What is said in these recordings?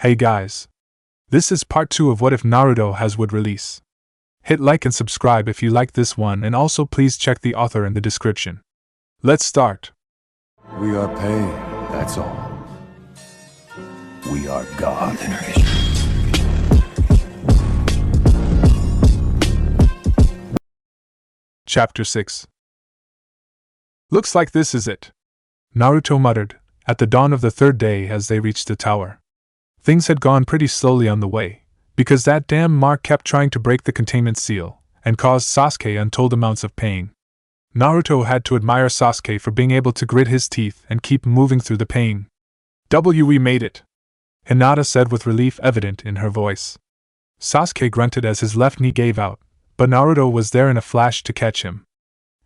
Hey guys. This is part 2 of What If Naruto has would release. Hit like and subscribe if you like this one, and also please check the author in the description. Let's start. We are pain, that's all. We are God. Chapter 6. Looks like this is it, Naruto muttered, at the dawn of the third day as they reached the tower. Things had gone pretty slowly on the way, because that damn Mark kept trying to break the containment seal, and caused Sasuke untold amounts of pain. Naruto had to admire Sasuke for being able to grit his teeth and keep moving through the pain. We made it, Hinata said with relief evident in her voice. Sasuke grunted as his left knee gave out, but Naruto was there in a flash to catch him.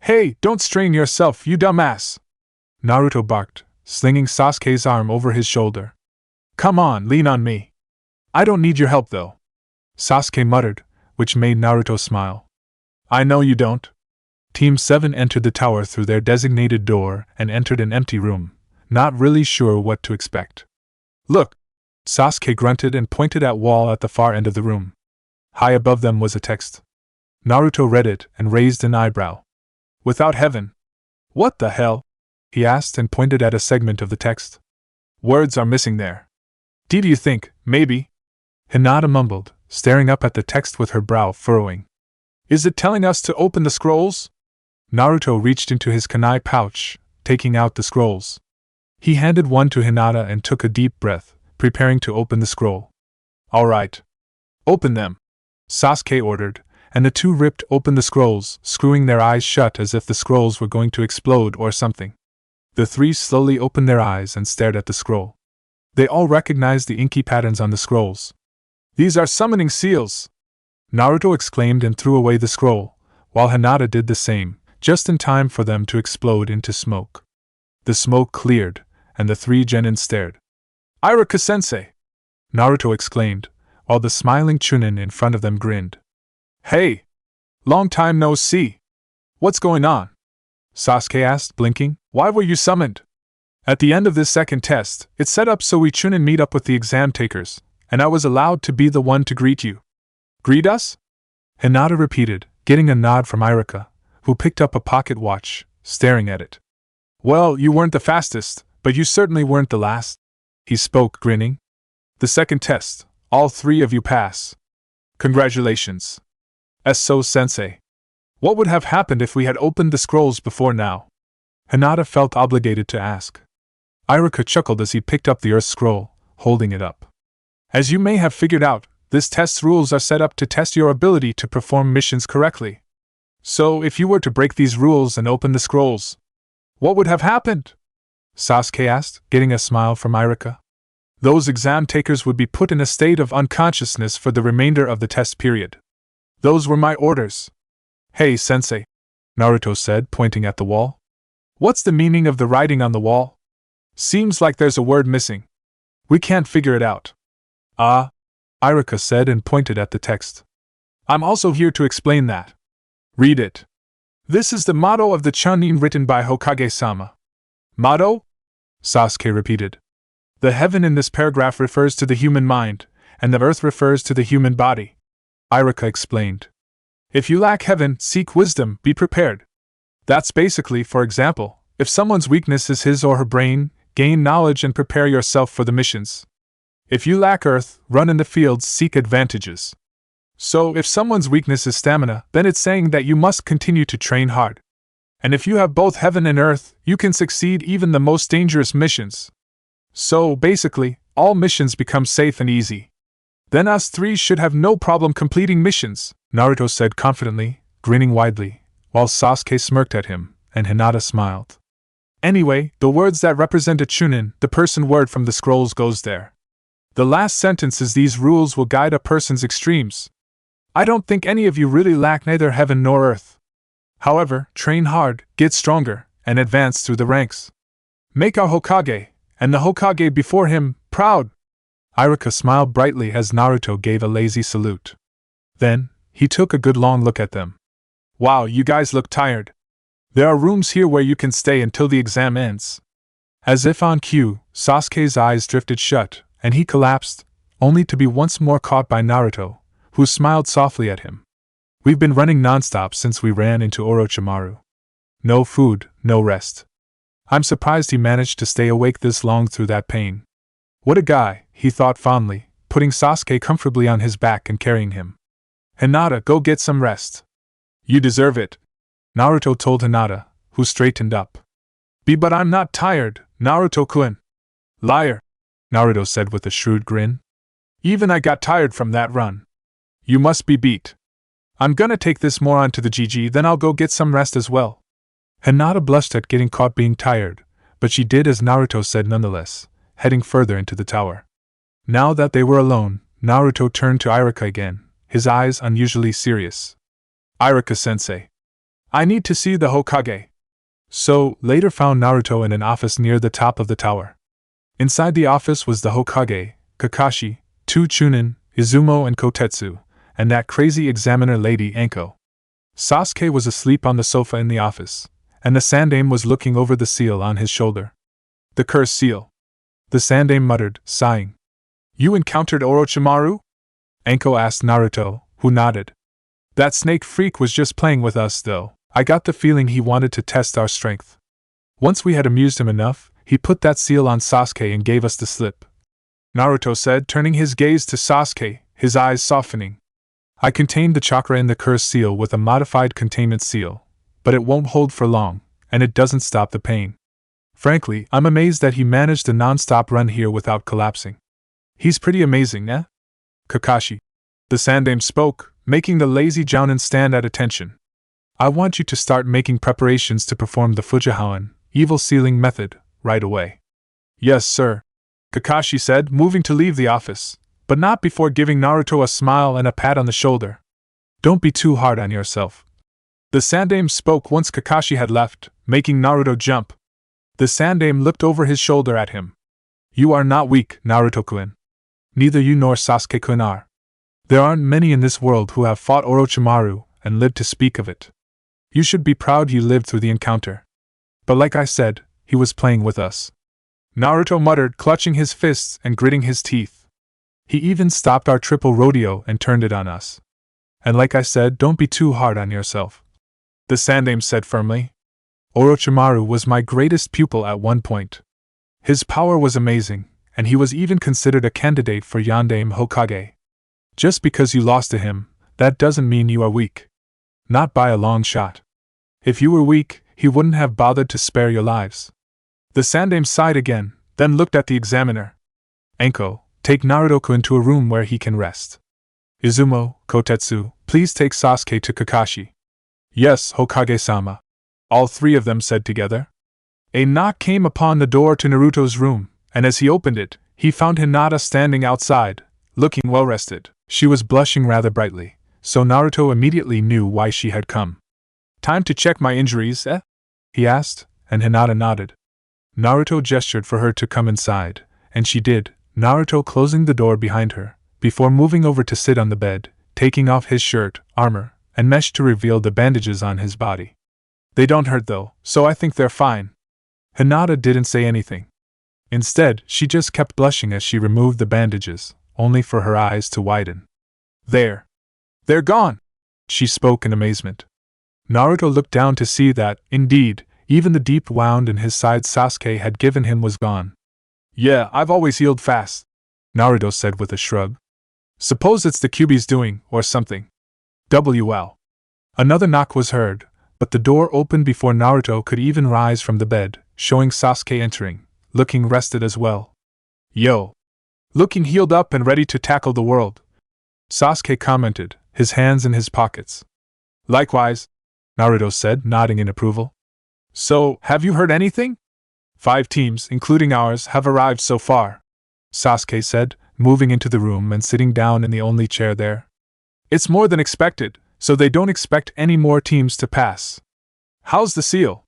Hey, don't strain yourself, you dumbass! Naruto barked, slinging Sasuke's arm over his shoulder. Come on, lean on me. I don't need your help though, Sasuke muttered, which made Naruto smile. I know you don't. Team 7 entered the tower through their designated door and entered an empty room, not really sure what to expect. Look! Sasuke grunted and pointed at wall at the far end of the room. High above them was a text. Naruto read it and raised an eyebrow. Without heaven. What the hell? He asked and pointed at a segment of the text. Words are missing there. Did you think, maybe? Hinata mumbled, staring up at the text with her brow furrowing. Is it telling us to open the scrolls? Naruto reached into his kunai pouch, taking out the scrolls. He handed one to Hinata and took a deep breath, preparing to open the scroll. All right. Open them, Sasuke ordered, and the two ripped open the scrolls, screwing their eyes shut as if the scrolls were going to explode or something. The three slowly opened their eyes and stared at the scroll. They all recognized the inky patterns on the scrolls. These are summoning seals! Naruto exclaimed and threw away the scroll, while Hinata did the same, just in time for them to explode into smoke. The smoke cleared, and the three genin stared. Iruka-sensei! Naruto exclaimed, while the smiling Chunin in front of them grinned. Hey! Long time no see! What's going on? Sasuke asked, blinking. Why were you summoned? At the end of this second test, it's set up so we Chunin meet up with the exam takers, and I was allowed to be the one to greet you. Greet us? Hinata repeated, getting a nod from Iruka, who picked up a pocket watch, staring at it. Well, you weren't the fastest, but you certainly weren't the last, he spoke, grinning. The second test, all three of you pass. Congratulations. So-sensei. What would have happened if we had opened the scrolls before now? Hinata felt obligated to ask. Iruka chuckled as he picked up the earth scroll, holding it up. As you may have figured out, this test's rules are set up to test your ability to perform missions correctly. So, if you were to break these rules and open the scrolls, what would have happened? Sasuke asked, getting a smile from Iruka. Those exam takers would be put in a state of unconsciousness for the remainder of the test period. Those were my orders. Hey, sensei, Naruto said, pointing at the wall. What's the meaning of the writing on the wall? Seems like there's a word missing. We can't figure it out. Ah, Iruka said and pointed at the text. I'm also here to explain that. Read it. This is the motto of the Chunin written by Hokage-sama. Motto? Sasuke repeated. The heaven in this paragraph refers to the human mind, and the earth refers to the human body. Iruka explained. If you lack heaven, seek wisdom, be prepared. That's basically, for example, if someone's weakness is his or her brain, gain knowledge and prepare yourself for the missions. If you lack earth, run in the fields, seek advantages. So, if someone's weakness is stamina, then it's saying that you must continue to train hard. And if you have both heaven and earth, you can succeed even the most dangerous missions. So, basically, all missions become safe and easy. Then us three should have no problem completing missions, Naruto said confidently, grinning widely, while Sasuke smirked at him, and Hinata smiled. Anyway, the words that represent a Chunin, the person word from the scrolls goes there. The last sentence is these rules will guide a person's extremes. I don't think any of you really lack neither heaven nor earth. However, train hard, get stronger, and advance through the ranks. Make our Hokage, and the Hokage before him, proud. Iruka smiled brightly as Naruto gave a lazy salute. Then, he took a good long look at them. Wow, you guys look tired. There are rooms here where you can stay until the exam ends. As if on cue, Sasuke's eyes drifted shut, and he collapsed, only to be once more caught by Naruto, who smiled softly at him. We've been running nonstop since we ran into Orochimaru. No food, no rest. I'm surprised he managed to stay awake this long through that pain. What a guy, he thought fondly, putting Sasuke comfortably on his back and carrying him. Hinata, go get some rest. You deserve it, Naruto told Hinata, who straightened up. But I'm not tired, Naruto-kun. Liar, Naruto said with a shrewd grin. Even I got tired from that run. You must be beat. I'm gonna take this moron to the GG, then I'll go get some rest as well. Hinata blushed at getting caught being tired, but she did as Naruto said nonetheless, heading further into the tower. Now that they were alone, Naruto turned to Iruka again, his eyes unusually serious. Iruka-sensei. I need to see the Hokage. So, later found Naruto in an office near the top of the tower. Inside the office was the Hokage, Kakashi, two Chunin, Izumo and Kotetsu, and that crazy examiner lady Anko. Sasuke was asleep on the sofa in the office, and the Sandaime was looking over the seal on his shoulder. The cursed seal. The Sandaime muttered, sighing. You encountered Orochimaru? Anko asked Naruto, who nodded. That snake freak was just playing with us though. I got the feeling he wanted to test our strength. Once we had amused him enough, he put that seal on Sasuke and gave us the slip. Naruto said, turning his gaze to Sasuke, his eyes softening. I contained the chakra in the cursed seal with a modified containment seal, but it won't hold for long, and it doesn't stop the pain. Frankly, I'm amazed that he managed a non-stop run here without collapsing. He's pretty amazing, eh? Kakashi. The Sandaime spoke, making the lazy Jounin stand at attention. I want you to start making preparations to perform the Fujihoan, evil sealing method, right away. Yes, sir, Kakashi said, moving to leave the office, but not before giving Naruto a smile and a pat on the shoulder. Don't be too hard on yourself. The Sandaime spoke once Kakashi had left, making Naruto jump. The Sandaime looked over his shoulder at him. You are not weak, Naruto-kun. Neither you nor Sasuke-kun are. There aren't many in this world who have fought Orochimaru and lived to speak of it. You should be proud you lived through the encounter. But like I said, he was playing with us. Naruto muttered, clutching his fists and gritting his teeth. He even stopped our triple rodeo and turned it on us. And like I said, don't be too hard on yourself. The Sandaime said firmly. Orochimaru was my greatest pupil at one point. His power was amazing, and he was even considered a candidate for Yondaime Hokage. Just because you lost to him, that doesn't mean you are weak. Not by a long shot. If you were weak, he wouldn't have bothered to spare your lives. The Sandaime sighed again, then looked at the examiner. Anko, take Naruto-kun into a room where he can rest. Izumo, Kotetsu, please take Sasuke to Kakashi. Yes, Hokage-sama. All three of them said together. A knock came upon the door to Naruto's room, and as he opened it, he found Hinata standing outside, looking well-rested. She was blushing rather brightly, so Naruto immediately knew why she had come. Time to check my injuries, eh? He asked, and Hinata nodded. Naruto gestured for her to come inside, and she did, Naruto closing the door behind her, before moving over to sit on the bed, taking off his shirt, armor, and mesh to reveal the bandages on his body. They don't hurt though, so I think they're fine. Hinata didn't say anything. Instead, she just kept blushing as she removed the bandages, only for her eyes to widen. There. They're gone! She spoke in amazement. Naruto looked down to see that, indeed, even the deep wound in his side Sasuke had given him was gone. Yeah, I've always healed fast, Naruto said with a shrug. Suppose it's the Kyuubi's doing, or something. Wow. Another knock was heard, but the door opened before Naruto could even rise from the bed, showing Sasuke entering, looking rested as well. Yo! Looking healed up and ready to tackle the world, Sasuke commented, his hands in his pockets. Likewise, Naruto said, nodding in approval. So, have you heard anything? 5 teams, including ours, have arrived so far, Sasuke said, moving into the room and sitting down in the only chair there. It's more than expected, so they don't expect any more teams to pass. How's the seal?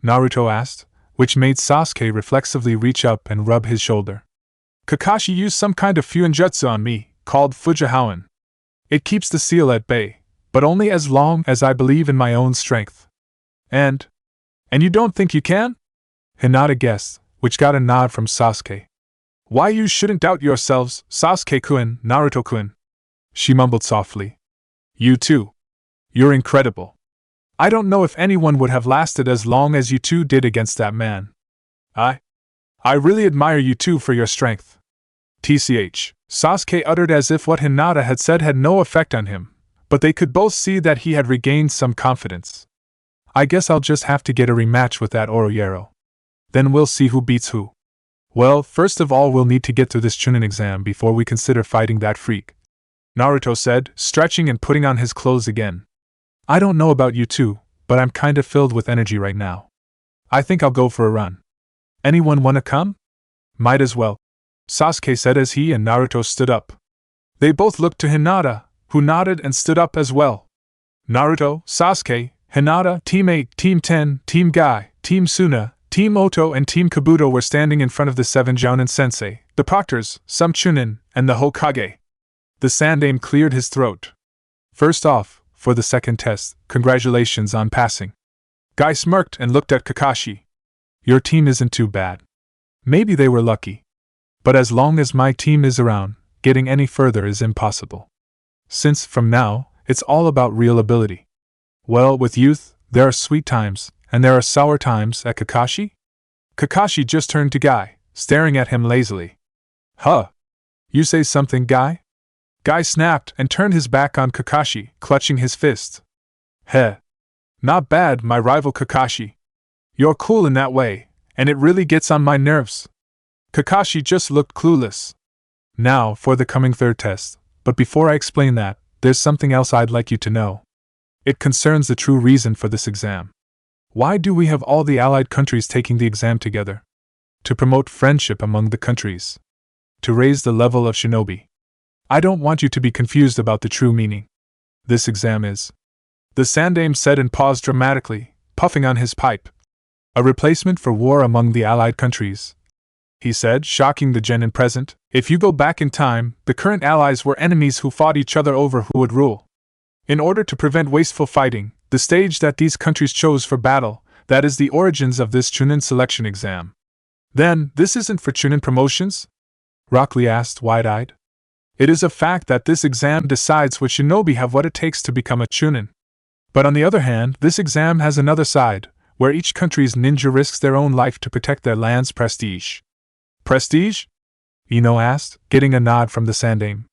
Naruto asked, which made Sasuke reflexively reach up and rub his shoulder. Kakashi used some kind of fuinjutsu on me, called Fujihoan. It keeps the seal at bay, but only as long as I believe in my own strength. And you don't think you can? Hinata guessed, which got a nod from Sasuke. Why you shouldn't doubt yourselves, Sasuke-kun, Naruto-kun. She mumbled softly. You too. You're incredible. I don't know if anyone would have lasted as long as you two did against that man. I really admire you two for your strength. TCH, Sasuke uttered as if what Hinata had said had no effect on him, but they could both see that he had regained some confidence. I guess I'll just have to get a rematch with that Oroyero. Then we'll see who beats who. Well, first of all we'll need to get through this Chunin exam before we consider fighting that freak, Naruto said, stretching and putting on his clothes again. I don't know about you two, but I'm kinda filled with energy right now. I think I'll go for a run. Anyone wanna come? Might as well, Sasuke said as he and Naruto stood up. They both looked to Hinata, who nodded and stood up as well. Naruto, Sasuke, Hinata, Team 8, Team 10, Team Guy, Team Suna, Team Oto and Team Kabuto were standing in front of the 7 Jounin sensei, the proctors, some Chunin, and the Hokage. The Sandaime cleared his throat. First off, for the second test, congratulations on passing. Guy smirked and looked at Kakashi. Your team isn't too bad. Maybe they were lucky. But as long as my team is around, getting any further is impossible. Since, from now, it's all about real ability. Well, with youth, there are sweet times, and there are sour times at Kakashi? Kakashi just turned to Guy, staring at him lazily. Huh? You say something, Guy? Guy snapped and turned his back on Kakashi, clutching his fist. Heh. Not bad, my rival Kakashi. You're cool in that way, and it really gets on my nerves. Kakashi just looked clueless. Now, for the coming third test, but before I explain that, there's something else I'd like you to know. It concerns the true reason for this exam. Why do we have all the allied countries taking the exam together? To promote friendship among the countries. To raise the level of shinobi. I don't want you to be confused about the true meaning. This exam is, the Sandaime said and paused dramatically, puffing on his pipe. A replacement for war among the allied countries. He said, shocking the genin present. If you go back in time, the current allies were enemies who fought each other over who would rule. In order to prevent wasteful fighting, the stage that these countries chose for battle, that is the origins of this Chunin selection exam. Then, this isn't for Chunin promotions? Rock Lee asked, wide-eyed. It is a fact that this exam decides which shinobi have what it takes to become a Chunin. But on the other hand, this exam has another side, where each country's ninja risks their own life to protect their land's prestige. Prestige? Ino asked, getting a nod from the Sandaime.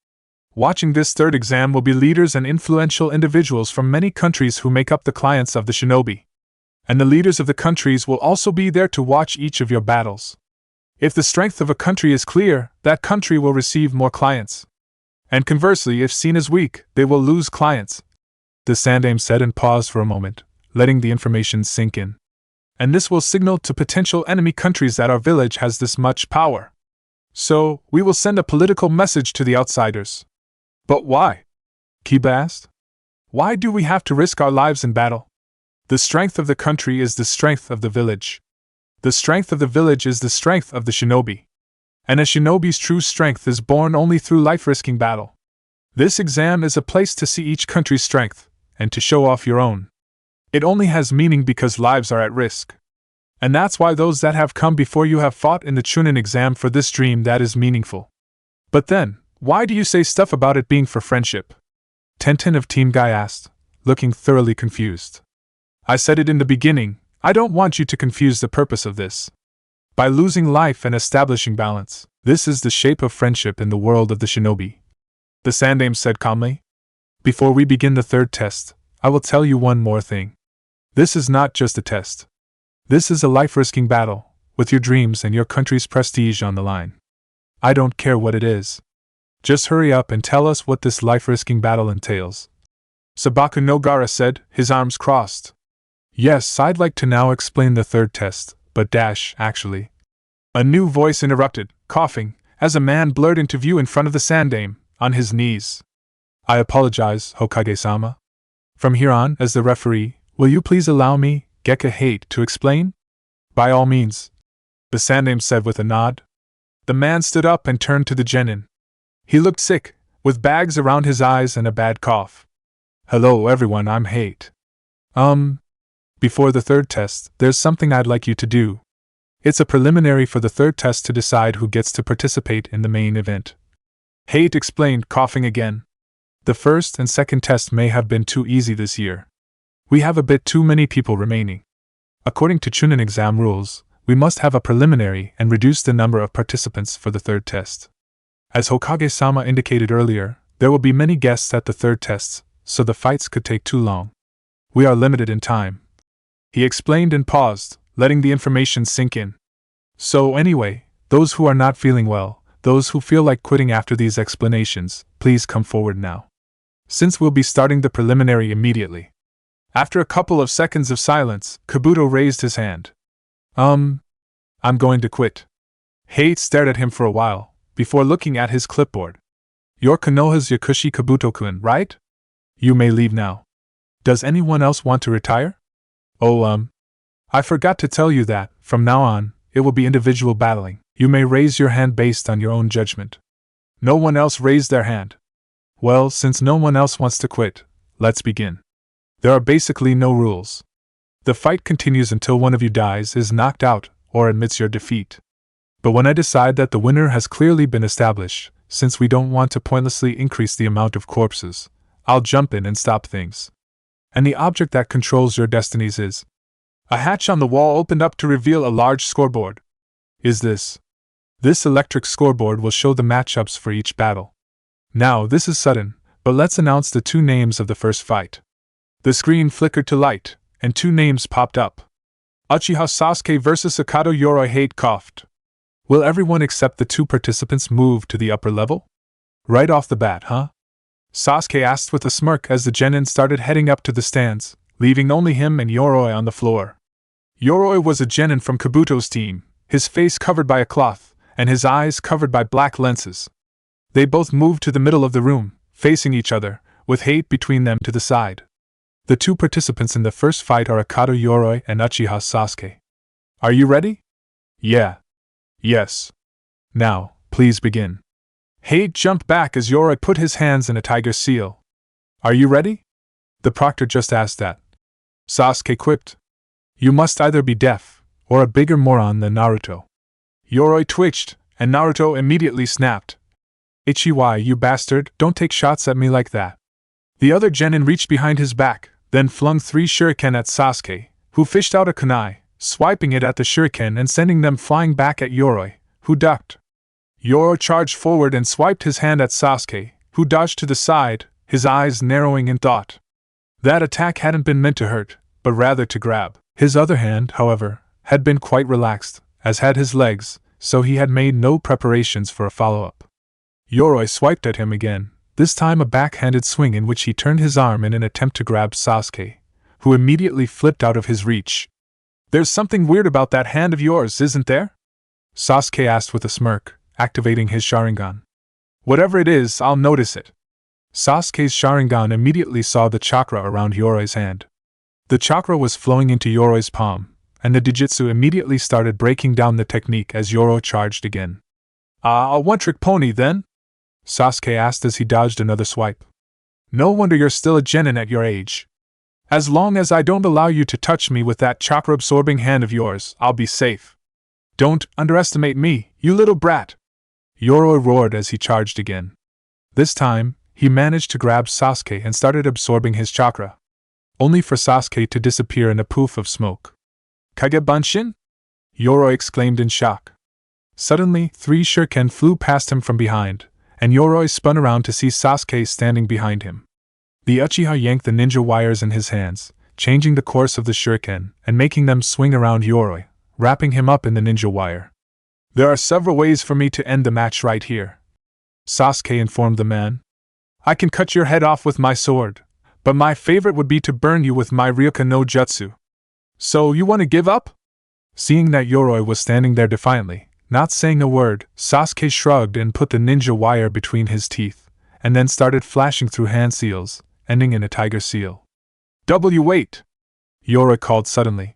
Watching this third exam will be leaders and influential individuals from many countries who make up the clients of the shinobi. And the leaders of the countries will also be there to watch each of your battles. If the strength of a country is clear, that country will receive more clients. And conversely, if seen as weak, they will lose clients. The Sandaime said and paused for a moment, letting the information sink in. And this will signal to potential enemy countries that our village has this much power. So, we will send a political message to the outsiders. But why? Kiba asked. Why do we have to risk our lives in battle? The strength of the country is the strength of the village. The strength of the village is the strength of the shinobi. And a shinobi's true strength is born only through life-risking battle. This exam is a place to see each country's strength, and to show off your own. It only has meaning because lives are at risk. And that's why those that have come before you have fought in the Chunin exam for this dream that is meaningful. But then, why do you say stuff about it being for friendship? Tenten of Team Guy asked, looking thoroughly confused. I said it in the beginning, I don't want you to confuse the purpose of this. By losing life and establishing balance, this is the shape of friendship in the world of the shinobi. The Sandaime said calmly. Before we begin the third test, I will tell you one more thing. This is not just a test. This is a life-risking battle, with your dreams and your country's prestige on the line. I don't care what it is. Just hurry up and tell us what this life-risking battle entails. Sabaku Nogara said, his arms crossed. Yes, I'd like to now explain the third test, but actually. A new voice interrupted, coughing, as a man blurred into view in front of the Sandaime, on his knees. I apologize, Hokage-sama. From here on, as the referee, will you please allow me, Gekka, to explain? By all means. The Sandaime said with a nod. The man stood up and turned to the genin. He looked sick, with bags around his eyes and a bad cough. Hello everyone, I'm Hate. Before the third test, there's something I'd like you to do. It's a preliminary for the third test to decide who gets to participate in the main event. Hate explained, coughing again. The first and second test may have been too easy this year. We have a bit too many people remaining. According to Chunin exam rules, we must have a preliminary and reduce the number of participants for the third test. As Hokage-sama indicated earlier, there will be many guests at the third test, so the fights could take too long. We are limited in time. He explained and paused, letting the information sink in. So anyway, those who are not feeling well, those who feel like quitting after these explanations, please come forward now. Since we'll be starting the preliminary immediately. After a couple of seconds of silence, Kabuto raised his hand. I'm going to quit. Hate stared at him for a while, before looking at his clipboard. You're Konoha's Yakushi Kabuto-kun, right? You may leave now. Does anyone else want to retire? Oh, I forgot to tell you that, from now on, it will be individual battling. You may raise your hand based on your own judgment. No one else raised their hand. Well, since no one else wants to quit, let's begin. There are basically no rules. The fight continues until one of you dies, is knocked out, or admits your defeat. But when I decide that the winner has clearly been established, since we don't want to pointlessly increase the amount of corpses, I'll jump in and stop things. And the object that controls your destinies is. A hatch on the wall opened up to reveal a large scoreboard. Is this? This electric scoreboard will show the matchups for each battle. Now, this is sudden, but let's announce the two names of the first fight. The screen flickered to light, and two names popped up. Uchiha Sasuke vs Akato Yoroi. Hate coughed. Will everyone except the two participants move to the upper level? Right off the bat, huh? Sasuke asked with a smirk as the genin started heading up to the stands, leaving only him and Yoroi on the floor. Yoroi was a genin from Kabuto's team, his face covered by a cloth, and his eyes covered by black lenses. They both moved to the middle of the room, facing each other, with Hate between them to the side. The two participants in the first fight are Akato Yoroi and Uchiha Sasuke. Are you ready? Yeah. Yes. Now, please begin. Hate jumped back as Yoroi put his hands in a tiger seal. Are you ready? The proctor just asked that. Sasuke quipped. You must either be deaf, or a bigger moron than Naruto. Yoroi twitched, and Naruto immediately snapped. Ichiwai, you bastard, don't take shots at me like that. The other genin reached behind his back, then flung 3 shuriken at Sasuke, who fished out a kunai, swiping it at the shuriken and sending them flying back at Yoroi, who ducked. Yoroi charged forward and swiped his hand at Sasuke, who dodged to the side, his eyes narrowing in thought. That attack hadn't been meant to hurt, but rather to grab. His other hand, however, had been quite relaxed, as had his legs, so he had made no preparations for a follow-up. Yoroi swiped at him again, this time a backhanded swing in which he turned his arm in an attempt to grab Sasuke, who immediately flipped out of his reach. There's something weird about that hand of yours, isn't there? Sasuke asked with a smirk, activating his Sharingan. Whatever it is, I'll notice it. Sasuke's Sharingan immediately saw the chakra around Yoroi's hand. The chakra was flowing into Yoroi's palm, and the Dijitsu immediately started breaking down the technique as Yoroi charged again. A one-trick pony, then? Sasuke asked as he dodged another swipe. No wonder you're still a genin at your age. As long as I don't allow you to touch me with that chakra-absorbing hand of yours, I'll be safe. Don't underestimate me, you little brat! Yoroi roared as he charged again. This time, he managed to grab Sasuke and started absorbing his chakra, only for Sasuke to disappear in a poof of smoke. Kage Bunshin? Yoroi exclaimed in shock. Suddenly, 3 shuriken flew past him from behind, and Yoroi spun around to see Sasuke standing behind him. The Uchiha yanked the ninja wires in his hands, changing the course of the shuriken and making them swing around Yoroi, wrapping him up in the ninja wire. There are several ways for me to end the match right here, Sasuke informed the man. I can cut your head off with my sword, but my favorite would be to burn you with my Ryoka no Jutsu. So you want to give up? Seeing that Yoroi was standing there defiantly, not saying a word, Sasuke shrugged and put the ninja wire between his teeth, and then started flashing through hand seals, ending in a tiger seal. Wait! Yoroi called suddenly.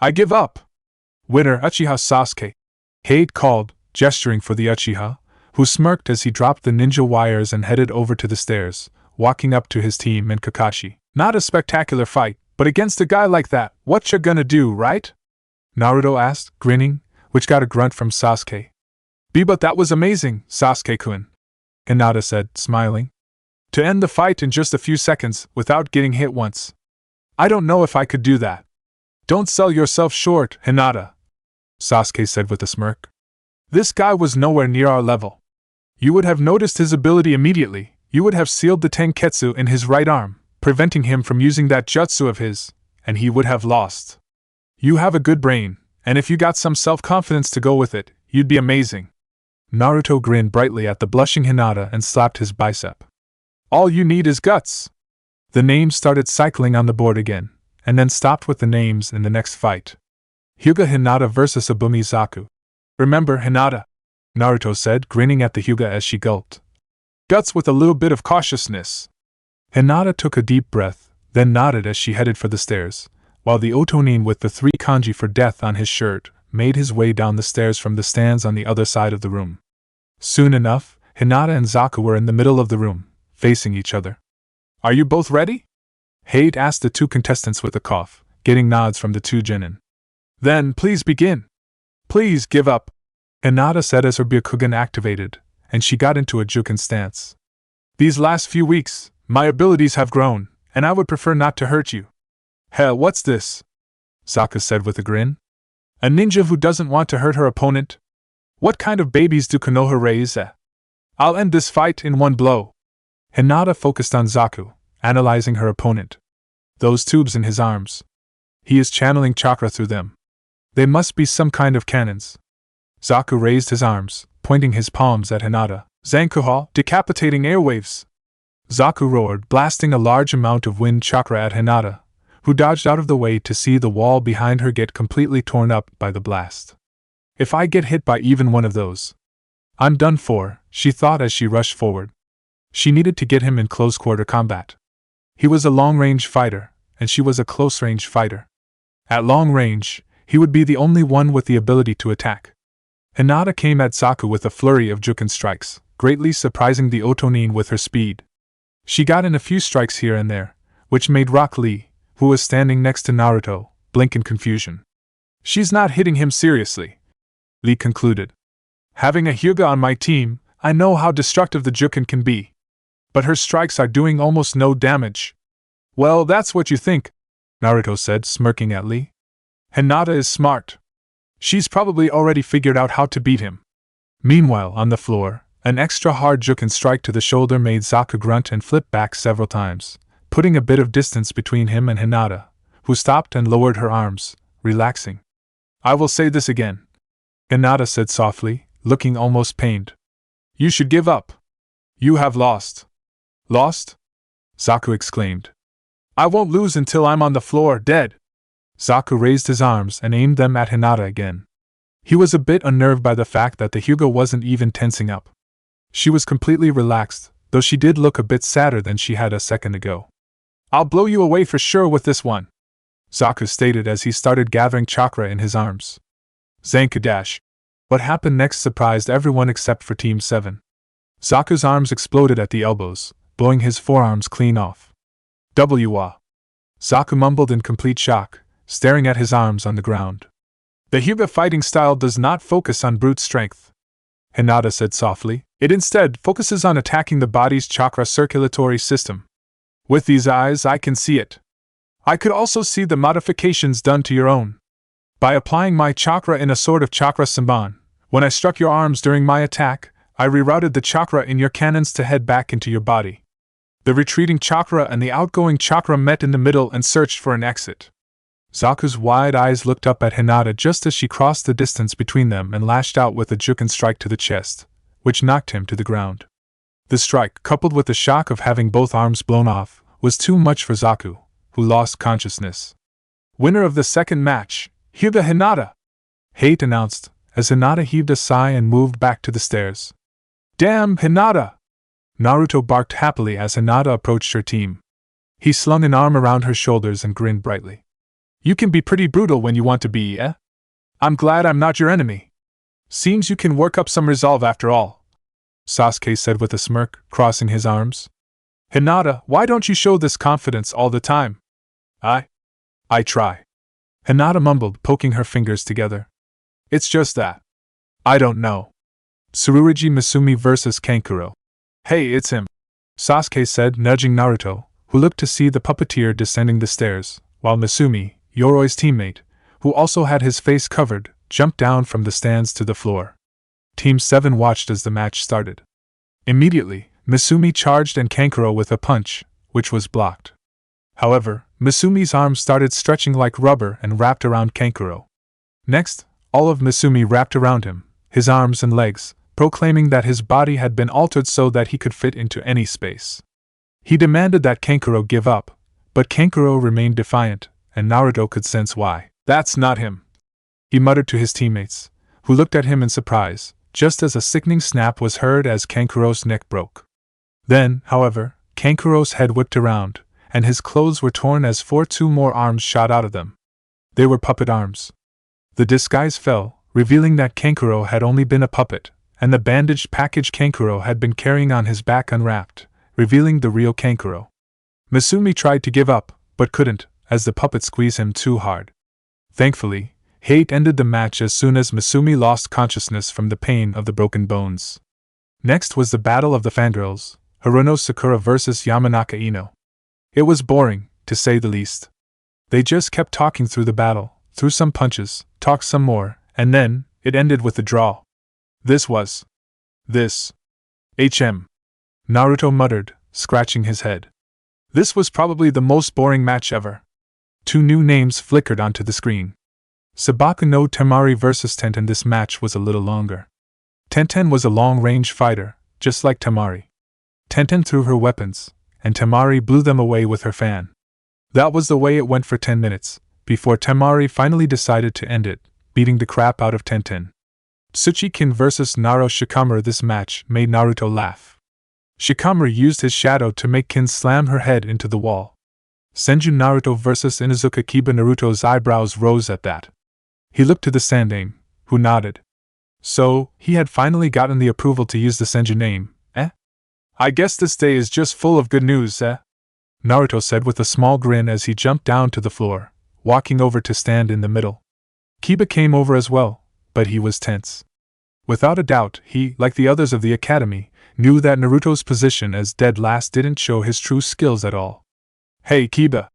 I give up! Winner Uchiha Sasuke! Hate called, gesturing for the Uchiha, who smirked as he dropped the ninja wires and headed over to the stairs, walking up to his team and Kakashi. Not a spectacular fight, but against a guy like that, what you gonna do, right? Naruto asked, grinning, which got a grunt from Sasuke. But that was amazing, Sasuke-kun," Hinata said, smiling. "To end the fight in just a few seconds without getting hit once. I don't know if I could do that." "Don't sell yourself short, Hinata," Sasuke said with a smirk. "This guy was nowhere near our level. You would have noticed his ability immediately. You would have sealed the Tenketsu in his right arm, preventing him from using that jutsu of his, and he would have lost. You have a good brain, and if you got some self-confidence to go with it, you'd be amazing." Naruto grinned brightly at the blushing Hinata and slapped his bicep. "All you need is guts." The names started cycling on the board again, and then stopped with the names in the next fight. Hyuga Hinata vs. Abumi Zaku. "Remember, Hinata," Naruto said, grinning at the Hyuga as she gulped. "Guts with a little bit of cautiousness." Hinata took a deep breath, then nodded as she headed for the stairs, while the Otonin with the 3 kanji for death on his shirt made his way down the stairs from the stands on the other side of the room. Soon enough, Hinata and Zaku were in the middle of the room, facing each other. "Are you both ready?" Hate asked the 2 contestants with a cough, getting nods from the 2 genin. "Then please begin." "Please give up," Hinata said as her Byakugan activated, and she got into a Juken stance. "These last few weeks, my abilities have grown, and I would prefer not to hurt you." "Hell, what's this?" Zaku said with a grin. "A ninja who doesn't want to hurt her opponent? What kind of babies do Konoha raise? I'll end this fight in one blow." Hinata focused on Zaku, analyzing her opponent. Those tubes in his arms. He is channeling chakra through them. They must be some kind of cannons. Zaku raised his arms, pointing his palms at Hinata. "Zankuha, decapitating airwaves!" Zaku roared, blasting a large amount of wind chakra at Hinata, who dodged out of the way to see the wall behind her get completely torn up by the blast. "If I get hit by even one of those, I'm done for," she thought as she rushed forward. She needed to get him in close-quarter combat. He was a long-range fighter, and she was a close-range fighter. At long range, he would be the only one with the ability to attack. Hinata came at Zaku with a flurry of Juken strikes, greatly surprising the Otonin with her speed. She got in a few strikes here and there, which made Rock Lee, who was standing next to Naruto, blink in confusion. "She's not hitting him seriously," Lee concluded. "Having a Hyuga on my team, I know how destructive the Juken can be. But her strikes are doing almost no damage." "Well, that's what you think," Naruto said, smirking at Lee. "Hinata is smart. She's probably already figured out how to beat him." Meanwhile, on the floor, an extra hard Juken strike to the shoulder made Zaku grunt and flip back several times, putting a bit of distance between him and Hinata, who stopped and lowered her arms, relaxing. "I will say this again," Hinata said softly, looking almost pained. "You should give up. You have lost." "Lost?" Zaku exclaimed. "I won't lose until I'm on the floor, dead." Zaku raised his arms and aimed them at Hinata again. He was a bit unnerved by the fact that the Hyuga wasn't even tensing up. She was completely relaxed, though she did look a bit sadder than she had a second ago. "I'll blow you away for sure with this one," Zaku stated as he started gathering chakra in his arms. Zankadash. What happened next surprised everyone except for Team 7. Zaku's arms exploded at the elbows, blowing his forearms clean off. "Wah." Zaku mumbled in complete shock, staring at his arms on the ground. "The Hyuga fighting style does not focus on brute strength," Hinata said softly. "It instead focuses on attacking the body's chakra circulatory system. With these eyes I can see it. I could also see the modifications done to your own. By applying my chakra in a sort of chakra samban, when I struck your arms during my attack, I rerouted the chakra in your cannons to head back into your body. The retreating chakra and the outgoing chakra met in the middle and searched for an exit." Zaku's wide eyes looked up at Hinata just as she crossed the distance between them and lashed out with a Juken strike to the chest, which knocked him to the ground. The strike, coupled with the shock of having both arms blown off, was too much for Zaku, who lost consciousness. "Winner of the second match, Hyuga Hinata," Hate announced, as Hinata heaved a sigh and moved back to the stairs. "Damn, Hinata!" Naruto barked happily as Hinata approached her team. He slung an arm around her shoulders and grinned brightly. "You can be pretty brutal when you want to be, eh? I'm glad I'm not your enemy. Seems you can work up some resolve after all," Sasuke said with a smirk, crossing his arms. "Hinata, why don't you show this confidence all the time?" I try," Hinata mumbled, poking her fingers together. It's just that. I don't know. Tsurugi Misumi vs. Kankuro. Hey, it's him, Sasuke said, nudging Naruto, who looked to see the puppeteer descending the stairs, while Misumi, Yoroi's teammate, who also had his face covered, jumped down from the stands to the floor. Team 7 watched as the match started. Immediately, Misumi charged and Kankuro with a punch, which was blocked. However, Misumi's arms started stretching like rubber and wrapped around Kankuro. Next, all of Misumi wrapped around him, his arms and legs, proclaiming that his body had been altered so that he could fit into any space. He demanded that Kankuro give up, but Kankuro remained defiant, and Naruto could sense why. That's not him, he muttered to his teammates, who looked at him in surprise, just as a sickening snap was heard as Kankuro's neck broke. Then, however, Kankuro's head whipped around, and his clothes were torn as two more arms shot out of them. They were puppet arms. The disguise fell, revealing that Kankuro had only been a puppet, and the bandaged package Kankuro had been carrying on his back unwrapped, revealing the real Kankuro. Misumi tried to give up, but couldn't, as the puppet squeezed him too hard. Thankfully, hate ended the match as soon as Misumi lost consciousness from the pain of the broken bones. Next was the battle of the fangirls, Haruno Sakura vs. Yamanaka Ino. It was boring, to say the least. They just kept talking through the battle, threw some punches, talked some more, and then, it ended with a draw. This. Naruto muttered, scratching his head. This was probably the most boring match ever. Two new names flickered onto the screen. Sabaku no Temari vs. Tenten. This match was a little longer. Tenten was a long-range fighter, just like Temari. Tenten threw her weapons, and Temari blew them away with her fan. That was the way it went for 10 minutes, before Temari finally decided to end it, beating the crap out of Tenten. Tsuchikin vs. Naro Shikamaru. This match made Naruto laugh. Shikamaru used his shadow to make Kin slam her head into the wall. Senju Naruto vs. Inuzuka Kiba. Naruto's eyebrows rose at that. He looked to the Sandaime, who nodded. So, he had finally gotten the approval to use the Senju name, eh? I guess this day is just full of good news, eh? Naruto said with a small grin as he jumped down to the floor, walking over to stand in the middle. Kiba came over as well, but he was tense. Without a doubt, he, like the others of the academy, knew that Naruto's position as dead last didn't show his true skills at all. Hey Kiba,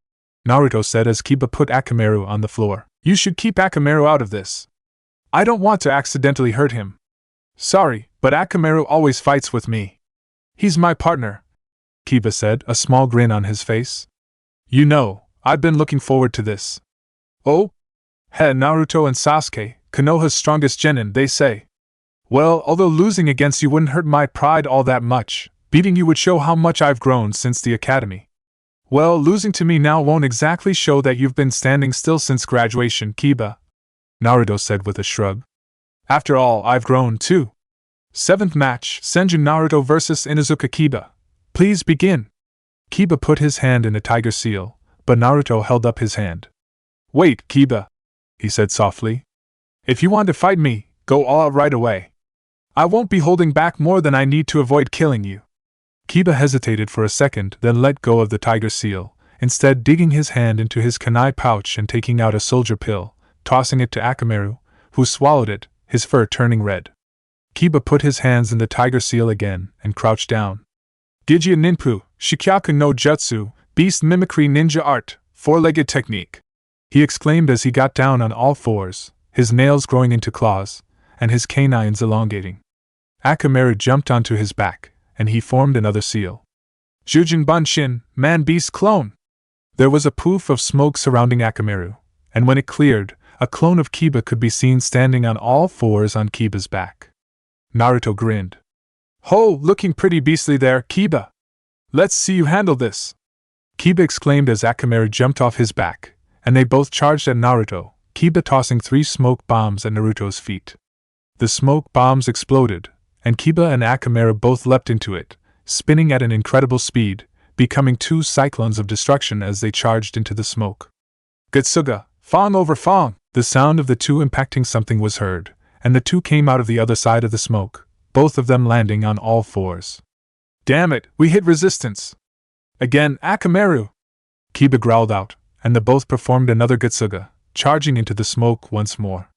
Naruto said as Kiba put Akamaru on the floor. You should keep Akamaru out of this. I don't want to accidentally hurt him. Sorry, but Akamaru always fights with me. He's my partner, Kiba said, a small grin on his face. You know, I've been looking forward to this. Oh? Naruto and Sasuke, Konoha's strongest genin, they say. Well, although losing against you wouldn't hurt my pride all that much, beating you would show how much I've grown since the academy. Well, losing to me now won't exactly show that you've been standing still since graduation, Kiba, Naruto said with a shrug. After all, I've grown too. 7th match, Senju Naruto vs. Inuzuka Kiba. Please begin. Kiba put his hand in a tiger seal, but Naruto held up his hand. Wait, Kiba, he said softly. If you want to fight me, go all out right away. I won't be holding back more than I need to avoid killing you. Kiba hesitated for a second, then let go of the tiger seal, instead digging his hand into his kunai pouch and taking out a soldier pill, tossing it to Akamaru, who swallowed it, his fur turning red. Kiba put his hands in the tiger seal again and crouched down. Gijia Ninpu, Shikyaku no Jutsu, Beast Mimicry Ninja Art, 4-legged technique, he exclaimed as he got down on all fours, his nails growing into claws, and his canines elongating. Akamaru jumped onto his back, and he formed another seal. Jujin Banshin, Man-Beast Clone! There was a poof of smoke surrounding Akamaru, and when it cleared, a clone of Kiba could be seen standing on all fours on Kiba's back. Naruto grinned. Ho, looking pretty beastly there, Kiba! Let's see you handle this! Kiba exclaimed as Akamaru jumped off his back, and they both charged at Naruto, Kiba tossing 3 smoke bombs at Naruto's feet. The smoke bombs exploded, and Kiba and Akamaru both leapt into it, spinning at an incredible speed, becoming 2 cyclones of destruction as they charged into the smoke. Getsuga, Fong over Fong! The sound of the 2 impacting something was heard, and the 2 came out of the other side of the smoke, both of them landing on all fours. Damn it, we hit resistance! Again, Akamaru! Kiba growled out, and the both performed another Getsuga, charging into the smoke once more.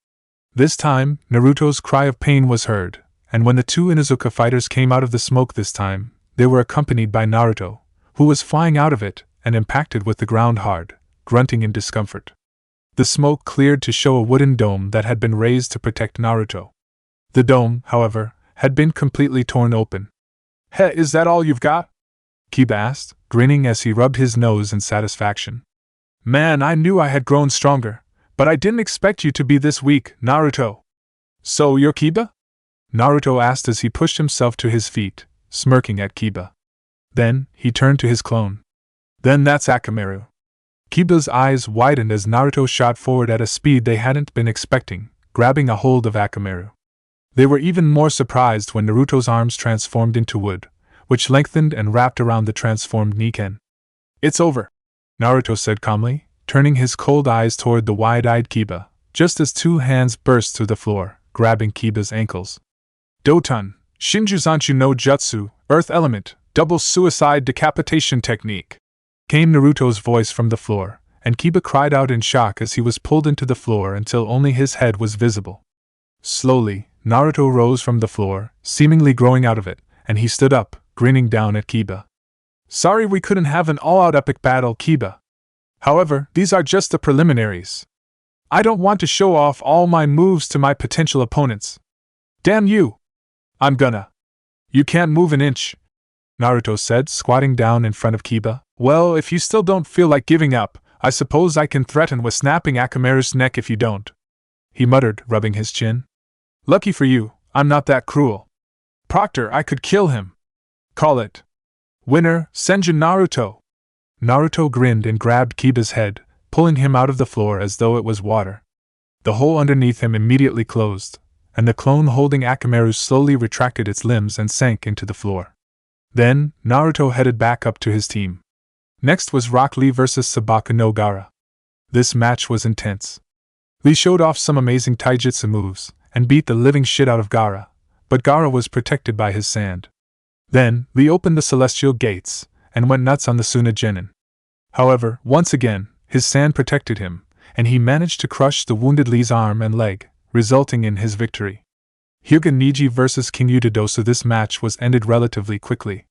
This time, Naruto's cry of pain was heard, and when the two Inuzuka fighters came out of the smoke this time, they were accompanied by Naruto, who was flying out of it and impacted with the ground hard, grunting in discomfort. The smoke cleared to show a wooden dome that had been raised to protect Naruto. The dome, however, had been completely torn open. "Heh, is that all you've got?" Kiba asked, grinning as he rubbed his nose in satisfaction. "Man, I knew I had grown stronger, but I didn't expect you to be this weak, Naruto." "So you're Kiba?" Naruto asked as he pushed himself to his feet, smirking at Kiba. Then, he turned to his clone. "Then that's Akamaru." Kiba's eyes widened as Naruto shot forward at a speed they hadn't been expecting, grabbing a hold of Akamaru. They were even more surprised when Naruto's arms transformed into wood, which lengthened and wrapped around the transformed Niken. "It's over," Naruto said calmly, turning his cold eyes toward the wide-eyed Kiba, just as two hands burst through the floor, grabbing Kiba's ankles. "Doton, Shinjuzanchu no Jutsu, Earth Element, Double Suicide Decapitation Technique," came Naruto's voice from the floor, and Kiba cried out in shock as he was pulled into the floor until only his head was visible. Slowly, Naruto rose from the floor, seemingly growing out of it, and he stood up, grinning down at Kiba. "Sorry we couldn't have an all-out epic battle, Kiba. However, these are just the preliminaries. I don't want to show off all my moves to my potential opponents. Damn you! I'm gonna. You can't move an inch," Naruto said, squatting down in front of Kiba. "Well, if you still don't feel like giving up, I suppose I can threaten with snapping Akamaru's neck if you don't," he muttered, rubbing his chin. "Lucky for you, I'm not that cruel. Proctor, I could kill him. Call it. Winner, Senju Naruto." Naruto grinned and grabbed Kiba's head, pulling him out of the floor as though it was water. The hole underneath him immediately closed, and the clone holding Akamaru slowly retracted its limbs and sank into the floor. Then, Naruto headed back up to his team. Next was Rock Lee vs Sabaku no Gaara. This match was intense. Lee showed off some amazing taijutsu moves, and beat the living shit out of Gaara, but Gaara was protected by his sand. Then, Lee opened the celestial gates, and went nuts on the Suna Genin. However, once again, his sand protected him, and he managed to crush the wounded Lee's arm and leg, resulting in his victory. Hyuga Niji vs King Yuta Dosu. This match was ended relatively quickly.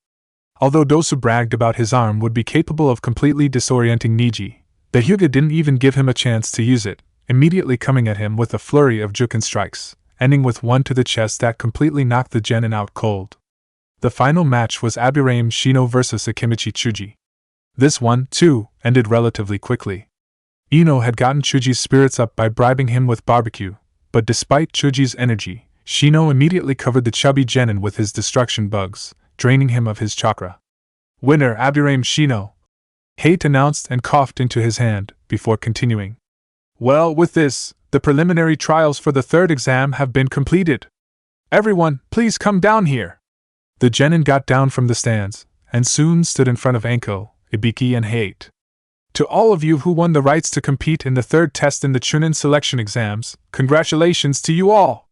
Although Dosu bragged about his arm would be capable of completely disorienting Niji, the Hyuga didn't even give him a chance to use it, immediately coming at him with a flurry of Juken strikes, ending with one to the chest that completely knocked the Genin out cold. The final match was Aburaim Shino vs Akimichi Chuji. This one, too, ended relatively quickly. Ino had gotten Chuji's spirits up by bribing him with barbecue, but despite Chuji's energy, Shino immediately covered the chubby Genin with his destruction bugs, draining him of his chakra. "Winner, Aburaim Shino," Hate announced and coughed into his hand, before continuing. "Well, with this, the preliminary trials for the third exam have been completed. Everyone, please come down here." The Genin got down from the stands, and soon stood in front of Anko, Ibiki and Hate. "To all of you who won the rights to compete in the third test in the Chunin selection exams, congratulations to you all!"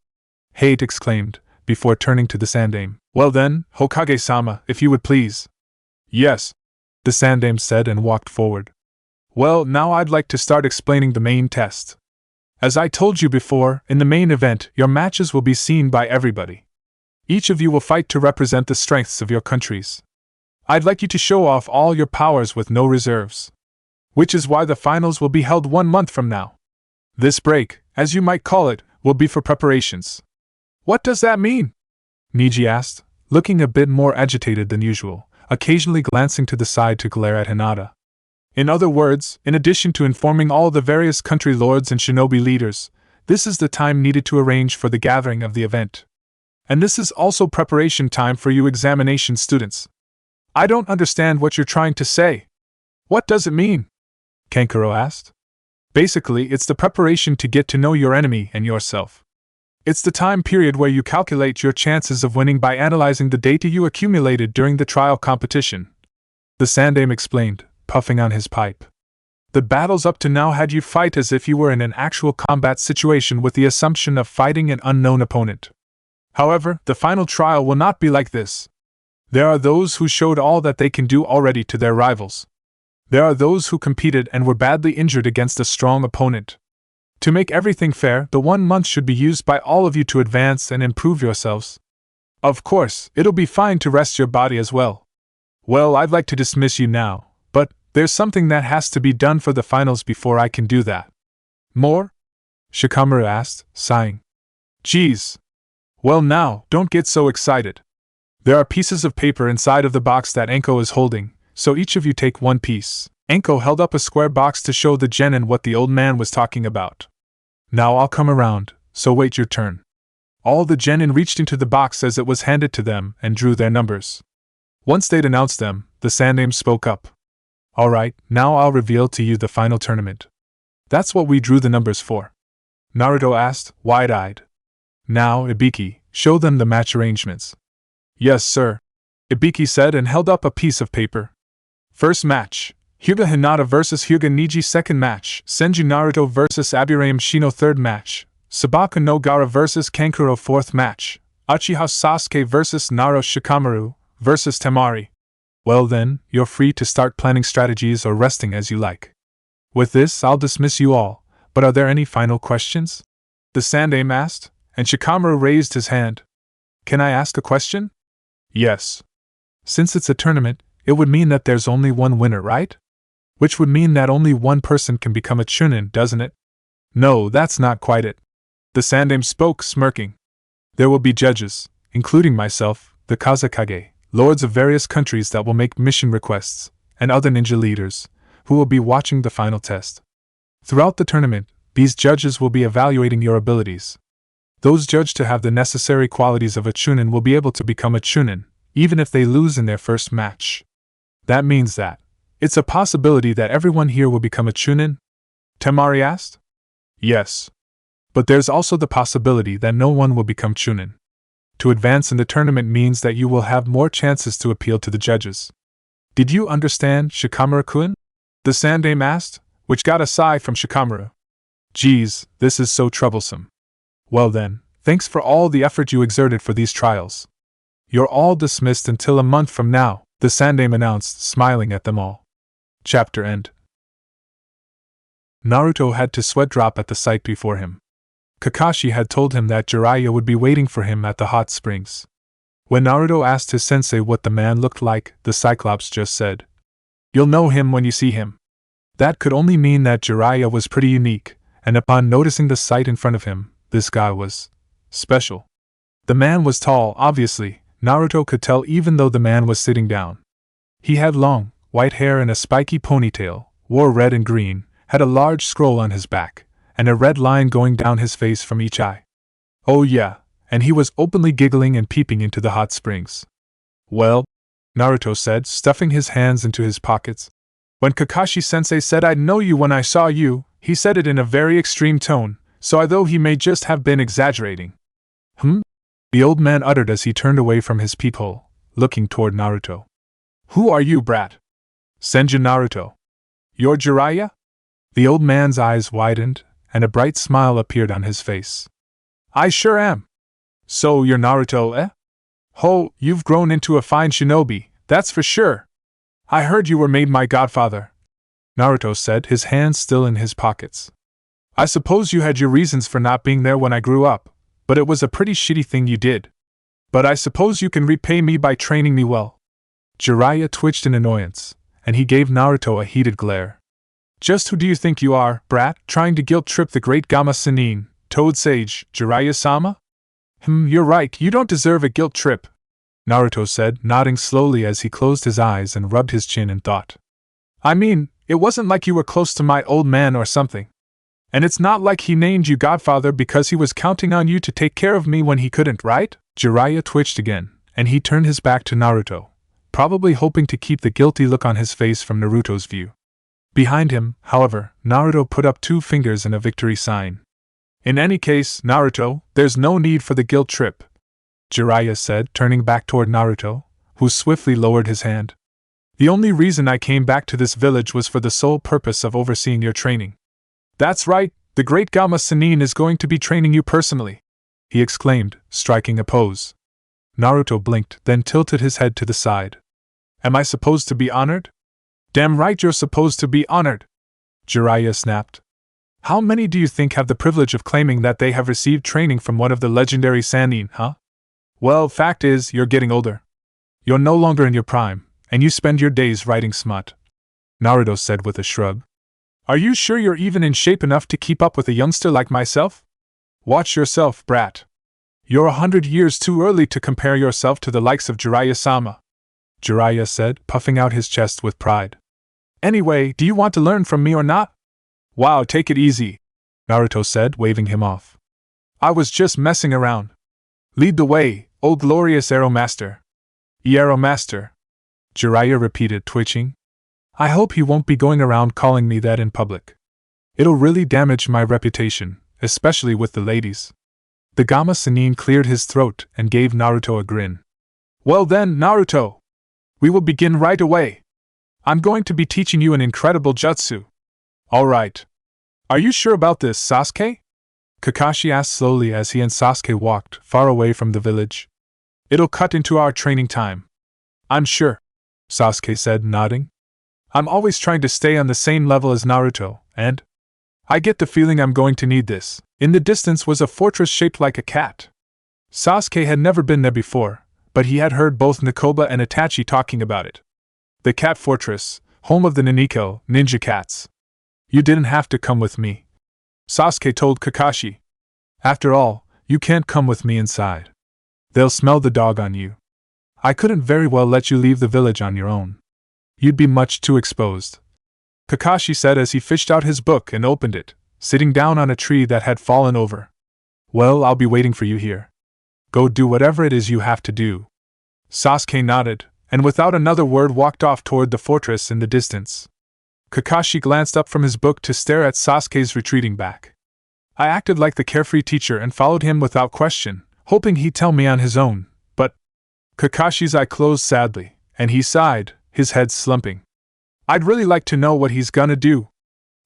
Hate exclaimed, before turning to the Sandame. "Well then, Hokage-sama, if you would please." "Yes," the Sandame said and walked forward. "Well, now I'd like to start explaining the main test. As I told you before, in the main event, your matches will be seen by everybody. Each of you will fight to represent the strengths of your countries. I'd like you to show off all your powers with no reserves. Which is why the finals will be held 1 month from now. This break, as you might call it, will be for preparations." "What does that mean?" Niji asked, looking a bit more agitated than usual, occasionally glancing to the side to glare at Hinata. "In other words, in addition to informing all the various country lords and shinobi leaders, this is the time needed to arrange for the gathering of the event. And this is also preparation time for you examination students. I don't understand what you're trying to say. What does it mean?" Kankuro asked. "Basically, it's the preparation to get to know your enemy and yourself. It's the time period where you calculate your chances of winning by analyzing the data you accumulated during the trial competition," the Sandame explained, puffing on his pipe. "The battles up to now had you fight as if you were in an actual combat situation with the assumption of fighting an unknown opponent. However, the final trial will not be like this. There are those who showed all that they can do already to their rivals. There are those who competed and were badly injured against a strong opponent. To make everything fair, the 1 month should be used by all of you to advance and improve yourselves. Of course, it'll be fine to rest your body as well. Well, I'd like to dismiss you now, but there's something that has to be done for the finals before I can do that. More? Shikamaru asked, sighing. Geez. Well now, don't get so excited. There are pieces of paper inside of the box that Enko is holding, so each of you take 1 piece. Enko held up a square box to show the genin what the old man was talking about. Now I'll come around, so wait your turn. All the genin reached into the box as it was handed to them and drew their numbers. Once they'd announced them, the Sandaime spoke up. Alright, now I'll reveal to you the final tournament. That's what we drew the numbers for. Naruto asked, wide-eyed. Now, Ibiki, show them the match arrangements. Yes, sir. Ibiki said and held up a piece of paper. First match. Hyuga Hinata vs Hyuga Niji. Second match. Senju Naruto vs Aburame Shino. Third match. Sabaka no Gaara vs Kankuro. Fourth match. Uchiha Sasuke vs Naruto. Shikamaru vs Temari. Well then, you're free to start planning strategies or resting as you like. With this, I'll dismiss you all, but are there any final questions? The Sandaime asked, and Shikamaru raised his hand. Can I ask a question? Yes. Since it's a tournament, it would mean that there's only one winner, right? Which would mean that only one person can become a Chunin, doesn't it? No, that's not quite it. The Sandaime spoke, smirking. There will be judges, including myself, the Kazekage, lords of various countries that will make mission requests, and other ninja leaders, who will be watching the final test. Throughout the tournament, these judges will be evaluating your abilities. Those judged to have the necessary qualities of a Chunin will be able to become a Chunin, even if they lose in their first match. That means that it's a possibility that everyone here will become a Chunin? Temari asked. Yes. But there's also the possibility that no one will become Chunin. To advance in the tournament means that you will have more chances to appeal to the judges. Did you understand, Shikamaru-kun? The Sandaime asked, which got a sigh from Shikamaru. Geez, this is so troublesome. Well then, thanks for all the effort you exerted for these trials. You're all dismissed until a month from now, the Sandaime announced, smiling at them all. Chapter end. Naruto had to sweat drop at the sight before him. Kakashi had told him that Jiraiya would be waiting for him at the hot springs. When Naruto asked his sensei what the man looked like, the Cyclops just said, "You'll know him when you see him." That could only mean that Jiraiya was pretty unique, and upon noticing the sight in front of him, this guy was special. The man was tall, obviously, Naruto could tell even though the man was sitting down. He had long, white hair and a spiky ponytail, wore red and green, had a large scroll on his back, and a red line going down his face from each eye. Oh yeah, and he was openly giggling and peeping into the hot springs. Well, Naruto said, stuffing his hands into his pockets. When Kakashi-sensei said I'd know you when I saw you, he said it in a very extreme tone, so although he may just have been exaggerating. The old man uttered as he turned away from his peephole, looking toward Naruto. Who are you, brat? Senju Naruto. You're Jiraiya? The old man's eyes widened, and a bright smile appeared on his face. I sure am. So you're Naruto, eh? Ho, you've grown into a fine shinobi, that's for sure. I heard you were made my godfather, Naruto said, his hands still in his pockets. I suppose you had your reasons for not being there when I grew up, but it was a pretty shitty thing you did. But I suppose you can repay me by training me well. Jiraiya twitched in annoyance, and he gave Naruto a heated glare. Just who do you think you are, brat, trying to guilt-trip the great Gamma Sennin, Toad Sage, Jiraiya-sama? You're right, you don't deserve a guilt trip, Naruto said, nodding slowly as he closed his eyes and rubbed his chin in thought. I mean, it wasn't like you were close to my old man or something. And it's not like he named you godfather because he was counting on you to take care of me when he couldn't, right? Jiraiya twitched again, and he turned his back to Naruto, probably hoping to keep the guilty look on his face from Naruto's view. Behind him, however, Naruto put up 2 fingers in a victory sign. In any case, Naruto, there's no need for the guilt trip, Jiraiya said, turning back toward Naruto, who swiftly lowered his hand. The only reason I came back to this village was for the sole purpose of overseeing your training. That's right, the great Gamma Sennin is going to be training you personally, he exclaimed, striking a pose. Naruto blinked, then tilted his head to the side. Am I supposed to be honored? Damn right you're supposed to be honored, Jiraiya snapped. How many do you think have the privilege of claiming that they have received training from one of the legendary Sannin, huh? Well, fact is, you're getting older. You're no longer in your prime, and you spend your days writing smut. Naruto said with a shrug. Are you sure you're even in shape enough to keep up with a youngster like myself? Watch yourself, brat. You're 100 years too early to compare yourself to the likes of Jiraiya-sama, Jiraiya said, puffing out his chest with pride. Anyway, do you want to learn from me or not? Wow, take it easy, Naruto said, waving him off. I was just messing around. Lead the way, O glorious Arrow Master. Arrow Master, Jiraiya repeated, twitching. I hope he won't be going around calling me that in public. It'll really damage my reputation, especially with the ladies. The Gamma Sannin cleared his throat and gave Naruto a grin. Well then, Naruto! We will begin right away. I'm going to be teaching you an incredible jutsu. Alright. Are you sure about this, Sasuke? Kakashi asked slowly as he and Sasuke walked far away from the village. It'll cut into our training time. I'm sure, Sasuke said, nodding. I'm always trying to stay on the same level as Naruto, and I get the feeling I'm going to need this. In the distance was a fortress shaped like a cat. Sasuke had never been there before, but he had heard both Nakoba and Itachi talking about it. The Cat Fortress, home of the Niniko, ninja cats. You didn't have to come with me, Sasuke told Kakashi. After all, you can't come with me inside. They'll smell the dog on you. I couldn't very well let you leave the village on your own. You'd be much too exposed, Kakashi said as he fished out his book and opened it, sitting down on a tree that had fallen over. Well, I'll be waiting for you here. Go do whatever it is you have to do. Sasuke nodded, and without another word walked off toward the fortress in the distance. Kakashi glanced up from his book to stare at Sasuke's retreating back. I acted like the carefree teacher and followed him without question, hoping he'd tell me on his own, but Kakashi's eye closed sadly, and he sighed, his head slumping. I'd really like to know what he's gonna do.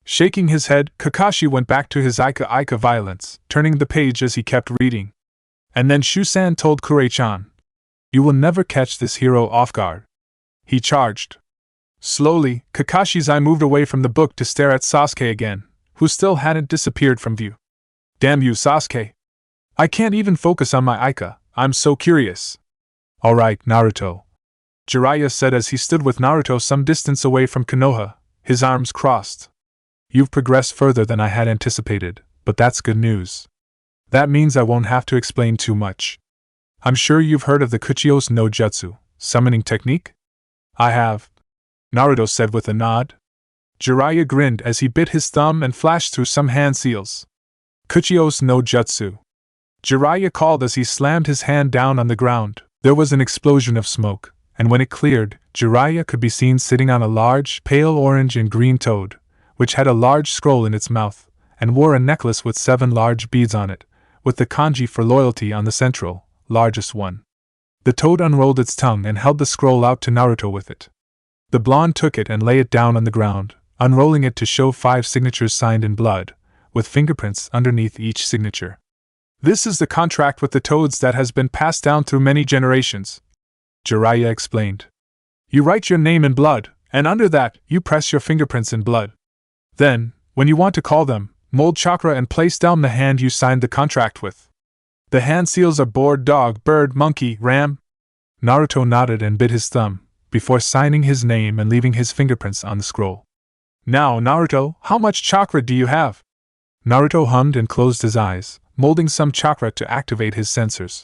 Shaking his head, Kakashi went back to his Ika violence, turning the page as he kept reading. And then Shusan told Kurei-chan, You will never catch this hero off guard. He charged. Slowly, Kakashi's eye moved away from the book to stare at Sasuke again, who still hadn't disappeared from view. Damn you, Sasuke! I can't even focus on my Ika, I'm so curious. Alright, Naruto, Jiraiya said as he stood with Naruto some distance away from Konoha, his arms crossed. You've progressed further than I had anticipated, but that's good news. That means I won't have to explain too much. I'm sure you've heard of the Kuchiyos no Jutsu, summoning technique? I have, Naruto said with a nod. Jiraiya grinned as he bit his thumb and flashed through some hand seals. Kuchiyos no Jutsu, Jiraiya called as he slammed his hand down on the ground. There was an explosion of smoke, and when it cleared, Jiraiya could be seen sitting on a large, pale orange and green toad, which had a large scroll in its mouth, and wore a necklace with 7 large beads on it, with the kanji for loyalty on the central, largest one. The toad unrolled its tongue and held the scroll out to Naruto with it. The blonde took it and lay it down on the ground, unrolling it to show 5 signatures signed in blood, with fingerprints underneath each signature. This is the contract with the toads that has been passed down through many generations, Jiraiya explained. You write your name in blood, and under that, you press your fingerprints in blood. Then, when you want to call them, mold chakra and place down the hand you signed the contract with. The hand seals are board, dog, bird, monkey, ram. Naruto nodded and bit his thumb, before signing his name and leaving his fingerprints on the scroll. Now, Naruto, how much chakra do you have? Naruto hummed and closed his eyes, molding some chakra to activate his sensors.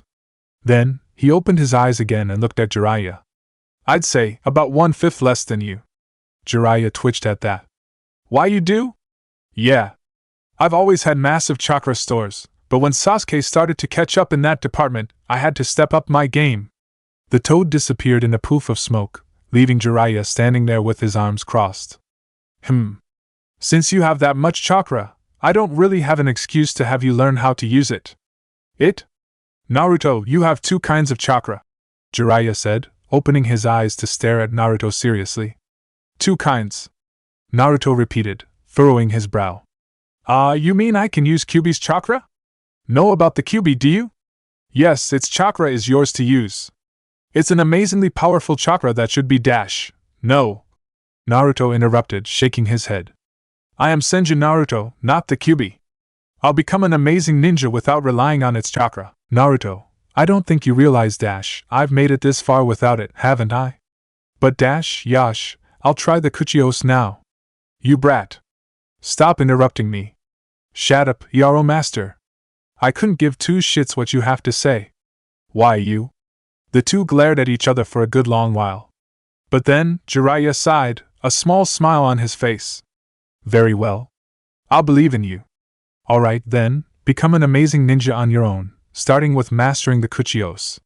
Then, he opened his eyes again and looked at Jiraiya. I'd say, about 1/5 less than you. Jiraiya twitched at that. Why you do? Yeah. I've always had massive chakra stores, but when Sasuke started to catch up in that department, I had to step up my game. The toad disappeared in a poof of smoke, leaving Jiraiya standing there with his arms crossed. Since you have that much chakra, I don't really have an excuse to have you learn how to use it. Naruto, you have 2 kinds of chakra, Jiraiya said, opening his eyes to stare at Naruto seriously. 2 kinds, Naruto repeated, furrowing his brow. You mean I can use Kyuubi's chakra? Know about the Kyuubi, do you? Yes, its chakra is yours to use. It's an amazingly powerful chakra that should be No. Naruto interrupted, shaking his head. I am Senju Naruto, not the Kyuubi. I'll become an amazing ninja without relying on its chakra. Naruto, I don't think you realize I've made it this far without it, haven't I? But Yash, I'll try the Kuchios now. You brat. Stop interrupting me. Shut up, Yaro Master. I couldn't give two shits what you have to say. Why you? The two glared at each other for a good long while. But then, Jiraiya sighed, a small smile on his face. Very well. I'll believe in you. Alright then, become an amazing ninja on your own, starting with mastering the Kuchios.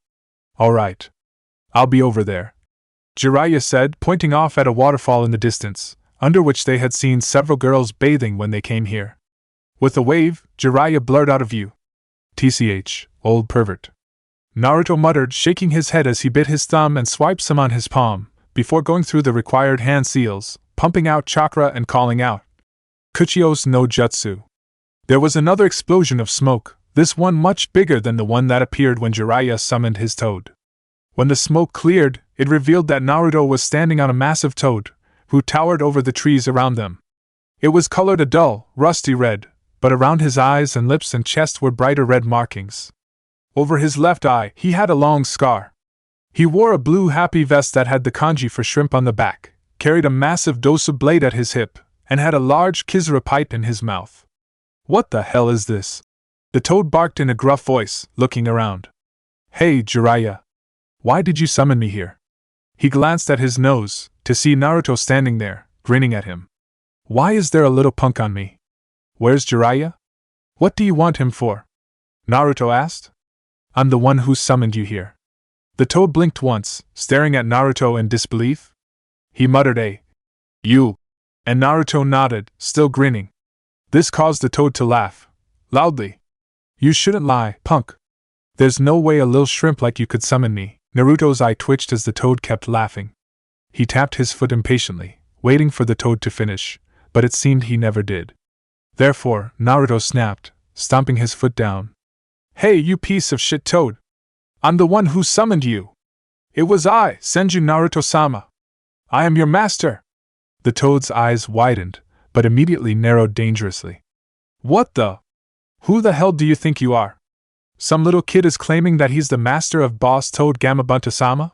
Alright. I'll be over there. Jiraiya said, pointing off at a waterfall in the distance, under which they had seen several girls bathing when they came here. With a wave, Jiraiya blurred out of view. TCH, old pervert. Naruto muttered, shaking his head as he bit his thumb and swiped some on his palm, before going through the required hand seals, pumping out chakra and calling out, Kuchios no Jutsu. There was another explosion of smoke, this one much bigger than the one that appeared when Jiraiya summoned his toad. When the smoke cleared, it revealed that Naruto was standing on a massive toad, who towered over the trees around them. It was colored a dull, rusty red, but around his eyes and lips and chest were brighter red markings. Over his left eye, he had a long scar. He wore a blue happy vest that had the kanji for shrimp on the back, carried a massive dosa blade at his hip, and had a large kizura pipe in his mouth. What the hell is this? The toad barked in a gruff voice, looking around. Hey, Jiraiya. Why did you summon me here? He glanced at his nose, to see Naruto standing there, grinning at him. Why is there a little punk on me? Where's Jiraiya? What do you want him for? Naruto asked. I'm the one who summoned you here. The toad blinked once, staring at Naruto in disbelief. He muttered you, and Naruto nodded, still grinning. This caused the toad to laugh, loudly. You shouldn't lie, punk. There's no way a little shrimp like you could summon me. Naruto's eye twitched as the toad kept laughing. He tapped his foot impatiently, waiting for the toad to finish, but it seemed he never did. Therefore, Naruto snapped, stomping his foot down. Hey, you piece of shit toad! I'm the one who summoned you! It was I, Senju Naruto-sama! I am your master! The toad's eyes widened, but immediately narrowed dangerously. What the? Who the hell do you think you are? Some little kid is claiming that he's the master of Boss Toad Gamabunta-sama?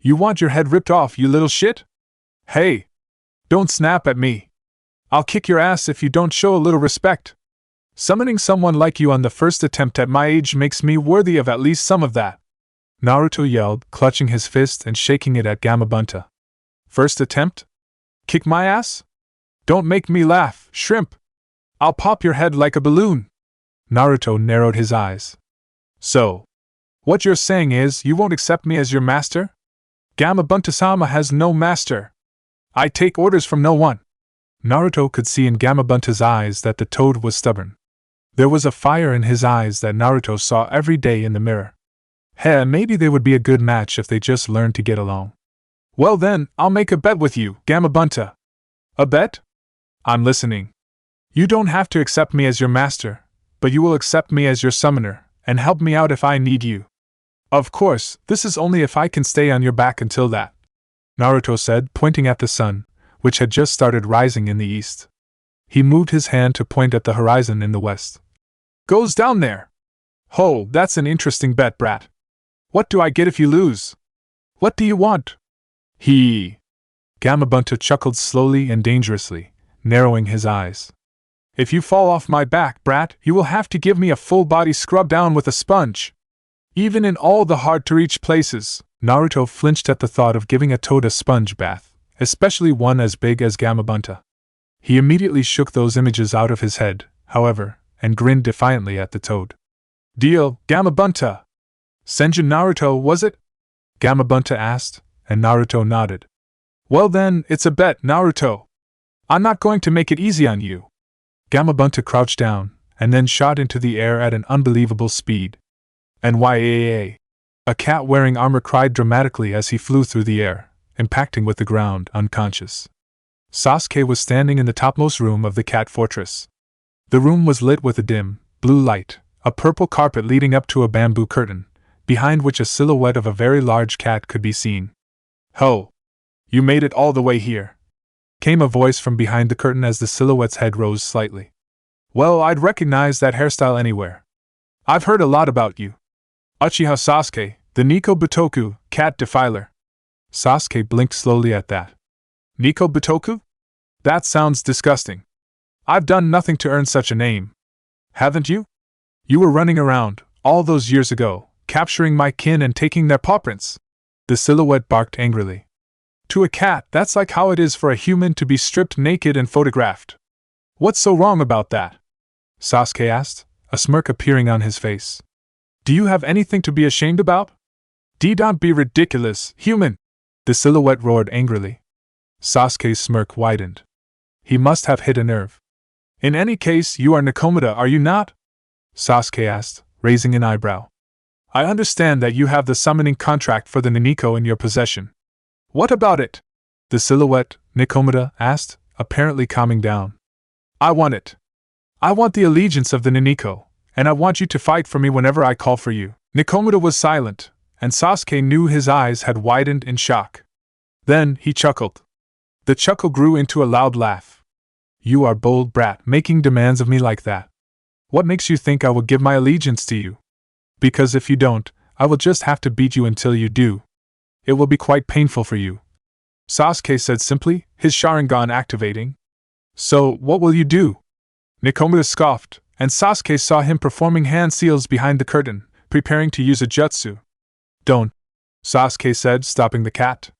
You want your head ripped off, you little shit? Hey! Don't snap at me! I'll kick your ass if you don't show a little respect! Summoning someone like you on the first attempt at my age makes me worthy of at least some of that! Naruto yelled, clutching his fist and shaking it at Gamabunta. First attempt? Kick my ass? Don't make me laugh, shrimp! I'll pop your head like a balloon! Naruto narrowed his eyes. So, what you're saying is you won't accept me as your master? Gamabunta-sama has no master. I take orders from no one. Naruto could see in Gamabunta's eyes that the toad was stubborn. There was a fire in his eyes that Naruto saw every day in the mirror. Maybe they would be a good match if they just learned to get along. Well then, I'll make a bet with you, Gamabunta. A bet? I'm listening. You don't have to accept me as your master, but you will accept me as your summoner, and help me out if I need you. Of course, this is only if I can stay on your back until that, Naruto said, pointing at the sun, which had just started rising in the east. He moved his hand to point at the horizon in the west. Goes down there! Ho, that's an interesting bet, brat. What do I get if you lose? What do you want? Gamabunta chuckled slowly and dangerously, narrowing his eyes. If you fall off my back, brat, you will have to give me a full-body scrub down with a sponge. Even in all the hard-to-reach places, Naruto flinched at the thought of giving a toad a sponge bath, especially one as big as Gamabunta. He immediately shook those images out of his head, however, and grinned defiantly at the toad. Deal, Gamabunta! Senju Naruto, was it? Gamabunta asked, and Naruto nodded. Well then, it's a bet, Naruto. I'm not going to make it easy on you. Gamabunta crouched down, and then shot into the air at an unbelievable speed. NYAA! A cat wearing armor cried dramatically as he flew through the air, impacting with the ground, unconscious. Sasuke was standing in the topmost room of the cat fortress. The room was lit with a dim, blue light, a purple carpet leading up to a bamboo curtain, behind which a silhouette of a very large cat could be seen. Ho! You made it all the way here. came a voice from behind the curtain as the silhouette's head rose slightly. Well, I'd recognize that hairstyle anywhere. I've heard a lot about you. Uchiha Sasuke, the Nikko Butoku, cat defiler. Sasuke blinked slowly at that. Nikko Butoku? That sounds disgusting. I've done nothing to earn such a name. Haven't you? You were running around, all those years ago, capturing my kin and taking their paw prints. The silhouette barked angrily. To a cat, that's like how it is for a human to be stripped naked and photographed. What's so wrong about that? Sasuke asked, a smirk appearing on his face. Do you have anything to be ashamed about? Don't be ridiculous, human! The silhouette roared angrily. Sasuke's smirk widened. He must have hit a nerve. In any case, you are Nakomata, are you not? Sasuke asked, raising an eyebrow. I understand that you have the summoning contract for the Niniko in your possession. What about it? The silhouette, Nakomata, asked, apparently calming down. I want it. I want the allegiance of the Niniko, and I want you to fight for me whenever I call for you. Nakomata was silent, and Sasuke knew his eyes had widened in shock. Then he chuckled. The chuckle grew into a loud laugh. You are bold brat, making demands of me like that. What makes you think I will give my allegiance to you? Because if you don't, I will just have to beat you until you do. It will be quite painful for you. Sasuke said simply, his Sharingan activating. So, what will you do? Nakomata scoffed, and Sasuke saw him performing hand seals behind the curtain, preparing to use a jutsu. Don't, Sasuke said, stopping the cat.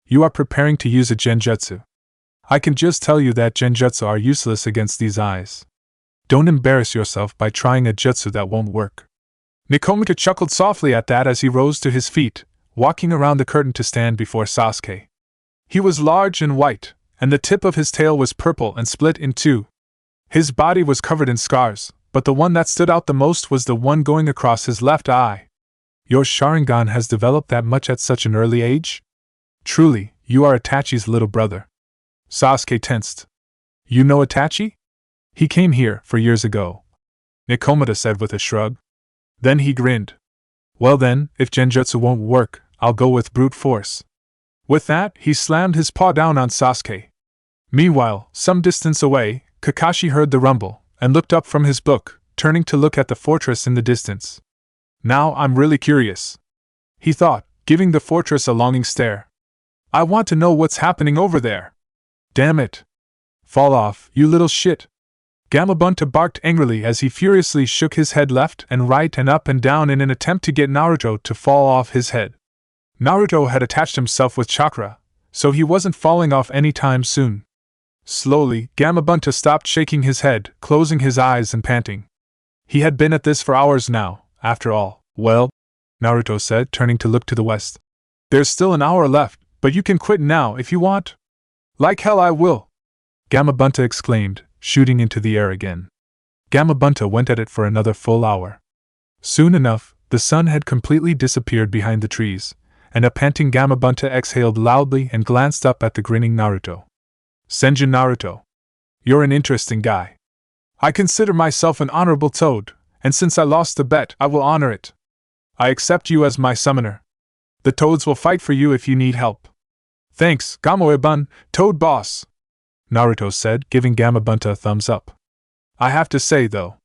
You are preparing to use a genjutsu. I can just tell you that genjutsu are useless against these eyes. Don't embarrass yourself by trying a jutsu that won't work. Nakomata chuckled softly at that as he rose to his feet, walking around the curtain to stand before Sasuke. He was large and white, and the tip of his tail was purple and split in two. His body was covered in scars, but the one that stood out the most was the one going across his left eye. Your Sharingan has developed that much at such an early age? Truly, you are Itachi's little brother. Sasuke tensed. You know Itachi? He came here 4 years ago, Nakomata said with a shrug. Then he grinned. Well then, if genjutsu won't work, I'll go with brute force. With that, he slammed his paw down on Sasuke. Meanwhile, some distance away, Kakashi heard the rumble, and looked up from his book, turning to look at the fortress in the distance. Now I'm really curious, he thought, giving the fortress a longing stare. I want to know what's happening over there. Damn it. Fall off, you little shit. Gamabunta barked angrily as he furiously shook his head left and right and up and down in an attempt to get Naruto to fall off his head. Naruto had attached himself with chakra, so he wasn't falling off any time soon. Slowly, Gamabunta stopped shaking his head, closing his eyes and panting. He had been at this for hours now, after all. Well, Naruto said, turning to look to the west. There's still an hour left, but you can quit now if you want. Like hell I will! Gamabunta exclaimed, shooting into the air again. Gamabunta went at it for another full hour. Soon enough, the sun had completely disappeared behind the trees, and a panting Gamabunta exhaled loudly and glanced up at the grinning Naruto. Senju Naruto. You're an interesting guy. I consider myself an honorable toad, and since I lost the bet, I will honor it. I accept you as my summoner. The toads will fight for you if you need help. Thanks, Gamoe-bun, Toad Boss, Naruto said, giving Gamabunta a thumbs up. I have to say, though,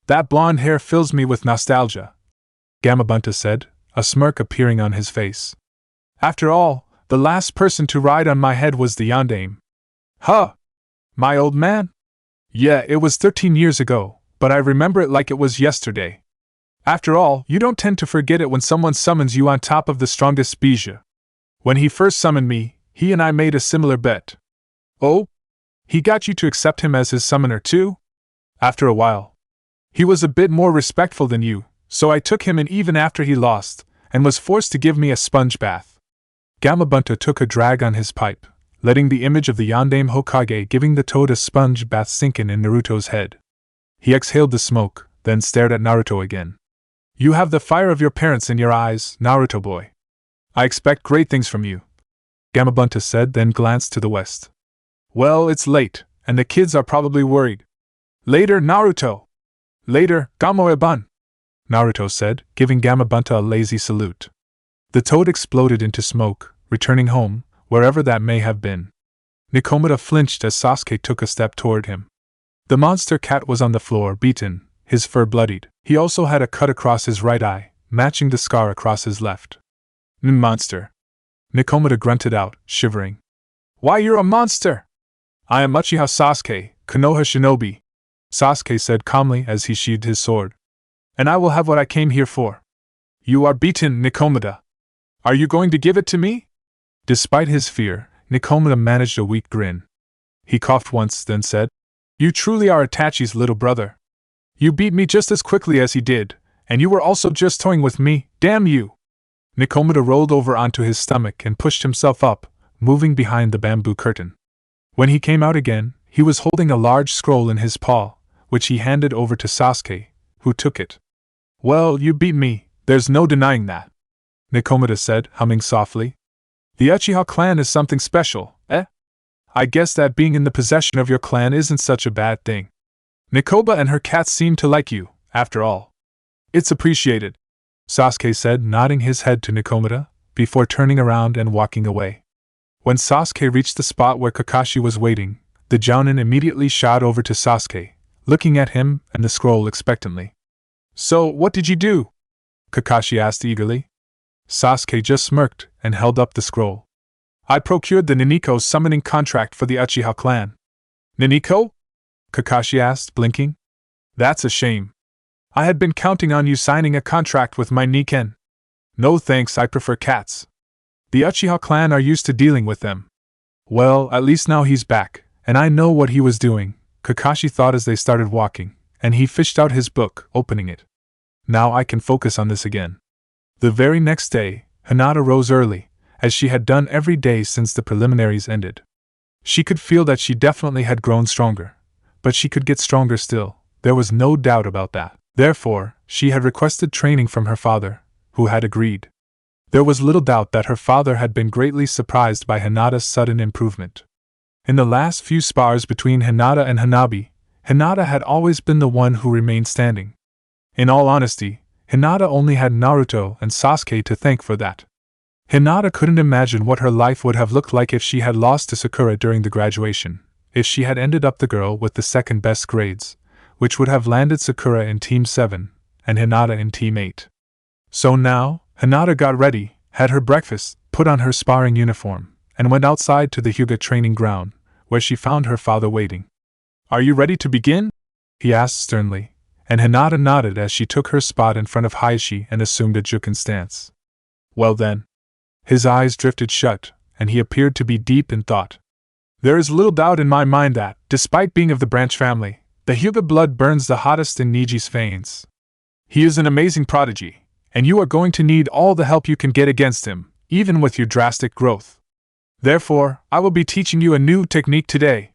that blonde hair fills me with nostalgia, Gamabunta said, a smirk appearing on his face. After all, the last person to ride on my head was the Yondaime. Huh! My old man? Yeah, it was 13 years ago, but I remember it like it was yesterday. After all, you don't tend to forget it when someone summons you on top of the strongest Bija. When he first summoned me, he and I made a similar bet. Oh? He got you to accept him as his summoner too? After a while. He was a bit more respectful than you, so I took him in even after he lost, and was forced to give me a sponge bath. Gamabunta took a drag on his pipe, letting the image of the Yondaime Hokage giving the toad a sponge bath sink in Naruto's head. He exhaled the smoke, then stared at Naruto again. You have the fire of your parents in your eyes, Naruto boy. I expect great things from you, Gamabunta said, then glanced to the west. Well, it's late, and the kids are probably worried. Later, Naruto. Later, Gamoe-bun, Naruto said, giving Gamabunta a lazy salute. The toad exploded into smoke, returning home, wherever that may have been. Nikomata flinched as Sasuke took a step toward him. The monster cat was on the floor, beaten, his fur bloodied. He also had a cut across his right eye, matching the scar across his left. Monster. Nikomata grunted out, shivering. Why, you're a monster! I am Uchiha Sasuke, Konoha shinobi, Sasuke said calmly as he sheathed his sword. And I will have what I came here for. You are beaten, Nikomata. Are you going to give it to me? Despite his fear, Nikomata managed a weak grin. He coughed once, then said, You truly are Itachi's little brother. You beat me just as quickly as he did, and you were also just toying with me, damn you! Nikomata rolled over onto his stomach and pushed himself up, moving behind the bamboo curtain. When he came out again, he was holding a large scroll in his paw, which he handed over to Sasuke, who took it. Well, you beat me, there's no denying that, Nikomata said, humming softly. The Uchiha clan is something special, eh? I guess that being in the possession of your clan isn't such a bad thing. Nikoba and her cats seem to like you, after all. It's appreciated, Sasuke said, nodding his head to Nikomata, before turning around and walking away. When Sasuke reached the spot where Kakashi was waiting, the Jounin immediately shot over to Sasuke, looking at him and the scroll expectantly. So, what did you do? Kakashi asked eagerly. Sasuke just smirked and held up the scroll. I procured the Niniko summoning contract for the Uchiha clan. Niniko? Kakashi asked, blinking. That's a shame. I had been counting on you signing a contract with my Niken. No thanks, I prefer cats. The Uchiha clan are used to dealing with them. Well, at least now he's back, and I know what he was doing, Kakashi thought as they started walking, and he fished out his book, opening it. Now I can focus on this again. The very next day, Hinata rose early, as she had done every day since the preliminaries ended. She could feel that she definitely had grown stronger, but she could get stronger still, there was no doubt about that. Therefore, she had requested training from her father, who had agreed. There was little doubt that her father had been greatly surprised by Hinata's sudden improvement. In the last few spars between Hinata and Hanabi, Hinata had always been the one who remained standing. In all honesty, Hinata only had Naruto and Sasuke to thank for that. Hinata couldn't imagine what her life would have looked like if she had lost to Sakura during the graduation, if she had ended up the girl with the second best grades, which would have landed Sakura in Team 7, and Hinata in Team 8. So now, Hinata got ready, had her breakfast, put on her sparring uniform, and went outside to the Hyuga training ground, where she found her father waiting. Are you ready to begin? He asked sternly, and Hinata nodded as she took her spot in front of Hayashi and assumed a Juken stance. Well then. His eyes drifted shut, and he appeared to be deep in thought. There is little doubt in my mind that, despite being of the branch family, the Hyuga blood burns the hottest in Niji's veins. He is an amazing prodigy, and you are going to need all the help you can get against him, even with your drastic growth. Therefore, I will be teaching you a new technique today.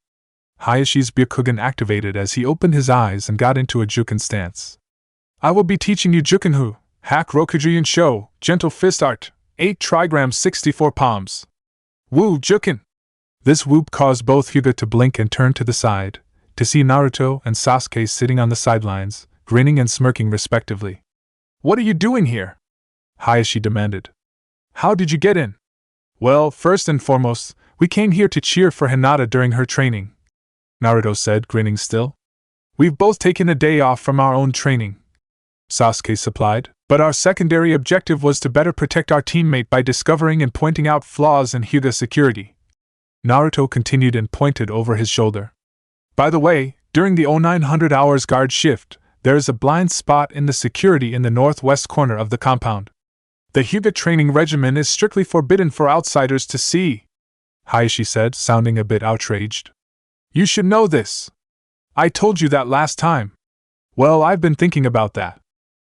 Hayashi's Byakugan activated as he opened his eyes and got into a Juken stance. I will be teaching you Jukenhu, Hack Rokujuyan Sho, Gentle Fist Art, 8 trigrams 64 palms. Woo Juken! This whoop caused both Hyuga to blink and turn to the side, to see Naruto and Sasuke sitting on the sidelines, grinning and smirking respectively. What are you doing here? Hayashi demanded. How did you get in? Well, first and foremost, we came here to cheer for Hinata during her training, Naruto said, grinning still. We've both taken a day off from our own training, Sasuke supplied, but our secondary objective was to better protect our teammate by discovering and pointing out flaws in Hyuga security. Naruto continued and pointed over his shoulder. By the way, during the 0900 hours guard shift, there is a blind spot in the security in the northwest corner of the compound. The Hyuga training regimen is strictly forbidden for outsiders to see, Hayashi said, sounding a bit outraged. You should know this. I told you that last time. Well, I've been thinking about that.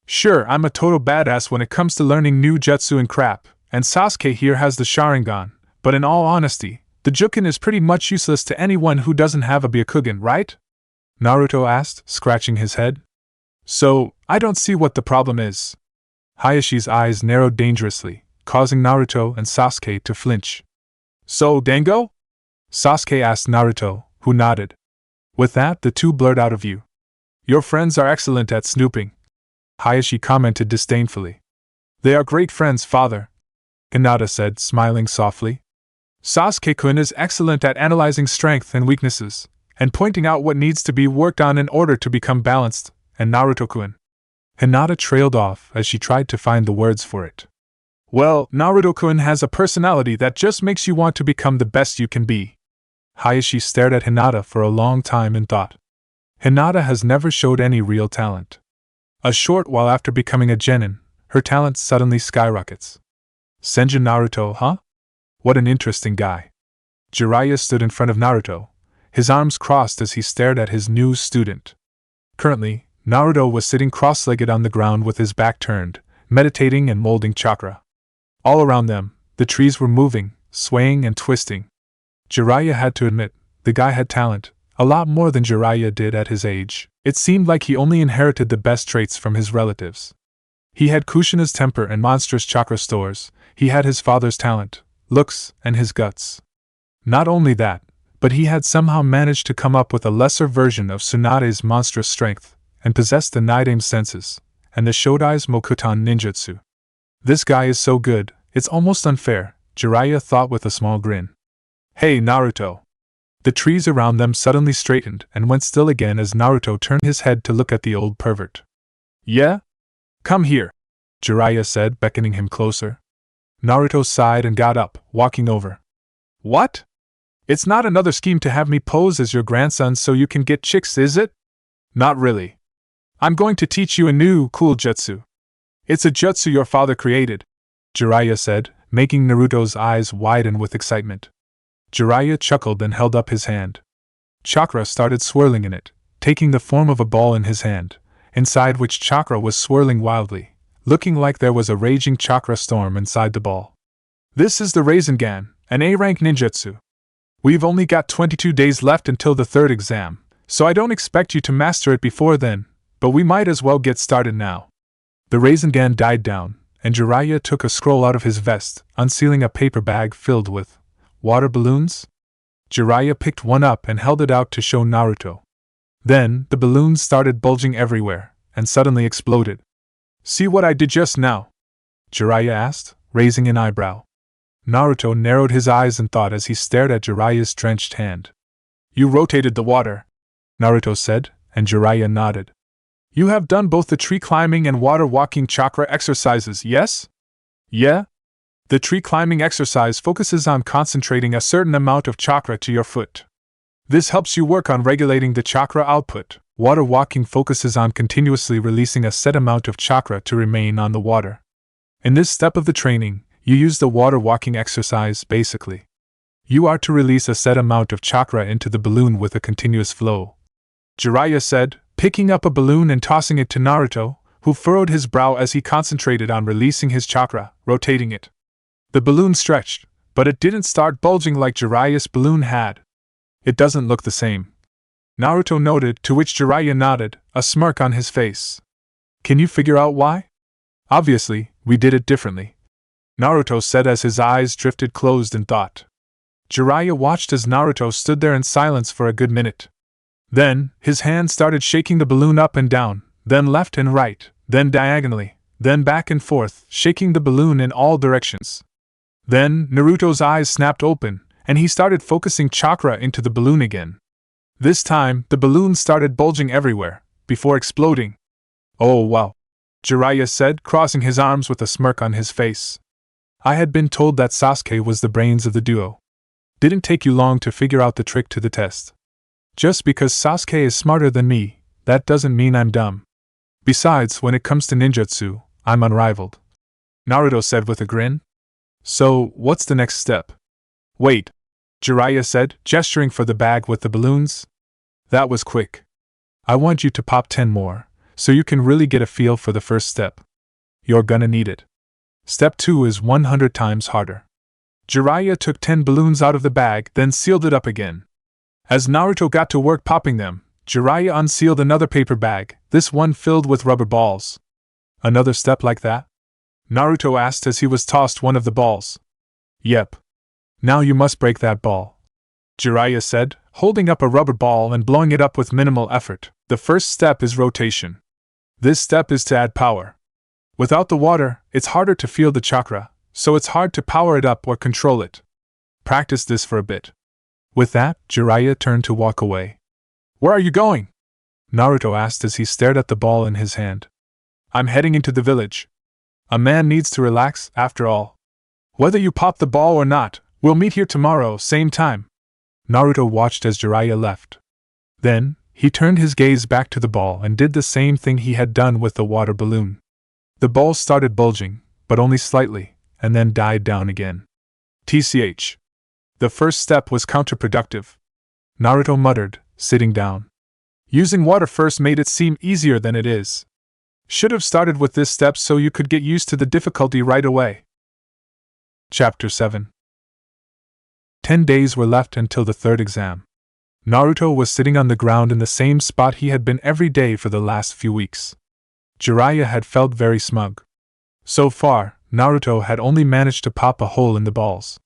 Sure, I'm a total badass when it comes to learning new jutsu and crap, and Sasuke here has the Sharingan, but in all honesty, the Juken is pretty much useless to anyone who doesn't have a Byakugan, right? Naruto asked, scratching his head. So, I don't see what the problem is. Hayashi's eyes narrowed dangerously, causing Naruto and Sasuke to flinch. So, Dango? Sasuke asked Naruto, who nodded. With that, the two blurred out of view. Your friends are excellent at snooping, Hayashi commented disdainfully. They are great friends, father, Hinata said, smiling softly. Sasuke-kun is excellent at analyzing strength and weaknesses, and pointing out what needs to be worked on in order to become balanced, and Naruto-kun. Hinata trailed off as she tried to find the words for it. Well, Naruto-kun has a personality that just makes you want to become the best you can be. Hayashi stared at Hinata for a long time in thought. Hinata has never showed any real talent. A short while after becoming a genin, her talent suddenly skyrockets. Senju Naruto, huh? What an interesting guy. Jiraiya stood in front of Naruto, his arms crossed as he stared at his new student. Currently, Naruto was sitting cross-legged on the ground with his back turned, meditating and molding chakra. All around them, the trees were moving, swaying and twisting. Jiraiya had to admit, the guy had talent, a lot more than Jiraiya did at his age. It seemed like he only inherited the best traits from his relatives. He had Kushina's temper and monstrous chakra stores, he had his father's talent, looks, and his guts. Not only that, but he had somehow managed to come up with a lesser version of Tsunade's monstrous strength, and possessed the Nidame's senses, and the Shodai's Mokuton ninjutsu. This guy is so good, it's almost unfair, Jiraiya thought with a small grin. Hey Naruto! The trees around them suddenly straightened and went still again as Naruto turned his head to look at the old pervert. Yeah? Come here, Jiraiya said, beckoning him closer. Naruto sighed and got up, walking over. What? It's not another scheme to have me pose as your grandson so you can get chicks, is it? Not really. I'm going to teach you a new, cool jutsu. It's a jutsu your father created, Jiraiya said, making Naruto's eyes widen with excitement. Jiraiya chuckled and held up his hand. Chakra started swirling in it, taking the form of a ball in his hand, inside which chakra was swirling wildly, looking like there was a raging chakra storm inside the ball. This is the Rasengan, an A-rank ninjutsu. We've only got 22 days left until the third exam, so I don't expect you to master it before then, but we might as well get started now. The Rasengan died down, and Jiraiya took a scroll out of his vest, unsealing a paper bag filled with water balloons? Jiraiya picked one up and held it out to show Naruto. Then, the balloons started bulging everywhere, and suddenly exploded. See what I did just now? Jiraiya asked, raising an eyebrow. Naruto narrowed his eyes in thought as he stared at Jiraiya's drenched hand. You rotated the water, Naruto said, and Jiraiya nodded. You have done both the tree climbing and water walking chakra exercises, yes? Yeah? The tree climbing exercise focuses on concentrating a certain amount of chakra to your foot. This helps you work on regulating the chakra output. Water walking focuses on continuously releasing a set amount of chakra to remain on the water. In this step of the training, you use the water walking exercise basically. You are to release a set amount of chakra into the balloon with a continuous flow. Jiraiya said, picking up a balloon and tossing it to Naruto, who furrowed his brow as he concentrated on releasing his chakra, rotating it. The balloon stretched, but it didn't start bulging like Jiraiya's balloon had. It doesn't look the same, Naruto noted, to which Jiraiya nodded, a smirk on his face. Can you figure out why? Obviously, we did it differently, Naruto said as his eyes drifted closed in thought. Jiraiya watched as Naruto stood there in silence for a good minute. Then, his hand started shaking the balloon up and down, then left and right, then diagonally, then back and forth, shaking the balloon in all directions. Then, Naruto's eyes snapped open, and he started focusing chakra into the balloon again. This time, the balloon started bulging everywhere, before exploding. Oh wow, Jiraiya said, crossing his arms with a smirk on his face. I had been told that Sasuke was the brains of the duo. Didn't take you long to figure out the trick to the test. Just because Sasuke is smarter than me, that doesn't mean I'm dumb. Besides, when it comes to ninjutsu, I'm unrivaled, Naruto said with a grin. So, what's the next step? Wait, Jiraiya said, gesturing for the bag with the balloons. That was quick. I want you to pop 10 more, so you can really get a feel for the first step. You're gonna need it. Step 2 is 100 times harder. Jiraiya took 10 balloons out of the bag, then sealed it up again. As Naruto got to work popping them, Jiraiya unsealed another paper bag, this one filled with rubber balls. Another step like that? Naruto asked as he was tossed one of the balls. Yep. Now you must break that ball, Jiraiya said, holding up a rubber ball and blowing it up with minimal effort. The first step is rotation. This step is to add power. Without the water, it's harder to feel the chakra, so it's hard to power it up or control it. Practice this for a bit. With that, Jiraiya turned to walk away. Where are you going? Naruto asked as he stared at the ball in his hand. I'm heading into the village. A man needs to relax, after all. Whether you pop the ball or not, we'll meet here tomorrow, same time. Naruto watched as Jiraiya left. Then, he turned his gaze back to the ball and did the same thing he had done with the water balloon. The ball started bulging, but only slightly, and then died down again. TCH. The first step was counterproductive. Naruto muttered, sitting down. Using water first made it seem easier than it is. Should have started with this step so you could get used to the difficulty right away. Chapter 7. 10 days were left until the third exam. Naruto was sitting on the ground in the same spot he had been every day for the last few weeks. Jiraiya had felt very smug. So far, Naruto had only managed to pop a hole in the balls.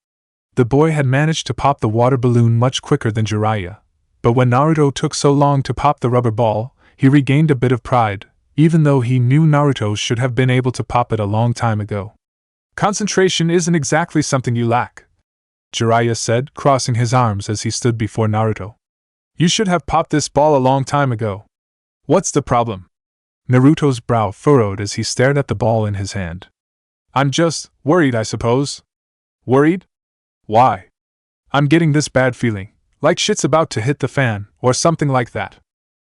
The boy had managed to pop the water balloon much quicker than Jiraiya, but when Naruto took so long to pop the rubber ball, he regained a bit of pride, even though he knew Naruto should have been able to pop it a long time ago. Concentration isn't exactly something you lack, Jiraiya said, crossing his arms as he stood before Naruto. You should have popped this ball a long time ago. What's the problem? Naruto's brow furrowed as he stared at the ball in his hand. I'm just worried, I suppose. Worried? Why? I'm getting this bad feeling, like shit's about to hit the fan, or something like that.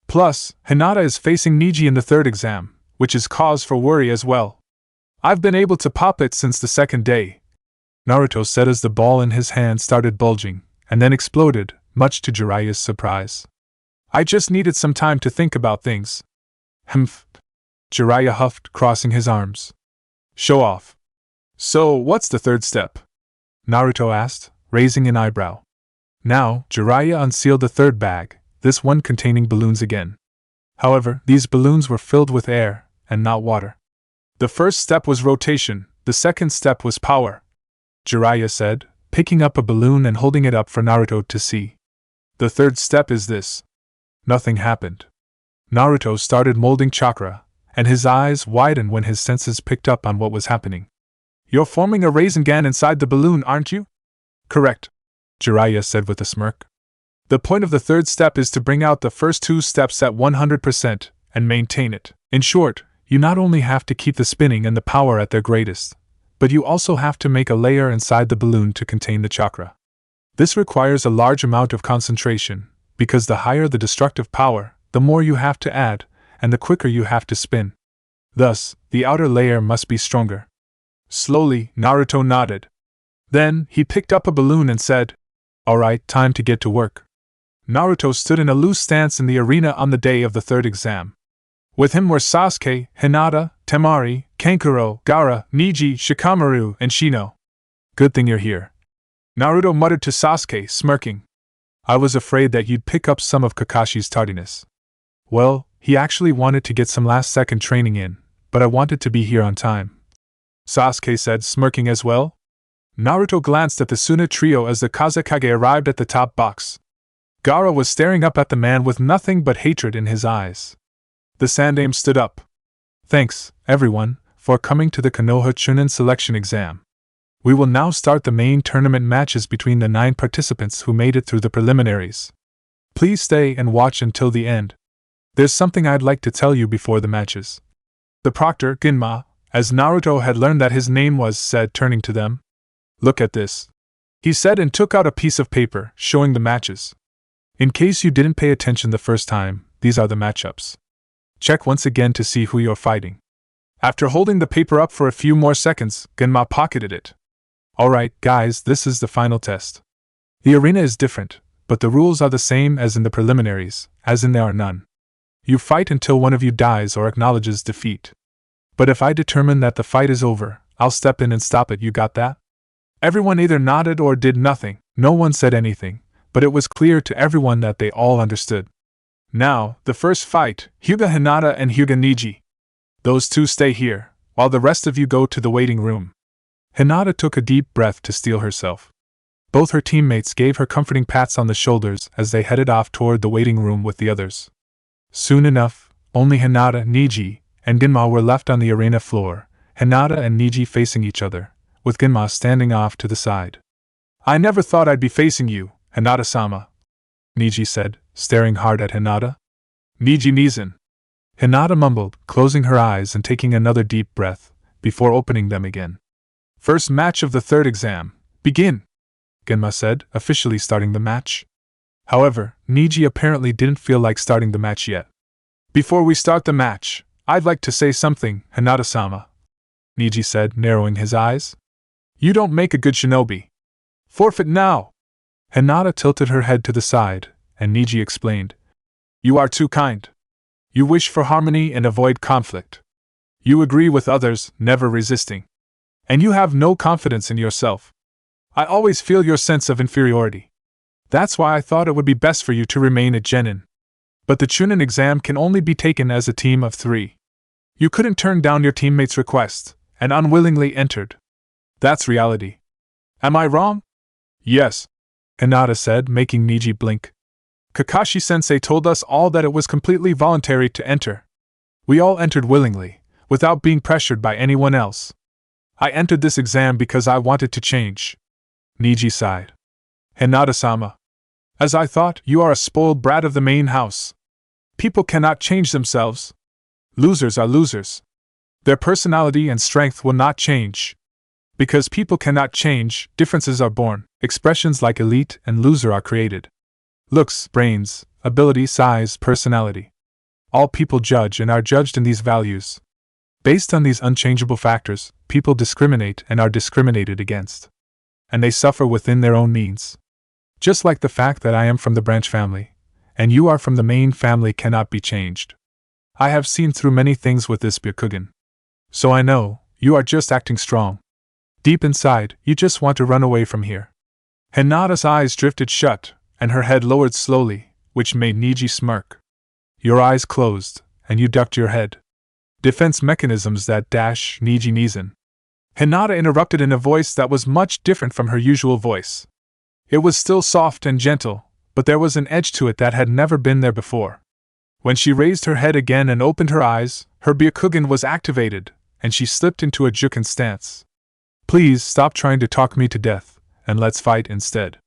Plus, Hinata is facing Neji in the third exam, which is cause for worry as well. I've been able to pop it since the second day, Naruto said as the ball in his hand started bulging, and then exploded, much to Jiraiya's surprise. I just needed some time to think about things. Humph. Jiraiya huffed, crossing his arms. Show off. So, what's the third step? Naruto asked, raising an eyebrow. Now, Jiraiya unsealed the third bag, this one containing balloons again. However, these balloons were filled with air, and not water. The first step was rotation, the second step was power, Jiraiya said, picking up a balloon and holding it up for Naruto to see. The third step is this. Nothing happened. Naruto started molding chakra, and his eyes widened when his senses picked up on what was happening. You're forming a Rasengan inside the balloon, aren't you? Correct, Jiraiya said with a smirk. The point of the third step is to bring out the first two steps at 100% and maintain it. In short, you not only have to keep the spinning and the power at their greatest, but you also have to make a layer inside the balloon to contain the chakra. This requires a large amount of concentration, because the higher the destructive power, the more you have to add, and the quicker you have to spin. Thus, the outer layer must be stronger. Slowly, Naruto nodded. Then, he picked up a balloon and said, Alright, time to get to work. Naruto stood in a loose stance in the arena on the day of the third exam. With him were Sasuke, Hinata, Temari, Kankuro, Gaara, Neji, Shikamaru, and Shino. Good thing you're here. Naruto muttered to Sasuke, smirking. I was afraid that you'd pick up some of Kakashi's tardiness. Well, he actually wanted to get some last-second training in, but I wanted to be here on time, Sasuke said, smirking as well. Naruto glanced at the Suna trio as the Kazekage arrived at the top box. Gaara was staring up at the man with nothing but hatred in his eyes. The Sandaime stood up. Thanks, everyone, for coming to the Konoha Chunin selection exam. We will now start the main tournament matches between the 9 participants who made it through the preliminaries. Please stay and watch until the end. There's something I'd like to tell you before the matches. The proctor, Ginma, as Naruto had learned that his name was, said, turning to them. Look at this, he said, and took out a piece of paper, showing the matches. In case you didn't pay attention the first time, these are the matchups. Check once again to see who you're fighting. After holding the paper up for a few more seconds, Ginma pocketed it. Alright, guys, this is the final test. The arena is different, but the rules are the same as in the preliminaries, as in there are none. You fight until one of you dies or acknowledges defeat. But if I determine that the fight is over, I'll step in and stop it, you got that? Everyone either nodded or did nothing, no one said anything, but it was clear to everyone that they all understood. Now, the first fight, Hyuga Hinata and Hyuga Neji. Those two stay here, while the rest of you go to the waiting room. Hinata took a deep breath to steel herself. Both her teammates gave her comforting pats on the shoulders as they headed off toward the waiting room with the others. Soon enough, only Hinata, Neji, and Ginma were left on the arena floor, Hinata and Neji facing each other, with Ginma standing off to the side. I never thought I'd be facing you, Hinata-sama, Niji said, staring hard at Hinata. Niji Nizan. Hinata mumbled, closing her eyes and taking another deep breath, before opening them again. First match of the third exam. Begin! Genma said, officially starting the match. However, Niji apparently didn't feel like starting the match yet. Before we start the match, I'd like to say something, Hinata-sama, Niji said, narrowing his eyes. You don't make a good shinobi. Forfeit now! Hinata tilted her head to the side, and Niji explained. You are too kind. You wish for harmony and avoid conflict. You agree with others, never resisting. And you have no confidence in yourself. I always feel your sense of inferiority. That's why I thought it would be best for you to remain a genin. But the Chunin exam can only be taken as a team of 3. You couldn't turn down your teammate's request, and unwillingly entered. That's reality. Am I wrong? Yes, Hinata said, making Niji blink. Kakashi-sensei told us all that it was completely voluntary to enter. We all entered willingly, without being pressured by anyone else. I entered this exam because I wanted to change. Niji sighed. Hinata-sama. As I thought, you are a spoiled brat of the main house. People cannot change themselves. Losers are losers. Their personality and strength will not change. Because people cannot change, differences are born, expressions like elite and loser are created. Looks, brains, ability, size, personality. All people judge and are judged in these values. Based on these unchangeable factors, people discriminate and are discriminated against. And they suffer within their own means. Just like the fact that I am from the branch family, and you are from the main family cannot be changed. I have seen through many things with this Byakugan. So I know, you are just acting strong. Deep inside, you just want to run away from here. Hinata's eyes drifted shut, and her head lowered slowly, which made Niji smirk. Your eyes closed, and you ducked your head. Defense mechanisms that dash Niji Nizan. Hinata interrupted in a voice that was much different from her usual voice. It was still soft and gentle, but there was an edge to it that had never been there before. When she raised her head again and opened her eyes, her Byakugan was activated, and she slipped into a Juken stance. Please stop trying to talk me to death, and let's fight instead.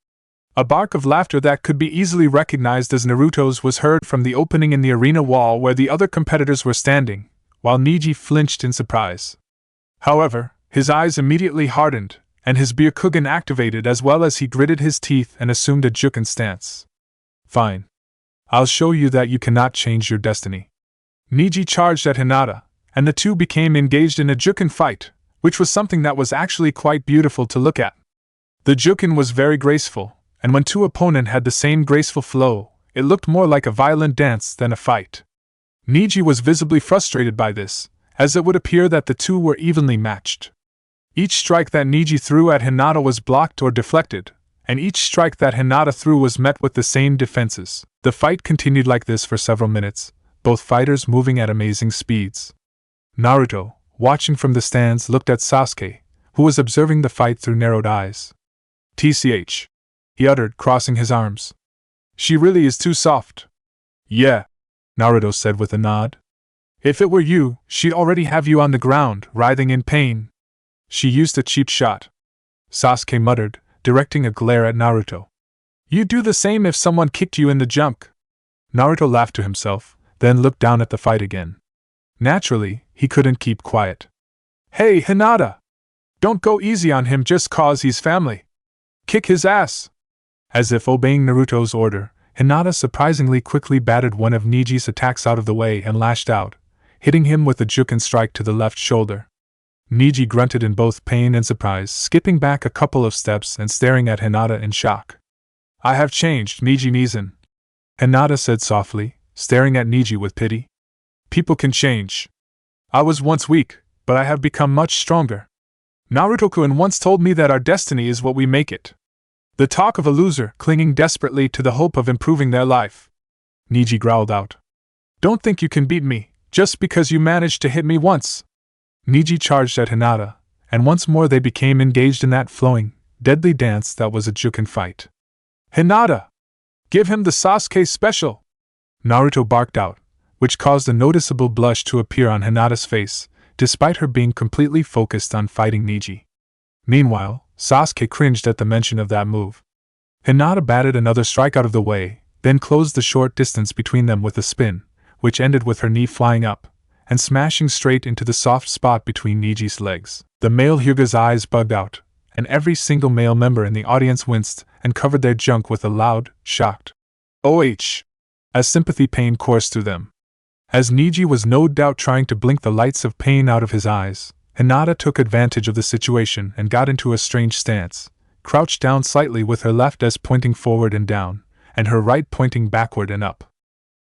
A bark of laughter that could be easily recognized as Naruto's was heard from the opening in the arena wall where the other competitors were standing, while Niji flinched in surprise. However, his eyes immediately hardened, and his Byakugan activated as well as he gritted his teeth and assumed a Juken stance. Fine. I'll show you that you cannot change your destiny. Niji charged at Hinata, and the two became engaged in a Juken fight, which was something that was actually quite beautiful to look at. The Juken was very graceful, and when two opponents had the same graceful flow, it looked more like a violent dance than a fight. Niji was visibly frustrated by this, as it would appear that the two were evenly matched. Each strike that Niji threw at Hinata was blocked or deflected, and each strike that Hinata threw was met with the same defenses. The fight continued like this for several minutes, both fighters moving at amazing speeds. Naruto, watching from the stands, looked at Sasuke, who was observing the fight through narrowed eyes. TCH. He uttered, crossing his arms. She really is too soft. Yeah, Naruto said with a nod. If it were you, she'd already have you on the ground, writhing in pain. She used a cheap shot. Sasuke muttered, directing a glare at Naruto. You'd do the same if someone kicked you in the junk. Naruto laughed to himself, then looked down at the fight again. Naturally, he couldn't keep quiet. Hey, Hinata! Don't go easy on him just cause he's family. Kick his ass! As if obeying Naruto's order, Hinata surprisingly quickly batted one of Niji's attacks out of the way and lashed out, hitting him with a Juken strike to the left shoulder. Niji grunted in both pain and surprise, skipping back a couple of steps and staring at Hinata in shock. I have changed, Niji Nizan, Hinata said softly, staring at Niji with pity. People can change. I was once weak, but I have become much stronger. Naruto-kun once told me that our destiny is what we make it. The talk of a loser clinging desperately to the hope of improving their life. Niji growled out. Don't think you can beat me, just because you managed to hit me once. Niji charged at Hinata, and once more they became engaged in that flowing, deadly dance that was a Juken fight. Hinata! Give him the Sasuke special! Naruto barked out, which caused a noticeable blush to appear on Hinata's face, despite her being completely focused on fighting Niji. Meanwhile, Sasuke cringed at the mention of that move. Hinata batted another strike out of the way, then closed the short distance between them with a spin, which ended with her knee flying up and smashing straight into the soft spot between Niji's legs. The male Hyuga's eyes bugged out, and every single male member in the audience winced and covered their junk with a loud, shocked "OH!" as sympathy pain coursed through them. As Niji was no doubt trying to blink the lights of pain out of his eyes, Hinata took advantage of the situation and got into a strange stance, crouched down slightly with her left as pointing forward and down, and her right pointing backward and up.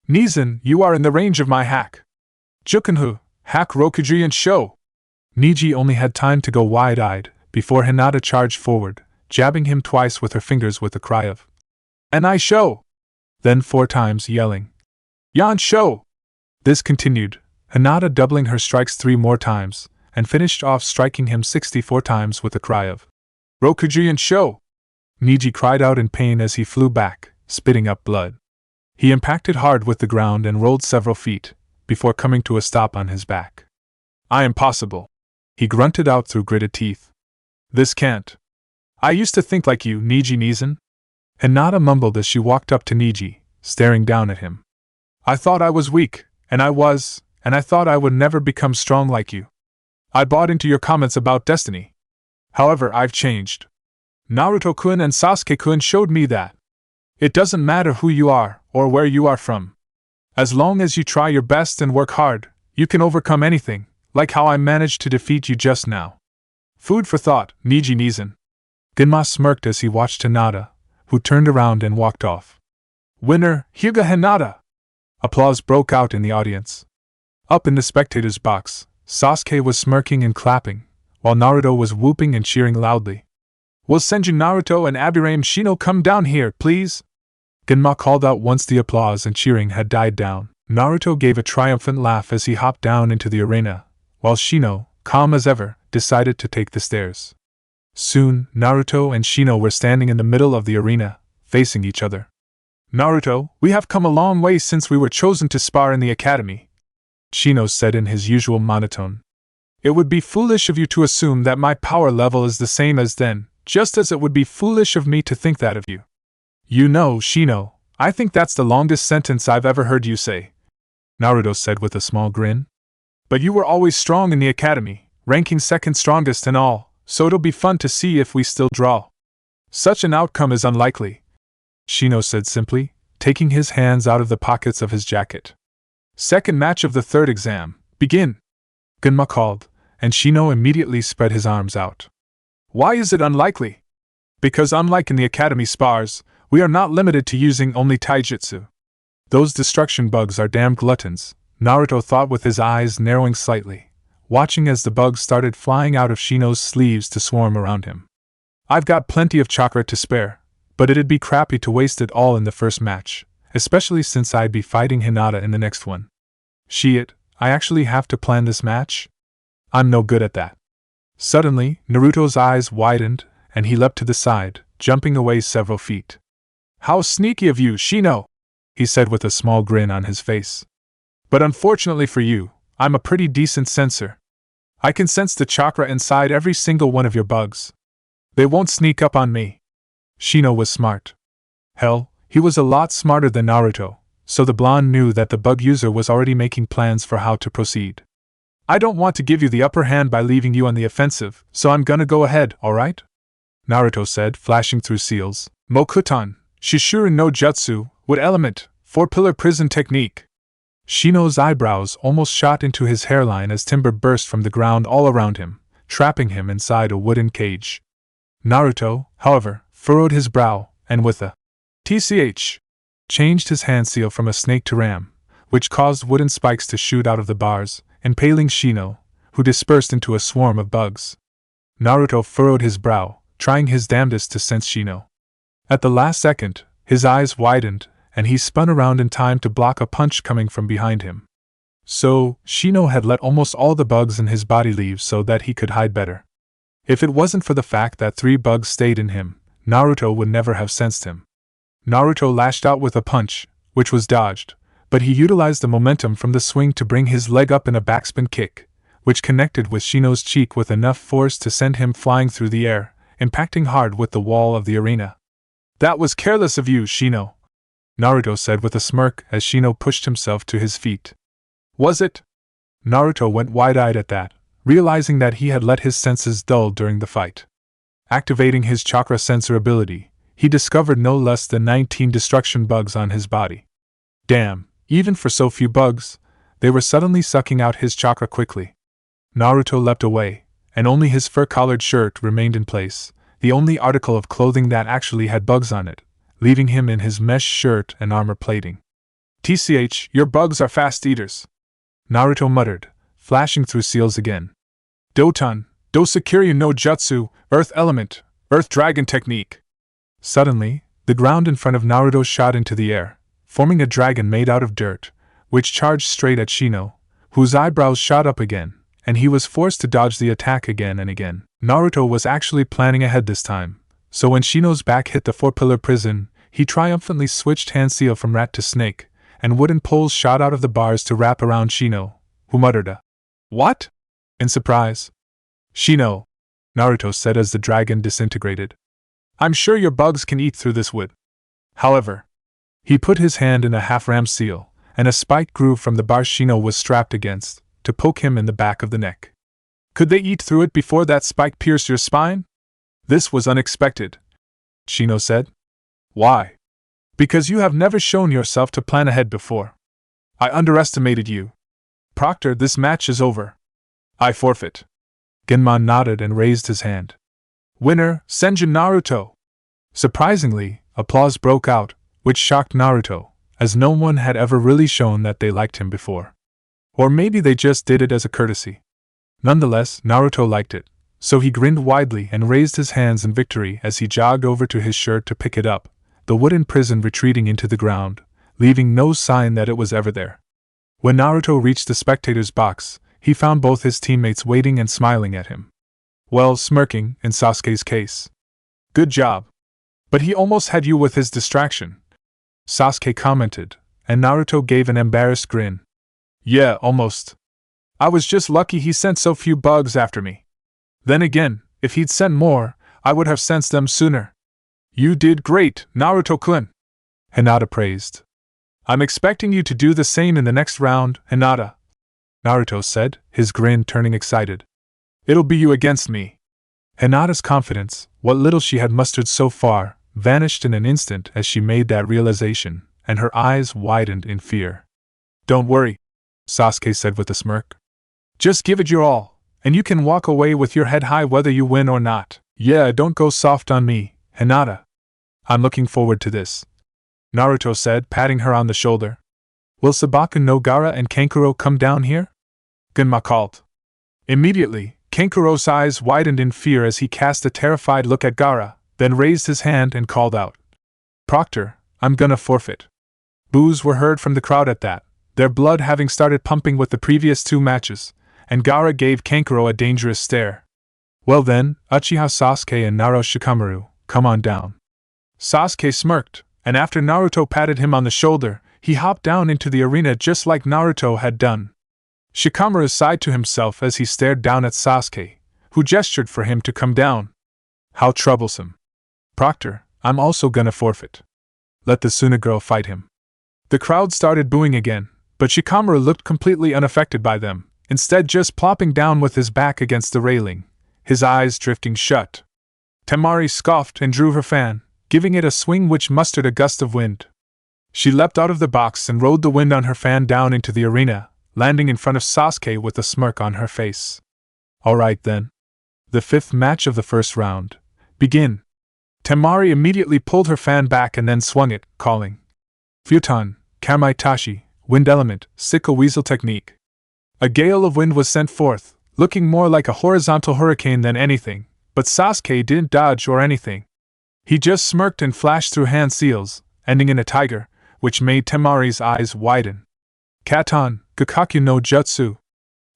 "Nizan, you are in the range of my hack. Jukenhu, hack Rokuji and show!" Niji only had time to go wide-eyed before Hinata charged forward, jabbing him twice with her fingers with a cry of "And I show!" Then 4 times yelling "Yan show!" This continued, Hinata doubling her strikes 3 more times, and finished off striking him 64 times with a cry of "Rokuji and show!" Niji cried out in pain as he flew back, spitting up blood. He impacted hard with the ground and rolled several feet, before coming to a stop on his back. "I am possible," he grunted out through gritted teeth. "This can't. I used to think like you, Niji Nizan." Hinata mumbled as she walked up to Niji, staring down at him. "I thought I was weak, and I was, and I thought I would never become strong like you. I bought into your comments about destiny. However, I've changed. Naruto-kun and Sasuke-kun showed me that. It doesn't matter who you are, or where you are from. As long as you try your best and work hard, you can overcome anything, like how I managed to defeat you just now. Food for thought, Niji Nizan." Genma smirked as he watched Hinata, who turned around and walked off. "Winner, Hyuga Hinata!" Applause broke out in the audience. Up in the spectators' box, Sasuke was smirking and clapping, while Naruto was whooping and cheering loudly. "Will Senju Naruto and Abirame Shino come down here, please?" Genma called out once the applause and cheering had died down. Naruto gave a triumphant laugh as he hopped down into the arena, while Shino, calm as ever, decided to take the stairs. Soon, Naruto and Shino were standing in the middle of the arena, facing each other. "Naruto, we have come a long way since we were chosen to spar in the academy," Shino said in his usual monotone. "It would be foolish of you to assume that my power level is the same as then, just as it would be foolish of me to think that of you. You know, Shino, I think that's the longest sentence I've ever heard you say," Naruto said with a small grin. "But you were always strong in the academy, ranking second strongest and all, so it'll be fun to see if we still draw." "Such an outcome is unlikely," Shino said simply, taking his hands out of the pockets of his jacket. "Second match of the 3rd exam, begin!" Genma called, and Shino immediately spread his arms out. "Why is it unlikely?" "Because unlike in the academy spars, we are not limited to using only taijutsu. Those destruction bugs are damn gluttons," Naruto thought with his eyes narrowing slightly, watching as the bugs started flying out of Shino's sleeves to swarm around him. "I've got plenty of chakra to spare, but it'd be crappy to waste it all in the first match, especially since I'd be fighting Hinata in the next one. Shit, I actually have to plan this match? I'm no good at that." Suddenly, Naruto's eyes widened, and he leapt to the side, jumping away several feet. "How sneaky of you, Shino!" he said with a small grin on his face. "But unfortunately for you, I'm a pretty decent sensor. I can sense the chakra inside every single one of your bugs. They won't sneak up on me." Shino was smart. Hell, he was a lot smarter than Naruto, so the blonde knew that the bug user was already making plans for how to proceed. "I don't want to give you the upper hand by leaving you on the offensive, so I'm gonna go ahead, alright?" Naruto said, flashing through seals. "Mokuton, Shishurin no Jutsu, wood element, 4-pillar prison technique." Shino's eyebrows almost shot into his hairline as timber burst from the ground all around him, trapping him inside a wooden cage. Naruto, however, furrowed his brow, and with a TCH, changed his hand seal from a snake to ram, which caused wooden spikes to shoot out of the bars, impaling Shino, who dispersed into a swarm of bugs. Naruto furrowed his brow, trying his damnedest to sense Shino. At the last second, his eyes widened, and he spun around in time to block a punch coming from behind him. So, Shino had let almost all the bugs in his body leave so that he could hide better. If it wasn't for the fact that 3 bugs stayed in him, Naruto would never have sensed him. Naruto lashed out with a punch, which was dodged, but he utilized the momentum from the swing to bring his leg up in a backspin kick, which connected with Shino's cheek with enough force to send him flying through the air, impacting hard with the wall of the arena. "That was careless of you, Shino," Naruto said with a smirk as Shino pushed himself to his feet. "Was it?" Naruto went wide-eyed at that, realizing that he had let his senses dull during the fight. Activating his chakra sensor ability, he discovered no less than 19 destruction bugs on his body. Damn, even for so few bugs, they were suddenly sucking out his chakra quickly. Naruto leapt away, and only his fur-collared shirt remained in place, the only article of clothing that actually had bugs on it, leaving him in his mesh shirt and armor plating. "TCH, your bugs are fast eaters," Naruto muttered, flashing through seals again. "Doton, Dosakiryu no Jutsu, Earth Element, Earth Dragon Technique." Suddenly, the ground in front of Naruto shot into the air, forming a dragon made out of dirt, which charged straight at Shino, whose eyebrows shot up again, and he was forced to dodge the attack again and again. Naruto was actually planning ahead this time, so when Shino's back hit the four-pillar prison, he triumphantly switched hand seal from rat to snake, and wooden poles shot out of the bars to wrap around Shino, who muttered a "What?" in surprise. "Shino," Naruto said as the dragon disintegrated, "I'm sure your bugs can eat through this wood. However," he put his hand in a half-ram seal, and a spike grew from the bar Shino was strapped against, to poke him in the back of the neck. "Could they eat through it before that spike pierced your spine?" "This was unexpected," Shino said. "Why?" "Because you have never shown yourself to plan ahead before. I underestimated you. Proctor, this match is over. I forfeit." Genman nodded and raised his hand. "Winner, Senju Naruto!" Surprisingly, applause broke out, which shocked Naruto, as no one had ever really shown that they liked him before. Or maybe they just did it as a courtesy. Nonetheless, Naruto liked it, so he grinned widely and raised his hands in victory as he jogged over to his shirt to pick it up, the wooden prison retreating into the ground, leaving no sign that it was ever there. When Naruto reached the spectator's box, he found both his teammates waiting and smiling at him. Well, smirking, in Sasuke's case. "Good job. But he almost had you with his distraction," Sasuke commented, and Naruto gave an embarrassed grin. "Yeah, almost. I was just lucky he sent so few bugs after me. Then again, if he'd sent more, I would have sensed them sooner." "You did great, Naruto-kun," Hinata praised. "I'm expecting you to do the same in the next round, Hinata," Naruto said, his grin turning excited. "It'll be you against me." Hinata's confidence, what little she had mustered so far, vanished in an instant as she made that realization, and her eyes widened in fear. "Don't worry," Sasuke said with a smirk. "Just give it your all, and you can walk away with your head high whether you win or not. Yeah, don't go soft on me, Hinata. I'm looking forward to this," Naruto said, patting her on the shoulder. "Will Sabaku no Gaara and Kankuro come down here?" Genma called. Immediately, Kankuro's eyes widened in fear as he cast a terrified look at Gaara, then raised his hand and called out, "Proctor, I'm gonna forfeit." Boos were heard from the crowd at that, their blood having started pumping with the previous two matches, and Gaara gave Kankuro a dangerous stare. "Well then, Uchiha Sasuke and Naruto Shikamaru, come on down." Sasuke smirked, and after Naruto patted him on the shoulder, he hopped down into the arena just like Naruto had done. Shikamaru sighed to himself as he stared down at Sasuke, who gestured for him to come down. How troublesome. "Proctor, I'm also gonna forfeit. Let the Suna girl fight him." The crowd started booing again, but Shikamaru looked completely unaffected by them, instead just plopping down with his back against the railing, his eyes drifting shut. Temari scoffed and drew her fan, giving it a swing which mustered a gust of wind. She leapt out of the box and rode the wind on her fan down into the arena, landing in front of Sasuke with a smirk on her face. "All right then. The fifth match of the first round. Begin." Temari immediately pulled her fan back and then swung it, calling, "Futon, Kamaitachi, Wind Element, Sickle Weasel Technique." A gale of wind was sent forth, looking more like a horizontal hurricane than anything, but Sasuke didn't dodge or anything. He just smirked and flashed through hand seals, ending in a tiger, which made Temari's eyes widen. "Katon, Gakaku no Jutsu,"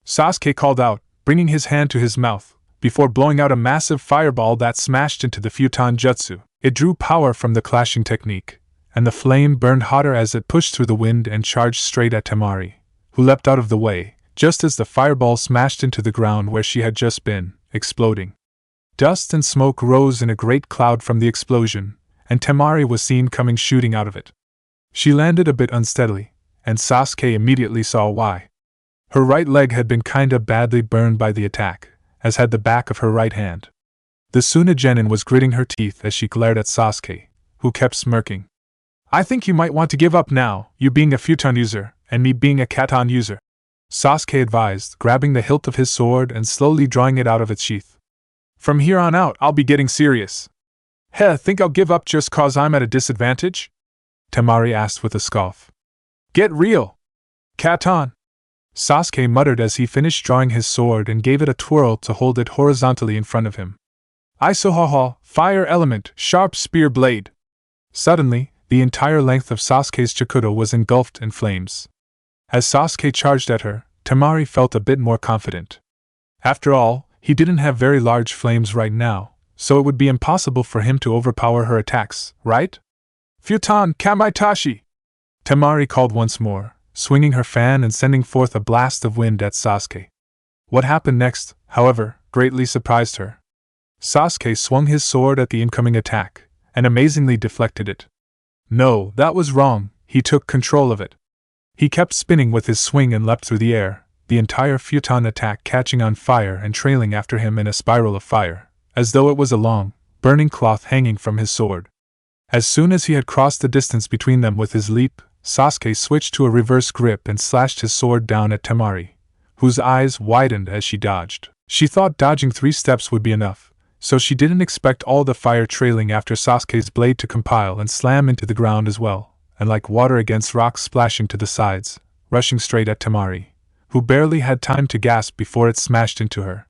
Sasuke called out, bringing his hand to his mouth, before blowing out a massive fireball that smashed into the Futon Jutsu. It drew power from the clashing technique, and the flame burned hotter as it pushed through the wind and charged straight at Temari, who leapt out of the way, just as the fireball smashed into the ground where she had just been, exploding. Dust and smoke rose in a great cloud from the explosion, and Temari was seen coming shooting out of it. She landed a bit unsteadily, and Sasuke immediately saw why. Her right leg had been kinda badly burned by the attack, as had the back of her right hand. The Tsunagenin was gritting her teeth as she glared at Sasuke, who kept smirking. "I think you might want to give up now, you being a futon user, and me being a katon user," Sasuke advised, grabbing the hilt of his sword and slowly drawing it out of its sheath. "From here on out, I'll be getting serious." "Heh, think I'll give up just cause I'm at a disadvantage?" Temari asked with a scoff. "Get real, katon," Sasuke muttered as he finished drawing his sword and gave it a twirl to hold it horizontally in front of him. "Isohaha, fire element, sharp spear blade." Suddenly, the entire length of Sasuke's Chikudo was engulfed in flames. As Sasuke charged at her, Temari felt a bit more confident. After all, he didn't have very large flames right now, so it would be impossible for him to overpower her attacks, right? "Futon Kamaitachi!" Temari called once more, swinging her fan and sending forth a blast of wind at Sasuke. What happened next, however, greatly surprised her. Sasuke swung his sword at the incoming attack, and amazingly deflected it. No, that was wrong, he took control of it. He kept spinning with his swing and leapt through the air, the entire futon attack catching on fire and trailing after him in a spiral of fire, as though it was a long, burning cloth hanging from his sword. As soon as he had crossed the distance between them with his leap, Sasuke switched to a reverse grip and slashed his sword down at Temari, whose eyes widened as she dodged. She thought dodging 3 steps would be enough, so she didn't expect all the fire trailing after Sasuke's blade to compile and slam into the ground as well, and like water against rocks splashing to the sides, rushing straight at Temari, who barely had time to gasp before it smashed into her.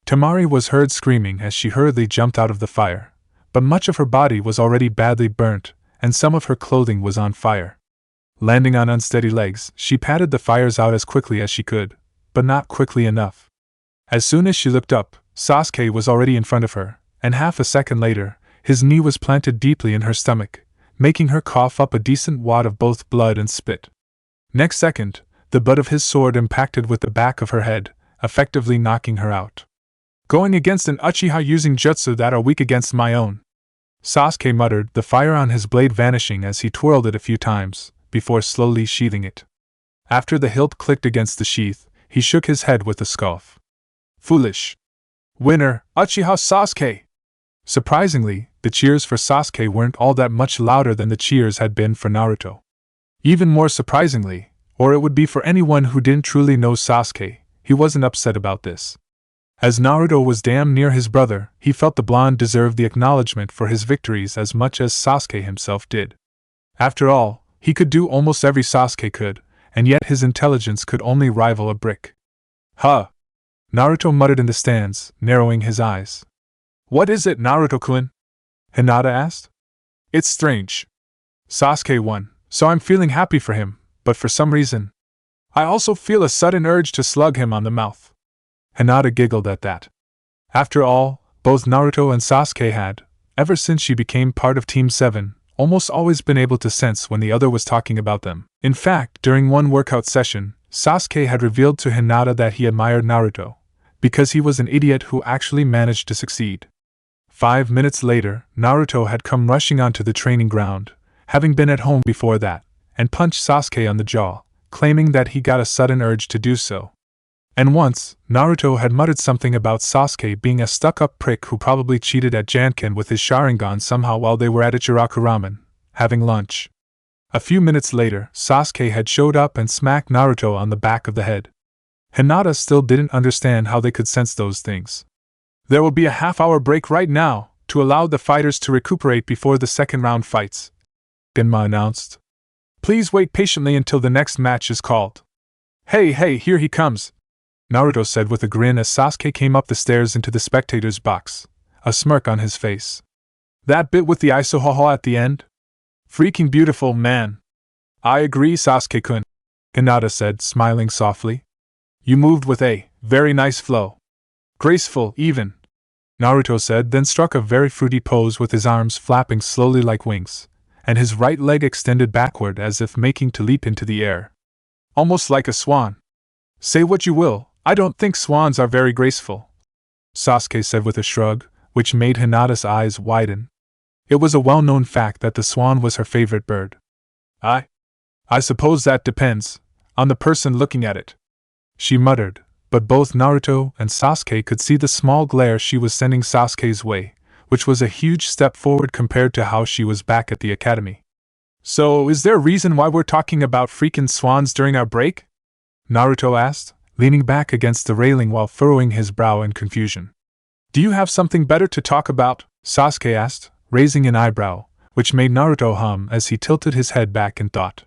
Temari was heard screaming as she hurriedly jumped out of the fire, but much of her body was already badly burnt, and some of her clothing was on fire. Landing on unsteady legs, she patted the fires out as quickly as she could, but not quickly enough. As soon as she looked up, Sasuke was already in front of her, and half a second later, his knee was planted deeply in her stomach, making her cough up a decent wad of both blood and spit. Next second, the butt of his sword impacted with the back of her head, effectively knocking her out. "Going against an Uchiha using jutsu that are weak against my own," Sasuke muttered, the fire on his blade vanishing as he twirled it a few times, before slowly sheathing it. After the hilt clicked against the sheath, he shook his head with a scoff. "Foolish. Winner, Uchiha Sasuke!" Surprisingly, the cheers for Sasuke weren't all that much louder than the cheers had been for Naruto. Even more surprisingly, or it would be for anyone who didn't truly know Sasuke, he wasn't upset about this. As Naruto was damn near his brother, he felt the blonde deserved the acknowledgement for his victories as much as Sasuke himself did. After all, he could do almost every Sasuke could, and yet his intelligence could only rival a brick. "Huh!" Naruto muttered in the stands, narrowing his eyes. "What is it, Naruto-kun?" Hinata asked. "It's strange. Sasuke won, so I'm feeling happy for him, but for some reason, I also feel a sudden urge to slug him on the mouth." Hinata giggled at that. After all, both Naruto and Sasuke had, ever since she became part of Team 7, almost always been able to sense when the other was talking about them. In fact, during one workout session, Sasuke had revealed to Hinata that he admired Naruto, because he was an idiot who actually managed to succeed. 5 minutes later, Naruto had come rushing onto the training ground, having been at home before that, and punched Sasuke on the jaw, claiming that he got a sudden urge to do so. And once, Naruto had muttered something about Sasuke being a stuck-up prick who probably cheated at Janken with his Sharingan somehow while they were at Ichiraku Ramen, having lunch. A few minutes later, Sasuke had showed up and smacked Naruto on the back of the head. Hinata still didn't understand how they could sense those things. "There will be a half-hour break right now, to allow the fighters to recuperate before the second round fights," Genma announced. "Please wait patiently until the next match is called." Hey, here he comes," Naruto said with a grin as Sasuke came up the stairs into the spectator's box, a smirk on his face. "That bit with the isohaha at the end? Freaking beautiful, man." "I agree, Sasuke-kun," Hinata said, smiling softly. "You moved with a very nice flow. Graceful, even," Naruto said, then struck a very fruity pose with his arms flapping slowly like wings, and his right leg extended backward as if making to leap into the air. "Almost like a swan." "Say what you will, I don't think swans are very graceful," Sasuke said with a shrug, which made Hinata's eyes widen. It was a well-known fact that the swan was her favorite bird. I suppose that depends on the person looking at it, she muttered, but both Naruto and Sasuke could see the small glare she was sending Sasuke's way, which was a huge step forward compared to how she was back at the academy. So, is there a reason why we're talking about freaking swans during our break? Naruto asked, leaning back against the railing while furrowing his brow in confusion. Do you have something better to talk about? Sasuke asked, raising an eyebrow, which made Naruto hum as he tilted his head back in thought.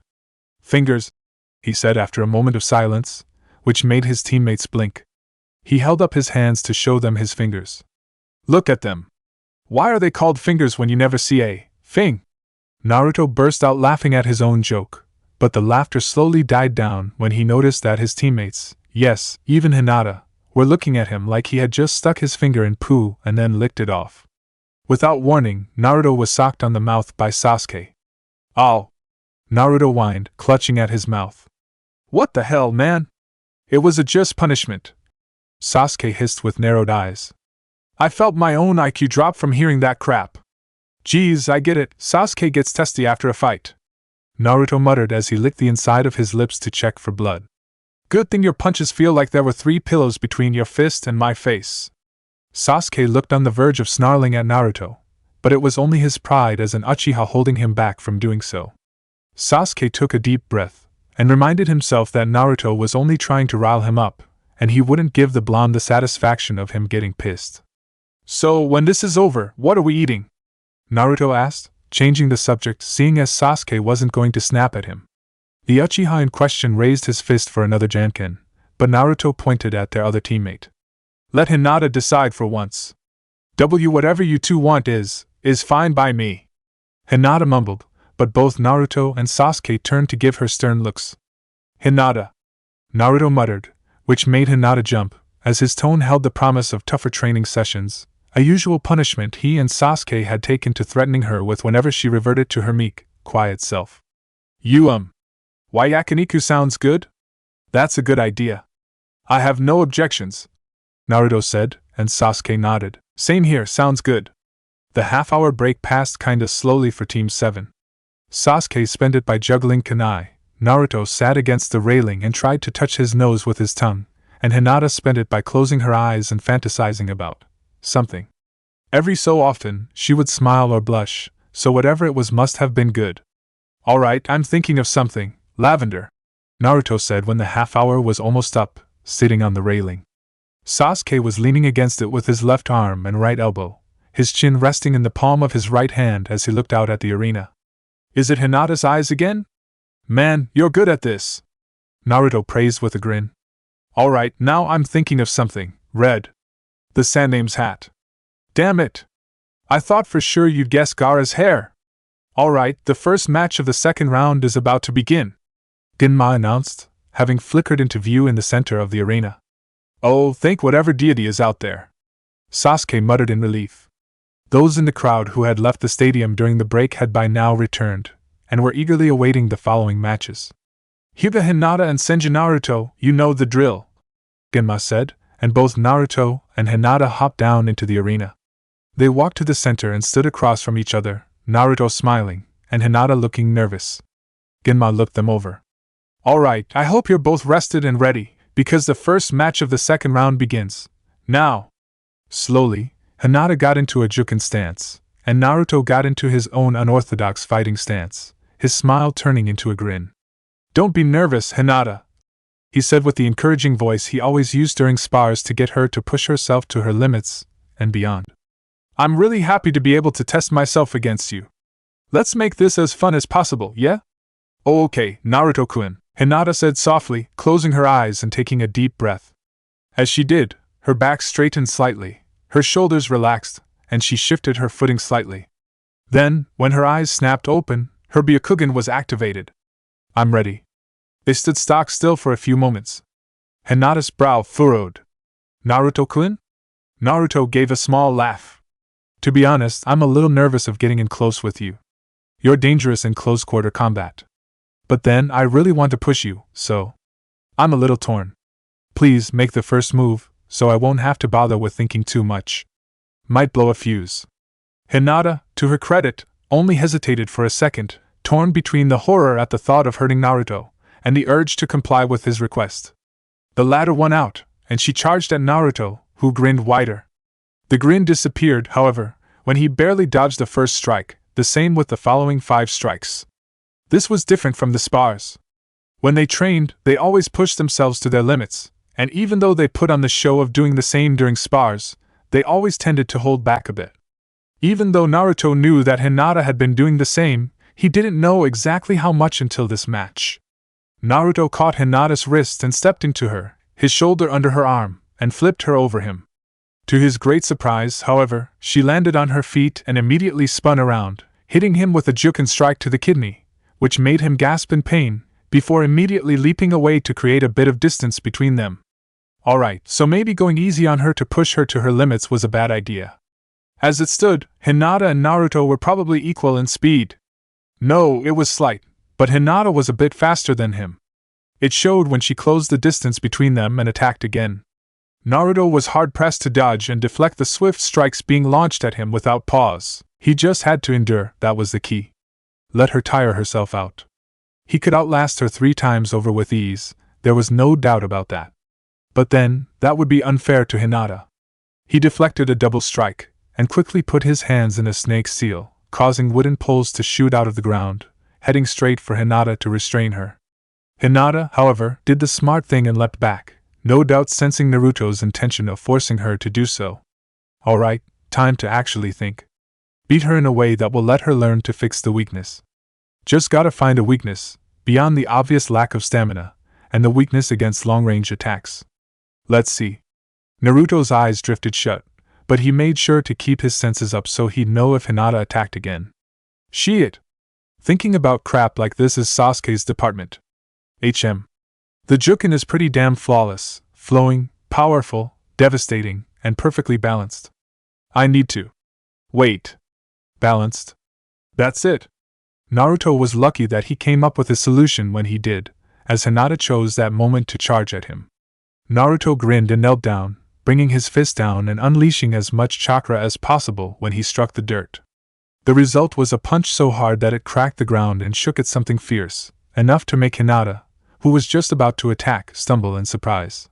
Fingers, he said after a moment of silence, which made his teammates blink. He held up his hands to show them his fingers. Look at them. Why are they called fingers when you never see a thing? Naruto burst out laughing at his own joke, but the laughter slowly died down when he noticed that his teammates, yes, even Hinata, were looking at him like he had just stuck his finger in poo and then licked it off. Without warning, Naruto was socked on the mouth by Sasuke. Ow! Naruto whined, clutching at his mouth. What the hell, man? It was a just punishment, Sasuke hissed with narrowed eyes. I felt my own IQ drop from hearing that crap. Geez, I get it, Sasuke gets testy after a fight, Naruto muttered as he licked the inside of his lips to check for blood. Good thing your punches feel like there were 3 pillows between your fist and my face. Sasuke looked on the verge of snarling at Naruto, but it was only his pride as an Uchiha holding him back from doing so. Sasuke took a deep breath, and reminded himself that Naruto was only trying to rile him up, and he wouldn't give the blonde the satisfaction of him getting pissed. So, when this is over, what are we eating? Naruto asked, changing the subject seeing as Sasuke wasn't going to snap at him. The Uchiha in question raised his fist for another janken, but Naruto pointed at their other teammate. Let Hinata decide for once. Whatever you two want is fine by me. Hinata mumbled, but both Naruto and Sasuke turned to give her stern looks. Hinata, Naruto muttered, which made Hinata jump, as his tone held the promise of tougher training sessions, a usual punishment he and Sasuke had taken to threatening her with whenever she reverted to her meek, quiet self. Why yakiniku sounds good? That's a good idea. I have no objections, Naruto said, and Sasuke nodded. Same here, sounds good. The half-hour break passed kinda slowly for Team 7. Sasuke spent it by juggling kunai, Naruto sat against the railing and tried to touch his nose with his tongue, and Hinata spent it by closing her eyes and fantasizing about something. Every so often, she would smile or blush, so whatever it was must have been good. Alright, I'm thinking of something, lavender, Naruto said when the half-hour was almost up, sitting on the railing. Sasuke was leaning against it with his left arm and right elbow, his chin resting in the palm of his right hand as he looked out at the arena. Is it Hinata's eyes again? Man, you're good at this, Naruto praised with a grin. Alright, now I'm thinking of something, red. The Sandame's hat. Damn it! I thought for sure you'd guess Gaara's hair. Alright, the first match of the second round is about to begin, Genma announced, having flickered into view in the center of the arena. Oh, thank whatever deity is out there, Sasuke muttered in relief. Those in the crowd who had left the stadium during the break had by now returned, and were eagerly awaiting the following matches. Hyuga Hinata and Senju Naruto, you know the drill, Genma said, and both Naruto and Hinata hopped down into the arena. They walked to the center and stood across from each other, Naruto smiling, and Hinata looking nervous. Genma looked them over. Alright, I hope you're both rested and ready, because the first match of the second round begins. Now! Slowly, Hinata got into a juken stance, and Naruto got into his own unorthodox fighting stance, his smile turning into a grin. Don't be nervous, Hinata, he said with the encouraging voice he always used during spars to get her to push herself to her limits, and beyond. I'm really happy to be able to test myself against you. Let's make this as fun as possible, yeah? Oh, okay, Naruto-kun, Hinata said softly, closing her eyes and taking a deep breath. As she did, her back straightened slightly, her shoulders relaxed, and she shifted her footing slightly. Then, when her eyes snapped open, her Byakugan was activated. I'm ready. They stood stock still for a few moments. Hinata's brow furrowed. Naruto-kun? Naruto gave a small laugh. To be honest, I'm a little nervous of getting in close with you. You're dangerous in close-quarter combat. But then, I really want to push you, so I'm a little torn. Please make the first move, so I won't have to bother with thinking too much. might blow a fuse. Hinata, to her credit, only hesitated for a second, torn between the horror at the thought of hurting Naruto and the urge to comply with his request. The latter won out, and she charged at Naruto, who grinned wider. The grin disappeared, however, when he barely dodged the first strike, the same with the following 5 strikes. This was different from the spars. When they trained, they always pushed themselves to their limits, and even though they put on the show of doing the same during spars, they always tended to hold back a bit. Even though Naruto knew that Hinata had been doing the same, he didn't know exactly how much until this match. Naruto caught Hinata's wrist and stepped into her, his shoulder under her arm, and flipped her over him. To his great surprise, however, she landed on her feet and immediately spun around, hitting him with a juken strike to the kidney, which made him gasp in pain, before immediately leaping away to create a bit of distance between them. Alright, so maybe going easy on her to push her to her limits was a bad idea. As it stood, Hinata and Naruto were probably equal in speed. No, it was slight, but Hinata was a bit faster than him. It showed when she closed the distance between them and attacked again. Naruto was hard-pressed to dodge and deflect the swift strikes being launched at him without pause. He just had to endure, that was the key. Let her tire herself out. He could outlast her 3 times over with ease, there was no doubt about that. But then, that would be unfair to Hinata. He deflected a double strike, and quickly put his hands in a snake seal, causing wooden poles to shoot out of the ground, heading straight for Hinata to restrain her. Hinata, however, did the smart thing and leapt back, no doubt sensing Naruto's intention of forcing her to do so. Alright, time to actually think. Beat her in a way that will let her learn to fix the weakness. Just gotta find a weakness, beyond the obvious lack of stamina, and the weakness against long-range attacks. Let's see. Naruto's eyes drifted shut, but he made sure to keep his senses up so he'd know if Hinata attacked again. Shit! Thinking about crap like this is Sasuke's department. The Juken is pretty damn flawless, flowing, powerful, devastating, and perfectly balanced. I need to. Wait. Balanced? That's it. Naruto was lucky that he came up with a solution when he did, as Hinata chose that moment to charge at him. Naruto grinned and knelt down, bringing his fist down and unleashing as much chakra as possible when he struck the dirt. The result was a punch so hard that it cracked the ground and shook it something fierce, enough to make Hinata, who was just about to attack, stumble in surprise.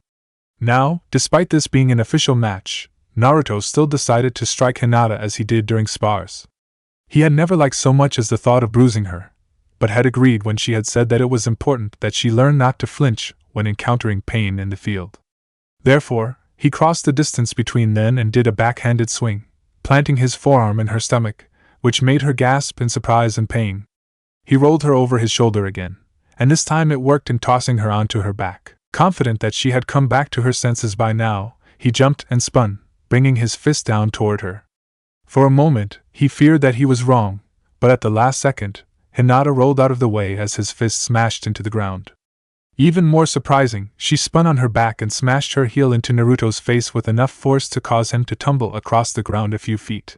Now, despite this being an official match, Naruto still decided to strike Hinata as he did during spars. He had never liked so much as the thought of bruising her, but had agreed when she had said that it was important that she learn not to flinch when encountering pain in the field. Therefore, he crossed the distance between them and did a backhanded swing, planting his forearm in her stomach, which made her gasp in surprise and pain. He rolled her over his shoulder again, and this time it worked in tossing her onto her back. Confident that she had come back to her senses by now, he jumped and spun, bringing his fist down toward her. For a moment, he feared that he was wrong, but at the last second, Hinata rolled out of the way as his fist smashed into the ground. Even more surprising, she spun on her back and smashed her heel into Naruto's face with enough force to cause him to tumble across the ground a few feet.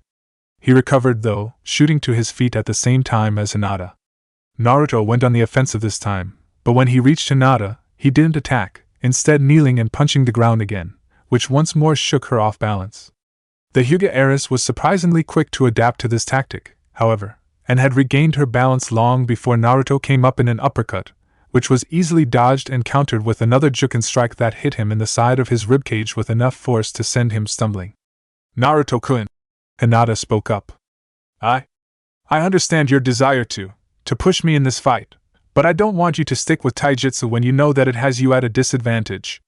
He recovered though, shooting to his feet at the same time as Hinata. Naruto went on the offensive this time, but when he reached Hinata, he didn't attack, instead kneeling and punching the ground again, which once more shook her off balance. The Hyuga heiress was surprisingly quick to adapt to this tactic, however, and had regained her balance long before Naruto came up in an uppercut, which was easily dodged and countered with another Juken strike that hit him in the side of his ribcage with enough force to send him stumbling. Naruto-kun, Hinata spoke up. I understand your desire to push me in this fight, but I don't want you to stick with taijutsu when you know that it has you at a disadvantage.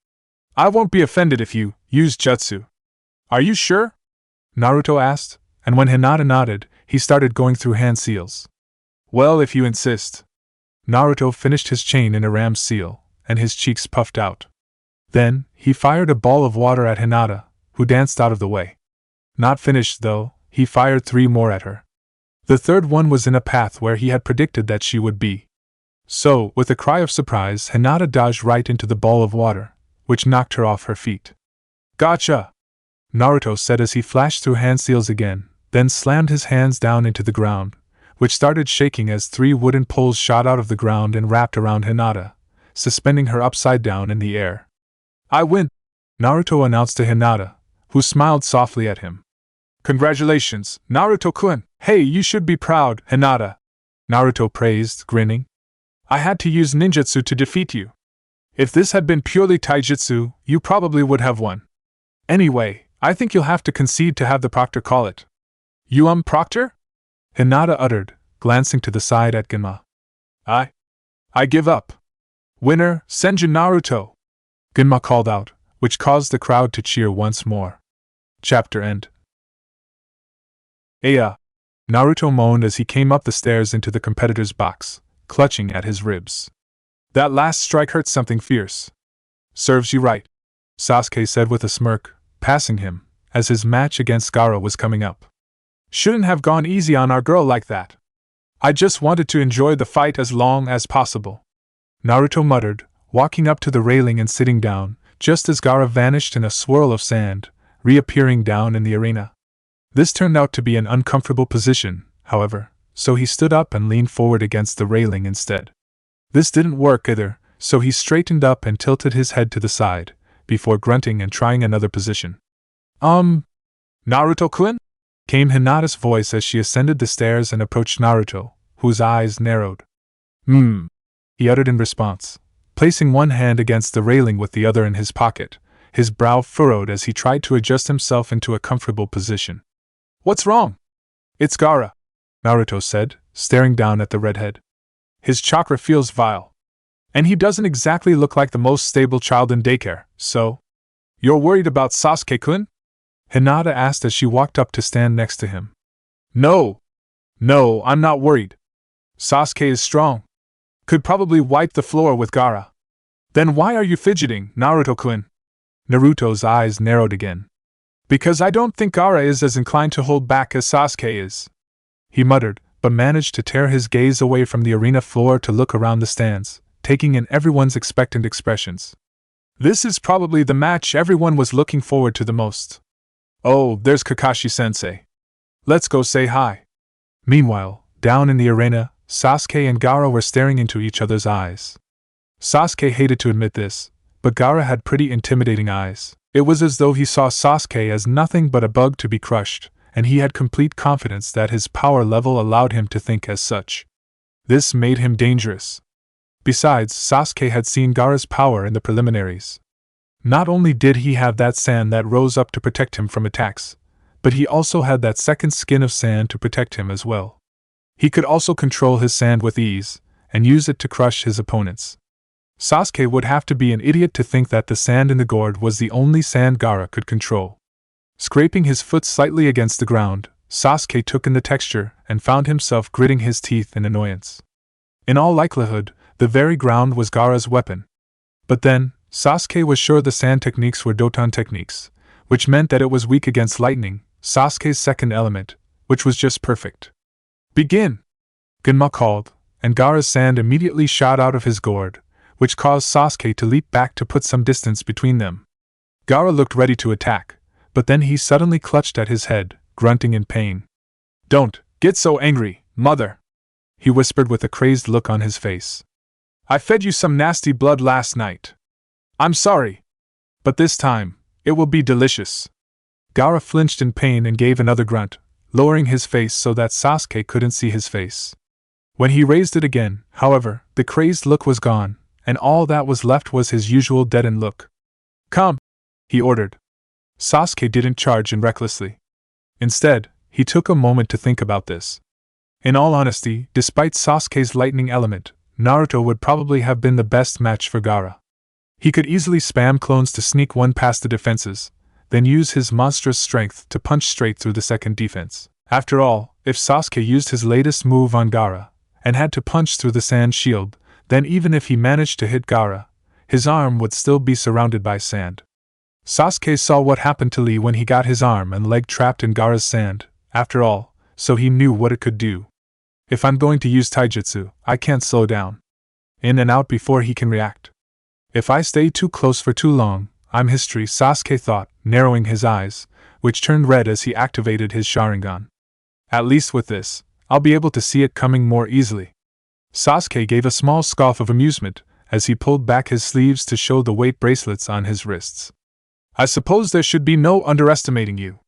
I won't be offended if you use jutsu. Are you sure? Naruto asked, and when Hinata nodded, he started going through hand seals. Well, if you insist. Naruto finished his chain in a ram's seal, and his cheeks puffed out. Then, he fired a ball of water at Hinata, who danced out of the way. Not finished, though, he fired 3 more at her. The third one was in a path where he had predicted that she would be. So, with a cry of surprise, Hinata dodged right into the ball of water, which knocked her off her feet. Gotcha! Naruto said as he flashed through hand seals again, then slammed his hands down into the ground, which started shaking as 3 wooden poles shot out of the ground and wrapped around Hinata, suspending her upside down in the air. I win! Naruto announced to Hinata, who smiled softly at him. Congratulations, Naruto-kun! Hey, you should be proud, Hinata! Naruto praised, grinning. I had to use ninjutsu to defeat you. If this had been purely taijutsu, you probably would have won. Anyway, I think you'll have to concede to have the proctor call it. You proctor? Hinata uttered, glancing to the side at Genma. I give up. Winner, Senju Naruto! Genma called out, which caused the crowd to cheer once more. Chapter end. Aya! Naruto moaned as he came up the stairs into the competitor's box, clutching at his ribs. That last strike hurt something fierce. Serves you right, Sasuke said with a smirk, passing him, as his match against Gaara was coming up. Shouldn't have gone easy on our girl like that. I just wanted to enjoy the fight as long as possible. Naruto muttered, walking up to the railing and sitting down, just as Gaara vanished in a swirl of sand, reappearing down in the arena. This turned out to be an uncomfortable position, however, so he stood up and leaned forward against the railing instead. This didn't work either, so he straightened up and tilted his head to the side, before grunting and trying another position. Naruto-kun? Came Hinata's voice as she ascended the stairs and approached Naruto, whose eyes narrowed. He uttered in response, placing one hand against the railing with the other in his pocket, his brow furrowed as he tried to adjust himself into a comfortable position. What's wrong? It's Gaara, Naruto said, staring down at the redhead. His chakra feels vile. And he doesn't exactly look like the most stable child in daycare, so… You're worried about Sasuke-kun? Hinata asked as she walked up to stand next to him. No, I'm not worried. Sasuke is strong. Could probably wipe the floor with Gaara. Then why are you fidgeting, Naruto-kun? Naruto's eyes narrowed again. Because I don't think Gaara is as inclined to hold back as Sasuke is. He muttered, but managed to tear his gaze away from the arena floor to look around the stands, taking in everyone's expectant expressions. This is probably the match everyone was looking forward to the most. Oh, there's Kakashi-sensei. Let's go say hi. Meanwhile, down in the arena, Sasuke and Gaara were staring into each other's eyes. Sasuke hated to admit this, but Gaara had pretty intimidating eyes. It was as though he saw Sasuke as nothing but a bug to be crushed, and he had complete confidence that his power level allowed him to think as such. This made him dangerous. Besides, Sasuke had seen Gaara's power in the preliminaries. Not only did he have that sand that rose up to protect him from attacks, but he also had that second skin of sand to protect him as well. He could also control his sand with ease, and use it to crush his opponents. Sasuke would have to be an idiot to think that the sand in the gourd was the only sand Gaara could control. Scraping his foot slightly against the ground, Sasuke took in the texture and found himself gritting his teeth in annoyance. In all likelihood, the very ground was Gaara's weapon. But then, Sasuke was sure the sand techniques were Doton techniques, which meant that it was weak against lightning, Sasuke's second element, which was just perfect. Begin! Genma called, and Gaara's sand immediately shot out of his gourd, which caused Sasuke to leap back to put some distance between them. Gaara looked ready to attack, but then he suddenly clutched at his head, grunting in pain. Don't get so angry, mother, he whispered with a crazed look on his face. I fed you some nasty blood last night. I'm sorry. But this time, it will be delicious. Gaara flinched in pain and gave another grunt, lowering his face so that Sasuke couldn't see his face. When he raised it again, however, the crazed look was gone, and all that was left was his usual deadened look. Come, he ordered. Sasuke didn't charge in recklessly. Instead, he took a moment to think about this. In all honesty, despite Sasuke's lightning element, Naruto would probably have been the best match for Gaara. He could easily spam clones to sneak one past the defenses, then use his monstrous strength to punch straight through the second defense. After all, if Sasuke used his latest move on Gaara, and had to punch through the sand shield, then even if he managed to hit Gaara, his arm would still be surrounded by sand. Sasuke saw what happened to Lee when he got his arm and leg trapped in Gaara's sand, after all, so he knew what it could do. If I'm going to use taijutsu, I can't slow down. In and out before he can react. If I stay too close for too long, I'm history, Sasuke thought, narrowing his eyes, which turned red as he activated his Sharingan. At least with this, I'll be able to see it coming more easily. Sasuke gave a small scoff of amusement as he pulled back his sleeves to show the weight bracelets on his wrists. I suppose there should be no underestimating you.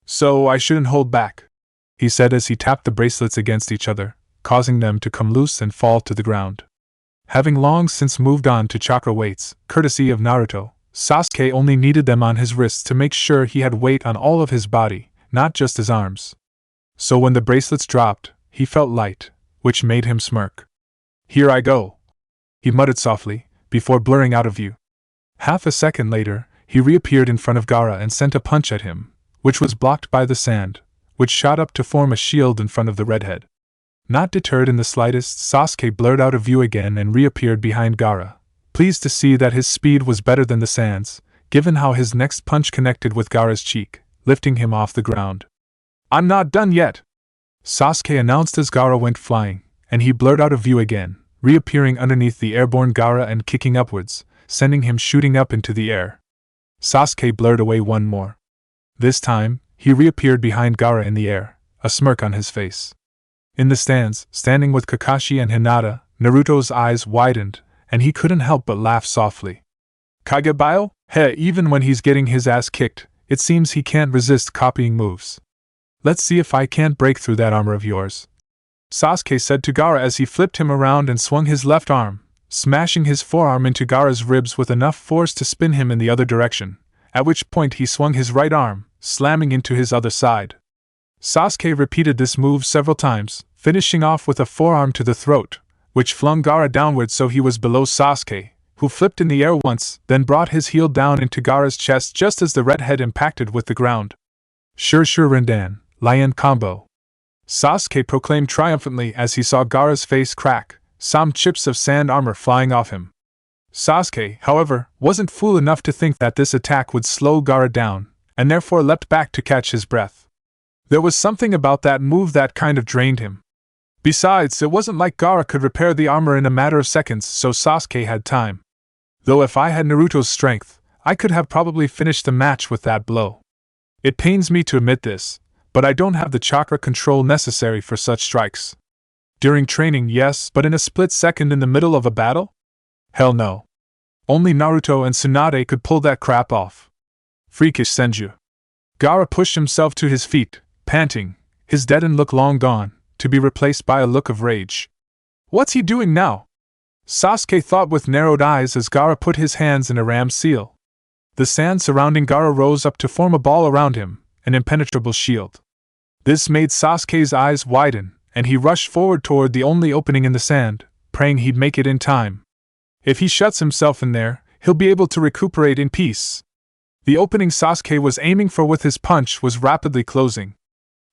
So I shouldn't hold back, he said as he tapped the bracelets against each other, causing them to come loose and fall to the ground. Having long since moved on to chakra weights, courtesy of Naruto, Sasuke only needed them on his wrists to make sure he had weight on all of his body, not just his arms. So when the bracelets dropped, he felt light, which made him smirk. Here I go, he muttered softly, before blurring out of view. Half a second later, he reappeared in front of Gaara and sent a punch at him, which was blocked by the sand, which shot up to form a shield in front of the redhead. Not deterred in the slightest, Sasuke blurred out of view again and reappeared behind Gaara, pleased to see that his speed was better than the sand's, given how his next punch connected with Gaara's cheek, lifting him off the ground. I'm not done yet, Sasuke announced as Gaara went flying, and he blurred out of view again, reappearing underneath the airborne Gaara and kicking upwards, sending him shooting up into the air. Sasuke blurred away one more. This time, he reappeared behind Gaara in the air, a smirk on his face. In the stands, standing with Kakashi and Hinata, Naruto's eyes widened, and he couldn't help but laugh softly. Kagebuyo? Heh, even when he's getting his ass kicked, it seems he can't resist copying moves. Let's see if I can't break through that armor of yours, Sasuke said to Gaara as he flipped him around and swung his left arm, smashing his forearm into Gaara's ribs with enough force to spin him in the other direction, at which point he swung his right arm, slamming into his other side. Sasuke repeated this move several times, finishing off with a forearm to the throat, which flung Gaara downward so he was below Sasuke, who flipped in the air once, then brought his heel down into Gaara's chest just as the redhead impacted with the ground. Sure Rindan, Lion combo, Sasuke proclaimed triumphantly as he saw Gaara's face crack, some chips of sand armor flying off him. Sasuke, however, wasn't fool enough to think that this attack would slow Gaara down, and therefore leapt back to catch his breath. There was something about that move that kind of drained him. Besides, it wasn't like Gaara could repair the armor in a matter of seconds, so Sasuke had time. Though if I had Naruto's strength, I could have probably finished the match with that blow. It pains me to admit this, but I don't have the chakra control necessary for such strikes. During training, yes, but in a split second in the middle of a battle? Hell no. Only Naruto and Tsunade could pull that crap off. Freakish Senju. Gaara pushed himself to his feet, panting, his deadened look long gone, to be replaced by a look of rage. What's he doing now? Sasuke thought with narrowed eyes as Gaara put his hands in a ram's seal. The sand surrounding Gaara rose up to form a ball around him, an impenetrable shield. This made Sasuke's eyes widen, and he rushed forward toward the only opening in the sand, praying he'd make it in time. If he shuts himself in there, he'll be able to recuperate in peace. The opening Sasuke was aiming for with his punch was rapidly closing.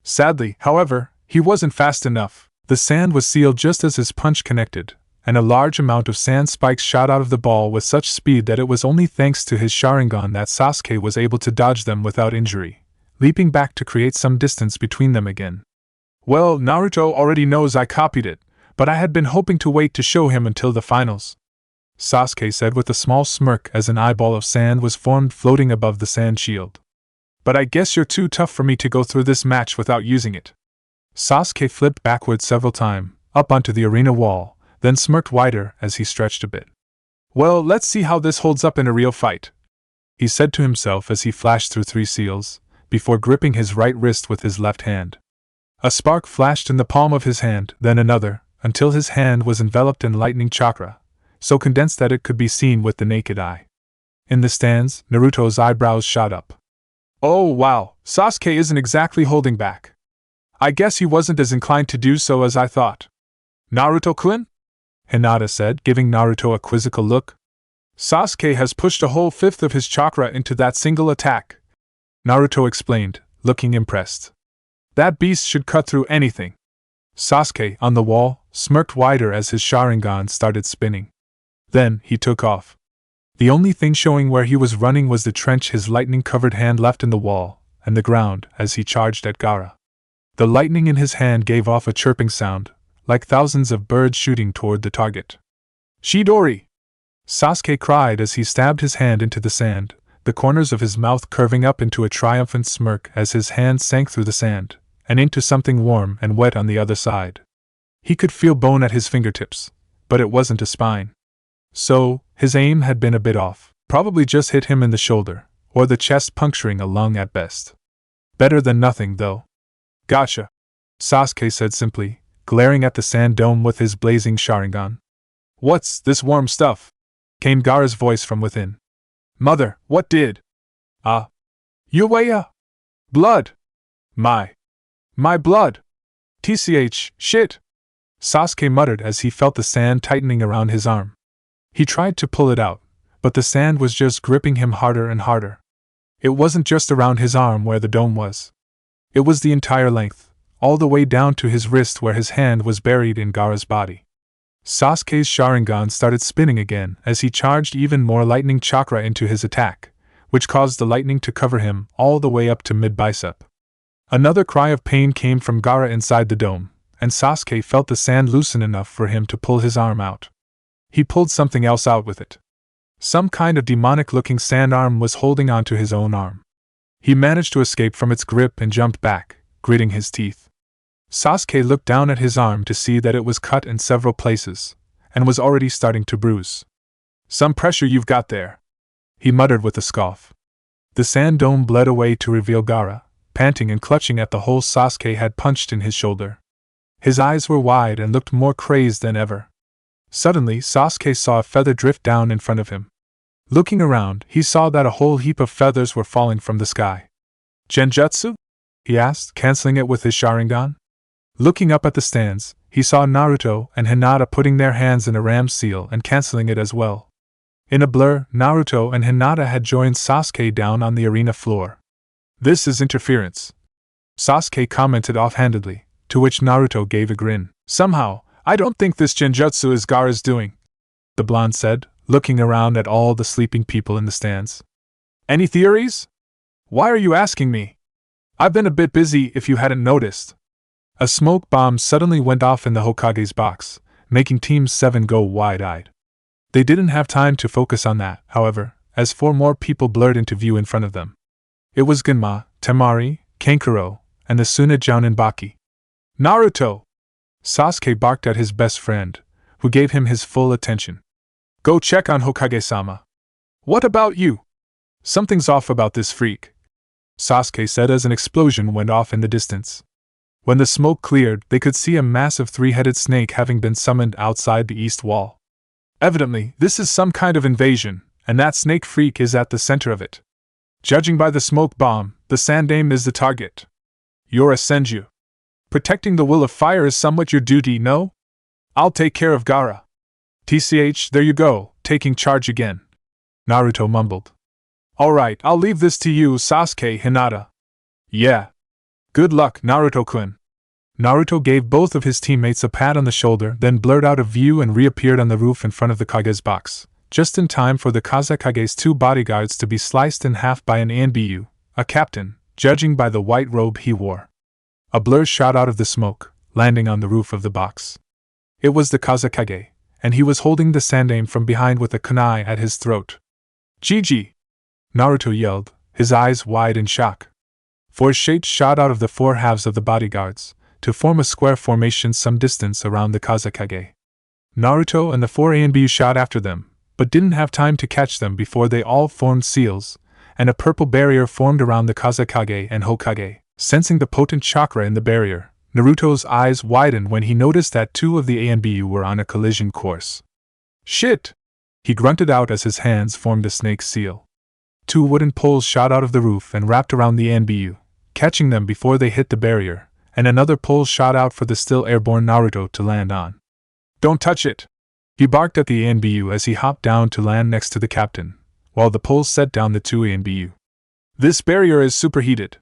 Sadly, however, he wasn't fast enough. The sand was sealed just as his punch connected, and a large amount of sand spikes shot out of the ball with such speed that it was only thanks to his Sharingan that Sasuke was able to dodge them without injury, leaping back to create some distance between them again. Well, Naruto already knows I copied it, but I had been hoping to wait to show him until the finals, Sasuke said with a small smirk as an eyeball of sand was formed floating above the sand shield. But I guess you're too tough for me to go through this match without using it. Sasuke flipped backward several times, up onto the arena wall, then smirked wider as he stretched a bit. Well, let's see how this holds up in a real fight, he said to himself as he flashed through 3 seals, before gripping his right wrist with his left hand. A spark flashed in the palm of his hand, then another, until his hand was enveloped in lightning chakra, so condensed that it could be seen with the naked eye. In the stands, Naruto's eyebrows shot up. Oh wow, Sasuke isn't exactly holding back. I guess he wasn't as inclined to do so as I thought. Naruto-kun? Hinata said, giving Naruto a quizzical look. Sasuke has pushed a whole 1/5 of his chakra into that single attack, Naruto explained, looking impressed. That beast should cut through anything. Sasuke, on the wall, smirked wider as his Sharingan started spinning. Then, he took off. The only thing showing where he was running was the trench his lightning-covered hand left in the wall, and the ground, as he charged at Gaara. The lightning in his hand gave off a chirping sound, like thousands of birds shooting toward the target. Chidori! Sasuke cried as he stabbed his hand into the sand, the corners of his mouth curving up into a triumphant smirk as his hand sank through the sand, and into something warm and wet on the other side. He could feel bone at his fingertips, but it wasn't a spine. So, his aim had been a bit off, probably just hit him in the shoulder, or the chest puncturing a lung at best. Better than nothing, though. Gotcha, Sasuke said simply, glaring at the sand dome with his blazing Sharingan. What's this warm stuff? Came Gaara's voice from within. Mother, what did? Uweya? Blood! My blood! TCH, shit! Sasuke muttered as he felt the sand tightening around his arm. He tried to pull it out, but the sand was just gripping him harder and harder. It wasn't just around his arm where the dome was. It was the entire length, all the way down to his wrist where his hand was buried in Gaara's body. Sasuke's Sharingan started spinning again as he charged even more lightning chakra into his attack, which caused the lightning to cover him all the way up to mid-bicep. Another cry of pain came from Gaara inside the dome, and Sasuke felt the sand loosen enough for him to pull his arm out. He pulled something else out with it. Some kind of demonic-looking sand arm was holding onto his own arm. He managed to escape from its grip and jumped back, gritting his teeth. Sasuke looked down at his arm to see that it was cut in several places, and was already starting to bruise. Some pressure you've got there, he muttered with a scoff. The sand dome bled away to reveal Gaara, panting and clutching at the hole Sasuke had punched in his shoulder. His eyes were wide and looked more crazed than ever. Suddenly, Sasuke saw a feather drift down in front of him. Looking around, he saw that a whole heap of feathers were falling from the sky. Genjutsu? He asked, canceling it with his Sharingan. Looking up at the stands, he saw Naruto and Hinata putting their hands in a ram's seal and canceling it as well. In a blur, Naruto and Hinata had joined Sasuke down on the arena floor. This is interference, Sasuke commented offhandedly, to which Naruto gave a grin. Somehow, I don't think this genjutsu is Gaara's doing, the blonde said, looking around at all the sleeping people in the stands. Any theories? Why are you asking me? I've been a bit busy if you hadn't noticed. A smoke bomb suddenly went off in the Hokage's box, making Team 7 go wide-eyed. They didn't have time to focus on that, however, as 4 more people blurred into view in front of them. It was Genma, Temari, Kankuro, and the Suna Jouninbaki. Naruto! Sasuke barked at his best friend, who gave him his full attention. Go check on Hokage-sama. What about you? Something's off about this freak, Sasuke said as an explosion went off in the distance. When the smoke cleared, they could see a massive 3-headed snake having been summoned outside the east wall. Evidently, this is some kind of invasion, and that snake freak is at the center of it. Judging by the smoke bomb, the Sandaime is the target. You're a Senju. Protecting the will of fire is somewhat your duty, no? I'll take care of Gaara. TCH, there you go, taking charge again, Naruto mumbled. Alright, I'll leave this to you, Sasuke, Hinata. Yeah. Good luck, Naruto-kun. Naruto gave both of his teammates a pat on the shoulder, then blurred out of view and reappeared on the roof in front of the Kage's box, just in time for the Kazekage's 2 bodyguards to be sliced in half by an Anbu, a captain, judging by the white robe he wore. A blur shot out of the smoke, landing on the roof of the box. It was the Kazekage, and he was holding the Sandaime from behind with a kunai at his throat. GG! Naruto yelled, his eyes wide in shock. 4 shapes shot out of the 4 halves of the bodyguards, to form a square formation some distance around the Kazekage. Naruto and the 4 Anbu shot after them, but didn't have time to catch them before they all formed seals, and a purple barrier formed around the Kazekage and Hokage. Sensing the potent chakra in the barrier, Naruto's eyes widened when he noticed that 2 of the Anbu were on a collision course. Shit! He grunted out as his hands formed a snake seal. 2 wooden poles shot out of the roof and wrapped around the Anbu, catching them before they hit the barrier, and another pole shot out for the still airborne Naruto to land on. Don't touch it! He barked at the Anbu as he hopped down to land next to the captain, while the poles set down the 2 Anbu. This barrier is superheated.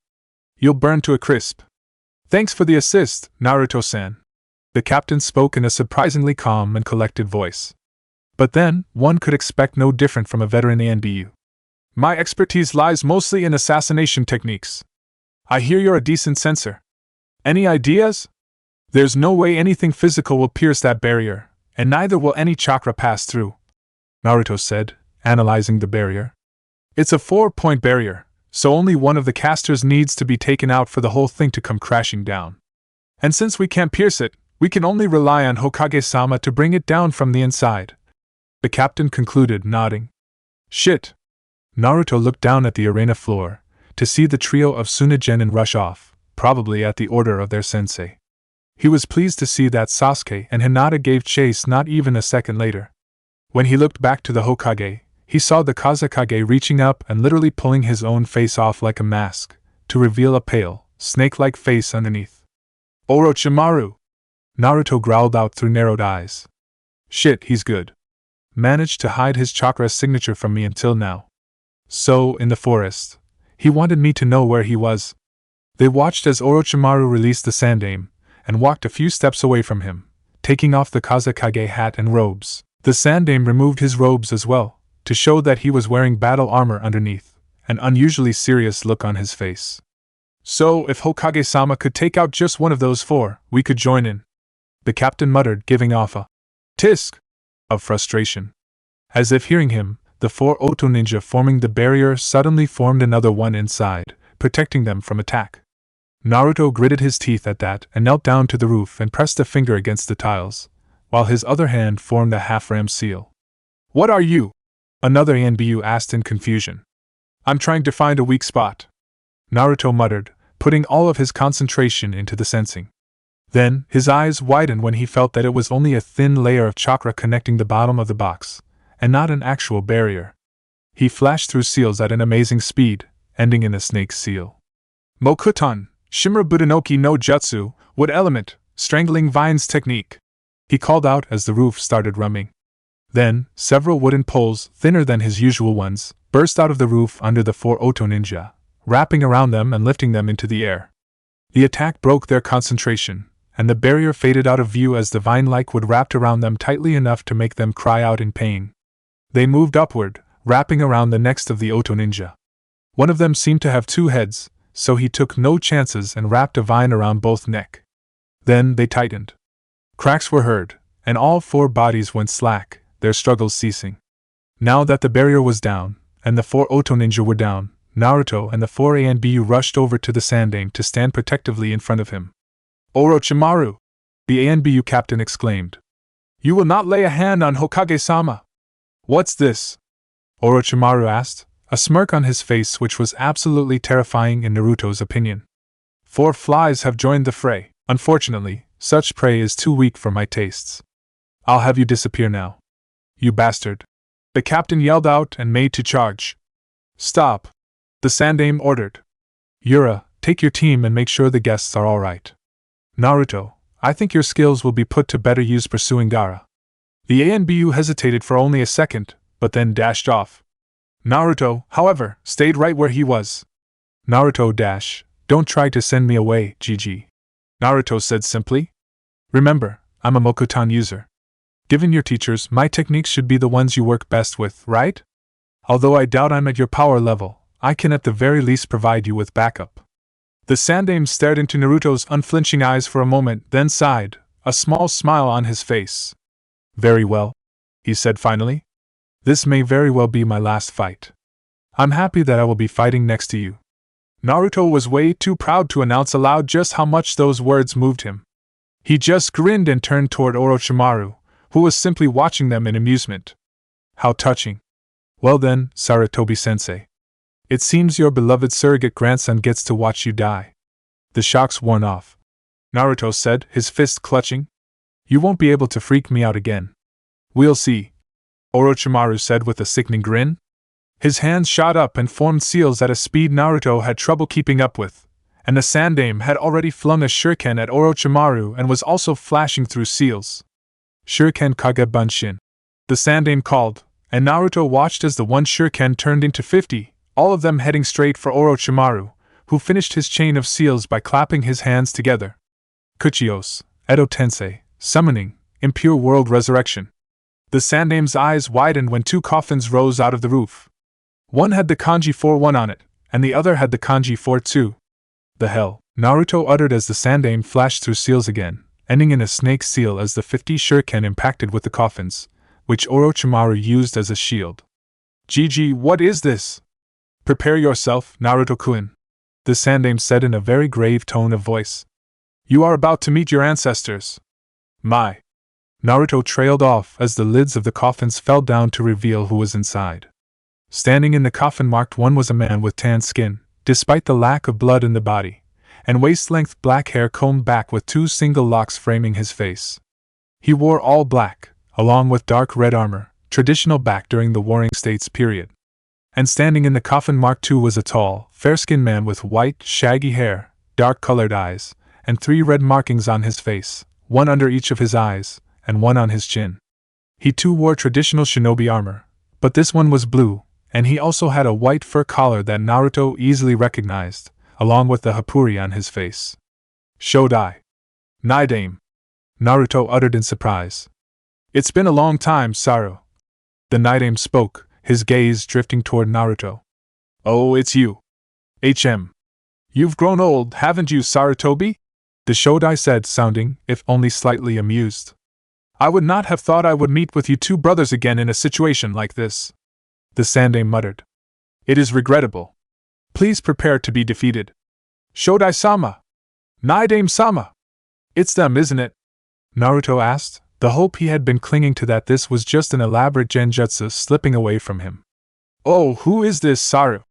You'll burn to a crisp. Thanks for the assist, Naruto-san. The captain spoke in a surprisingly calm and collected voice. But then, one could expect no different from a veteran Anbu. My expertise lies mostly in assassination techniques. I hear you're a decent sensor. Any ideas? There's no way anything physical will pierce that barrier, and neither will any chakra pass through, Naruto said, analyzing the barrier. It's a 4-point barrier, so only one of the casters needs to be taken out for the whole thing to come crashing down. And since we can't pierce it, we can only rely on Hokage-sama to bring it down from the inside. The captain concluded, nodding. Shit! Naruto looked down at the arena floor, to see the trio of Tsunagenin rush off, probably at the order of their sensei. He was pleased to see that Sasuke and Hinata gave chase not even a second later. When he looked back to the Hokage, he saw the Kazekage reaching up and literally pulling his own face off like a mask, to reveal a pale, snake-like face underneath. Orochimaru! Naruto growled out through narrowed eyes. Shit, he's good. Managed to hide his chakra signature from me until now. So, in the forest, he wanted me to know where he was. They watched as Orochimaru released the Sandaime, and walked a few steps away from him, taking off the Kazekage hat and robes. The Sandaime removed his robes as well, to show that he was wearing battle armor underneath, an unusually serious look on his face. So, if Hokage-sama could take out just one of those four, we could join in. The captain muttered, giving off a tisk of frustration. As if hearing him, the four Oto ninja forming the barrier suddenly formed another one inside, protecting them from attack. Naruto gritted his teeth at that and knelt down to the roof and pressed a finger against the tiles, while his other hand formed a half-ram seal. What are you? Another Anbu asked in confusion. I'm trying to find a weak spot. Naruto muttered, putting all of his concentration into the sensing. Then, his eyes widened when he felt that it was only a thin layer of chakra connecting the bottom of the box, and not an actual barrier. He flashed through seals at an amazing speed, ending in a snake seal. Mokuton, Shimura Budenoki no Jutsu, Wood Element, Strangling Vines Technique, he called out as the roof started rumbling. Then, several wooden poles, thinner than his usual ones, burst out of the roof under the four Oto ninja, wrapping around them and lifting them into the air. The attack broke their concentration, and the barrier faded out of view as the vine-like wood wrapped around them tightly enough to make them cry out in pain. They moved upward, wrapping around the next of the Oto ninja. One of them seemed to have two heads, so he took no chances and wrapped a vine around both neck. Then they tightened. Cracks were heard, and all four bodies went slack, their struggles ceasing. Now that the barrier was down, and the four Oto ninja were down, Naruto and the four Anbu rushed over to the Sandaime to stand protectively in front of him. Orochimaru! The Anbu captain exclaimed. You will not lay a hand on Hokage-sama! What's this? Orochimaru asked, a smirk on his face which was absolutely terrifying in Naruto's opinion. 4 flies have joined the fray. Unfortunately, such prey is too weak for my tastes. I'll have you disappear now. You bastard! The captain yelled out and made to charge. Stop! The Sandaime ordered. Yura, take your team and make sure the guests are all right. Naruto, I think your skills will be put to better use pursuing Gaara. The Anbu hesitated for only a second, but then dashed off. Naruto, however, stayed right where he was. Naruto dash, don't try to send me away, GG. Naruto said simply. Remember, I'm a Mokuton user. Given your teachers, my techniques should be the ones you work best with, right? Although I doubt I'm at your power level, I can at the very least provide you with backup. The Sandaime stared into Naruto's unflinching eyes for a moment, then sighed, a small smile on his face. Very well, he said finally. This may very well be my last fight. I'm happy that I will be fighting next to you. Naruto was way too proud to announce aloud just how much those words moved him. He just grinned and turned toward Orochimaru, who was simply watching them in amusement. How touching. Well then, Sarutobi-sensei. It seems your beloved surrogate grandson gets to watch you die. The shock's worn off. Naruto said, his fist clutching. You won't be able to freak me out again. We'll see. Orochimaru said with a sickening grin. His hands shot up and formed seals at a speed Naruto had trouble keeping up with, and the Sandaime had already flung a shuriken at Orochimaru and was also flashing through seals. Shuriken Kage Bunshin. The Sandaime called, and Naruto watched as the one shuriken turned into 50, all of them heading straight for Orochimaru, who finished his chain of seals by clapping his hands together. Kuchios, Edo Tensei, summoning, impure world resurrection. The Sandaime's eyes widened when 2 coffins rose out of the roof. One had the kanji 4-1 on it, and the other had the kanji 4-2. The hell, Naruto uttered as the Sandaime flashed through seals again, ending in a snake seal as the 50 shuriken impacted with the coffins, which Orochimaru used as a shield. GG, what is this? Prepare yourself, Naruto-kun, the Sandaime said in a very grave tone of voice. You are about to meet your ancestors. My. Naruto trailed off as the lids of the coffins fell down to reveal who was inside. Standing in the coffin marked one was a man with tan skin, despite the lack of blood in the body, and waist-length black hair combed back with 2 single locks framing his face. He wore all black, along with dark red armor, traditional back during the Warring States period. And standing in the coffin Mark II was a tall, fair-skinned man with white, shaggy hair, dark-colored eyes, and 3 red markings on his face, 1 under each of his eyes, and 1 on his chin. He too wore traditional shinobi armor, but this one was blue, and he also had a white fur collar that Naruto easily recognized, along with the hapuri on his face. Shodai. Naidame. Naruto uttered in surprise. It's been a long time, Saru. The Naidame spoke, his gaze drifting toward Naruto. Oh, it's you. You've grown old, haven't you, Sarutobi? The Shodai said, sounding, if only slightly amused. I would not have thought I would meet with you 2 brothers again in a situation like this. The Sandaime muttered. It is regrettable. Please prepare to be defeated. Shodai-sama! Naidame-sama! It's them, isn't it? Naruto asked, the hope he had been clinging to that this was just an elaborate genjutsu slipping away from him. Oh, who is this Saru?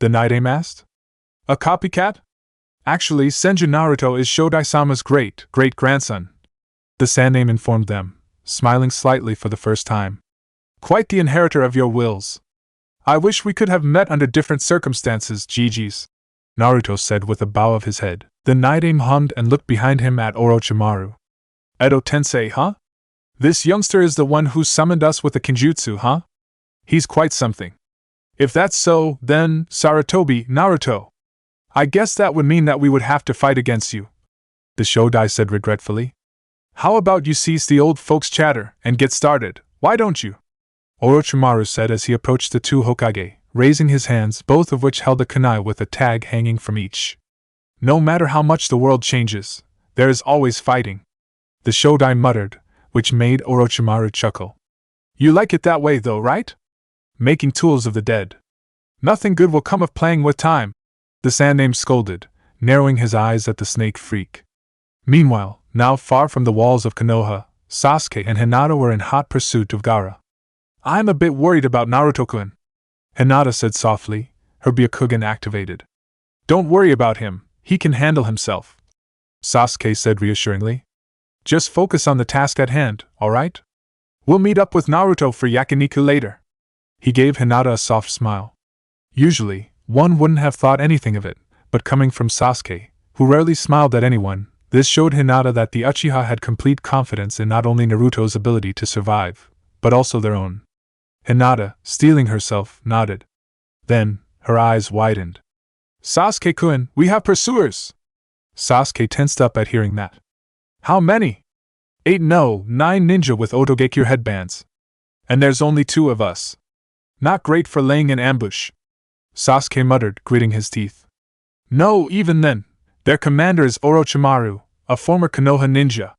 The Naidame asked. A copycat? Actually, Senju Naruto is Shodai-sama's great-great-grandson. The Sandaime informed them, smiling slightly for the first time. Quite the inheritor of your wills. I wish we could have met under different circumstances, GG's. Naruto said with a bow of his head. The Naidame hummed and looked behind him at Orochimaru. Edo Tensei, huh? This youngster is the one who summoned us with the Kinjutsu, huh? He's quite something. If that's so, then, Sarutobi, Naruto. I guess that would mean that we would have to fight against you. The Shodai said regretfully. How about you cease the old folks' chatter and get started, why don't you? Orochimaru said as he approached the 2 Hokage, raising his hands, both of which held a kunai with a tag hanging from each. No matter how much the world changes, there is always fighting. The Shodai muttered, which made Orochimaru chuckle. You like it that way though, right? Making tools of the dead. Nothing good will come of playing with time. The Sandaime scolded, narrowing his eyes at the snake freak. Meanwhile, now far from the walls of Konoha, Sasuke and Hinata were in hot pursuit of Gaara. I'm a bit worried about Naruto-kun, Hinata said softly, her Byakugan activated. Don't worry about him, he can handle himself, Sasuke said reassuringly. Just focus on the task at hand, alright? We'll meet up with Naruto for yakiniku later. He gave Hinata a soft smile. Usually, one wouldn't have thought anything of it, but coming from Sasuke, who rarely smiled at anyone, this showed Hinata that the Uchiha had complete confidence in not only Naruto's ability to survive, but also their own. Hinata, steeling herself, nodded. Then, her eyes widened. Sasuke-kun, we have pursuers! Sasuke tensed up at hearing that. How many? 8, no, 9 ninja with Otogekure headbands. And there's only 2 of us. Not great for laying an ambush. Sasuke muttered, gritting his teeth. No, even then, their commander is Orochimaru, a former Konoha ninja.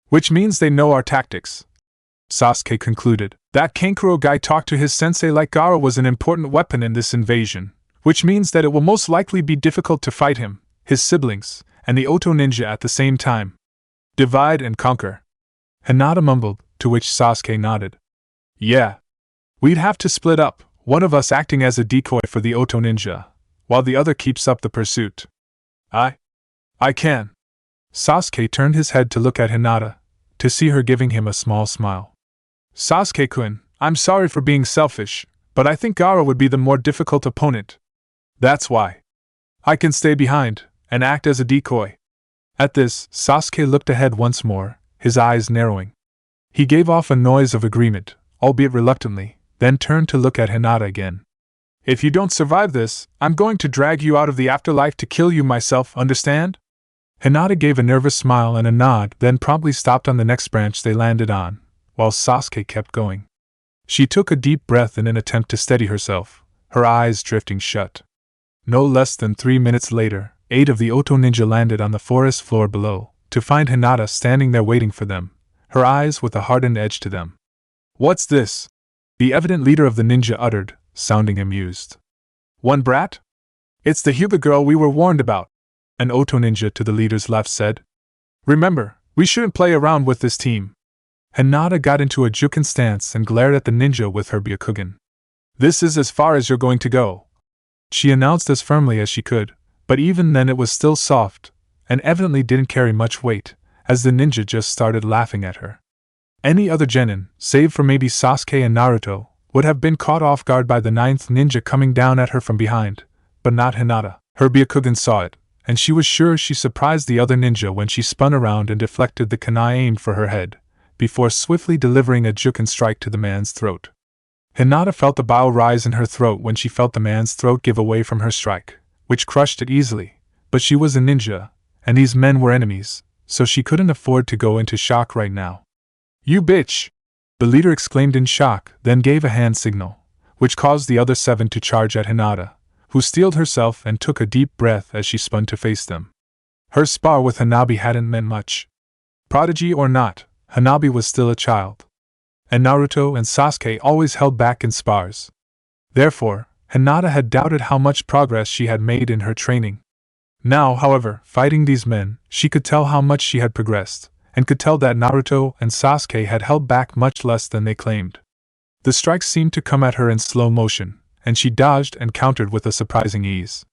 Which means they know our tactics. Sasuke concluded. That Kankuro guy talked to his sensei like Gaara was an important weapon in this invasion, which means that it will most likely be difficult to fight him, his siblings, and the Oto ninja at the same time. Divide and conquer. Hinata mumbled, to which Sasuke nodded. Yeah. We'd have to split up, one of us acting as a decoy for the Oto ninja, while the other keeps up the pursuit. I can. Sasuke turned his head to look at Hinata, to see her giving him a small smile. Sasuke-kun, I'm sorry for being selfish, but I think Gaara would be the more difficult opponent. That's why. I can stay behind, and act as a decoy. At this, Sasuke looked ahead once more, his eyes narrowing. He gave off a noise of agreement, albeit reluctantly, then turned to look at Hinata again. If you don't survive this, I'm going to drag you out of the afterlife to kill you myself, understand? Hinata gave a nervous smile and a nod, then promptly stopped on the next branch they landed on, while Sasuke kept going. She took a deep breath in an attempt to steady herself, her eyes drifting shut. No less than 3 minutes later, 8 of the Oto ninja landed on the forest floor below, to find Hinata standing there waiting for them, her eyes with a hardened edge to them. What's this? The evident leader of the ninja uttered, sounding amused. One brat? It's the Hyuga girl we were warned about, an Oto ninja to the leader's left said. Remember, we shouldn't play around with this team. Hinata got into a Juken stance and glared at the ninja with her Byakugan. This is as far as you're going to go. she announced as firmly as she could, but even then it was still soft, and evidently didn't carry much weight, as the ninja just started laughing at her. Any other genin, save for maybe Sasuke and Naruto, would have been caught off guard by the ninth ninja coming down at her from behind, but not Hinata. Her Byakugan saw it, and she was sure she surprised the other ninja when she spun around and deflected the kunai aimed for her head, before swiftly delivering a juken strike to the man's throat. Hinata felt the bile rise in her throat when she felt the man's throat give away from her strike, which crushed it easily, but she was a ninja, and these men were enemies, so she couldn't afford to go into shock right now. "You bitch!" the leader exclaimed in shock, then gave a hand signal, which caused the other 7 to charge at Hinata, who steeled herself and took a deep breath as she spun to face them. Her spar with Hanabi hadn't meant much. Prodigy or not, Hanabi was still a child. And Naruto and Sasuke always held back in spars. Therefore, Hinata had doubted how much progress she had made in her training. Now, however, fighting these men, she could tell how much she had progressed, and could tell that Naruto and Sasuke had held back much less than they claimed. The strikes seemed to come at her in slow motion, and she dodged and countered with a surprising ease.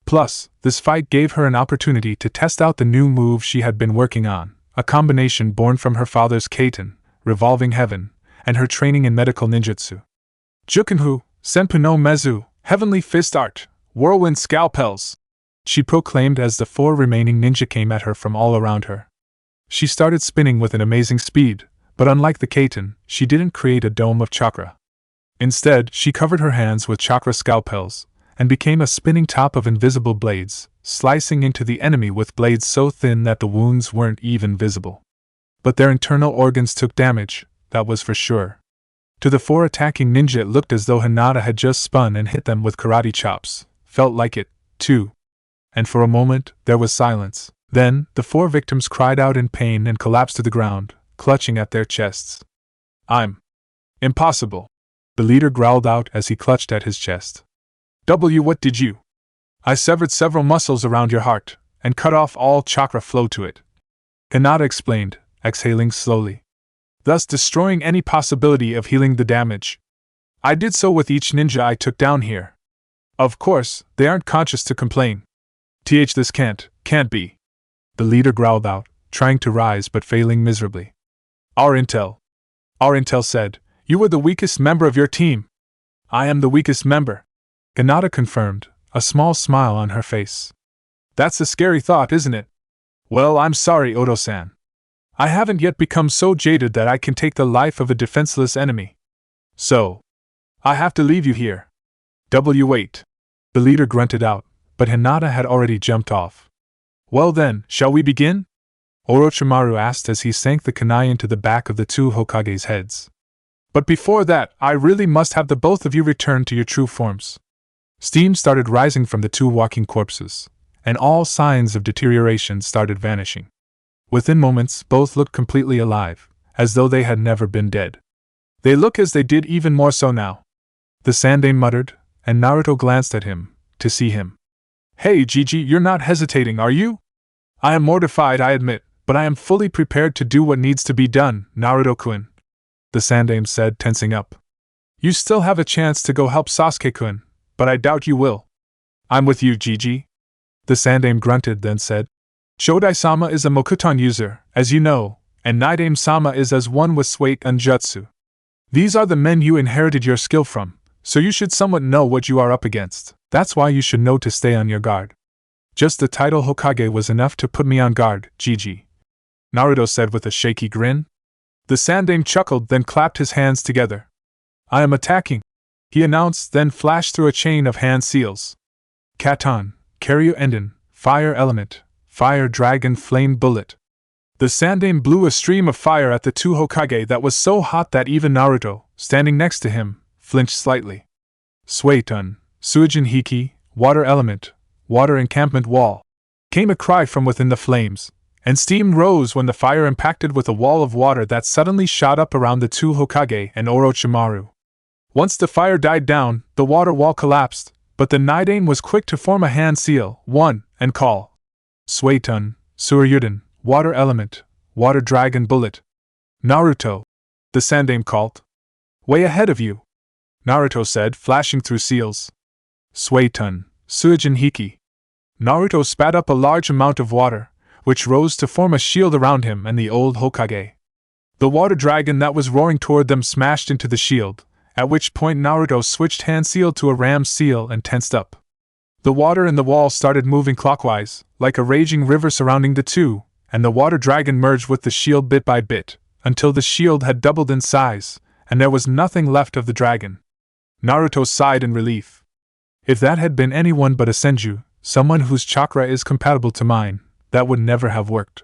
Plus, this fight gave her an opportunity to test out the new move she had been working on, a combination born from her father's Kaiten, Revolving Heaven, and her training in medical ninjutsu. Jukenhu, Senpu no Mezu, Heavenly Fist Art, Whirlwind Scalpels, she proclaimed as the 4 remaining ninja came at her from all around her. She started spinning with an amazing speed, but unlike the Kaiten, she didn't create a dome of chakra. Instead, she covered her hands with chakra scalpels, and became a spinning top of invisible blades, slicing into the enemy with blades so thin that the wounds weren't even visible. But their internal organs took damage, that was for sure. To the 4 attacking ninja it looked as though Hinata had just spun and hit them with karate chops, felt like it, too. And for a moment, there was silence. Then, the 4 victims cried out in pain and collapsed to the ground, clutching at their chests. "I'm impossible," the leader growled out as he clutched at his chest. What did you? "I severed several muscles around your heart, and cut off all chakra flow to it," Hinata explained, exhaling slowly, thus destroying any possibility of healing the damage. "I did so with each ninja I took down here. Of course, they aren't conscious to complain. This can't be," the leader growled out, trying to rise but failing miserably. Our intel said, you were the weakest member of your team." "I am the weakest member," Hinata confirmed, a small smile on her face. "That's a scary thought, isn't it? Well, I'm sorry, Oto-san. I haven't yet become so jaded that I can take the life of a defenseless enemy. So, I have to leave you here." Wait. The leader grunted out, but Hinata had already jumped off. "Well then, shall we begin?" Orochimaru asked as he sank the kunai into the back of the 2 Hokage's heads. "But before that, I really must have the both of you return to your true forms." Steam started rising from the 2 walking corpses, and all signs of deterioration started vanishing. Within moments, both looked completely alive, as though they had never been dead. "They look as they did, even more so now," the Sandaime muttered, and Naruto glanced at him, to see him. "Hey Gigi, you're not hesitating, are you?" "I am mortified, I admit, but I am fully prepared to do what needs to be done, Naruto-kun," the Sandaime said, tensing up. "You still have a chance to go help Sasuke-kun, but I doubt you will." "I'm with you, Gigi," the Sandaime grunted, then said. "Shodai-sama is a Mokuton user, as you know, and Nidaime-sama is as one with Swate and Jutsu. These are the men you inherited your skill from, so you should somewhat know what you are up against. That's why you should know to stay on your guard." "Just the title Hokage was enough to put me on guard, Gigi," Naruto said with a shaky grin. The Sandaime chuckled, then clapped his hands together. "I am attacking," he announced, then flashed through a chain of hand seals. Katon, Karyu Enden, Fire Element, Fire Dragon Flame Bullet. The Sandaime blew a stream of fire at the 2 Hokage that was so hot that even Naruto, standing next to him, flinched slightly. Suetun, Suijin Hiki, Water Element, Water Encampment Wall. Came a cry from within the flames, and steam rose when the fire impacted with a wall of water that suddenly shot up around the 2 Hokage and Orochimaru. Once the fire died down, the water wall collapsed, but the Nidaime was quick to form a hand seal, and call. Suetun, Suryuden, Water Element, Water Dragon Bullet. "Naruto," the Sandaime called. "Way ahead of you," Naruto said, flashing through seals. Suiton, Suijin Hiki. Naruto spat up a large amount of water, which rose to form a shield around him and the old Hokage. The water dragon that was roaring toward them smashed into the shield, at which point Naruto switched hand seal to a ram's seal and tensed up. The water in the wall started moving clockwise, like a raging river surrounding the two, and the water dragon merged with the shield bit by bit, until the shield had doubled in size, and there was nothing left of the dragon. Naruto sighed in relief. If that had been anyone but a Senju, someone whose chakra is compatible to mine, that would never have worked.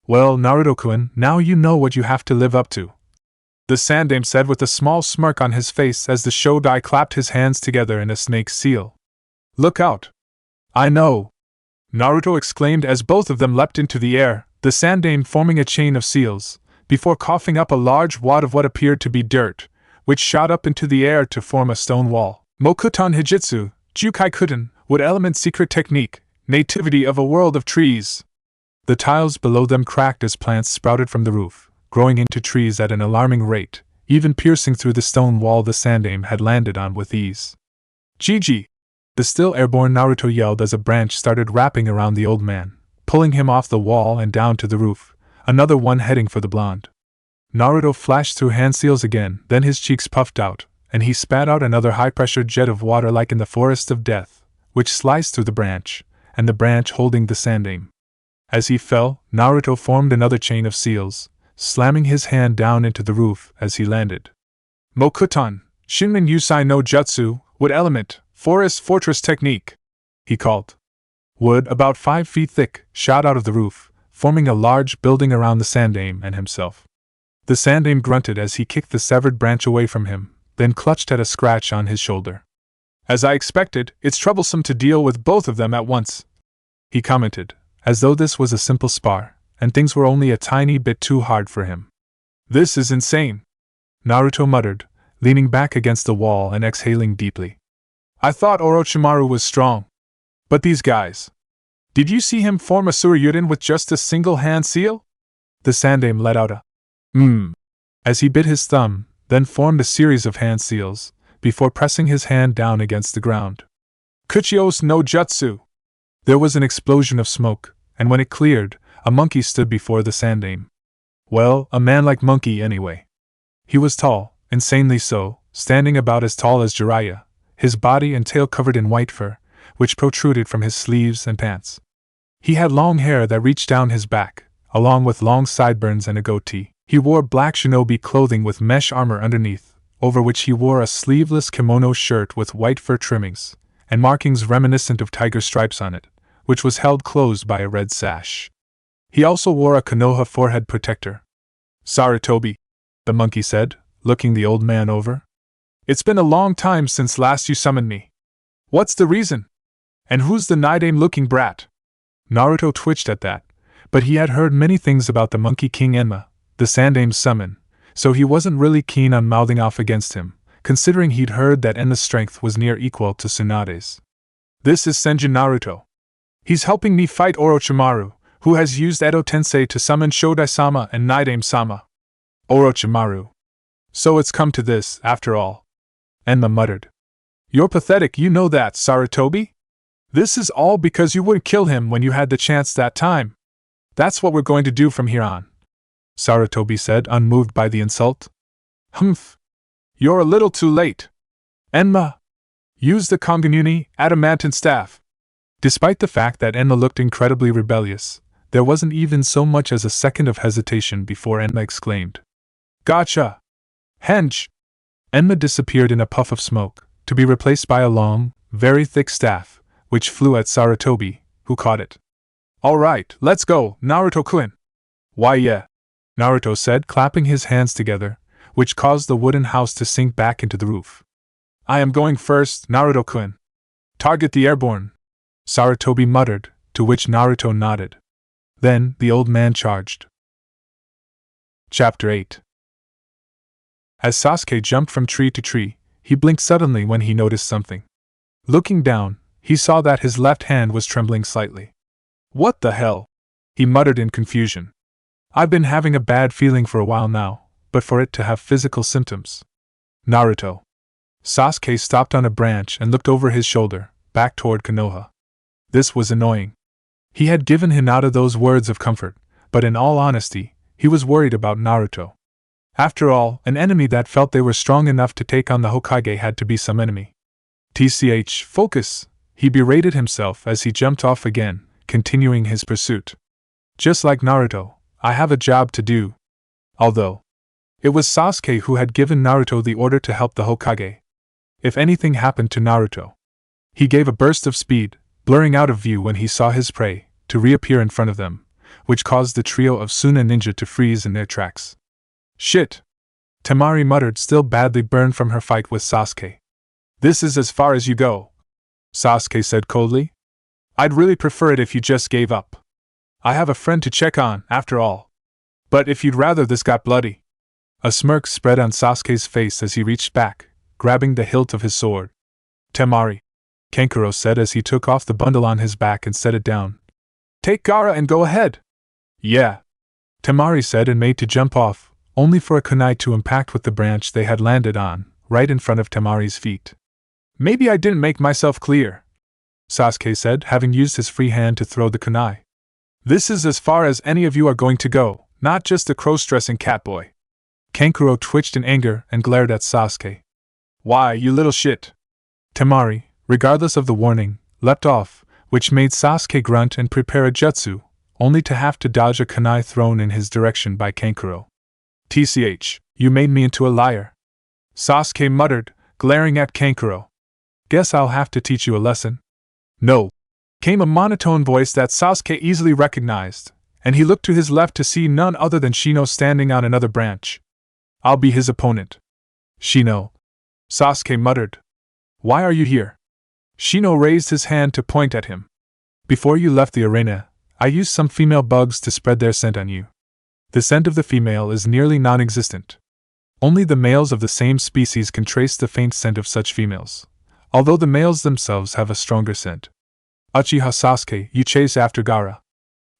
Well, Naruto-kun, now you know what you have to live up to, the Sandaime said with a small smirk on his face as the Shodai clapped his hands together in a snake seal. Look out! I know! Naruto exclaimed as both of them leapt into the air, the Sandaime forming a chain of seals, before coughing up a large wad of what appeared to be dirt, which shot up into the air to form a stone wall. Mokuton Hijitsu, Jukai Kuten, Wood Element Secret Technique, Nativity of a World of Trees. The tiles below them cracked as plants sprouted from the roof, growing into trees at an alarming rate, even piercing through the stone wall the Sandaime had landed on with ease. Gigi! The still airborne Naruto yelled as a branch started wrapping around the old man, pulling him off the wall and down to the roof, another one heading for the blonde. Naruto flashed through hand seals again, then his cheeks puffed out, and he spat out another high-pressure jet of water like in the Forest of Death, which sliced through the branch, and the branch holding the Sandaime. As he fell, Naruto formed another chain of seals, slamming his hand down into the roof as he landed. Mokuton, Shinrin Yusai no Jutsu, Wood Element, Forest Fortress Technique, he called. Wood, about 5 feet thick, shot out of the roof, forming a large building around the Sandaime and himself. The Sandaime grunted as he kicked the severed branch away from him, then clutched at a scratch on his shoulder. As I expected, it's troublesome to deal with both of them at once, he commented, as though this was a simple spar, and things were only a tiny bit too hard for him. This is insane, Naruto muttered, leaning back against the wall and exhaling deeply. I thought Orochimaru was strong. But these guys. Did you see him form a Suryuden with just a single hand seal? The Sandaime let out a as he bit his thumb, then formed a series of hand seals, before pressing his hand down against the ground. Kuchios no Jutsu! There was an explosion of smoke, and when it cleared, a monkey stood before the Sandaime. Well, a man-like monkey anyway. He was tall, insanely so, standing about as tall as Jiraiya, his body and tail covered in white fur, which protruded from his sleeves and pants. He had long hair that reached down his back, along with long sideburns and a goatee. He wore black shinobi clothing with mesh armor underneath, over which he wore a sleeveless kimono shirt with white fur trimmings, and markings reminiscent of tiger stripes on it, which was held closed by a red sash. He also wore a Konoha forehead protector. Sarutobi, the monkey said, looking the old man over. It's been a long time since last you summoned me. What's the reason? And who's the Nidaime-looking brat? Naruto twitched at that, but he had heard many things about the Monkey King Enma, the Sandaime's summon, so he wasn't really keen on mouthing off against him, considering he'd heard that Enma's strength was near equal to Tsunade's. This is Senju Naruto. He's helping me fight Orochimaru, who has used Edo Tensei to summon Shodai-sama and Nidaime-sama. Orochimaru. So it's come to this, after all. Enma muttered. You're pathetic, you know that, Sarutobi? This is all because you wouldn't kill him when you had the chance that time. That's what we're going to do from here on, Sarutobi said, unmoved by the insult. Humph. You're a little too late. Enma. Use the Konganuni, adamantine staff. Despite the fact that Enma looked incredibly rebellious, there wasn't even so much as a second of hesitation before Enma exclaimed. Gotcha! Henge! Enma disappeared in a puff of smoke, to be replaced by a long, very thick staff, which flew at Sarutobi, who caught it. All right, let's go, Naruto-kun. Why yeah, Naruto said, clapping his hands together, which caused the wooden house to sink back into the roof. I am going first, Naruto-kun. Target the airborne, Sarutobi muttered, to which Naruto nodded. Then, the old man charged. Chapter 8. As Sasuke jumped from tree to tree, he blinked suddenly when he noticed something. Looking down, he saw that his left hand was trembling slightly. What the hell? He muttered in confusion. I've been having a bad feeling for a while now, but for it to have physical symptoms. Naruto. Sasuke stopped on a branch and looked over his shoulder, back toward Konoha. This was annoying. He had given Hinata those words of comfort, but in all honesty, he was worried about Naruto. After all, an enemy that felt they were strong enough to take on the Hokage had to be some enemy. Focus, he berated himself as he jumped off again, continuing his pursuit. Just like Naruto, I have a job to do. Although, it was Sasuke who had given Naruto the order to help the Hokage. If anything happened to Naruto, he gave a burst of speed, blurring out of view when he saw his prey, to reappear in front of them, which caused the trio of Suna ninja to freeze in their tracks. Shit! Temari muttered, still badly burned from her fight with Sasuke. This is as far as you go, Sasuke said coldly. I'd really prefer it if you just gave up. I have a friend to check on, after all. But if you'd rather this got bloody. A smirk spread on Sasuke's face as he reached back, grabbing the hilt of his sword. Temari, Kankuro said as he took off the bundle on his back and set it down. Take Gaara and go ahead. Yeah. Temari said and made to jump off, only for a kunai to impact with the branch they had landed on, right in front of Temari's feet. Maybe I didn't make myself clear, Sasuke said, having used his free hand to throw the kunai. This is as far as any of you are going to go, not just the cross-dressing catboy. Kankuro twitched in anger and glared at Sasuke. Why, you little shit! Temari, regardless of the warning, leapt off, which made Sasuke grunt and prepare a jutsu, only to have to dodge a kunai thrown in his direction by Kankuro. You made me into a liar, Sasuke muttered, glaring at Kankuro. Guess I'll have to teach you a lesson. No, came a monotone voice that Sasuke easily recognized, and he looked to his left to see none other than Shino standing on another branch. I'll be his opponent. Shino, Sasuke muttered. Why are you here? Shino raised his hand to point at him. Before you left the arena, I used some female bugs to spread their scent on you. The scent of the female is nearly non-existent. Only the males of the same species can trace the faint scent of such females, although the males themselves have a stronger scent. Uchiha Sasuke, you chase after Gaara.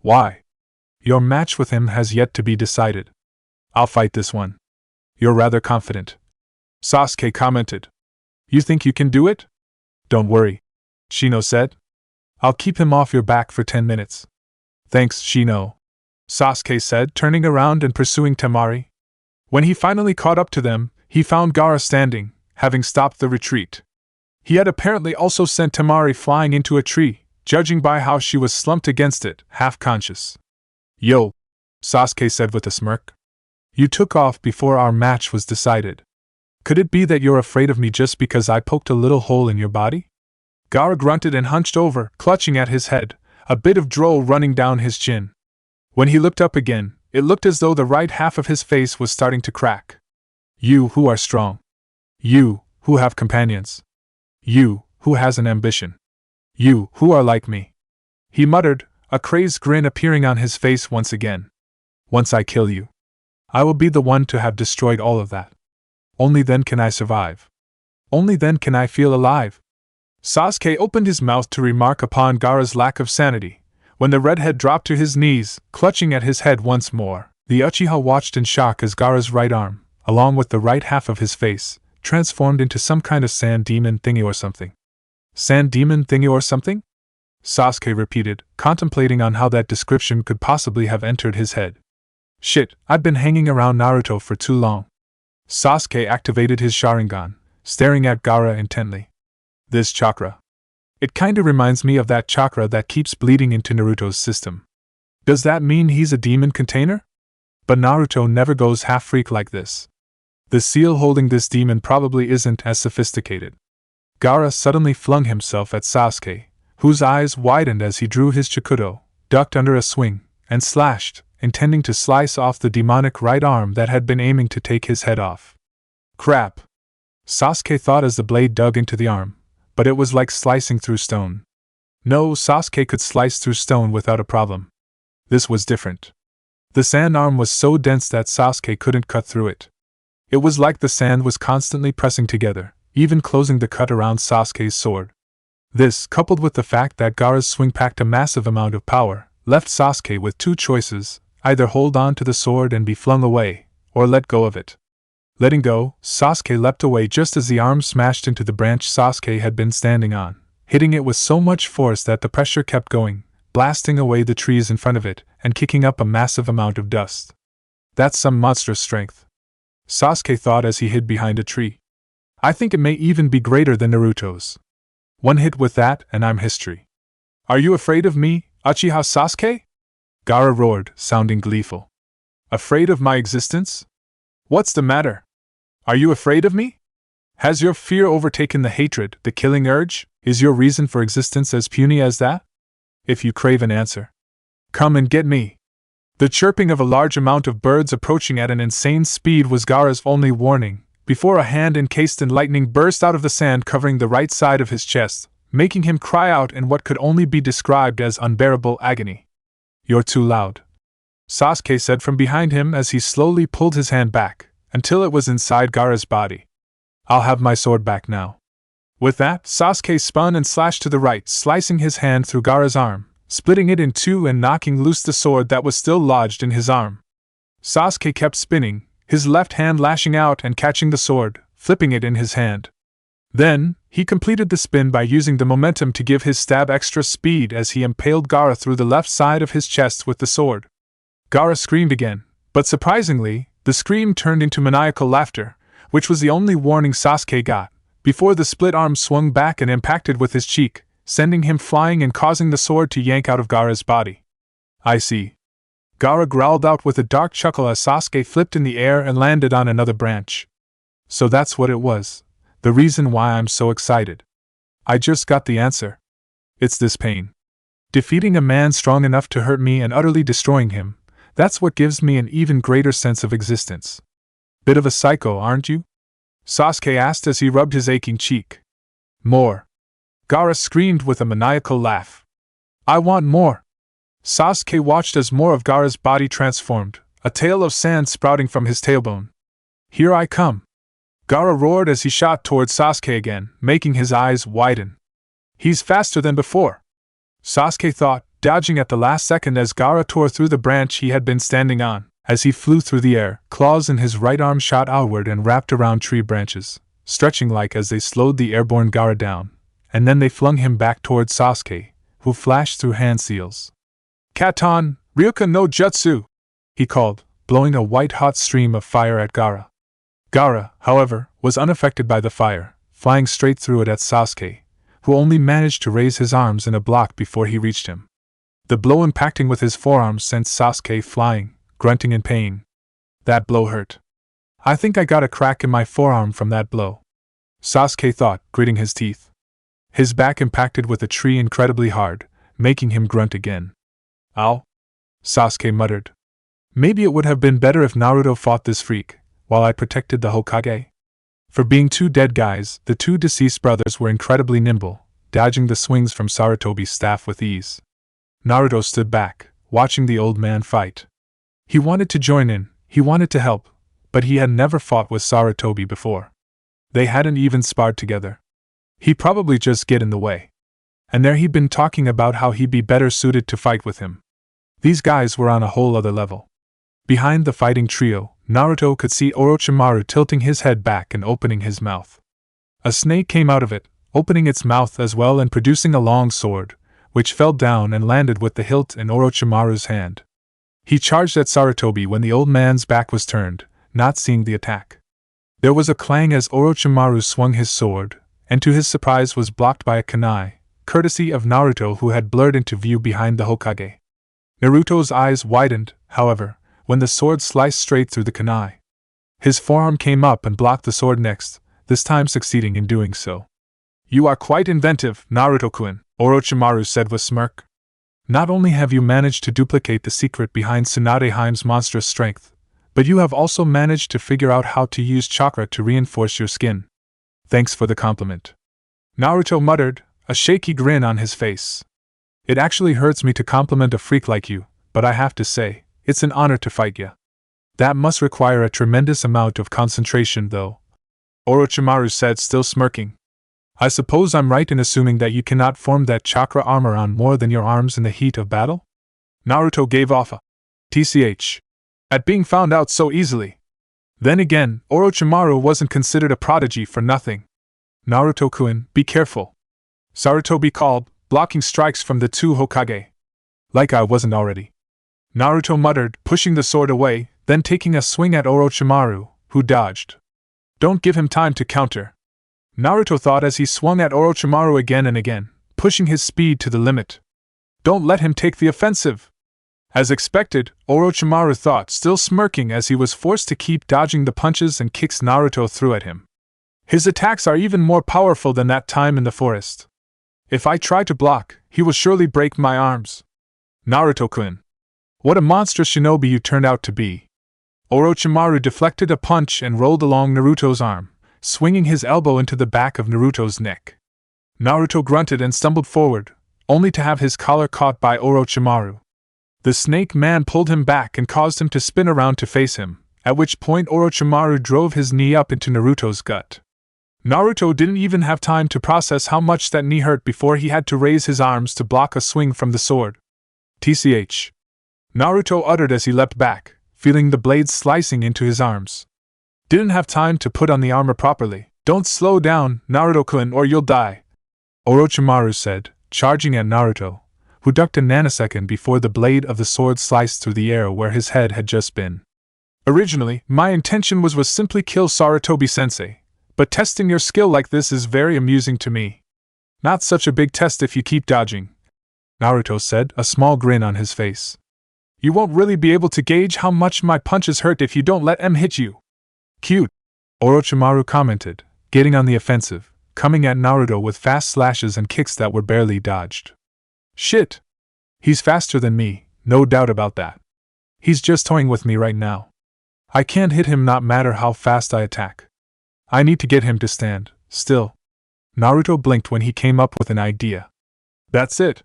Why? Your match with him has yet to be decided. I'll fight this one. You're rather confident, Sasuke commented. You think you can do it? Don't worry, Shino said. I'll keep him off your back for 10 minutes. Thanks, Shino, Sasuke said, turning around and pursuing Temari. When he finally caught up to them, he found Gaara standing, having stopped the retreat. He had apparently also sent Temari flying into a tree, judging by how she was slumped against it, half-conscious. Yo, Sasuke said with a smirk. You took off before our match was decided. Could it be that you're afraid of me just because I poked a little hole in your body? Gaara grunted and hunched over, clutching at his head, a bit of drool running down his chin. When he looked up again, it looked as though the right half of his face was starting to crack. You who are strong. You who have companions. You who has an ambition. You who are like me. He muttered, a crazed grin appearing on his face once again. Once I kill you, I will be the one to have destroyed all of that. Only then can I survive. Only then can I feel alive. Sasuke opened his mouth to remark upon Gaara's lack of sanity, when the redhead dropped to his knees, clutching at his head once more. The Uchiha watched in shock as Gaara's right arm, along with the right half of his face, transformed into some kind of sand demon thingy or something. Sand demon thingy or something? Sasuke repeated, contemplating on how that description could possibly have entered his head. Shit, I've been hanging around Naruto for too long. Sasuke activated his Sharingan, staring at Gaara intently. This chakra. It kinda reminds me of that chakra that keeps bleeding into Naruto's system. Does that mean he's a demon container? But Naruto never goes half-freak like this. The seal holding this demon probably isn't as sophisticated. Gaara suddenly flung himself at Sasuke, whose eyes widened as he drew his Chikudo, ducked under a swing, and slashed, intending to slice off the demonic right arm that had been aiming to take his head off. Crap! Sasuke thought as the blade dug into the arm, but it was like slicing through stone. No, Sasuke could slice through stone without a problem. This was different. The sand arm was so dense that Sasuke couldn't cut through it. It was like the sand was constantly pressing together, even closing the cut around Sasuke's sword. This, coupled with the fact that Gaara's swing packed a massive amount of power, left Sasuke with two choices: either hold on to the sword and be flung away, or let go of it. Letting go, Sasuke leapt away just as the arm smashed into the branch Sasuke had been standing on, hitting it with so much force that the pressure kept going, blasting away the trees in front of it and kicking up a massive amount of dust. That's some monstrous strength, Sasuke thought as he hid behind a tree. I think it may even be greater than Naruto's. One hit with that and I'm history. Are you afraid of me, Uchiha Sasuke? Gaara roared, sounding gleeful. Afraid of my existence? What's the matter? Are you afraid of me? Has your fear overtaken the hatred, the killing urge? Is your reason for existence as puny as that? If you crave an answer, come and get me. The chirping of a large amount of birds approaching at an insane speed was Gaara's only warning, before a hand encased in lightning burst out of the sand covering the right side of his chest, making him cry out in what could only be described as unbearable agony. You're too loud, Sasuke said from behind him as he slowly pulled his hand back, until it was inside Gaara's body. I'll have my sword back now. With that, Sasuke spun and slashed to the right, slicing his hand through Gaara's arm, splitting it in two and knocking loose the sword that was still lodged in his arm. Sasuke kept spinning, his left hand lashing out and catching the sword, flipping it in his hand. Then, he completed the spin by using the momentum to give his stab extra speed as he impaled Gaara through the left side of his chest with the sword. Gaara screamed again, but surprisingly, the scream turned into maniacal laughter, which was the only warning Sasuke got, before the split arm swung back and impacted with his cheek, sending him flying and causing the sword to yank out of Gaara's body. I see. Gaara growled out with a dark chuckle as Sasuke flipped in the air and landed on another branch. So that's what it was. The reason why I'm so excited. I just got the answer. It's this pain. Defeating a man strong enough to hurt me and utterly destroying him, that's what gives me an even greater sense of existence. Bit of a psycho, aren't you? Sasuke asked as he rubbed his aching cheek. More. Gaara screamed with a maniacal laugh. I want more. Sasuke watched as more of Gaara's body transformed, a tail of sand sprouting from his tailbone. Here I come. Gaara roared as he shot towards Sasuke again, making his eyes widen. He's faster than before, Sasuke thought, dodging at the last second as Gaara tore through the branch he had been standing on. As he flew through the air, claws in his right arm shot outward and wrapped around tree branches, stretching like as they slowed the airborne Gaara down, and then they flung him back towards Sasuke, who flashed through hand seals. Katon, Ryuka no Jutsu! He called, blowing a white-hot stream of fire at Gaara. Gaara, however, was unaffected by the fire, flying straight through it at Sasuke, who only managed to raise his arms in a block before he reached him. The blow impacting with his forearms sent Sasuke flying, grunting in pain. That blow hurt. I think I got a crack in my forearm from that blow, Sasuke thought, gritting his teeth. His back impacted with a tree incredibly hard, making him grunt again. Ow! Sasuke muttered. Maybe it would have been better if Naruto fought this freak, while I protected the Hokage. For being two dead guys, the two deceased brothers were incredibly nimble, dodging the swings from Sarutobi's staff with ease. Naruto stood back, watching the old man fight. He wanted to join in, he wanted to help, but he had never fought with Sarutobi before. They hadn't even sparred together. He'd probably just get in the way. And there he'd been talking about how he'd be better suited to fight with him. These guys were on a whole other level. Behind the fighting trio, Naruto could see Orochimaru tilting his head back and opening his mouth. A snake came out of it, opening its mouth as well and producing a long sword, which fell down and landed with the hilt in Orochimaru's hand. He charged at Sarutobi when the old man's back was turned, not seeing the attack. There was a clang as Orochimaru swung his sword, and to his surprise was blocked by a kunai, courtesy of Naruto who had blurred into view behind the Hokage. Naruto's eyes widened, however, when the sword sliced straight through the kunai. His forearm came up and blocked the sword next, this time succeeding in doing so. You are quite inventive, Naruto-kun, Orochimaru said with smirk. Not only have you managed to duplicate the secret behind Tsunadeheim's monstrous strength, but you have also managed to figure out how to use chakra to reinforce your skin. Thanks for the compliment, Naruto muttered, a shaky grin on his face. It actually hurts me to compliment a freak like you, but I have to say, it's an honor to fight ya. That must require a tremendous amount of concentration though, Orochimaru said, still smirking. I suppose I'm right in assuming that you cannot form that chakra armor on more than your arms in the heat of battle? Naruto gave off a tch at being found out so easily. Then again, Orochimaru wasn't considered a prodigy for nothing. Naruto-kun, be careful. Sarutobi called, blocking strikes from the two Hokage. Like I wasn't already. Naruto muttered, pushing the sword away, then taking a swing at Orochimaru, who dodged. Don't give him time to counter. Naruto thought as he swung at Orochimaru again and again, pushing his speed to the limit. Don't let him take the offensive. As expected, Orochimaru thought, still smirking as he was forced to keep dodging the punches and kicks Naruto threw at him. His attacks are even more powerful than that time in the forest. If I try to block, he will surely break my arms. Naruto-kun. What a monstrous shinobi you turned out to be. Orochimaru deflected a punch and rolled along Naruto's arm, swinging his elbow into the back of Naruto's neck. Naruto grunted and stumbled forward, only to have his collar caught by Orochimaru. The snake man pulled him back and caused him to spin around to face him, at which point Orochimaru drove his knee up into Naruto's gut. Naruto didn't even have time to process how much that knee hurt before he had to raise his arms to block a swing from the sword. TCH. Naruto uttered as he leapt back, feeling the blades slicing into his arms. Didn't have time to put on the armor properly. Don't slow down, Naruto-kun, or you'll die, Orochimaru said, charging at Naruto, who ducked a nanosecond before the blade of the sword sliced through the air where his head had just been. Originally, my intention was simply kill Sarutobi-sensei, but testing your skill like this is very amusing to me. Not such a big test if you keep dodging, Naruto said, a small grin on his face. You won't really be able to gauge how much my punches hurt if you don't let them hit you. Cute, Orochimaru commented, getting on the offensive, coming at Naruto with fast slashes and kicks that were barely dodged. Shit! He's faster than me, no doubt about that. He's just toying with me right now. I can't hit him no matter how fast I attack. I need to get him to stand still. Naruto blinked when he came up with an idea. That's it.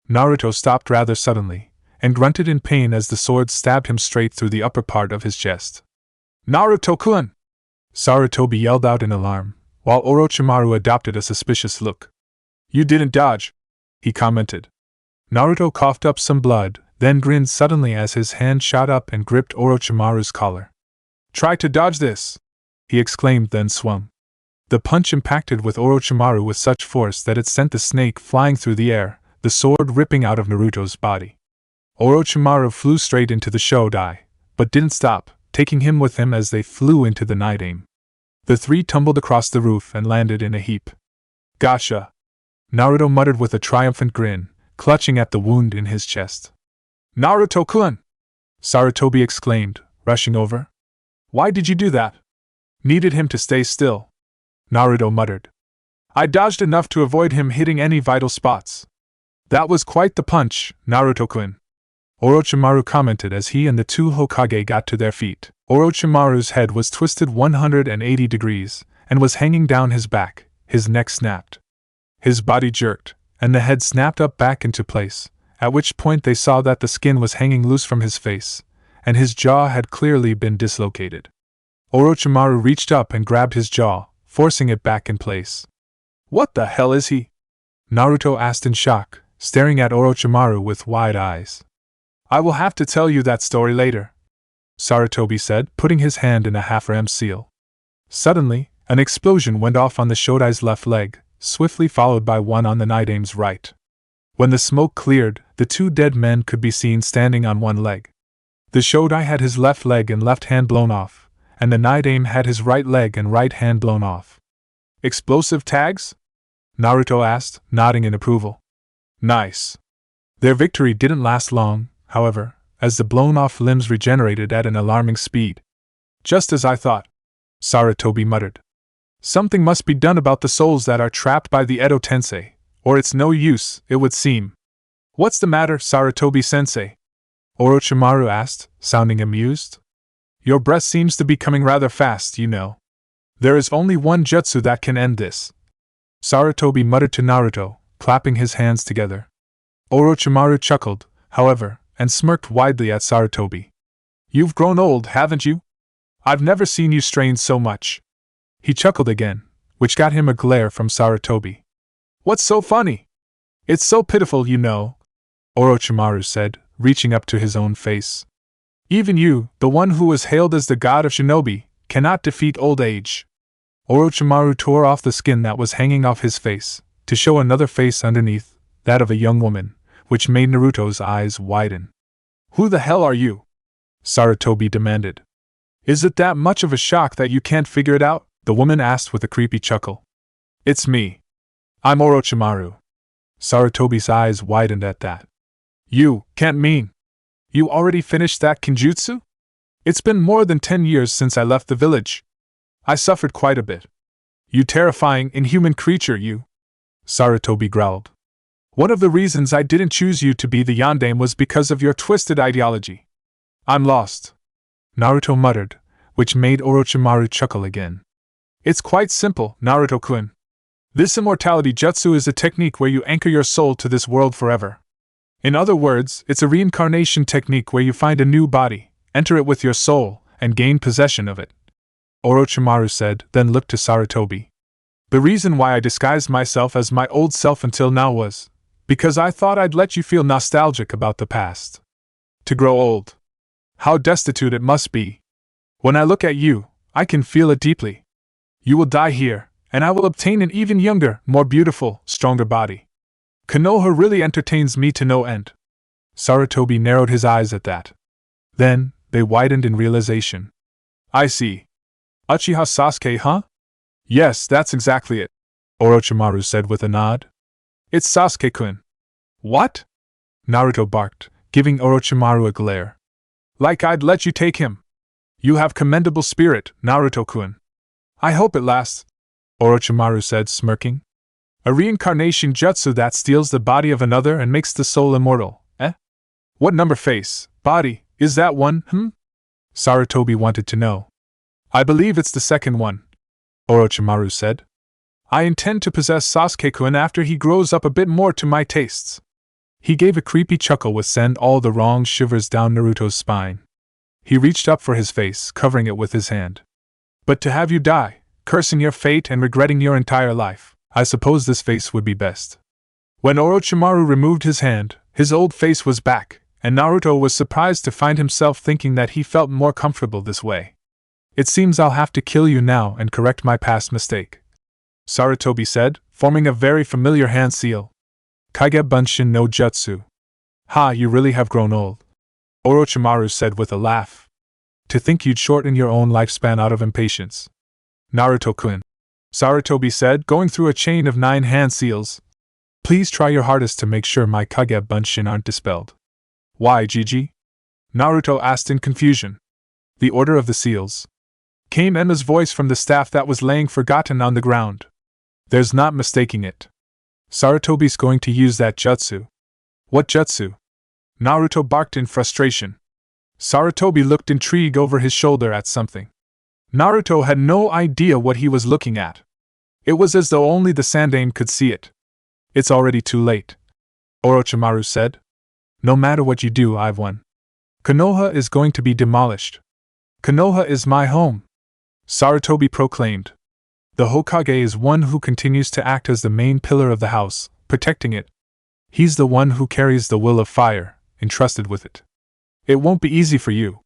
Naruto stopped rather suddenly, and grunted in pain as the sword stabbed him straight through the upper part of his chest. Naruto-kun! Sarutobi yelled out in alarm, while Orochimaru adopted a suspicious look. You didn't dodge, he commented. Naruto coughed up some blood, then grinned suddenly as his hand shot up and gripped Orochimaru's collar. Try to dodge this, he exclaimed, then swung. The punch impacted with Orochimaru with such force that it sent the snake flying through the air, the sword ripping out of Naruto's body. Orochimaru flew straight into the Shodai, but didn't stop, taking him with him as they flew into the night aim. The three tumbled across the roof and landed in a heap. Gotcha! Naruto muttered with a triumphant grin, clutching at the wound in his chest. Naruto-kun! Sarutobi exclaimed, rushing over. Why did you do that? Needed him to stay still. Naruto muttered. I dodged enough to avoid him hitting any vital spots. That was quite the punch, Naruto-kun, Orochimaru commented as he and the two Hokage got to their feet. Orochimaru's head was twisted 180 degrees, and was hanging down his back, his neck snapped. His body jerked, and the head snapped up back into place, at which point they saw that the skin was hanging loose from his face, and his jaw had clearly been dislocated. Orochimaru reached up and grabbed his jaw, forcing it back in place. What the hell is he? Naruto asked in shock, staring at Orochimaru with wide eyes. I will have to tell you that story later, Sarutobi said, putting his hand in a half-ram seal. Suddenly, an explosion went off on the Shodai's left leg, swiftly followed by one on the Night Aim's right. When the smoke cleared, the two dead men could be seen standing on one leg. The Shodai had his left leg and left hand blown off, and the Night Aim had his right leg and right hand blown off. Explosive tags? Naruto asked, nodding in approval. Nice. Their victory didn't last long, however, as the blown-off limbs regenerated at an alarming speed. Just as I thought, Sarutobi muttered. Something must be done about the souls that are trapped by the Edo Tensei, or it's no use, it would seem. What's the matter, Sarutobi-sensei? Orochimaru asked, sounding amused. Your breath seems to be coming rather fast, you know. There is only one jutsu that can end this, Sarutobi muttered to Naruto, clapping his hands together. Orochimaru chuckled, however, and smirked widely at Sarutobi. You've grown old, haven't you? I've never seen you strain so much. He chuckled again, which got him a glare from Sarutobi. What's so funny? It's so pitiful, you know, Orochimaru said, reaching up to his own face. Even you, the one who was hailed as the god of shinobi, cannot defeat old age. Orochimaru tore off the skin that was hanging off his face, to show another face underneath, that of a young woman, which made Naruto's eyes widen. "Who the hell are you?" Sarutobi demanded. "Is it that much of a shock that you can't figure it out?" the woman asked with a creepy chuckle. "It's me. I'm Orochimaru." Sarutobi's eyes widened at that. "You can't mean you already finished that kinjutsu? It's been more than 10 years since I left the village. I suffered quite a bit. You terrifying, inhuman creature, you," Sarutobi growled. "One of the reasons I didn't choose you to be the Yondaime was because of your twisted ideology." "I'm lost," Naruto muttered, which made Orochimaru chuckle again. "It's quite simple, Naruto-kun. This immortality jutsu is a technique where you anchor your soul to this world forever. In other words, it's a reincarnation technique where you find a new body, enter it with your soul, and gain possession of it," Orochimaru said, then looked to Sarutobi. "The reason why I disguised myself as my old self until now was because I thought I'd let you feel nostalgic about the past. To grow old. How destitute it must be. When I look at you, I can feel it deeply. You will die here, and I will obtain an even younger, more beautiful, stronger body. Konoha really entertains me to no end." Sarutobi narrowed his eyes at that. Then, they widened in realization. "I see. Uchiha Sasuke, huh?" "Yes, that's exactly it," Orochimaru said with a nod. "It's Sasuke-kun." "What?" Naruto barked, giving Orochimaru a glare. "Like I'd let you take him. You have commendable spirit, Naruto-kun." "I hope it lasts," Orochimaru said, smirking. "A reincarnation jutsu that steals the body of another and makes the soul immortal, eh? What number face, body, is that one, Sarutobi wanted to know. "I believe it's the second one," Orochimaru said. "I intend to possess Sasuke-kun after he grows up a bit more to my tastes." He gave a creepy chuckle which sent all the wrong shivers down Naruto's spine. He reached up for his face, covering it with his hand. "But to have you die, cursing your fate and regretting your entire life, I suppose this face would be best." When Orochimaru removed his hand, his old face was back, and Naruto was surprised to find himself thinking that he felt more comfortable this way. "It seems I'll have to kill you now and correct my past mistake," Sarutobi said, forming a very familiar hand seal. "Kage Bunshin no Jutsu." "Ha, you really have grown old," Orochimaru said with a laugh. "To think you'd shorten your own lifespan out of impatience." "Naruto-kun," Sarutobi said, going through a chain of 9 hand seals. "Please try your hardest to make sure my Kage Bunshin aren't dispelled." "Why, Gigi?" Naruto asked in confusion. "The order of the seals," came Emma's voice from the staff that was laying forgotten on the ground. "There's not mistaking it. Sarutobi's going to use that jutsu." "What jutsu?" Naruto barked in frustration. Sarutobi looked intrigued over his shoulder at something. Naruto had no idea what he was looking at. It was as though only the Sandaime could see it. "It's already too late," Orochimaru said. "No matter what you do, I've won. Konoha is going to be demolished. Konoha is my home," Sarutobi proclaimed. "The Hokage is one who continues to act as the main pillar of the house, protecting it. He's the one who carries the will of fire, entrusted with it. It won't be easy for you."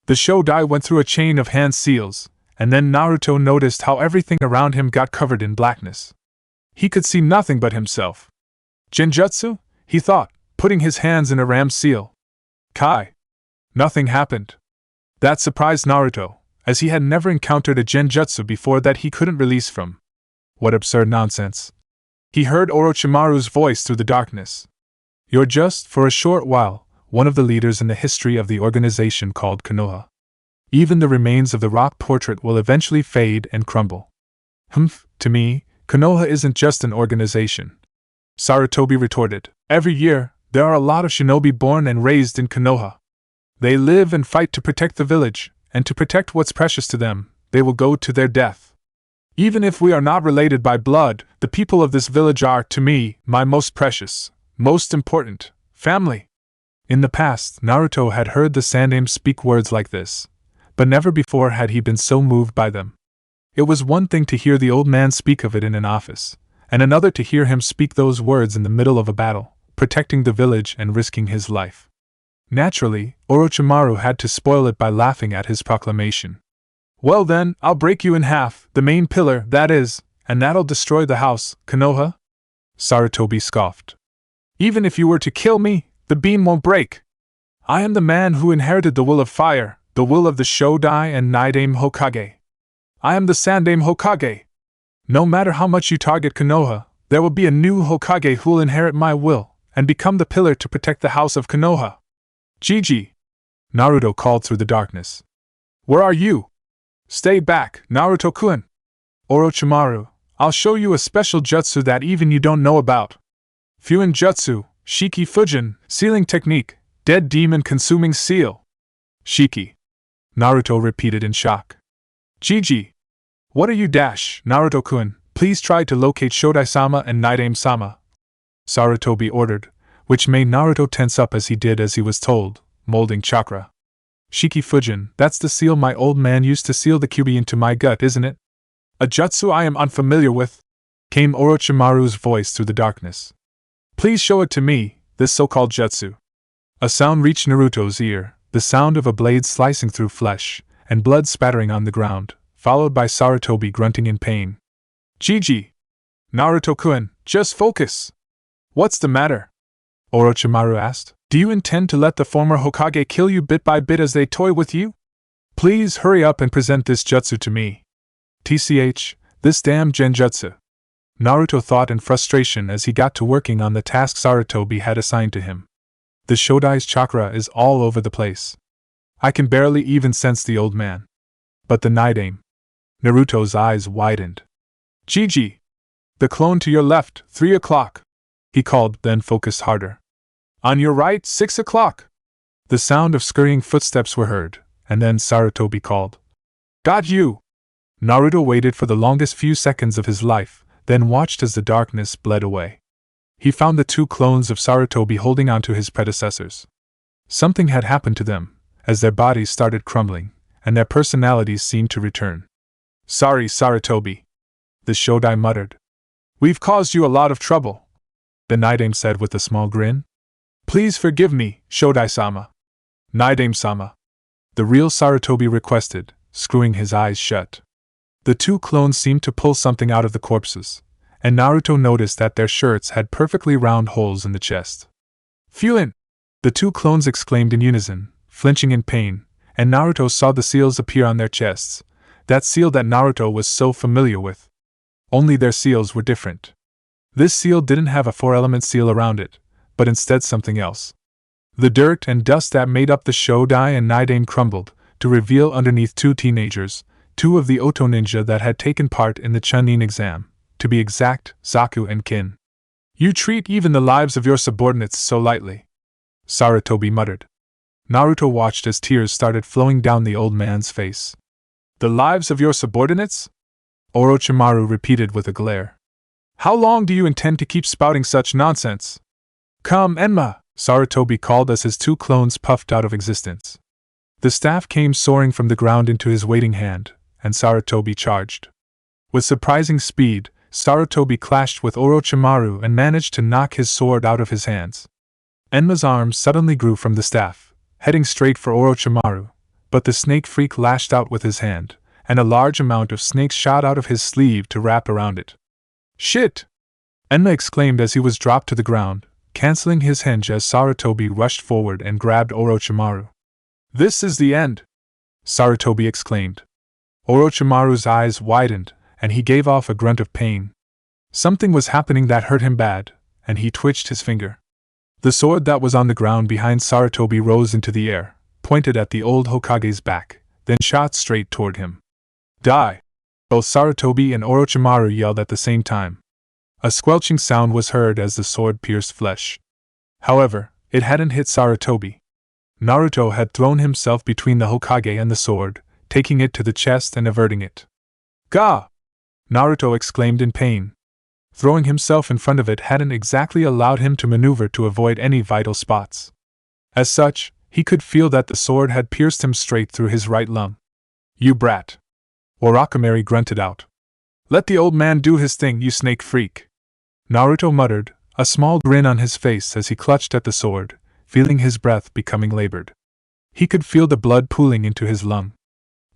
The Shodai went through a chain of hand seals, and then Naruto noticed how everything around him got covered in blackness. He could see nothing but himself. "Genjutsu?" he thought, putting his hands in a ram seal. "Kai!" Nothing happened. That surprised Naruto, as he had never encountered a genjutsu before that he couldn't release from. What absurd nonsense. He heard Orochimaru's voice through the darkness. "You're just, for a short while, one of the leaders in the history of the organization called Konoha. Even the remains of the rock portrait will eventually fade and crumble." "Humph, to me, Konoha isn't just an organization," Sarutobi retorted. "Every year, there are a lot of shinobi born and raised in Konoha. They live and fight to protect the village, and to protect what's precious to them, they will go to their death. Even if we are not related by blood, the people of this village are, to me, my most precious, most important family." In the past, Naruto had heard the Sandaime speak words like this, but never before had he been so moved by them. It was one thing to hear the old man speak of it in an office, and another to hear him speak those words in the middle of a battle, protecting the village and risking his life. Naturally, Orochimaru had to spoil it by laughing at his proclamation. Well then, I'll break you in half, the main pillar, that is, and that'll destroy the house, Konoha? Sarutobi scoffed. Even if you were to kill me, the beam won't break. I am the man who inherited the will of fire, the will of the Shodai and Nidaime Hokage. I am the Sandaime Hokage. No matter how much you target Konoha, there will be a new Hokage who'll inherit my will, and become the pillar to protect the house of Konoha. Gigi! Naruto called through the darkness. Where are you? Stay back, Naruto-kun! Orochimaru, I'll show you a special jutsu that even you don't know about. Fuin Jutsu, Shiki Fujin, Sealing Technique, Dead Demon Consuming Seal. Shiki. Naruto repeated in shock. Gigi! What are you dash, Naruto-kun? Please try to locate Shodai-sama and Nidaime-sama. Sarutobi ordered, which made Naruto tense up as he was told, molding chakra. Shiki Fujin, that's the seal my old man used to seal the Kyuubi into my gut, isn't it? A jutsu I am unfamiliar with, came Orochimaru's voice through the darkness. Please show it to me, this so-called jutsu. A sound reached Naruto's ear, the sound of a blade slicing through flesh, and blood spattering on the ground, followed by Sarutobi grunting in pain. Gigi! Naruto-kun, just focus! What's the matter? Orochimaru asked. Do you intend to let the former Hokage kill you bit by bit as they toy with you? Please hurry up and present this jutsu to me. TCH, this damn genjutsu. Naruto thought in frustration as he got to working on the task Sarutobi had assigned to him. The Shodai's chakra is all over the place. I can barely even sense the old man. But the Nidaime. Naruto's eyes widened. Gigi! The clone to your left, 3 o'clock. He called, then focused harder. On your right, 6 o'clock. The sound of scurrying footsteps were heard, and then Sarutobi called. Got you! Naruto waited for the longest few seconds of his life, then watched as the darkness bled away. He found the 2 clones of Sarutobi holding onto his predecessors. Something had happened to them, as their bodies started crumbling, and their personalities seemed to return. Sorry, Sarutobi. The Shodai muttered. We've caused you a lot of trouble. The Nidaime said with a small grin. Please forgive me, Shodai-sama. Nidaime-sama. The real Sarutobi requested, screwing his eyes shut. The 2 clones seemed to pull something out of the corpses, and Naruto noticed that their shirts had perfectly round holes in the chest. Fuin! The 2 clones exclaimed in unison, flinching in pain, and Naruto saw the seals appear on their chests, that seal that Naruto was so familiar with. Only their seals were different. This seal didn't have a 4-element seal around it, but instead something else. The dirt and dust that made up the Shodai and Nidaime crumbled, to reveal underneath 2 teenagers, 2 of the Oto ninja that had taken part in the Chunin exam, to be exact, Zaku and Kin. You treat even the lives of your subordinates so lightly, Sarutobi muttered. Naruto watched as tears started flowing down the old man's face. The lives of your subordinates? Orochimaru repeated with a glare. How long do you intend to keep spouting such nonsense? Come, Enma! Sarutobi called as his 2 clones puffed out of existence. The staff came soaring from the ground into his waiting hand, and Sarutobi charged. With surprising speed, Sarutobi clashed with Orochimaru and managed to knock his sword out of his hands. Enma's arms suddenly grew from the staff, heading straight for Orochimaru, but the snake freak lashed out with his hand, and a large amount of snakes shot out of his sleeve to wrap around it. Shit! Enma exclaimed as he was dropped to the ground, canceling his henge as Sarutobi rushed forward and grabbed Orochimaru. This is the end! Sarutobi exclaimed. Orochimaru's eyes widened, and he gave off a grunt of pain. Something was happening that hurt him bad, and he twitched his finger. The sword that was on the ground behind Sarutobi rose into the air, pointed at the old Hokage's back, then shot straight toward him. Die! Both Sarutobi and Orochimaru yelled at the same time. A squelching sound was heard as the sword pierced flesh. However, it hadn't hit Sarutobi. Naruto had thrown himself between the Hokage and the sword, taking it to the chest and averting it. Gah! Naruto exclaimed in pain. Throwing himself in front of it hadn't exactly allowed him to maneuver to avoid any vital spots. As such, he could feel that the sword had pierced him straight through his right lung. You brat! Orochimaru grunted out. Let the old man do his thing, you snake freak! Naruto muttered, a small grin on his face as he clutched at the sword, feeling his breath becoming labored. He could feel the blood pooling into his lung.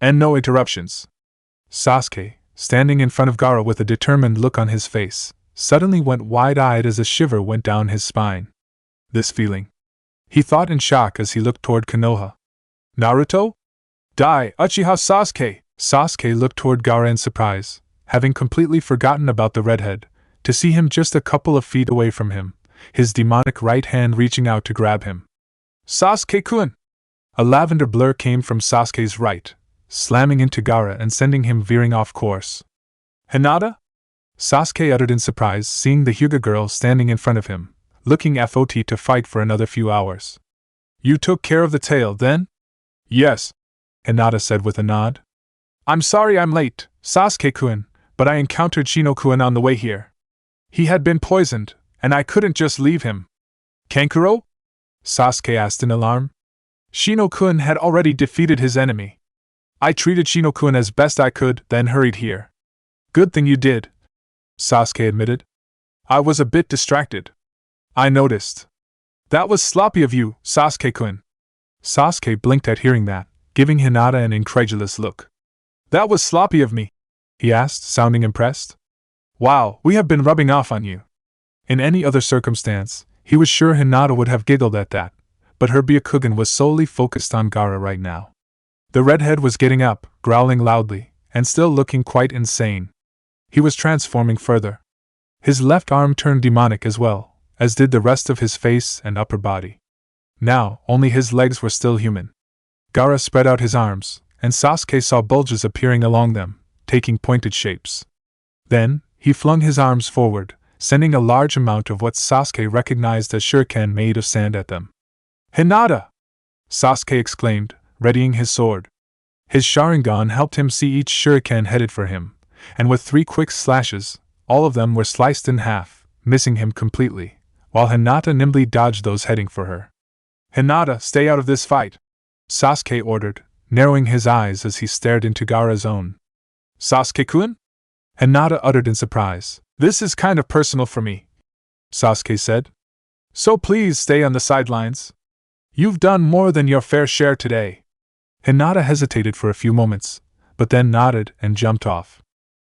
And no interruptions. Sasuke, standing in front of Gaara with a determined look on his face, suddenly went wide-eyed as a shiver went down his spine. This feeling, he thought in shock as he looked toward Konoha. Naruto? Die, Uchiha Sasuke! Sasuke looked toward Gaara in surprise, having completely forgotten about the redhead, to see him just a couple of feet away from him, his demonic right hand reaching out to grab him. Sasuke-kun! A lavender blur came from Sasuke's right, slamming into Gaara and sending him veering off course. Hinata? Sasuke uttered in surprise, seeing the Hyuga girl standing in front of him, looking FOT to fight for another few hours. You took care of the tail, then? Yes, Hinata said with a nod. I'm sorry I'm late, Sasuke-kun, but I encountered Shino-kun on the way here. He had been poisoned, and I couldn't just leave him. Kankuro? Sasuke asked in alarm. Shino-kun had already defeated his enemy. I treated Shino-kun as best I could, then hurried here. Good thing you did, Sasuke admitted. I was a bit distracted. I noticed. That was sloppy of you, Sasuke-kun. Sasuke blinked at hearing that, giving Hinata an incredulous look. That was sloppy of me? He asked, sounding impressed. Wow, we have been rubbing off on you. In any other circumstance, he was sure Hinata would have giggled at that, but her Byakugan was solely focused on Gaara right now. The redhead was getting up, growling loudly, and still looking quite insane. He was transforming further. His left arm turned demonic as well, as did the rest of his face and upper body. Now, only his legs were still human. Gaara spread out his arms, and Sasuke saw bulges appearing along them, taking pointed shapes. Then, he flung his arms forward, sending a large amount of what Sasuke recognized as shuriken made of sand at them. Hinata! Sasuke exclaimed, readying his sword. His Sharingan helped him see each shuriken headed for him, and with 3 quick slashes, all of them were sliced in half, missing him completely, while Hinata nimbly dodged those heading for her. Hinata, stay out of this fight, Sasuke ordered, narrowing his eyes as he stared into Gaara's own. Sasuke-kun? Hinata uttered in surprise. This is kind of personal for me, Sasuke said. So please stay on the sidelines. You've done more than your fair share today. Hinata hesitated for a few moments, but then nodded and jumped off.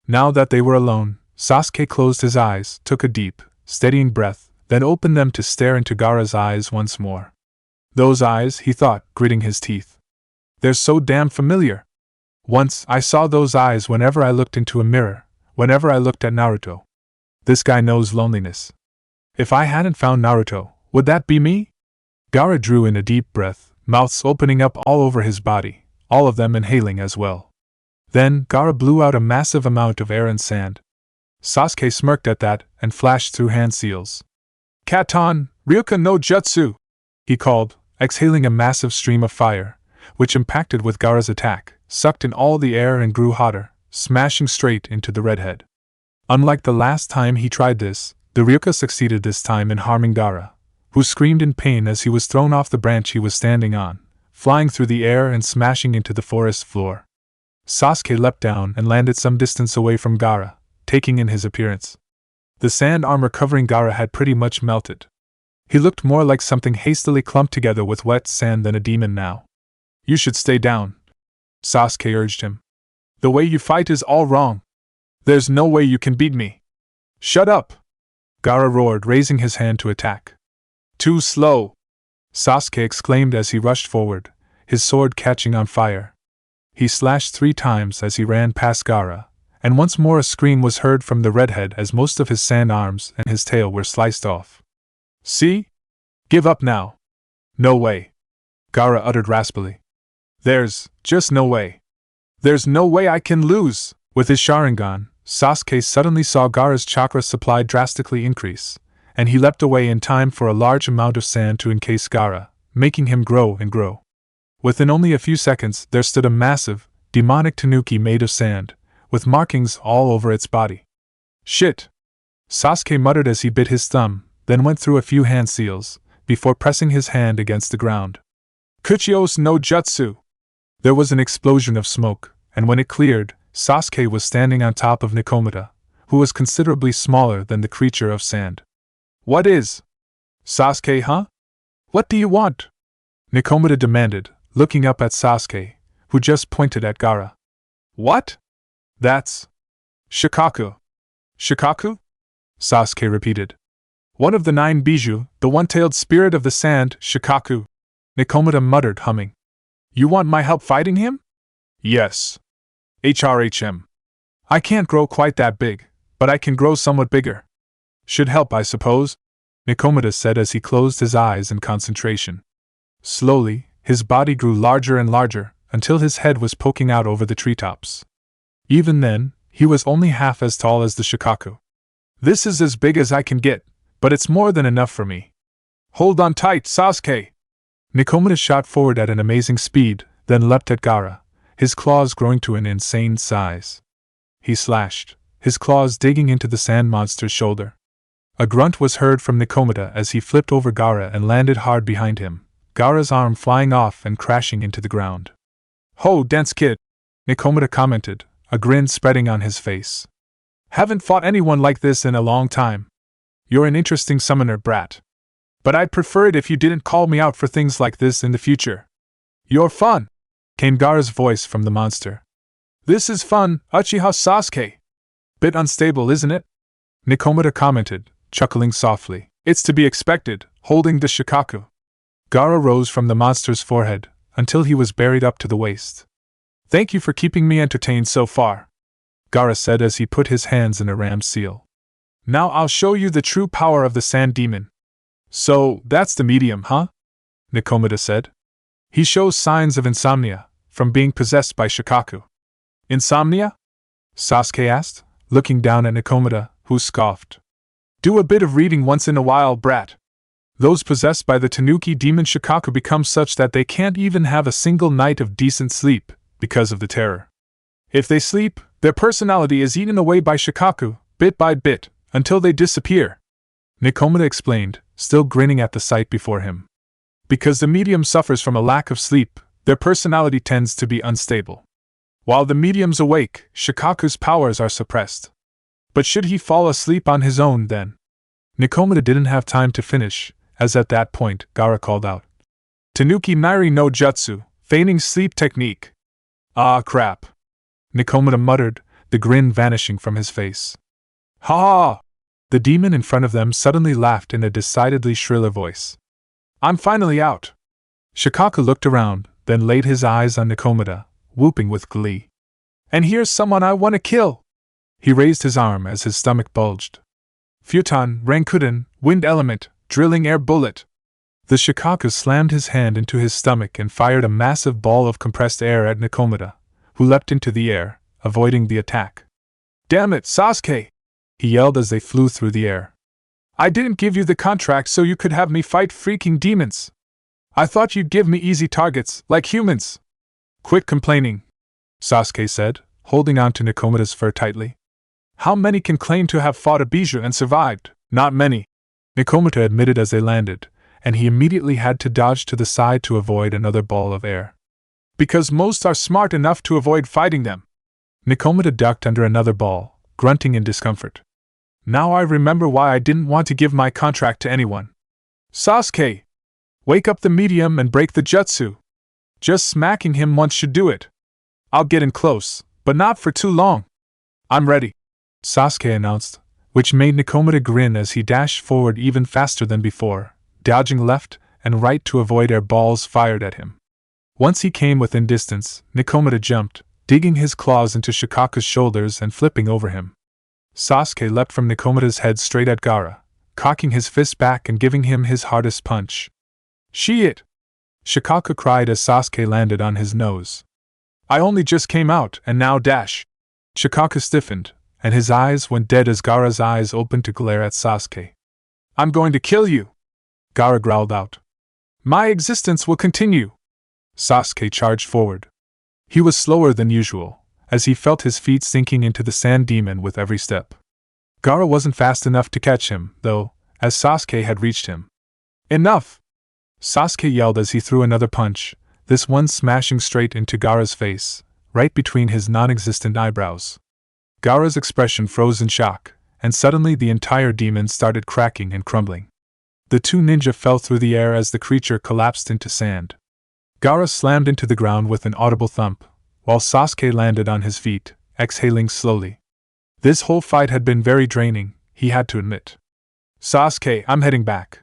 Now that they were alone, Sasuke closed his eyes, took a deep, steadying breath, then opened them to stare into Gaara's eyes once more. Those eyes, he thought, gritting his teeth. They're so damn familiar. Once, I saw those eyes whenever I looked into a mirror, whenever I looked at Naruto. This guy knows loneliness. If I hadn't found Naruto, would that be me? Gaara drew in a deep breath, mouths opening up all over his body, all of them inhaling as well. Then, Gaara blew out a massive amount of air and sand. Sasuke smirked at that and flashed through hand seals. Katon, Ryuka no Jutsu! He called, exhaling a massive stream of fire, which impacted with Gaara's attack, sucked in all the air and grew hotter, smashing straight into the redhead. Unlike the last time he tried this, the Ryuka succeeded this time in harming Gaara, who screamed in pain as he was thrown off the branch he was standing on, flying through the air and smashing into the forest floor. Sasuke leapt down and landed some distance away from Gaara, taking in his appearance. The sand armor covering Gaara had pretty much melted. He looked more like something hastily clumped together with wet sand than a demon now. You should stay down, Sasuke urged him. The way you fight is all wrong. There's no way you can beat me. Shut up! Gaara roared, raising his hand to attack. Too slow! Sasuke exclaimed as he rushed forward, his sword catching on fire. He slashed 3 times as he ran past Gaara, and once more a scream was heard from the redhead as most of his sand arms and his tail were sliced off. See? Give up now. No way. Gaara uttered raspily. There's just no way. There's no way I can lose! With his Sharingan, Sasuke suddenly saw Gaara's chakra supply drastically increase, and he leapt away in time for a large amount of sand to encase Gaara, making him grow and grow. Within only a few seconds there stood a massive, demonic tanuki made of sand, with markings all over its body. Shit! Sasuke muttered as he bit his thumb, then went through a few hand seals, before pressing his hand against the ground. Kuchios no Jutsu! There was an explosion of smoke, and when it cleared, Sasuke was standing on top of Nakomata, who was considerably smaller than the creature of sand. What is? Sasuke, huh? What do you want? Nakomata demanded, looking up at Sasuke, who just pointed at Gaara. What? That's Shikaku. Shikaku? Sasuke repeated. One of the 9 Bijou, the one-tailed spirit of the sand, Shikaku. Nekomata muttered, humming. You want my help fighting him? Yes. HRHM. I can't grow quite that big, but I can grow somewhat bigger. Should help, I suppose, Nekomata said as he closed his eyes in concentration. Slowly, his body grew larger and larger, until his head was poking out over the treetops. Even then, he was only half as tall as the Shikaku. This is as big as I can get, but it's more than enough for me. Hold on tight, Sasuke! Nekomata shot forward at an amazing speed, then leapt at Gaara, his claws growing to an insane size. He slashed, his claws digging into the sand monster's shoulder. A grunt was heard from Nekomata as he flipped over Gaara and landed hard behind him, Gaara's arm flying off and crashing into the ground. Ho, dense kid! Nekomata commented, a grin spreading on his face. Haven't fought anyone like this in a long time. You're an interesting summoner, brat. But I'd prefer it if you didn't call me out for things like this in the future. You're fun, came Gaara's voice from the monster. This is fun, Uchiha Sasuke. Bit unstable, isn't it? Nekomata commented, chuckling softly. It's to be expected, holding the Shikaku. Gaara rose from the monster's forehead, until he was buried up to the waist. Thank you for keeping me entertained so far, Gaara said as he put his hands in a ram's seal. Now I'll show you the true power of the sand demon. So, that's the medium, huh? Nekomata said. He shows signs of insomnia, from being possessed by Shikaku. Insomnia? Sasuke asked, looking down at Nekomata, who scoffed. Do a bit of reading once in a while, brat. Those possessed by the Tanuki demon Shikaku become such that they can't even have a single night of decent sleep, because of the terror. If they sleep, their personality is eaten away by Shikaku, bit by bit, until they disappear. Nekomata explained, still grinning at the sight before him. Because the medium suffers from a lack of sleep, their personality tends to be unstable. While the medium's awake, Shikaku's powers are suppressed. But should he fall asleep on his own then? Nekomata didn't have time to finish, as at that point, Gaara called out. Tanuki Nairi no Jutsu, feigning sleep technique. Ah crap. Nekomata muttered, the grin vanishing from his face. Ha ha! The demon in front of them suddenly laughed in a decidedly shriller voice. I'm finally out. Shikaku looked around, then laid his eyes on Nekomata, whooping with glee. And here's someone I want to kill! He raised his arm as his stomach bulged. Futon, Rankuden, wind element, drilling air bullet. The Shikaku slammed his hand into his stomach and fired a massive ball of compressed air at Nekomata, who leapt into the air, avoiding the attack. Damn it, Sasuke! He yelled as they flew through the air. I didn't give you the contract so you could have me fight freaking demons. I thought you'd give me easy targets, like humans. Quit complaining, Sasuke said, holding on to Nekomata's fur tightly. How many can claim to have fought a Bijou and survived? Not many, Nekomata admitted as they landed, and he immediately had to dodge to the side to avoid another ball of air. Because most are smart enough to avoid fighting them. Nekomata ducked under another ball, grunting in discomfort. Now I remember why I didn't want to give my contract to anyone. Sasuke! Wake up the medium and break the jutsu. Just smacking him once should do it. I'll get in close, but not for too long. I'm ready, Sasuke announced, which made Nekomata grin as he dashed forward even faster than before, dodging left and right to avoid air balls fired at him. Once he came within distance, Nekomata jumped, digging his claws into Shikaku's shoulders and flipping over him. Sasuke leapt from Nekomata's head straight at Gaara, cocking his fist back and giving him his hardest punch. Shit! Shikaku cried as Sasuke landed on his nose. I only just came out and now dash. Shikaku stiffened, and his eyes went dead as Gaara's eyes opened to glare at Sasuke. I'm going to kill you! Gaara growled out. My existence will continue! Sasuke charged forward. He was slower than usual, as he felt his feet sinking into the sand demon with every step. Gaara wasn't fast enough to catch him, though, as Sasuke had reached him. Enough! Sasuke yelled as he threw another punch, this one smashing straight into Gaara's face, right between his non-existent eyebrows. Gaara's expression froze in shock, and suddenly the entire demon started cracking and crumbling. The two ninja fell through the air as the creature collapsed into sand. Gaara slammed into the ground with an audible thump, while Sasuke landed on his feet, exhaling slowly. This whole fight had been very draining, he had to admit. Sasuke, I'm heading back.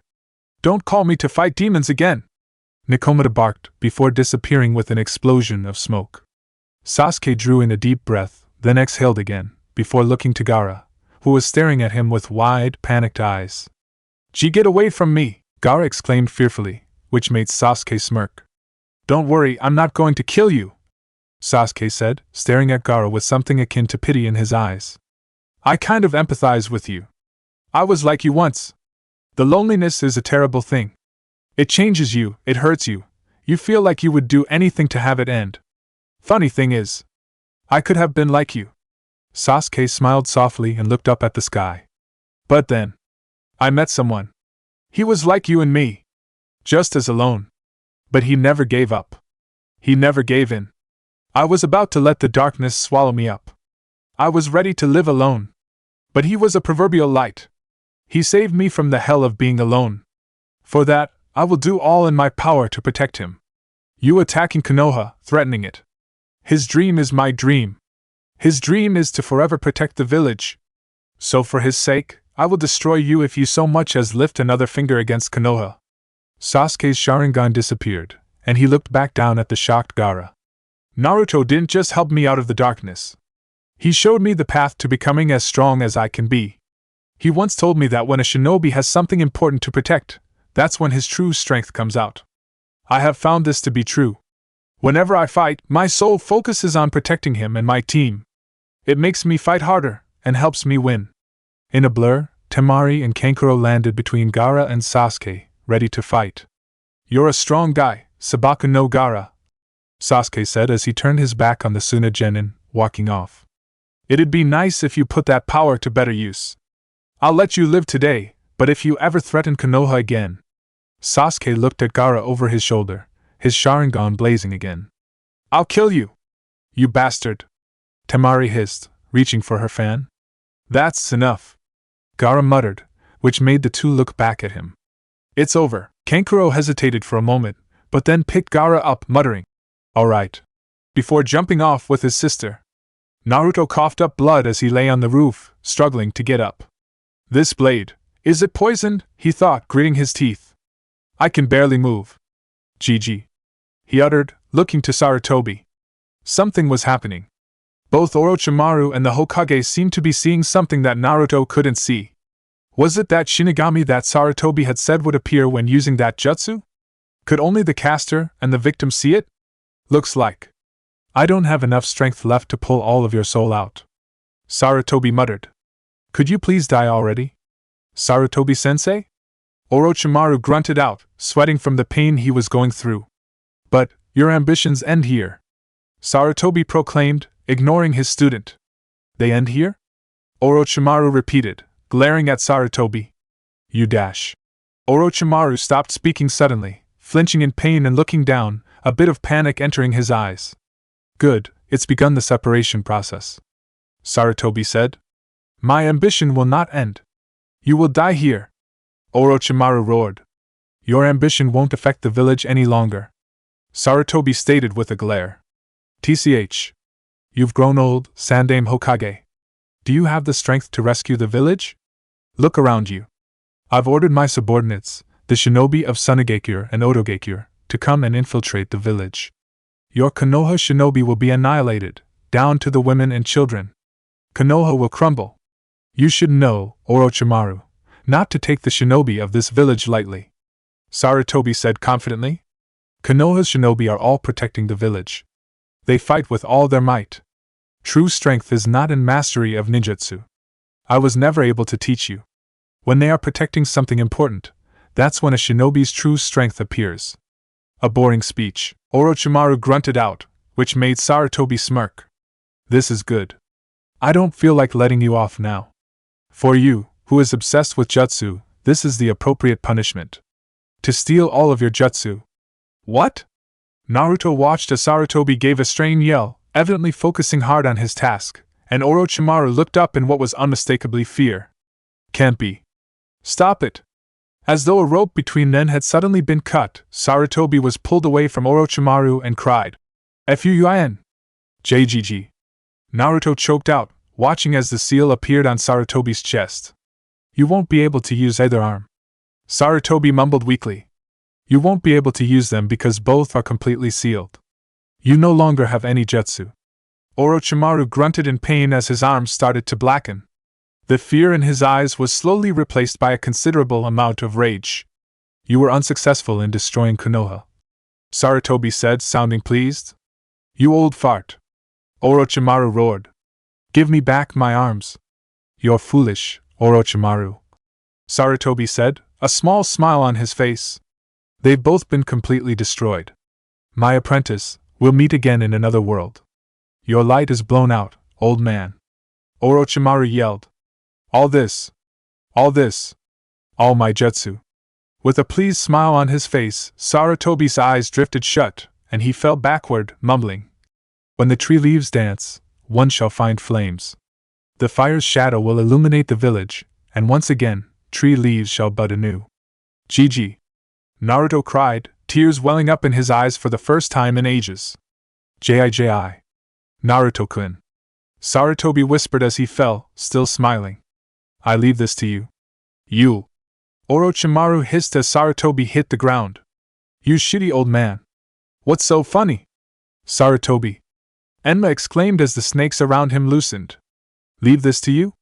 Don't call me to fight demons again! Nakomata barked, before disappearing with an explosion of smoke. Sasuke drew in a deep breath, then exhaled again, before looking to Gaara, who was staring at him with wide, panicked eyes. Get away from me! Gaara exclaimed fearfully, which made Sasuke smirk. Don't worry, I'm not going to kill you, Sasuke said, staring at Gaara with something akin to pity in his eyes. I kind of empathize with you. I was like you once. The loneliness is a terrible thing. It changes you, it hurts you. You feel like you would do anything to have it end. Funny thing is, I could have been like you. Sasuke smiled softly and looked up at the sky. But then, I met someone. He was like you and me. Just as alone. But he never gave up. He never gave in. I was about to let the darkness swallow me up. I was ready to live alone. But he was a proverbial light. He saved me from the hell of being alone. For that, I will do all in my power to protect him. You attacking Konoha, threatening it. His dream is my dream. His dream is to forever protect the village. So for his sake, I will destroy you if you so much as lift another finger against Konoha. Sasuke's Sharingan disappeared, and he looked back down at the shocked Gaara. Naruto didn't just help me out of the darkness. He showed me the path to becoming as strong as I can be. He once told me that when a shinobi has something important to protect, that's when his true strength comes out. I have found this to be true. Whenever I fight, my soul focuses on protecting him and my team. It makes me fight harder, and helps me win. In a blur, Temari and Kankuro landed between Gaara and Sasuke, ready to fight. You're a strong guy, Sabaku no Gaara, Sasuke said as he turned his back on the Tsunagenin, walking off. It'd be nice if you put that power to better use. I'll let you live today, but if you ever threaten Konoha again. Sasuke looked at Gaara over his shoulder, his Sharingan blazing again. I'll kill you! You bastard! Temari hissed, reaching for her fan. That's enough, Gaara muttered, which made the two look back at him. It's over. Kankuro hesitated for a moment, but then picked Gaara up, muttering, All right, before jumping off with his sister. Naruto coughed up blood as he lay on the roof, struggling to get up. This blade, is it poisoned? He thought, gritting his teeth. I can barely move. GG. He uttered, looking to Sarutobi. Something was happening. Both Orochimaru and the Hokage seemed to be seeing something that Naruto couldn't see. Was it that Shinigami that Sarutobi had said would appear when using that jutsu? Could only the caster and the victim see it? Looks like. I don't have enough strength left to pull all of your soul out, Sarutobi muttered. Could you please die already, Sarutobi-sensei? Orochimaru grunted out, sweating from the pain he was going through. But, your ambitions end here, Sarutobi proclaimed, ignoring his student. They end here? Orochimaru repeated, glaring at Sarutobi. You dash. Orochimaru stopped speaking suddenly, flinching in pain and looking down, a bit of panic entering his eyes. Good, it's begun the separation process, Sarutobi said. My ambition will not end. You will die here, Orochimaru roared. Your ambition won't affect the village any longer, Sarutobi stated with a glare. TCH. You've grown old, Sandaime Hokage. Do you have the strength to rescue the village? Look around you. I've ordered my subordinates, the shinobi of Tsunagakure and Otogakure, to come and infiltrate the village. Your Konoha shinobi will be annihilated, down to the women and children. Konoha will crumble. You should know, Orochimaru, not to take the shinobi of this village lightly, Sarutobi said confidently. Konoha's shinobi are all protecting the village. They fight with all their might. True strength is not in mastery of ninjutsu. I was never able to teach you. When they are protecting something important, that's when a shinobi's true strength appears. A boring speech, Orochimaru grunted out, which made Sarutobi smirk. This is good. I don't feel like letting you off now. For you, who is obsessed with jutsu, this is the appropriate punishment. To steal all of your jutsu. What? Naruto watched as Sarutobi gave a strained yell, evidently focusing hard on his task, and Orochimaru looked up in what was unmistakably fear. Can't be. Stop it! As though a rope between them had suddenly been cut, Sarutobi was pulled away from Orochimaru and cried, "Fuin! JGG." Naruto choked out, watching as the seal appeared on Sarutobi's chest. "You won't be able to use either arm." Sarutobi mumbled weakly. "You won't be able to use them because both are completely sealed. You no longer have any jutsu." Orochimaru grunted in pain as his arms started to blacken. The fear in his eyes was slowly replaced by a considerable amount of rage. "You were unsuccessful in destroying Konoha," Sarutobi said, sounding pleased. "You old fart," Orochimaru roared. "Give me back my arms." "You're foolish, Orochimaru," Sarutobi said, a small smile on his face. "They've both been completely destroyed. My apprentice, we'll meet again in another world. Your light is blown out, old man," Orochimaru yelled. All this, all my jutsu." With a pleased smile on his face, Sarutobi's eyes drifted shut, and he fell backward, mumbling, "When the tree leaves dance, one shall find flames. The fire's shadow will illuminate the village, and once again, tree leaves shall bud anew." "GG!" Naruto cried, tears welling up in his eyes for the first time in ages. "JI. Naruto-kun," Sarutobi whispered as he fell, still smiling. "I leave this to you." "You!" Orochimaru hissed as Sarutobi hit the ground. "You shitty old man. What's so funny?" "Sarutobi!" Enma exclaimed as the snakes around him loosened. "Leave this to you?"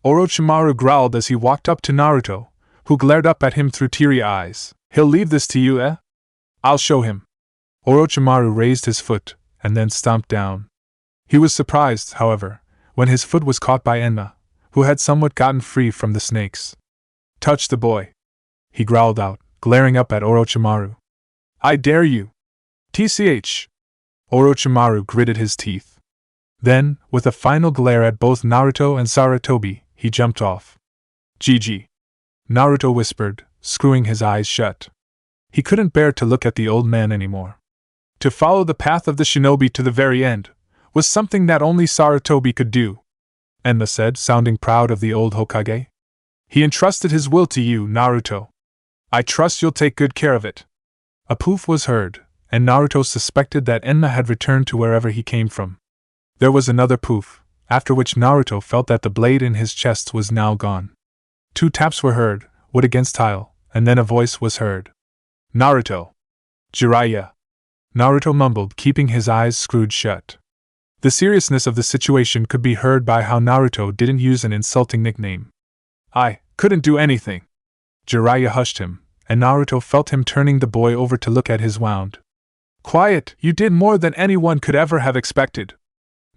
Orochimaru growled as he walked up to Naruto, who glared up at him through teary eyes. "He'll leave this to you, eh? I'll show him." Orochimaru raised his foot, and then stomped down. He was surprised, however, when his foot was caught by Enma, who had somewhat gotten free from the snakes. "Touch the boy," he growled out, glaring up at Orochimaru. "I dare you!" "TCH!" Orochimaru gritted his teeth. Then, with a final glare at both Naruto and Sarutobi, he jumped off. "GG!" Naruto whispered, screwing his eyes shut. He couldn't bear to look at the old man anymore. To follow the path of the shinobi to the very end was something that only Sarutobi could do. Enma said, sounding proud of the old Hokage. "He entrusted his will to you, Naruto. I trust you'll take good care of it." A poof was heard, and Naruto suspected that Enma had returned to wherever he came from. There was another poof, after which Naruto felt that the blade in his chest was now gone. 2 taps were heard, wood against tile, and then a voice was heard. "Naruto!" "Jiraiya!" Naruto mumbled, keeping his eyes screwed shut. The seriousness of the situation could be heard by how Naruto didn't use an insulting nickname. "I couldn't do anything." Jiraiya hushed him, and Naruto felt him turning the boy over to look at his wound. "Quiet, you did more than anyone could ever have expected.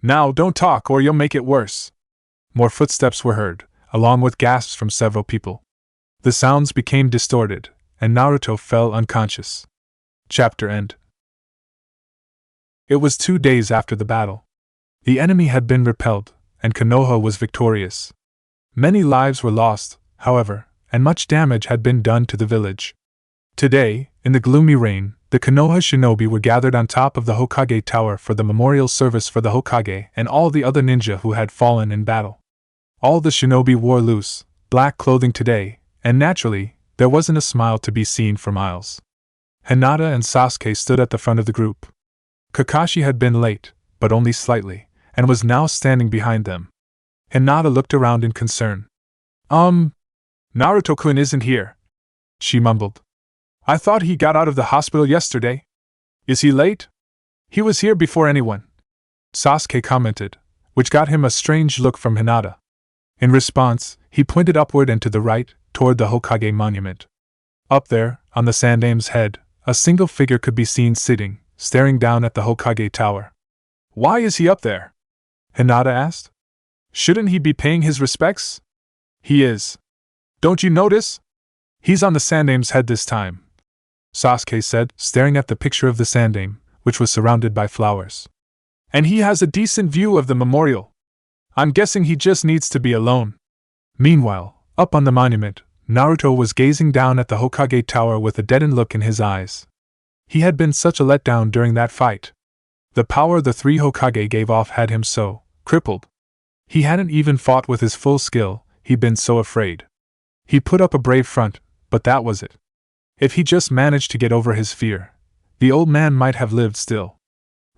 Now don't talk or you'll make it worse." More footsteps were heard, along with gasps from several people. The sounds became distorted, and Naruto fell unconscious. Chapter end. It was 2 days after the battle. The enemy had been repelled, and Konoha was victorious. Many lives were lost, however, and much damage had been done to the village. Today, in the gloomy rain, the Konoha shinobi were gathered on top of the Hokage Tower for the memorial service for the Hokage and all the other ninja who had fallen in battle. All the shinobi wore loose, black clothing today, and naturally, there wasn't a smile to be seen for miles. Hinata and Sasuke stood at the front of the group. Kakashi had been late, but only slightly, and was now standing behind them. Hinata looked around in concern. Naruto-kun isn't here," she mumbled. "I thought he got out of the hospital yesterday. Is he late?" "He was here before anyone," Sasuke commented, which got him a strange look from Hinata. In response, he pointed upward and to the right, toward the Hokage monument. Up there, on the Sandame's head, a single figure could be seen sitting, staring down at the Hokage Tower. "Why is he up there?" Hinata asked. "Shouldn't he be paying his respects?" "He is. Don't you notice? He's on the Sandame's head this time," Sasuke said, staring at the picture of the Sandame, which was surrounded by flowers. "And he has a decent view of the memorial. I'm guessing he just needs to be alone." Meanwhile, up on the monument, Naruto was gazing down at the Hokage Tower with a deadened look in his eyes. He had been such a letdown during that fight. The power the 3 Hokage gave off had him so crippled. He hadn't even fought with his full skill, he'd been so afraid. He put up a brave front, but that was it. If he just managed to get over his fear, the old man might have lived still.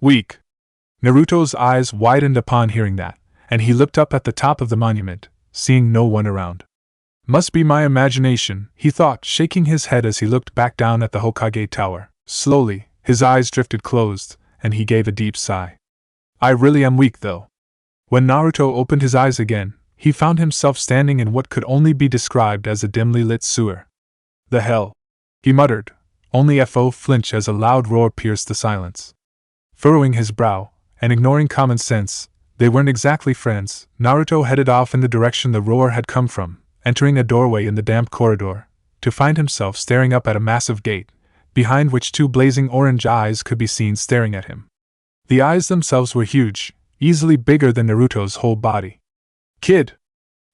Weak. Naruto's eyes widened upon hearing that, and he looked up at the top of the monument, seeing no one around. Must be my imagination, he thought, shaking his head as he looked back down at the Hokage tower. Slowly, his eyes drifted closed, and he gave a deep sigh. I really am weak, though. When Naruto opened his eyes again, he found himself standing in what could only be described as a dimly lit sewer. The hell? He muttered, only FO flinch as a loud roar pierced the silence. Furrowing his brow, and ignoring common sense, they weren't exactly friends, Naruto headed off in the direction the roar had come from, entering a doorway in the damp corridor, to find himself staring up at a massive gate, behind which two blazing orange eyes could be seen staring at him. The eyes themselves were huge, easily bigger than Naruto's whole body. Kid!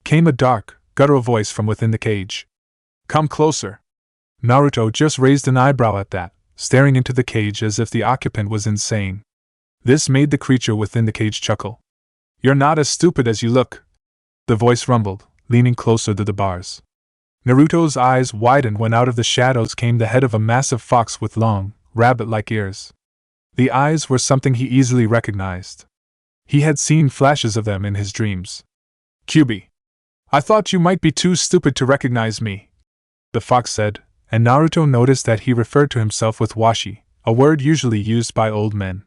Came a dark, guttural voice from within the cage. Come closer. Naruto just raised an eyebrow at that, staring into the cage as if the occupant was insane. This made the creature within the cage chuckle. You're not as stupid as you look, the voice rumbled, leaning closer to the bars. Naruto's eyes widened when out of the shadows came the head of a massive fox with long, rabbit-like ears. The eyes were something he easily recognized. He had seen flashes of them in his dreams. Kyuubi. I thought you might be too stupid to recognize me, the fox said, and Naruto noticed that he referred to himself with washi, a word usually used by old men.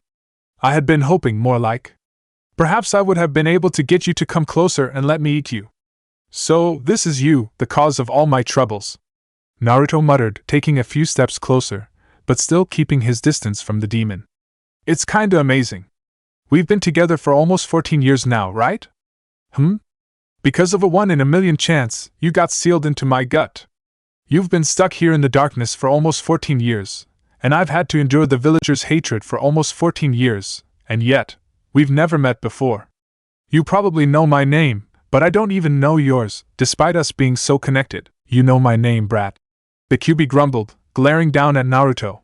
I had been hoping more like. Perhaps I would have been able to get you to come closer and let me eat you. So, this is you, the cause of all my troubles. Naruto muttered, taking a few steps closer, but still keeping his distance from the demon. It's kinda amazing. We've been together for almost 14 years now, right? Because of a 1 in a million chance, you got sealed into my gut. You've been stuck here in the darkness for almost 14 years, and I've had to endure the villagers' hatred for almost 14 years, and yet, we've never met before. You probably know my name, but I don't even know yours, despite us being so connected. You know my name, brat. The Kyuubi grumbled, glaring down at Naruto.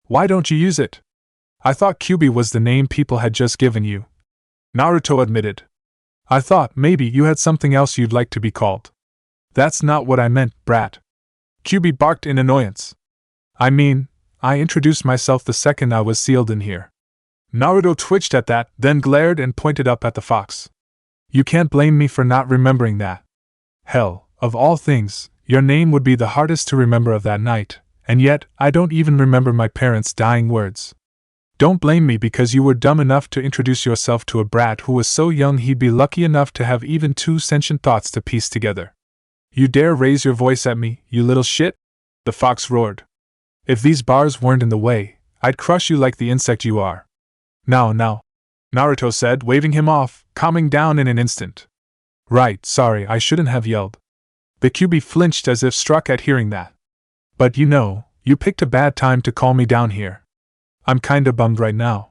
Why don't you use it? I thought Kyuubi was the name people had just given you. Naruto admitted. I thought maybe you had something else you'd like to be called. That's not what I meant, brat. Kyuubi barked in annoyance. I mean, I introduced myself the second I was sealed in here. Naruto twitched at that, then glared and pointed up at the fox. You can't blame me for not remembering that. Hell, of all things, your name would be the hardest to remember of that night, and yet I don't even remember my parents' dying words. Don't blame me because you were dumb enough to introduce yourself to a brat who was so young he'd be lucky enough to have even 2 sentient thoughts to piece together. You dare raise your voice at me, you little shit? The fox roared. If these bars weren't in the way, I'd crush you like the insect you are. Now, Naruto said, waving him off, calming down in an instant. Right, sorry, I shouldn't have yelled. The Kyuubi flinched as if struck at hearing that. But you picked a bad time to call me down here. I'm kinda bummed right now.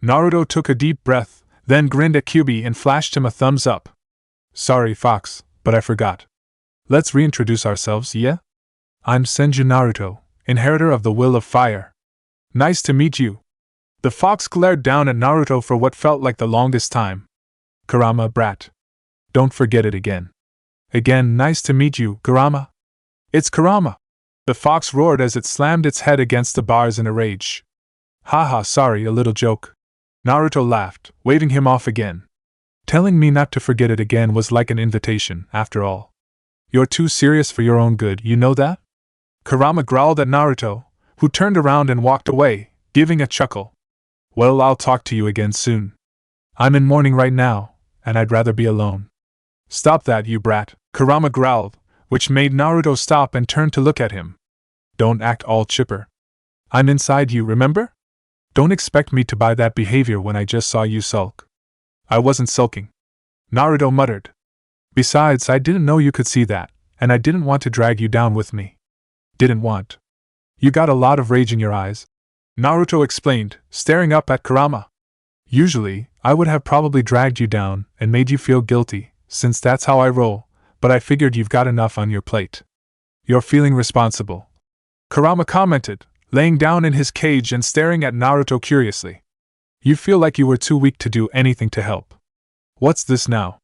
Naruto took a deep breath, then grinned at Kyuubi and flashed him a thumbs up. Sorry, Fox, but I forgot. Let's reintroduce ourselves, yeah? I'm Senju Naruto, inheritor of the Will of Fire. Nice to meet you. The fox glared down at Naruto for what felt like the longest time. Kurama, brat. Don't forget it again. Again, nice to meet you, Kurama. It's Kurama. The fox roared as it slammed its head against the bars in a rage. Haha, sorry, a little joke. Naruto laughed, waving him off again. Telling me not to forget it again was like an invitation, after all. You're too serious for your own good, you know that? Kurama growled at Naruto, who turned around and walked away, giving a chuckle. Well, I'll talk to you again soon. I'm in mourning right now, and I'd rather be alone. Stop that, you brat, Kurama growled, which made Naruto stop and turn to look at him. Don't act all chipper. I'm inside you, remember? Don't expect me to buy that behavior when I just saw you sulk. I wasn't sulking. Naruto muttered. Besides, I didn't know you could see that, and I didn't want to drag you down with me. Didn't want. You got a lot of rage in your eyes. Naruto explained, staring up at Kurama. Usually, I would have probably dragged you down and made you feel guilty, since that's how I roll, but I figured you've got enough on your plate. You're feeling responsible. Kurama commented, laying down in his cage and staring at Naruto curiously. You feel like you were too weak to do anything to help. What's this now?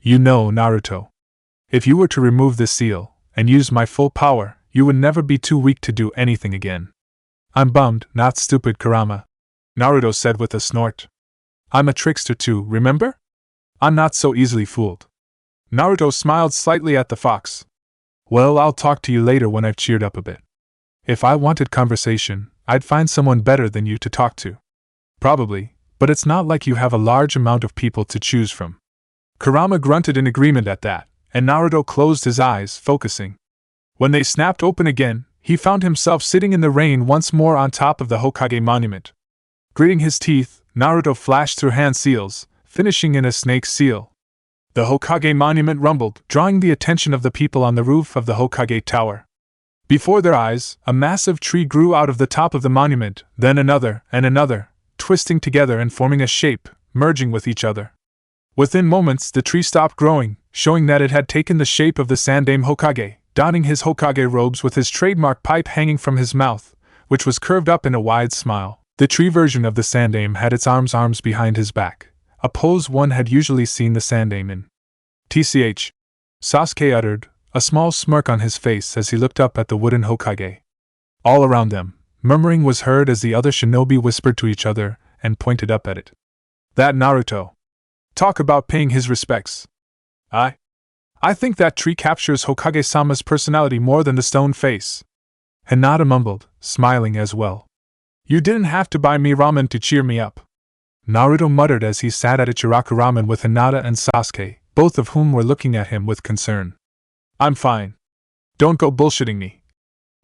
You know, Naruto. If you were to remove this seal, and use my full power, you would never be too weak to do anything again. I'm bummed, not stupid, Kurama, Naruto said with a snort. I'm a trickster too, remember? I'm not so easily fooled. Naruto smiled slightly at the fox. Well, I'll talk to you later when I've cheered up a bit. If I wanted conversation, I'd find someone better than you to talk to. Probably, but it's not like you have a large amount of people to choose from. Kurama grunted in agreement at that, and Naruto closed his eyes, focusing. When they snapped open again, he found himself sitting in the rain once more on top of the Hokage monument. Gritting his teeth, Naruto flashed through hand seals, finishing in a snake seal. The Hokage monument rumbled, drawing the attention of the people on the roof of the Hokage tower. Before their eyes, a massive tree grew out of the top of the monument, then another, and another, twisting together and forming a shape, merging with each other. Within moments, the tree stopped growing, showing that it had taken the shape of the Sandaime Hokage, donning his Hokage robes with his trademark pipe hanging from his mouth, which was curved up in a wide smile. The tree version of the Sandaime had its arms behind his back, a pose one had usually seen the Sandaime in. "Tch," Sasuke uttered, a small smirk on his face as he looked up at the wooden Hokage. All around them, murmuring was heard as the other shinobi whispered to each other and pointed up at it. That Naruto. Talk about paying his respects. I think that tree captures Hokage-sama's personality more than the stone face. Hinata mumbled, smiling as well. You didn't have to buy me ramen to cheer me up. Naruto muttered as he sat at Ichiraku ramen with Hinata and Sasuke, both of whom were looking at him with concern. I'm fine. Don't go bullshitting me,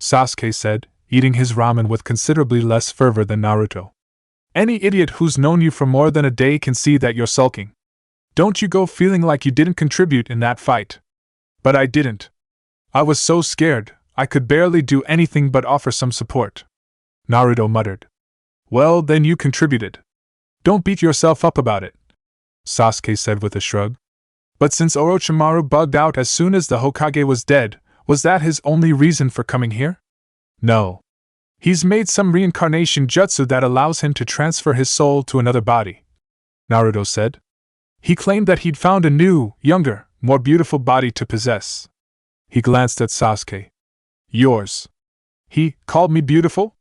Sasuke said, eating his ramen with considerably less fervor than Naruto. Any idiot who's known you for more than a day can see that you're sulking. Don't you go feeling like you didn't contribute in that fight. But I didn't. I was so scared, I could barely do anything but offer some support. Naruto muttered. Well, then you contributed. Don't beat yourself up about it, Sasuke said with a shrug. But since Orochimaru bugged out as soon as the Hokage was dead, was that his only reason for coming here? No. He's made some reincarnation jutsu that allows him to transfer his soul to another body, Naruto said. He claimed that he'd found a new, younger, more beautiful body to possess. He glanced at Sasuke. Yours. He called me beautiful?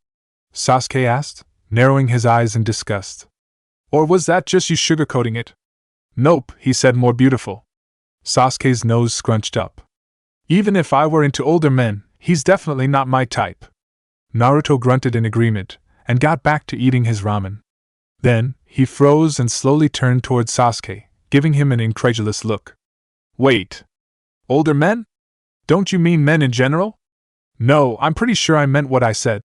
Sasuke asked, narrowing his eyes in disgust. Or was that just you sugarcoating it? Nope, he said, more beautiful. Sasuke's nose scrunched up. Even if I were into older men, he's definitely not my type. Naruto grunted in agreement, and got back to eating his ramen. Then, he froze and slowly turned towards Sasuke, giving him an incredulous look. Wait. Older men? Don't you mean men in general? No, I'm pretty sure I meant what I said,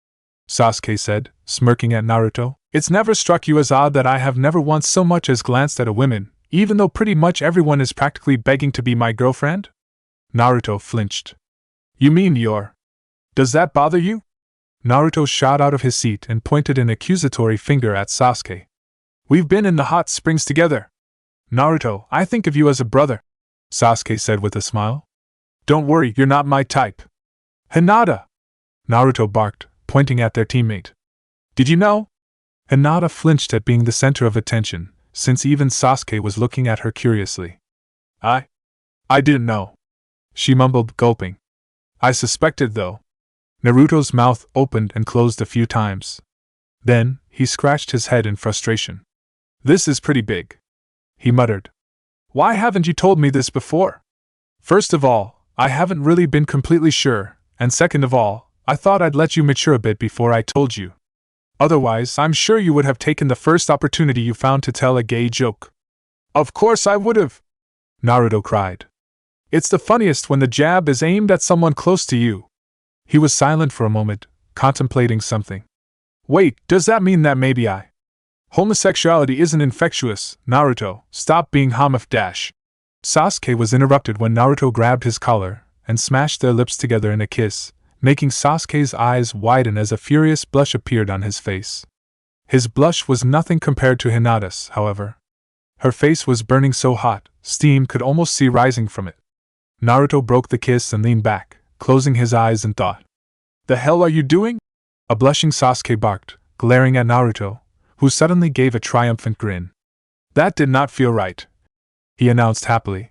Sasuke said, smirking at Naruto. It's never struck you as odd that I have never once so much as glanced at a woman, even though pretty much everyone is practically begging to be my girlfriend? Naruto flinched. You mean you're... Does that bother you? Naruto shot out of his seat and pointed an accusatory finger at Sasuke. We've been in the hot springs together. Naruto, I think of you as a brother, Sasuke said with a smile. Don't worry, you're not my type. Hinata! Naruto barked, pointing at their teammate. Did you know? Hinata flinched at being the center of attention, since even Sasuke was looking at her curiously. I didn't know. She mumbled, gulping. I suspected, though. Naruto's mouth opened and closed a few times. Then, he scratched his head in frustration. This is pretty big, he muttered. Why haven't you told me this before? First of all, I haven't really been completely sure, and second of all, I thought I'd let you mature a bit before I told you. Otherwise, I'm sure you would have taken the first opportunity you found to tell a gay joke. Of course I would have, Naruto cried. It's the funniest when the jab is aimed at someone close to you. He was silent for a moment, contemplating something. Wait, does that mean that maybe homosexuality isn't infectious, Naruto, stop being homoph-. Sasuke was interrupted when Naruto grabbed his collar and smashed their lips together in a kiss, making Sasuke's eyes widen as a furious blush appeared on his face. His blush was nothing compared to Hinata's, however. Her face was burning so hot, steam could almost see rising from it. Naruto broke the kiss and leaned back, closing his eyes in thought. The hell are you doing? A blushing Sasuke barked, glaring at Naruto, who suddenly gave a triumphant grin. That did not feel right, he announced happily.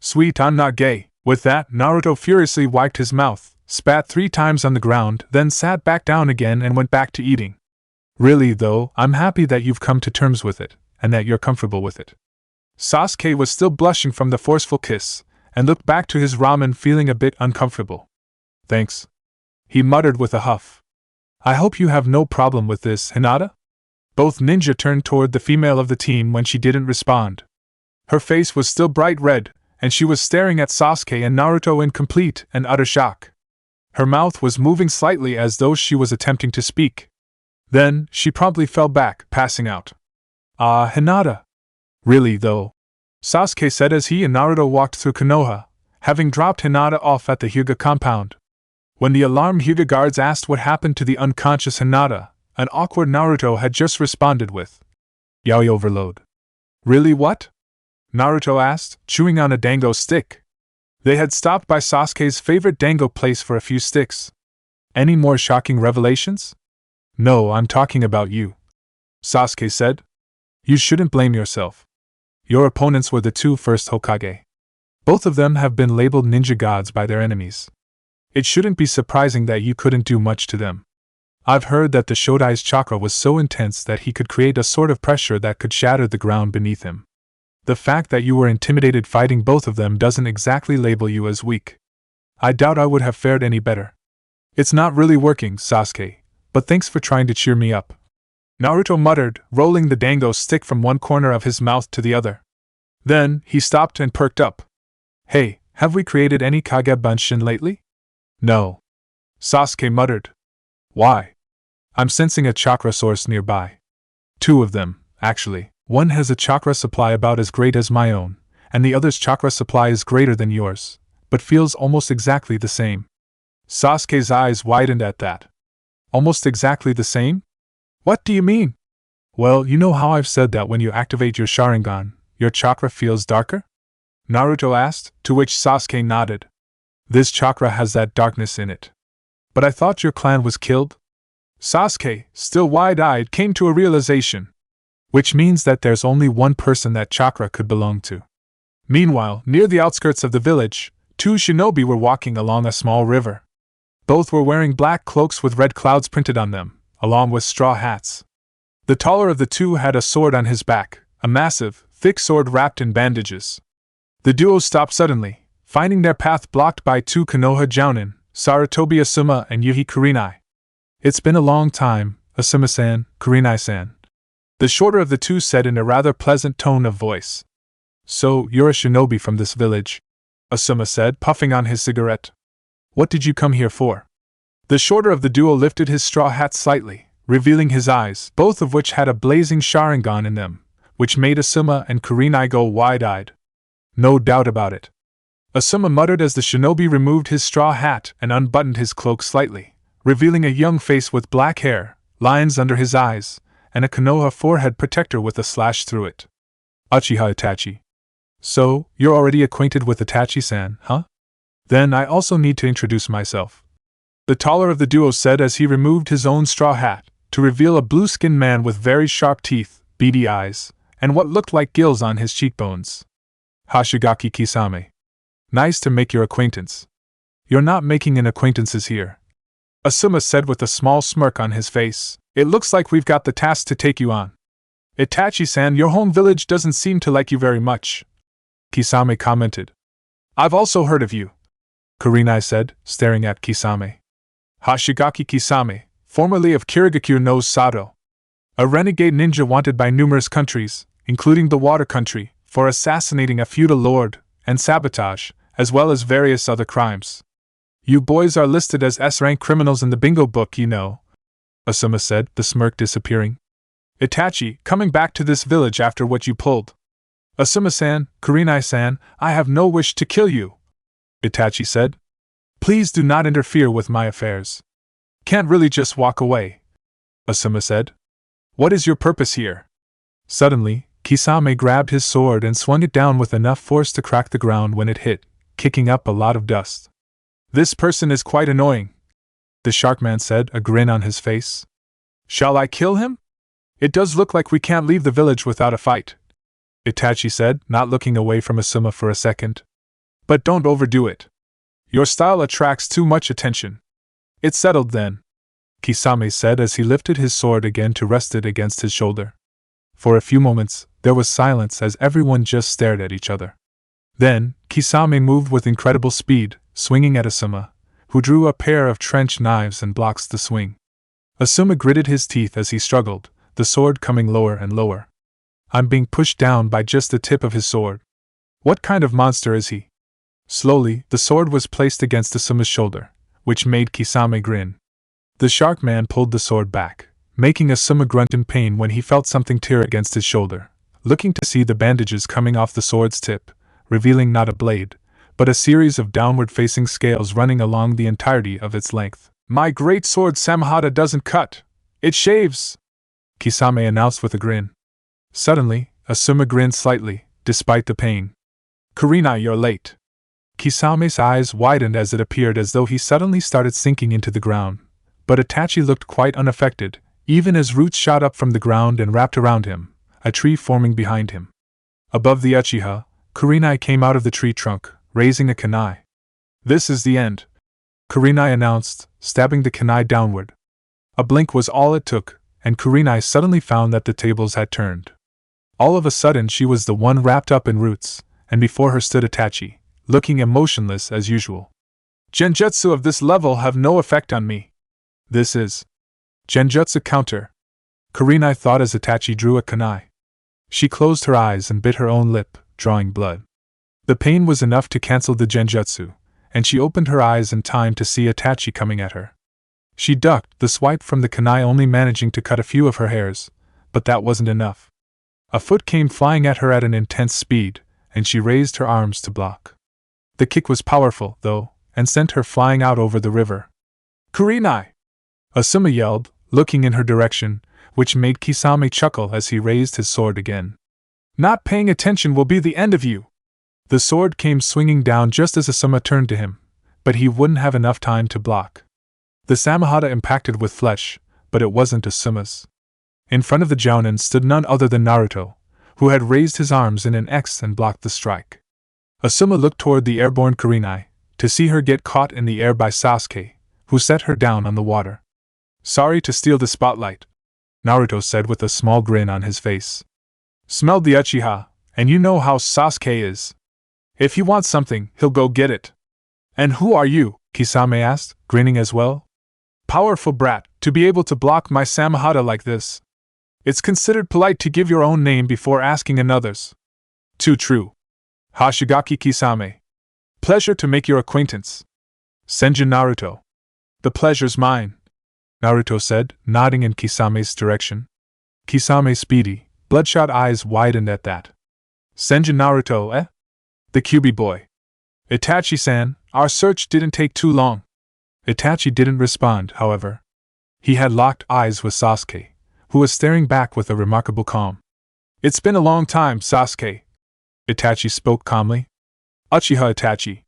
Sweet, I'm not gay. With that, Naruto furiously wiped his mouth, spat 3 times on the ground, then sat back down again and went back to eating. Really, though, I'm happy that you've come to terms with it, and that you're comfortable with it. Sasuke was still blushing from the forceful kiss, and looked back to his ramen feeling a bit uncomfortable. Thanks, he muttered with a huff. I hope you have no problem with this, Hinata? Both ninja turned toward the female of the team when she didn't respond. Her face was still bright red, and she was staring at Sasuke and Naruto in complete and utter shock. Her mouth was moving slightly as though she was attempting to speak. Then, she promptly fell back, passing out. Ah, Hinata. Really, though, Sasuke said as he and Naruto walked through Konoha, having dropped Hinata off at the Hyuga compound. When the alarmed Hyuga guards asked what happened to the unconscious Hinata, an awkward Naruto had just responded with, "Yaoi overload." Really, what? Naruto asked, chewing on a dango stick. They had stopped by Sasuke's favorite dango place for a few sticks. Any more shocking revelations? No, I'm talking about you, Sasuke said. You shouldn't blame yourself. Your opponents were the 2 first Hokage. Both of them have been labeled ninja gods by their enemies. It shouldn't be surprising that you couldn't do much to them. I've heard that the Shodai's chakra was so intense that he could create a sort of pressure that could shatter the ground beneath him. The fact that you were intimidated fighting both of them doesn't exactly label you as weak. I doubt I would have fared any better. It's not really working, Sasuke, but thanks for trying to cheer me up, Naruto muttered, rolling the dango stick from one corner of his mouth to the other. Then, he stopped and perked up. Hey, have we created any Kagebunshin lately? No, Sasuke muttered. Why? I'm sensing a chakra source nearby. 2 of them, actually. One has a chakra supply about as great as my own, and the other's chakra supply is greater than yours, but feels almost exactly the same. Sasuke's eyes widened at that. Almost exactly the same? What do you mean? Well, you know how I've said that when you activate your Sharingan, your chakra feels darker? Naruto asked, to which Sasuke nodded. This chakra has that darkness in it. But I thought your clan was killed? Sasuke, still wide-eyed, came to a realization. Which means that there's only one person that chakra could belong to. Meanwhile, near the outskirts of the village, 2 shinobi were walking along a small river. Both were wearing black cloaks with red clouds printed on them, along with straw hats. The taller of the 2 had a sword on his back, a massive, thick sword wrapped in bandages. The duo stopped suddenly, finding their path blocked by 2 Konoha jounin, Sarutobi Asuma and Yuhi Kurenai. It's been a long time, Asuma-san, Kurenai-san, the shorter of the 2 said in a rather pleasant tone of voice. So, you're a shinobi from this village? Asuma said, puffing on his cigarette. What did you come here for? The shorter of the duo lifted his straw hat slightly, revealing his eyes, both of which had a blazing Sharingan in them, which made Asuma and Kurenai go wide-eyed. No doubt about it, Asuma muttered as the shinobi removed his straw hat and unbuttoned his cloak slightly, revealing a young face with black hair, lines under his eyes, and a Konoha forehead protector with a slash through it. Uchiha Itachi. So, you're already acquainted with Itachi-san, huh? Then I also need to introduce myself, the taller of the duo said as he removed his own straw hat, to reveal a blue-skinned man with very sharp teeth, beady eyes, and what looked like gills on his cheekbones. Hashigaki Kisame. Nice to make your acquaintance. You're not making any acquaintances here, Asuma said with a small smirk on his face. It looks like we've got the task to take you on. Itachi-san, your home village doesn't seem to like you very much, Kisame commented. I've also heard of you, Kurenai said, staring at Kisame. Hashigaki Kisame, formerly of Kirigakure no Sato, a renegade ninja wanted by numerous countries, including the Water Country, for assassinating a feudal lord, and sabotage, as well as various other crimes. You boys are listed as S-rank criminals in the bingo book, you know, Asuma said, the smirk disappearing. Itachi, coming back to this village after what you pulled. Asuma-san, Kurenai-san, I have no wish to kill you, Itachi said. Please do not interfere with my affairs. Can't really just walk away, Asuma said. What is your purpose here? Suddenly, Kisame grabbed his sword and swung it down with enough force to crack the ground when it hit, kicking up a lot of dust. This person is quite annoying, the Sharkman said, a grin on his face. Shall I kill him? It does look like we can't leave the village without a fight, Itachi said, not looking away from Asuma for a second. But don't overdo it. Your style attracts too much attention. It's settled then, Kisame said as he lifted his sword again to rest it against his shoulder. For a few moments, there was silence as everyone just stared at each other. Then, Kisame moved with incredible speed, swinging at Asuma, who drew a pair of trench knives and blocks the swing. Asuma gritted his teeth as he struggled, the sword coming lower and lower. I'm being pushed down by just the tip of his sword. What kind of monster is he? Slowly, the sword was placed against Asuma's shoulder, which made Kisame grin. The shark man pulled the sword back, making Asuma grunt in pain when he felt something tear against his shoulder, looking to see the bandages coming off the sword's tip, revealing not a blade, but a series of downward-facing scales running along the entirety of its length. My great sword Samahata doesn't cut, it shaves, Kisame announced with a grin. Suddenly, Asuma grinned slightly, despite the pain. Kurenai, you're late. Kisame's eyes widened as it appeared as though he suddenly started sinking into the ground, but Itachi looked quite unaffected, even as roots shot up from the ground and wrapped around him, a tree forming behind him. Above the Uchiha, Kurenai came out of the tree trunk, raising a kunai. This is the end, Kurenai announced, stabbing the kunai downward. A blink was all it took, and Kurenai suddenly found that the tables had turned. All of a sudden she was the one wrapped up in roots, and before her stood Itachi, looking emotionless as usual. Genjutsu of this level have no effect on me. This is Genjutsu counter, Kurenai thought as Itachi drew a kunai. She closed her eyes and bit her own lip, drawing blood. The pain was enough to cancel the Genjutsu, and she opened her eyes in time to see Itachi coming at her. She ducked the swipe from the kunai, only managing to cut a few of her hairs, but that wasn't enough. A foot came flying at her at an intense speed, and she raised her arms to block. The kick was powerful, though, and sent her flying out over the river. Kurenai! Asuma yelled, looking in her direction, which made Kisame chuckle as he raised his sword again. Not paying attention will be the end of you! The sword came swinging down just as Asuma turned to him, but he wouldn't have enough time to block. The Samahata impacted with flesh, but it wasn't Asuma's. In front of the Jounin stood none other than Naruto, who had raised his arms in an X and blocked the strike. Asuma looked toward the airborne Kurenai, to see her get caught in the air by Sasuke, who set her down on the water. Sorry to steal the spotlight, Naruto said with a small grin on his face. Smelled the Uchiha, and you know how Sasuke is. If he wants something, he'll go get it. And who are you? Kisame asked, grinning as well. Powerful brat, to be able to block my Samahata like this. It's considered polite to give your own name before asking another's. Too true. Hashigaki Kisame. Pleasure to make your acquaintance. Senju Naruto. The pleasure's mine, Naruto said, nodding in Kisame's direction. Kisame's speedy, bloodshot eyes widened at that. Senju Naruto, eh? The Kyuubi boy. Itachi-san, our search didn't take too long. Itachi didn't respond, however. He had locked eyes with Sasuke, who was staring back with a remarkable calm. It's been a long time, Sasuke. Itachi spoke calmly. Uchiha Itachi.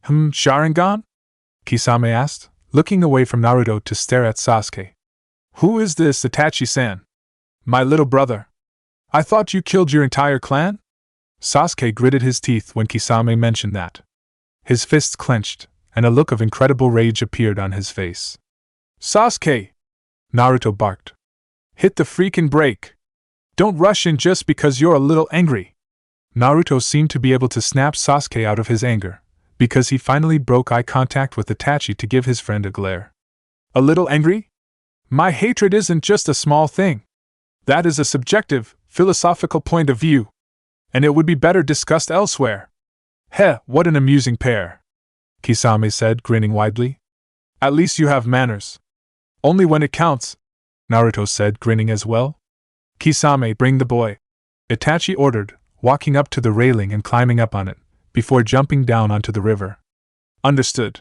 Sharingan? Kisame asked, looking away from Naruto to stare at Sasuke. Who is this Itachi-san? My little brother. I thought you killed your entire clan? Sasuke gritted his teeth when Kisame mentioned that. His fists clenched, and a look of incredible rage appeared on his face. Sasuke! Naruto barked. Hit the freaking brake! Don't rush in just because you're a little angry! Naruto seemed to be able to snap Sasuke out of his anger, because he finally broke eye contact with Itachi to give his friend a glare. A little angry? My hatred isn't just a small thing. That is a subjective, philosophical point of view. And it would be better discussed elsewhere. Heh, what an amusing pair, Kisame said, grinning widely. At least you have manners. Only when it counts, Naruto said, grinning as well. Kisame, bring the boy, Itachi ordered, walking up to the railing and climbing up on it, before jumping down onto the river. Understood.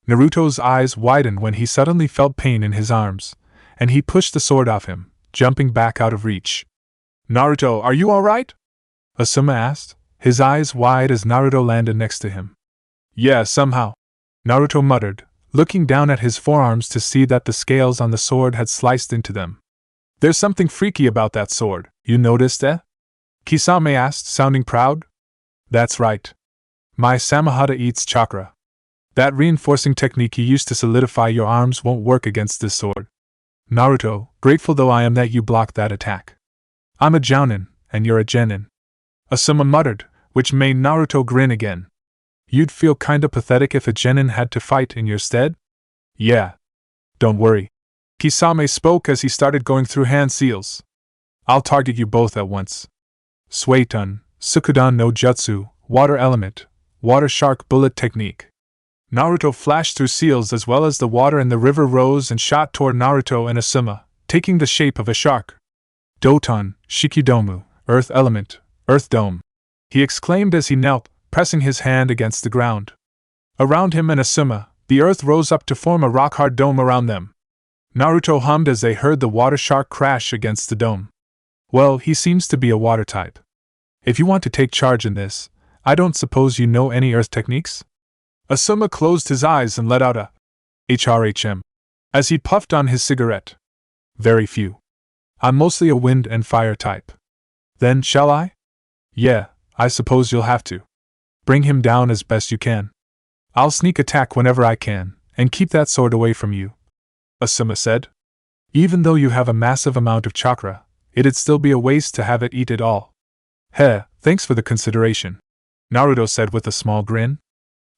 Naruto's eyes widened when he suddenly felt pain in his arms, and he pushed the sword off him, jumping back out of reach. Naruto, are you alright? Asuma asked, his eyes wide as Naruto landed next to him. Yeah, somehow, Naruto muttered, looking down at his forearms to see that the scales on the sword had sliced into them. There's something freaky about that sword, you noticed, eh? Kisame asked, sounding proud. That's right. My Samahata eats chakra. That reinforcing technique you used to solidify your arms won't work against this sword. Naruto, grateful though I am that you blocked that attack. I'm a jounin, and you're a genin. Asuma muttered, which made Naruto grin again. You'd feel kinda pathetic if a genin had to fight in your stead? Yeah. Don't worry. Kisame spoke as he started going through hand seals. I'll target you both at once. Suiton, Sukudan no Jutsu, Water Element, Water Shark Bullet Technique. Naruto flashed through seals as well as the water in the river rose and shot toward Naruto and Asuma, taking the shape of a shark. Doton, Shikidomu, Earth Element, Earth Dome. He exclaimed as he knelt, pressing his hand against the ground. Around him and Asuma, the earth rose up to form a rock-hard dome around them. Naruto hummed as they heard the water shark crash against the dome. Well, he seems to be a water type. If you want to take charge in this, I don't suppose you know any earth techniques? Asuma closed his eyes and let out a HRHM as he puffed on his cigarette. Very few. I'm mostly a wind and fire type. Then, shall I? Yeah, I suppose you'll have to. Bring him down as best you can. I'll sneak attack whenever I can, and keep that sword away from you, Asuma said. Even though you have a massive amount of chakra, it'd still be a waste to have it eat it all. Heh, thanks for the consideration, Naruto said with a small grin.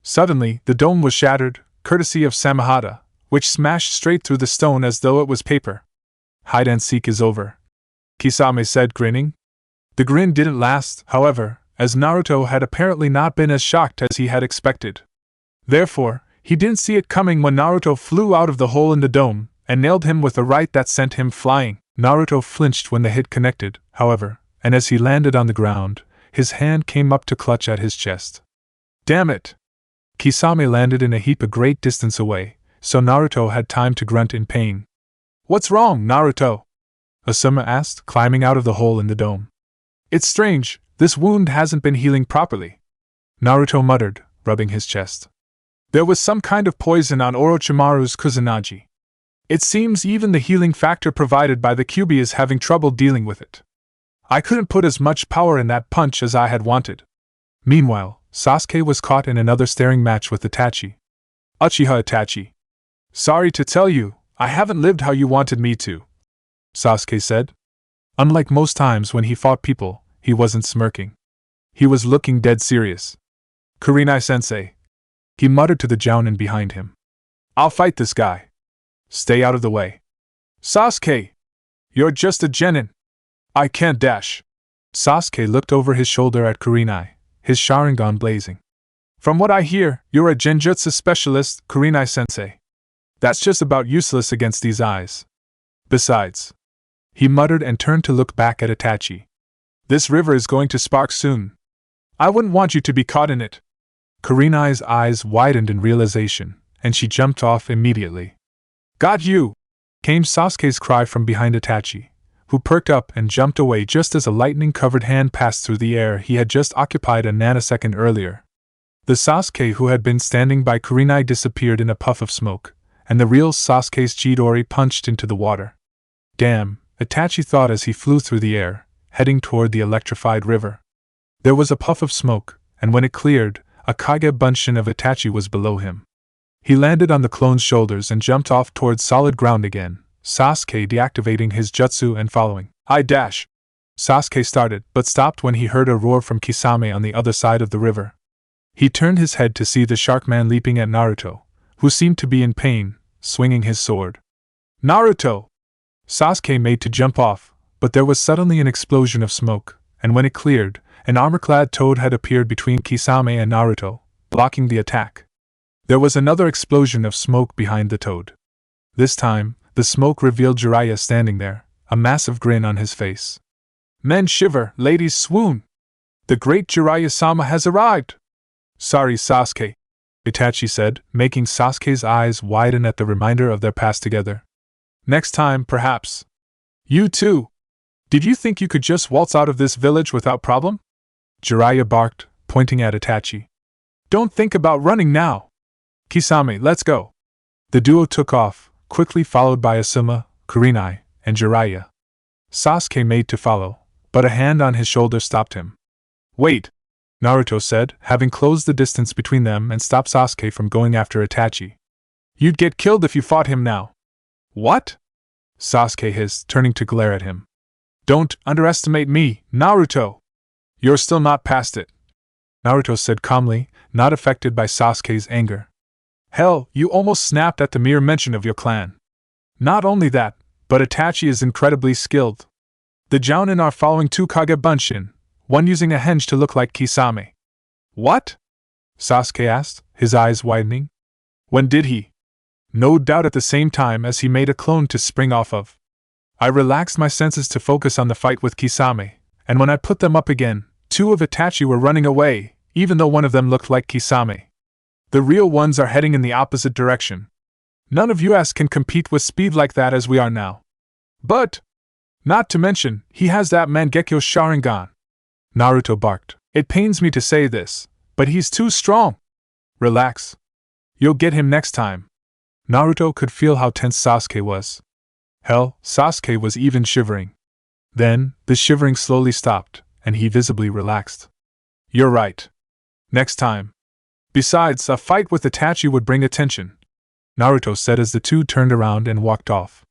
Suddenly, the dome was shattered, courtesy of Samahata, which smashed straight through the stone as though it was paper. Hide and seek is over, Kisame said, grinning. The grin didn't last, however, as Naruto had apparently not been as shocked as he had expected. Therefore, he didn't see it coming when Naruto flew out of the hole in the dome and nailed him with a right that sent him flying. Naruto flinched when the hit connected, however, and as he landed on the ground, his hand came up to clutch at his chest. Damn it! Kisame landed in a heap a great distance away, so Naruto had time to grunt in pain. What's wrong, Naruto? Asuma asked, climbing out of the hole in the dome. It's strange, this wound hasn't been healing properly, Naruto muttered, rubbing his chest. There was some kind of poison on Orochimaru's Kusanagi. It seems even the healing factor provided by the Kyuubi is having trouble dealing with it. I couldn't put as much power in that punch as I had wanted. Meanwhile, Sasuke was caught in another staring match with Itachi. Uchiha Itachi. Sorry to tell you, I haven't lived how you wanted me to, Sasuke said. Unlike most times when he fought people, he wasn't smirking. He was looking dead serious. Kurenai-sensei, he muttered to the jounin behind him. I'll fight this guy. Stay out of the way. Sasuke! You're just a genin. I can't dash. Sasuke looked over his shoulder at Kurenai, his Sharingan blazing. From what I hear, you're a genjutsu specialist, Kurenai-sensei. That's just about useless against these eyes. Besides, he muttered and turned to look back at Itachi. This river is going to spark soon. I wouldn't want you to be caught in it. Kurenai's eyes widened in realization, and she jumped off immediately. Got you! Came Sasuke's cry from behind Itachi, who perked up and jumped away just as a lightning-covered hand passed through the air he had just occupied a nanosecond earlier. The Sasuke who had been standing by Kurenai disappeared in a puff of smoke, and the real Sasuke's Chidori punched into the water. Damn, Itachi thought as he flew through the air, heading toward the electrified river. There was a puff of smoke, and when it cleared, a Kage Bunshin of Itachi was below him. He landed on the clone's shoulders and jumped off towards solid ground again, Sasuke deactivating his jutsu and following. I dash! Sasuke started, but stopped when he heard a roar from Kisame on the other side of the river. He turned his head to see the Sharkman leaping at Naruto, who seemed to be in pain, swinging his sword. Naruto! Sasuke made to jump off, but there was suddenly an explosion of smoke, and when it cleared, an armor-clad toad had appeared between Kisame and Naruto, blocking the attack. There was another explosion of smoke behind the toad. This time, the smoke revealed Jiraiya standing there, a massive grin on his face. Men shiver, ladies swoon! The great Jiraiya-sama has arrived! Sorry, Sasuke, Itachi said, making Sasuke's eyes widen at the reminder of their past together. Next time, perhaps. You too! Did you think you could just waltz out of this village without problem? Jiraiya barked, pointing at Itachi. Don't think about running now! Kisame, let's go! The duo took off, quickly followed by Asuma, Kurenai, and Jiraiya. Sasuke made to follow, but a hand on his shoulder stopped him. Wait! Naruto said, having closed the distance between them and stopped Sasuke from going after Itachi. You'd get killed if you fought him now. What? Sasuke hissed, turning to glare at him. Don't underestimate me, Naruto. You're still not past it, Naruto said calmly, not affected by Sasuke's anger. Hell, you almost snapped at the mere mention of your clan. Not only that, but Itachi is incredibly skilled. The Jounin are following two Kage Bunshin, one using a henge to look like Kisame. What? Sasuke asked, his eyes widening. When did he? No doubt at the same time as he made a clone to spring off of. I relaxed my senses to focus on the fight with Kisame, and when I put them up again, two of Itachi were running away, even though one of them looked like Kisame. The real ones are heading in the opposite direction. None of us can compete with speed like that as we are now. But, not to mention, he has that Mangekyo Sharingan. Naruto barked. It pains me to say this, but he's too strong. Relax. You'll get him next time. Naruto could feel how tense Sasuke was. Hell, Sasuke was even shivering. Then, the shivering slowly stopped, and he visibly relaxed. You're right. Next time. Besides, a fight with Itachi would bring attention, Naruto said as the two turned around and walked off.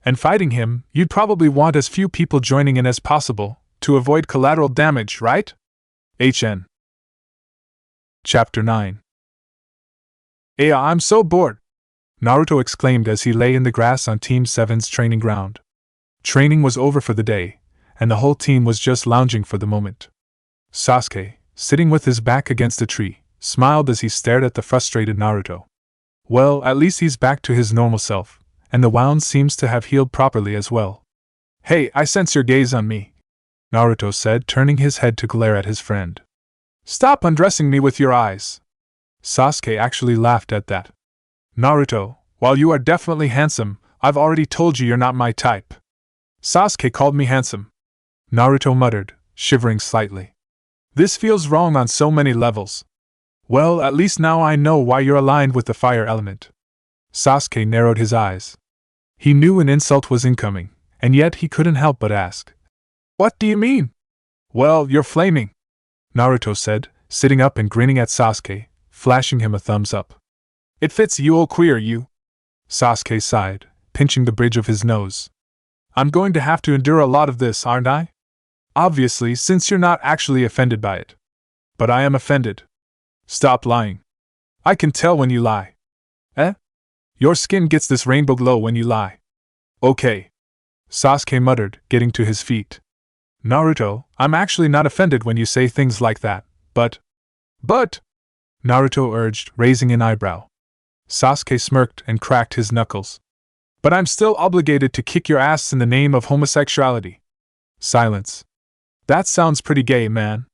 And fighting him, you'd probably want as few people joining in as possible, to avoid collateral damage, right? HN. Chapter 9. I'm so bored, Naruto exclaimed as he lay in the grass on Team 7's training ground. Training was over for the day, and the whole team was just lounging for the moment. Sasuke, sitting with his back against a tree, smiled as he stared at the frustrated Naruto. Well, at least he's back to his normal self, and the wound seems to have healed properly as well. Hey, I sense your gaze on me, Naruto said, turning his head to glare at his friend. Stop undressing me with your eyes. Sasuke actually laughed at that. Naruto, while you are definitely handsome, I've already told you you're not my type. Sasuke called me handsome, Naruto muttered, shivering slightly. This feels wrong on so many levels. Well, at least now I know why you're aligned with the fire element. Sasuke narrowed his eyes. He knew an insult was incoming, and yet he couldn't help but ask. What do you mean? Well, you're flaming, Naruto said, sitting up and grinning at Sasuke, flashing him a thumbs up. It fits you, old queer you. Sasuke sighed, pinching the bridge of his nose. I'm going to have to endure a lot of this, aren't I? Obviously, since you're not actually offended by it. But I am offended. Stop lying. I can tell when you lie. Your skin gets this rainbow glow when you lie. Okay. Sasuke muttered, getting to his feet. Naruto, I'm actually not offended when you say things like that, but... Naruto urged, raising an eyebrow. Sasuke smirked and cracked his knuckles. But I'm still obligated to kick your ass in the name of homosexuality. Silence. That sounds pretty gay, man.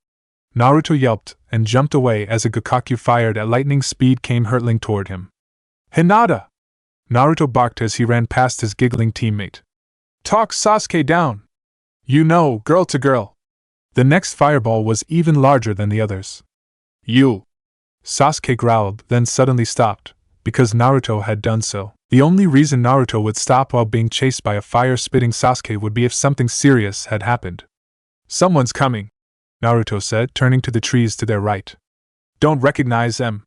Naruto yelped and jumped away as a Gakakyu fired at lightning speed came hurtling toward him. Hinata! Naruto barked as he ran past his giggling teammate. Talk Sasuke down! You know, girl to girl. The next fireball was even larger than the others. You! Sasuke growled, then suddenly stopped, because Naruto had done so. The only reason Naruto would stop while being chased by a fire-spitting Sasuke would be if something serious had happened. Someone's coming, Naruto said, turning to the trees to their right. Don't recognize them.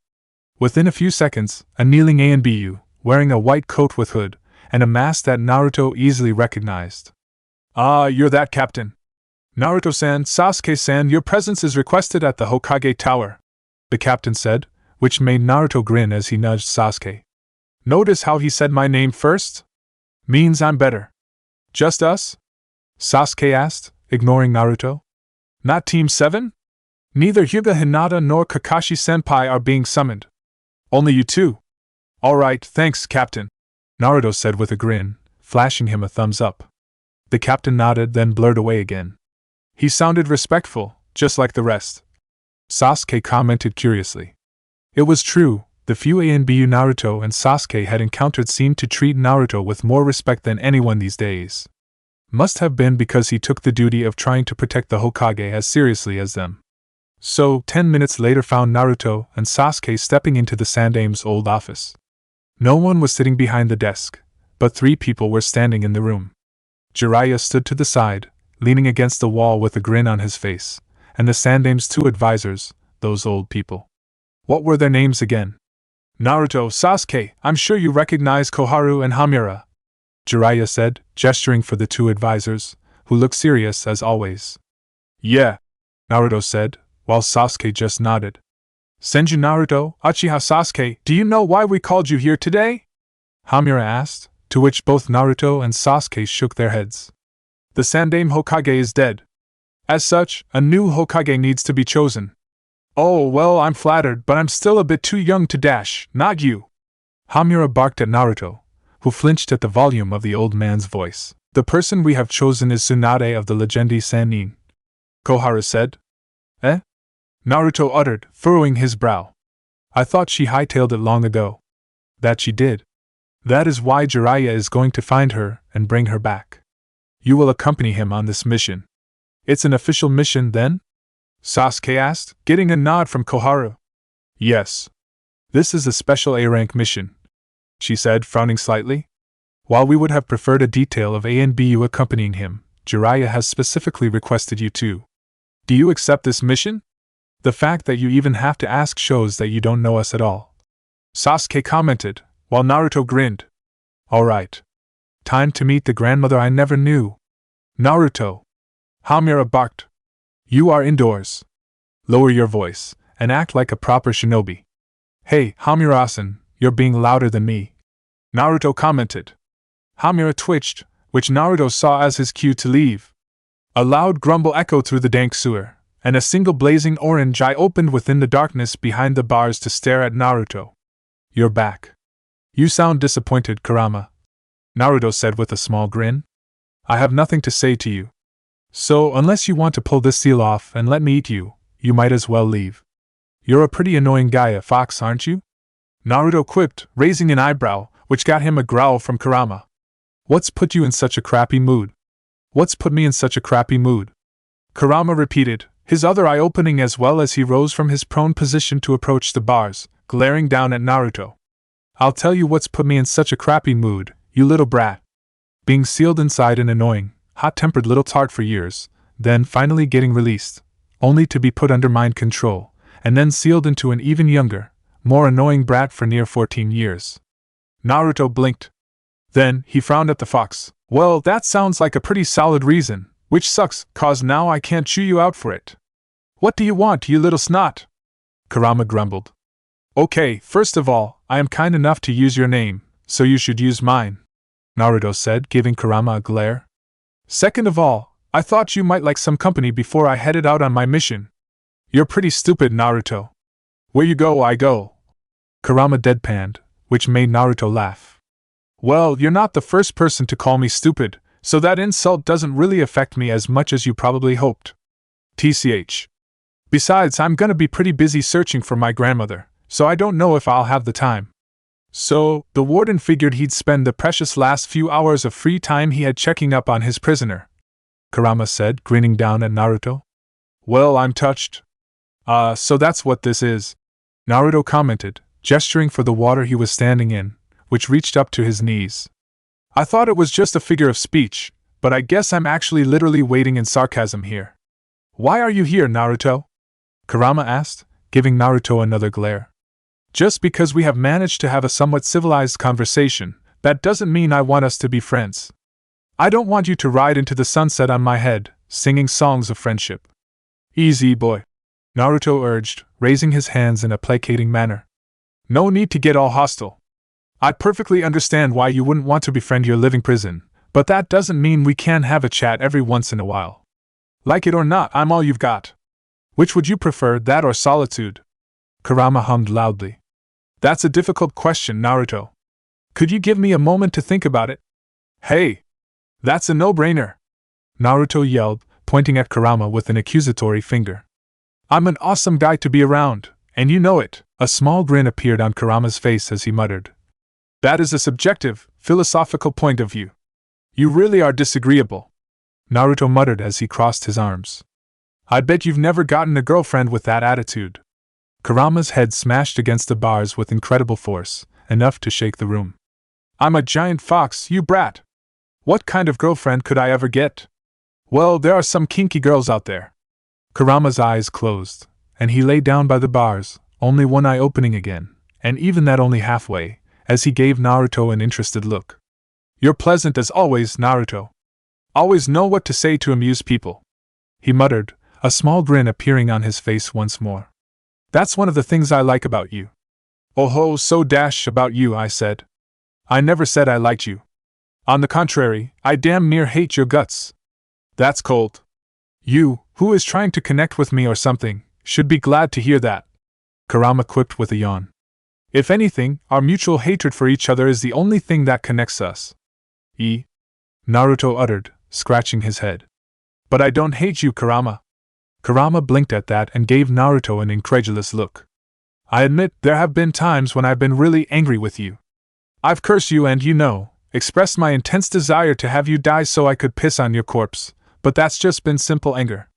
Within a few seconds, a kneeling Anbu, wearing a white coat with hood, and a mask that Naruto easily recognized. Ah, you're that captain. Naruto-san, Sasuke-san, your presence is requested at the Hokage Tower, the captain said, which made Naruto grin as he nudged Sasuke. Notice how he said my name first? Means I'm better. Just us? Sasuke asked, ignoring Naruto. Not Team 7? Neither Hyuga Hinata nor Kakashi-senpai are being summoned. Only you two. All right, thanks, Captain, Naruto said with a grin, flashing him a thumbs up. The captain nodded, then blurred away again. He sounded respectful, just like the rest. Sasuke commented curiously. It was true, the few Anbu Naruto and Sasuke had encountered seemed to treat Naruto with more respect than anyone these days. Must have been because he took the duty of trying to protect the Hokage as seriously as them. So, 10 minutes later found Naruto and Sasuke stepping into the Sandame's old office. No one was sitting behind the desk, but 3 people were standing in the room. Jiraiya stood to the side, leaning against the wall with a grin on his face, and the Sandame's 2 advisors, those old people. What were their names again? Naruto, Sasuke, I'm sure you recognize Koharu and Hamura, Jiraiya said, gesturing for the 2 advisors, who looked serious as always. Yeah, Naruto said, while Sasuke just nodded. Senju Naruto, Uchiha Sasuke, do you know why we called you here today? Hamura asked, to which both Naruto and Sasuke shook their heads. The Sandame Hokage is dead. As such, a new Hokage needs to be chosen. Oh, well, I'm flattered, but I'm still a bit too young to dash, not you. Hamura barked at Naruto, who flinched at the volume of the old man's voice. The person we have chosen is Tsunade of the Legendi Sannin, Koharu said. Eh? Naruto uttered, furrowing his brow. I thought she hightailed it long ago. That she did. That is why Jiraiya is going to find her and bring her back. You will accompany him on this mission. It's an official mission, then? Sasuke asked, getting a nod from Koharu. Yes. This is a special A-rank mission, she said, frowning slightly. While we would have preferred a detail of A and BU accompanying him, Jiraiya has specifically requested you to. Do you accept this mission? The fact that you even have to ask shows that you don't know us at all. Sasuke commented, while Naruto grinned. All right. Time to meet the grandmother I never knew. Naruto. Hamura barked. You are indoors. Lower your voice, and act like a proper shinobi. Hey, Hamura-san, you're being louder than me. Naruto commented. Hamura twitched, which Naruto saw as his cue to leave. A loud grumble echoed through the dank sewer, and a single blazing orange eye opened within the darkness behind the bars to stare at Naruto. You're back. You sound disappointed, Kurama, Naruto said with a small grin. I have nothing to say to you. So, unless you want to pull this seal off and let me eat you, you might as well leave. You're a pretty annoying guy, a fox, aren't you? Naruto quipped, raising an eyebrow, which got him a growl from Kurama. What's put you in such a crappy mood? What's put me in such a crappy mood? Kurama repeated, his other eye opening as well as he rose from his prone position to approach the bars, glaring down at Naruto. I'll tell you what's put me in such a crappy mood, you little brat. Being sealed inside an annoying, hot-tempered little tart for years, then finally getting released, only to be put under mind control, and then sealed into an even younger, more annoying brat for near 14 years. Naruto blinked. Then, he frowned at the fox. Well, that sounds like a pretty solid reason, which sucks, cause now I can't chew you out for it. What do you want, you little snot? Kurama grumbled. Okay, first of all, I am kind enough to use your name, so you should use mine, Naruto said, giving Kurama a glare. Second of all, I thought you might like some company before I headed out on my mission. You're pretty stupid, Naruto. Where you go, I go. Kurama deadpanned, which made Naruto laugh. Well, you're not the first person to call me stupid, so that insult doesn't really affect me as much as you probably hoped. TCH. Besides, I'm gonna be pretty busy searching for my grandmother, so I don't know if I'll have the time. So, the warden figured he'd spend the precious last few hours of free time he had checking up on his prisoner, Kurama said, grinning down at Naruto. Well, I'm touched. So that's what this is, Naruto commented, gesturing for the water he was standing in, which reached up to his knees. I thought it was just a figure of speech, but I guess I'm actually literally wading in sarcasm here. Why are you here, Naruto? Kurama asked, giving Naruto another glare. Just because we have managed to have a somewhat civilized conversation, that doesn't mean I want us to be friends. I don't want you to ride into the sunset on my head, singing songs of friendship. Easy, boy, Naruto urged, raising his hands in a placating manner. No need to get all hostile. I perfectly understand why you wouldn't want to befriend your living prison, but that doesn't mean we can't have a chat every once in a while. Like it or not, I'm all you've got. Which would you prefer, that or solitude? Kurama hummed loudly. That's a difficult question, Naruto. Could you give me a moment to think about it? Hey! That's a no-brainer! Naruto yelled, pointing at Kurama with an accusatory finger. I'm an awesome guy to be around, and you know it. A small grin appeared on Kurama's face as he muttered. That is a subjective, philosophical point of view. You really are disagreeable, Naruto muttered as he crossed his arms. I bet you've never gotten a girlfriend with that attitude. Kurama's head smashed against the bars with incredible force, enough to shake the room. I'm a giant fox, you brat! What kind of girlfriend could I ever get? Well, there are some kinky girls out there. Kurama's eyes closed, and he lay down by the bars, only one eye opening again, and even that only halfway, as he gave Naruto an interested look. You're pleasant as always, Naruto. Always know what to say to amuse people, he muttered, a small grin appearing on his face once more. That's one of the things I like about you. Oh ho, so dash about you, I said. I never said I liked you. On the contrary, I damn near hate your guts. That's cold. You, who is trying to connect with me or something, should be glad to hear that, Kurama quipped with a yawn. If anything, our mutual hatred for each other is the only thing that connects us. Naruto uttered, scratching his head. But I don't hate you, Kurama. Kurama blinked at that and gave Naruto an incredulous look. I admit there have been times when I've been really angry with you. I've cursed you and, expressed my intense desire to have you die so I could piss on your corpse, but that's just been simple anger.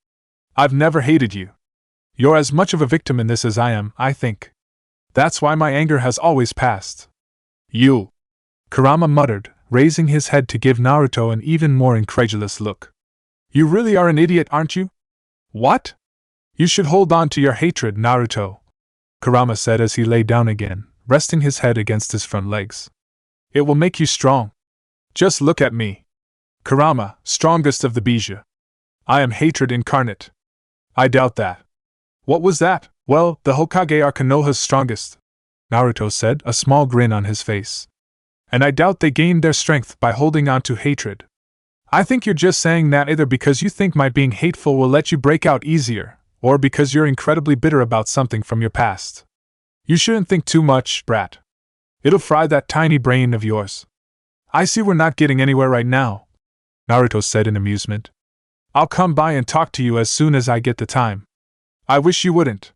I've never hated you. You're as much of a victim in this as I am, I think. That's why my anger has always passed. You, Kurama muttered, raising his head to give Naruto an even more incredulous look. You really are an idiot, aren't you? What? You should hold on to your hatred, Naruto, Kurama said as he lay down again, resting his head against his front legs. It will make you strong. Just look at me. Kurama, strongest of the Bija. I am hatred incarnate. I doubt that. What was that? Well, the Hokage are Konoha's strongest, Naruto said, a small grin on his face. And I doubt they gained their strength by holding on to hatred. I think you're just saying that either because you think my being hateful will let you break out easier, or because you're incredibly bitter about something from your past. You shouldn't think too much, brat. It'll fry that tiny brain of yours. I see we're not getting anywhere right now, Naruto said in amusement. I'll come by and talk to you as soon as I get the time. I wish you wouldn't.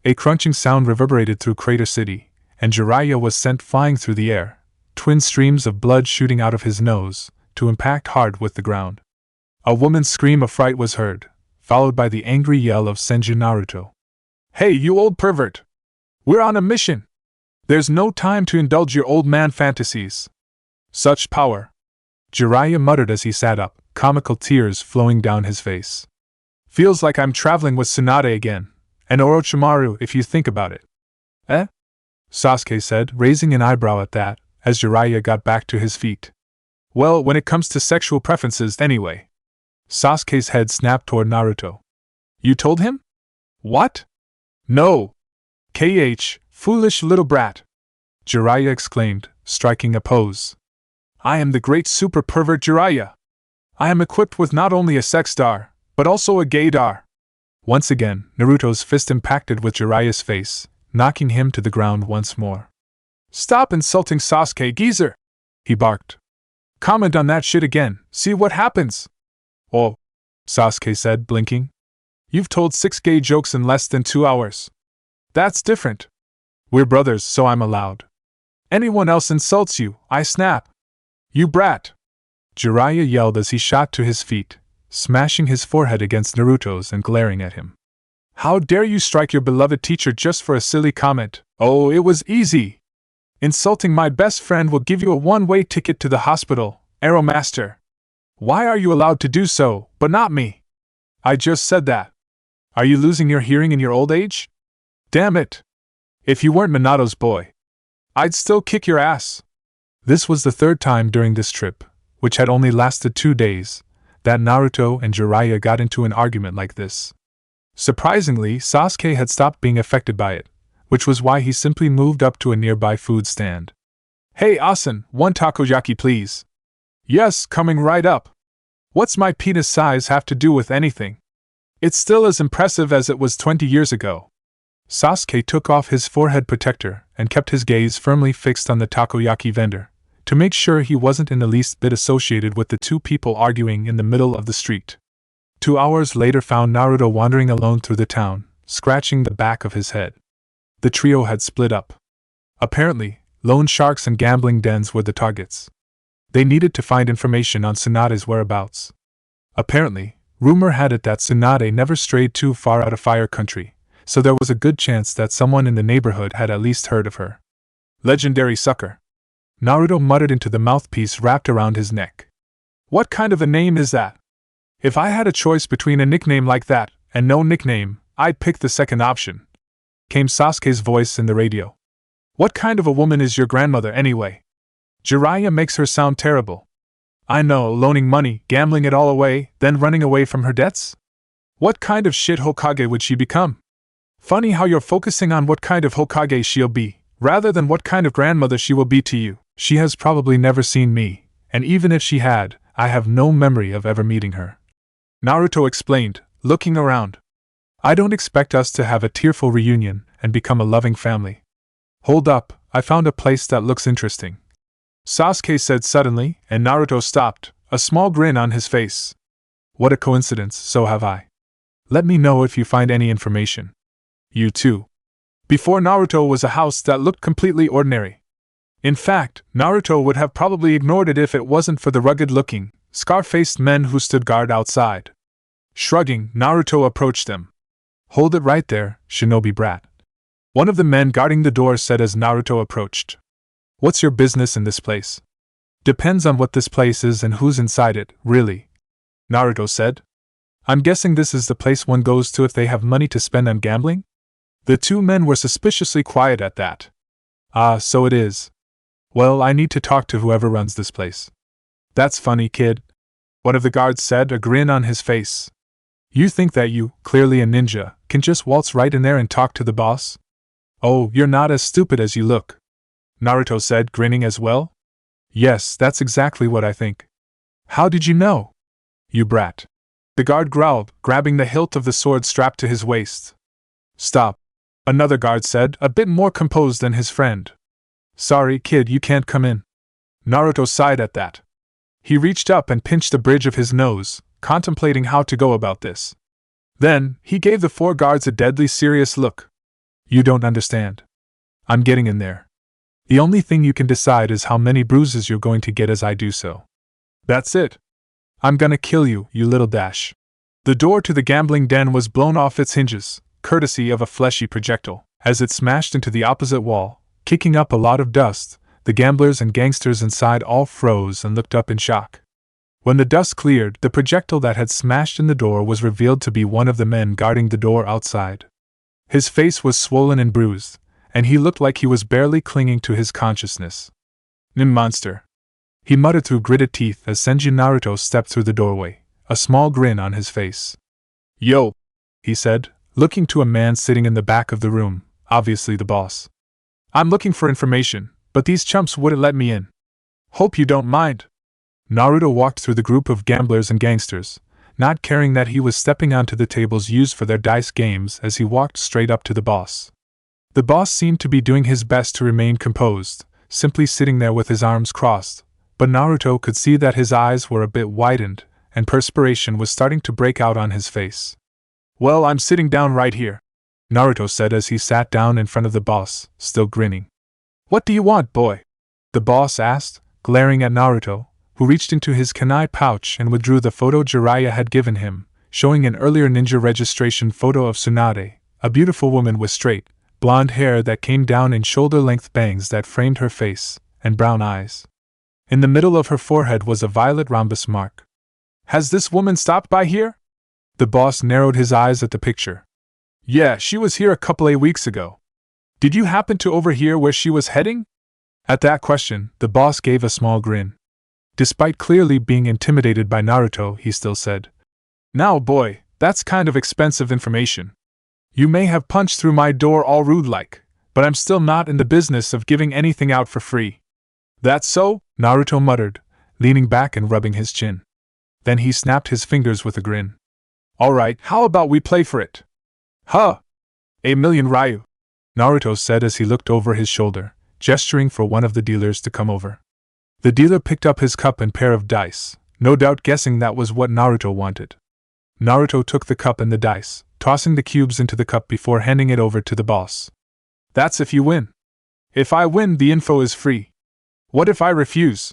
A crunching sound reverberated through Crater City, and Jiraiya was sent flying through the air, twin streams of blood shooting out of his nose, to impact hard with the ground. A woman's scream of fright was heard, followed by the angry yell of Senju Naruto. Hey, you old pervert! We're on a mission! There's no time to indulge your old man fantasies. Such power! Jiraiya muttered as he sat up, comical tears flowing down his face. Feels like I'm traveling with Tsunade again, and Orochimaru if you think about it. Eh? Sasuke said, raising an eyebrow at that, as Jiraiya got back to his feet. Well, when it comes to sexual preferences anyway. Sasuke's head snapped toward Naruto. You told him? What? No! Foolish little brat! Jiraiya exclaimed, striking a pose. I am the great super pervert Jiraiya! I am equipped with not only a sex star, but also a gaydar. Once again, Naruto's fist impacted with Jiraiya's face, knocking him to the ground once more. Stop insulting Sasuke, geezer! He barked. Comment on that shit again, see what happens! Oh, Sasuke said, blinking. You've told 6 gay jokes in less than 2 hours. That's different. We're brothers, so I'm allowed. Anyone else insults you, I snap. You brat! Jiraiya yelled as he shot to his feet, smashing his forehead against Naruto's and glaring at him. How dare you strike your beloved teacher just for a silly comment? Oh, it was easy! Insulting my best friend will give you a one-way ticket to the hospital, Arrow Master. Why are you allowed to do so, but not me? I just said that. Are you losing your hearing in your old age? Damn it! If you weren't Minato's boy, I'd still kick your ass. This was the 3rd time during this trip, which had only lasted 2 days, that Naruto and Jiraiya got into an argument like this. Surprisingly, Sasuke had stopped being affected by it, which was why he simply moved up to a nearby food stand. Hey Asen, 1 takoyaki please. Yes, coming right up. What's my penis size have to do with anything? It's still as impressive as it was 20 years ago. Sasuke took off his forehead protector and kept his gaze firmly fixed on the takoyaki vendor, to make sure he wasn't in the least bit associated with the 2 people arguing in the middle of the street. 2 hours later found Naruto wandering alone through the town, scratching the back of his head. The trio had split up. Apparently, loan sharks and gambling dens were the targets. They needed to find information on Tsunade's whereabouts. Apparently, rumor had it that Tsunade never strayed too far out of Fire Country, so there was a good chance that someone in the neighborhood had at least heard of her. Legendary sucker. Naruto muttered into the mouthpiece wrapped around his neck. What kind of a name is that? If I had a choice between a nickname like that And no nickname, I'd pick the second option. Came Sasuke's voice in the radio. What kind of a woman is your grandmother anyway? Jiraiya makes her sound terrible. I know, loaning money, gambling it all away, then running away from her debts? What kind of shit Hokage would she become? Funny how you're focusing on what kind of Hokage she'll be, rather than what kind of grandmother she will be to you. She has probably never seen me, and even if she had, I have no memory of ever meeting her. Naruto explained, looking around. I don't expect us to have a tearful reunion and become a loving family. Hold up, I found a place that looks interesting. Sasuke said suddenly, and Naruto stopped, a small grin on his face. What a coincidence, so have I. Let me know if you find any information. You too. Before Naruto was a house that looked completely ordinary. In fact, Naruto would have probably ignored it if it wasn't for the rugged-looking, scar-faced men who stood guard outside. Shrugging, Naruto approached them. Hold it right there, shinobi brat. One of the men guarding the door said as Naruto approached. What's your business in this place? Depends on what this place is and who's inside it, really. Naruto said. I'm guessing this is the place one goes to if they have money to spend on gambling? The two men were suspiciously quiet at that. Ah, so it is. Well, I need to talk to whoever runs this place. That's funny, kid. One of the guards said, a grin on his face. You think that you, clearly a ninja, can just waltz right in there and talk to the boss? Oh, you're not as stupid as you look. Naruto said, grinning as well. Yes, that's exactly what I think. How did you know? You brat. The guard growled, grabbing the hilt of the sword strapped to his waist. Stop. Another guard said, a bit more composed than his friend. Sorry, kid, you can't come in. Naruto sighed at that. He reached up and pinched the bridge of his nose, contemplating how to go about this. Then, he gave the four guards a deadly serious look. You don't understand. I'm getting in there. The only thing you can decide is how many bruises you're going to get as I do so. That's it. I'm gonna kill you, you little dash. The door to the gambling den was blown off its hinges, courtesy of a fleshy projectile. As it smashed into the opposite wall, kicking up a lot of dust, the gamblers and gangsters inside all froze and looked up in shock. When the dust cleared, the projectile that had smashed in the door was revealed to be one of the men guarding the door outside. His face was swollen and bruised, and he looked like he was barely clinging to his consciousness. Nim monster. He muttered through gritted teeth as Senju Naruto stepped through the doorway, a small grin on his face. Yo, he said, looking to a man sitting in the back of the room, obviously the boss. I'm looking for information, but these chumps wouldn't let me in. Hope you don't mind. Naruto walked through the group of gamblers and gangsters, not caring that he was stepping onto the tables used for their dice games as he walked straight up to the boss. The boss seemed to be doing his best to remain composed, simply sitting there with his arms crossed, but Naruto could see that his eyes were a bit widened, and perspiration was starting to break out on his face. Well, I'm sitting down right here, Naruto said as he sat down in front of the boss, still grinning. What do you want, boy? The boss asked, glaring at Naruto, who reached into his kunai pouch and withdrew the photo Jiraiya had given him, showing an earlier ninja registration photo of Tsunade, a beautiful woman with straight, blonde hair that came down in shoulder-length bangs that framed her face, and brown eyes. In the middle of her forehead was a violet rhombus mark. Has this woman stopped by here? The boss narrowed his eyes at the picture. Yeah, she was here a couple of weeks ago. Did you happen to overhear where she was heading? At that question, the boss gave a small grin. Despite clearly being intimidated by Naruto, he still said, Now boy, that's kind of expensive information. You may have punched through my door all rude-like, but I'm still not in the business of giving anything out for free. That's so? Naruto muttered, leaning back and rubbing his chin. Then he snapped his fingers with a grin. Alright, how about we play for it? Huh! A million Ryu, Naruto said as he looked over his shoulder, gesturing for one of the dealers to come over. The dealer picked up his cup and pair of dice, no doubt guessing that was what Naruto wanted. Naruto took the cup and the dice, tossing the cubes into the cup before handing it over to the boss. That's if you win. If I win, the info is free. What if I refuse?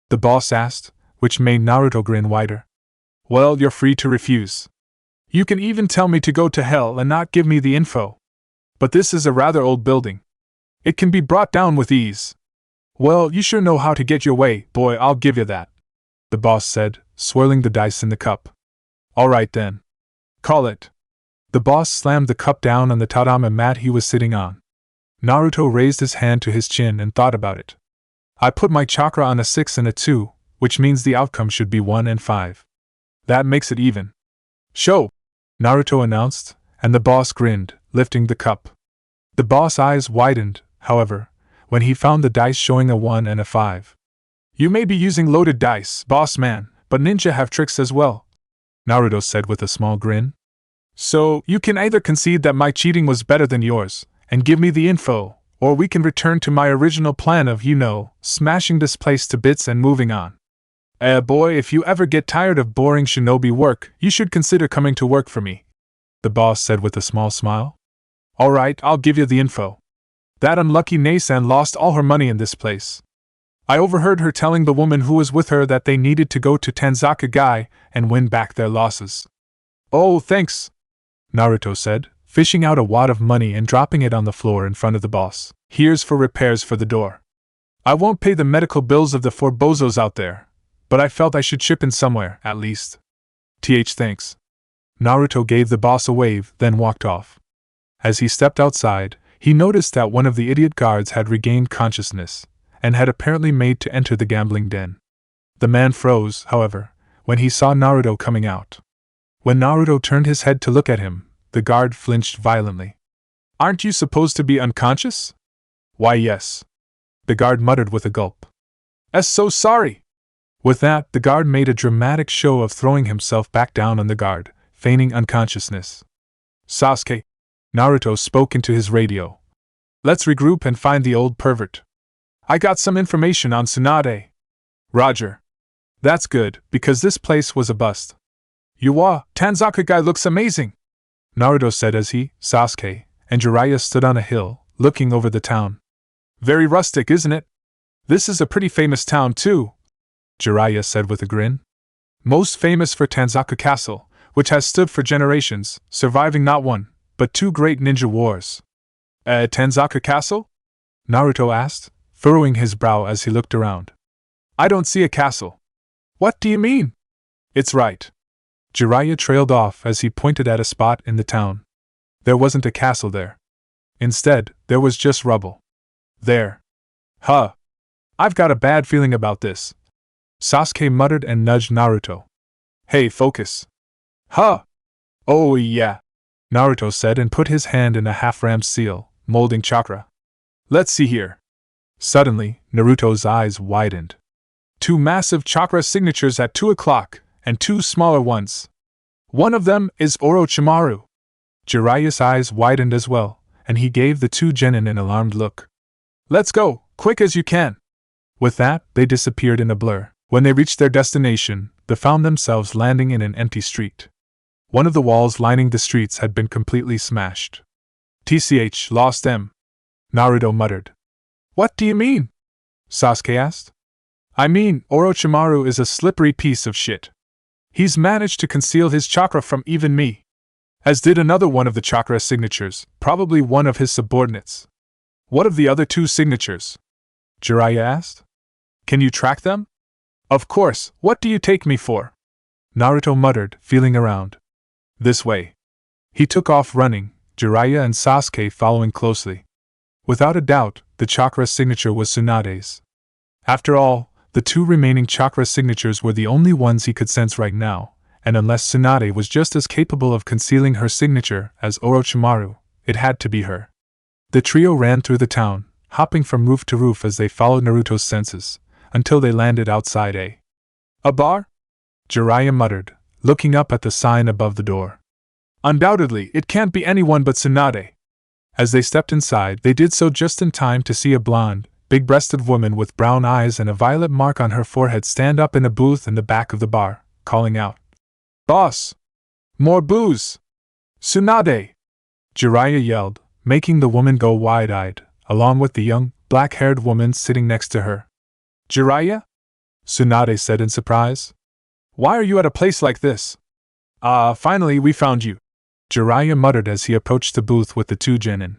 The boss asked, which made Naruto grin wider. Well, you're free to refuse. You can even tell me to go to hell and not give me the info. But this is a rather old building. It can be brought down with ease. Well, you sure know how to get your way, boy, I'll give you that, the boss said, swirling the dice in the cup. Alright then. Call it. The boss slammed the cup down on the tatami mat he was sitting on. Naruto raised his hand to his chin and thought about it. I put my chakra on a 6 and a 2, which means the outcome should be 1 and 5. That makes it even. Show! Naruto announced, and the boss grinned, lifting the cup. The boss' eyes widened, however, when he found the dice showing a 1 and a 5. You may be using loaded dice, boss man, but ninja have tricks as well, Naruto said with a small grin. So, you can either concede that my cheating was better than yours, and give me the info, or we can return to my original plan of, smashing this place to bits and moving on. Boy, if you ever get tired of boring shinobi work, you should consider coming to work for me, the boss said with a small smile. Alright, I'll give you the info. That unlucky Nei-san lost all her money in this place. I overheard her telling the woman who was with her that they needed to go to Tanzaka-gai and win back their losses. Oh, thanks, Naruto said, fishing out a wad of money and dropping it on the floor in front of the boss. Here's for repairs for the door. I won't pay the medical bills of the 4 bozos out there, but I felt I should chip in somewhere, at least. Thanks. Naruto gave the boss a wave, then walked off. As he stepped outside, he noticed that one of the idiot guards had regained consciousness, and had apparently made to enter the gambling den. The man froze, however, when he saw Naruto coming out. When Naruto turned his head to look at him, the guard flinched violently. Aren't you supposed to be unconscious? Why, yes. The guard muttered with a gulp. So sorry. With that, the guard made a dramatic show of throwing himself back down on the guard, feigning unconsciousness. Sasuke, Naruto spoke into his radio. Let's regroup and find the old pervert. I got some information on Tsunade. Roger. That's good, because this place was a bust. Tanzaka-gai looks amazing, Naruto said as he, Sasuke, and Jiraiya stood on a hill, looking over the town. Very rustic, isn't it? This is a pretty famous town, too, Jiraiya said with a grin. Most famous for Tanzaka Castle, which has stood for generations, surviving not one, but 2 great ninja wars. Tanzaka Castle? Naruto asked, furrowing his brow as he looked around. I don't see a castle. What do you mean? It's right. Jiraiya trailed off as he pointed at a spot in the town. There wasn't a castle there. Instead, there was just rubble. There. Huh. I've got a bad feeling about this, Sasuke muttered and nudged Naruto. Hey, focus. Huh. Oh yeah, Naruto said and put his hand in a half-rammed seal, molding chakra. Let's see here. Suddenly, Naruto's eyes widened. 2 massive chakra signatures at 2 o'clock, and 2 smaller ones. One of them is Orochimaru. Jiraiya's eyes widened as well, and he gave the 2 genin an alarmed look. Let's go, quick as you can. With that, they disappeared in a blur. When they reached their destination, they found themselves landing in an empty street. One of the walls lining the streets had been completely smashed. Lost them, Naruto muttered. What do you mean? Sasuke asked. I mean, Orochimaru is a slippery piece of shit. He's managed to conceal his chakra from even me. As did another one of the chakra signatures, probably one of his subordinates. What of the other 2 signatures? Jiraiya asked. Can you track them? Of course, what do you take me for? Naruto muttered, feeling around. This way. He took off running, Jiraiya and Sasuke following closely. Without a doubt, the chakra signature was Tsunade's. After all, the 2 remaining chakra signatures were the only ones he could sense right now, and unless Tsunade was just as capable of concealing her signature as Orochimaru, it had to be her. The trio ran through the town, hopping from roof to roof as they followed Naruto's senses, until they landed outside a bar? Jiraiya muttered, looking up at the sign above the door. Undoubtedly, it can't be anyone but Tsunade. As they stepped inside, they did so just in time to see a blonde, big-breasted woman with brown eyes and a violet mark on her forehead stand up in a booth in the back of the bar, calling out, Boss! More booze! Tsunade! Jiraiya yelled, making the woman go wide-eyed, along with the young, black-haired woman sitting next to her. Jiraiya? Tsunade said in surprise. Why are you at a place like this? Finally we found you, Jiraiya muttered as he approached the booth with the 2 genin.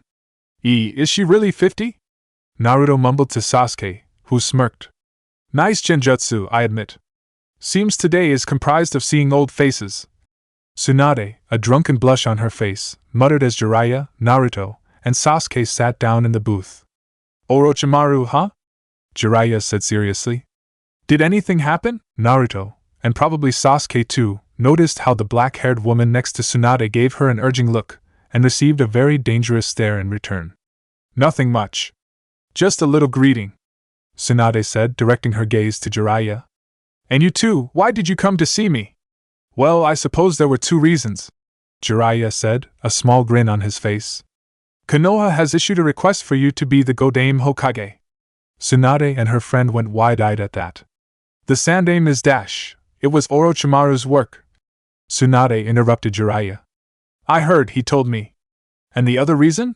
Is she really 50? Naruto mumbled to Sasuke, who smirked. Nice genjutsu, I admit. Seems today is comprised of seeing old faces. Tsunade, a drunken blush on her face, muttered as Jiraiya, Naruto, and Sasuke sat down in the booth. Orochimaru, huh? Jiraiya said seriously. Did anything happen? Naruto, and probably Sasuke too, noticed how the black-haired woman next to Tsunade gave her an urging look, and received a very dangerous stare in return. Nothing much. Just a little greeting, Tsunade said, directing her gaze to Jiraiya. And you too, why did you come to see me? Well, I suppose there were two reasons, Jiraiya said, a small grin on his face. Konoha has issued a request for you to be the Godame Hokage. Tsunade and her friend went wide-eyed at that. The Sandaime is dash. It was Orochimaru's work. Tsunade interrupted Jiraiya. I heard, he told me. And the other reason?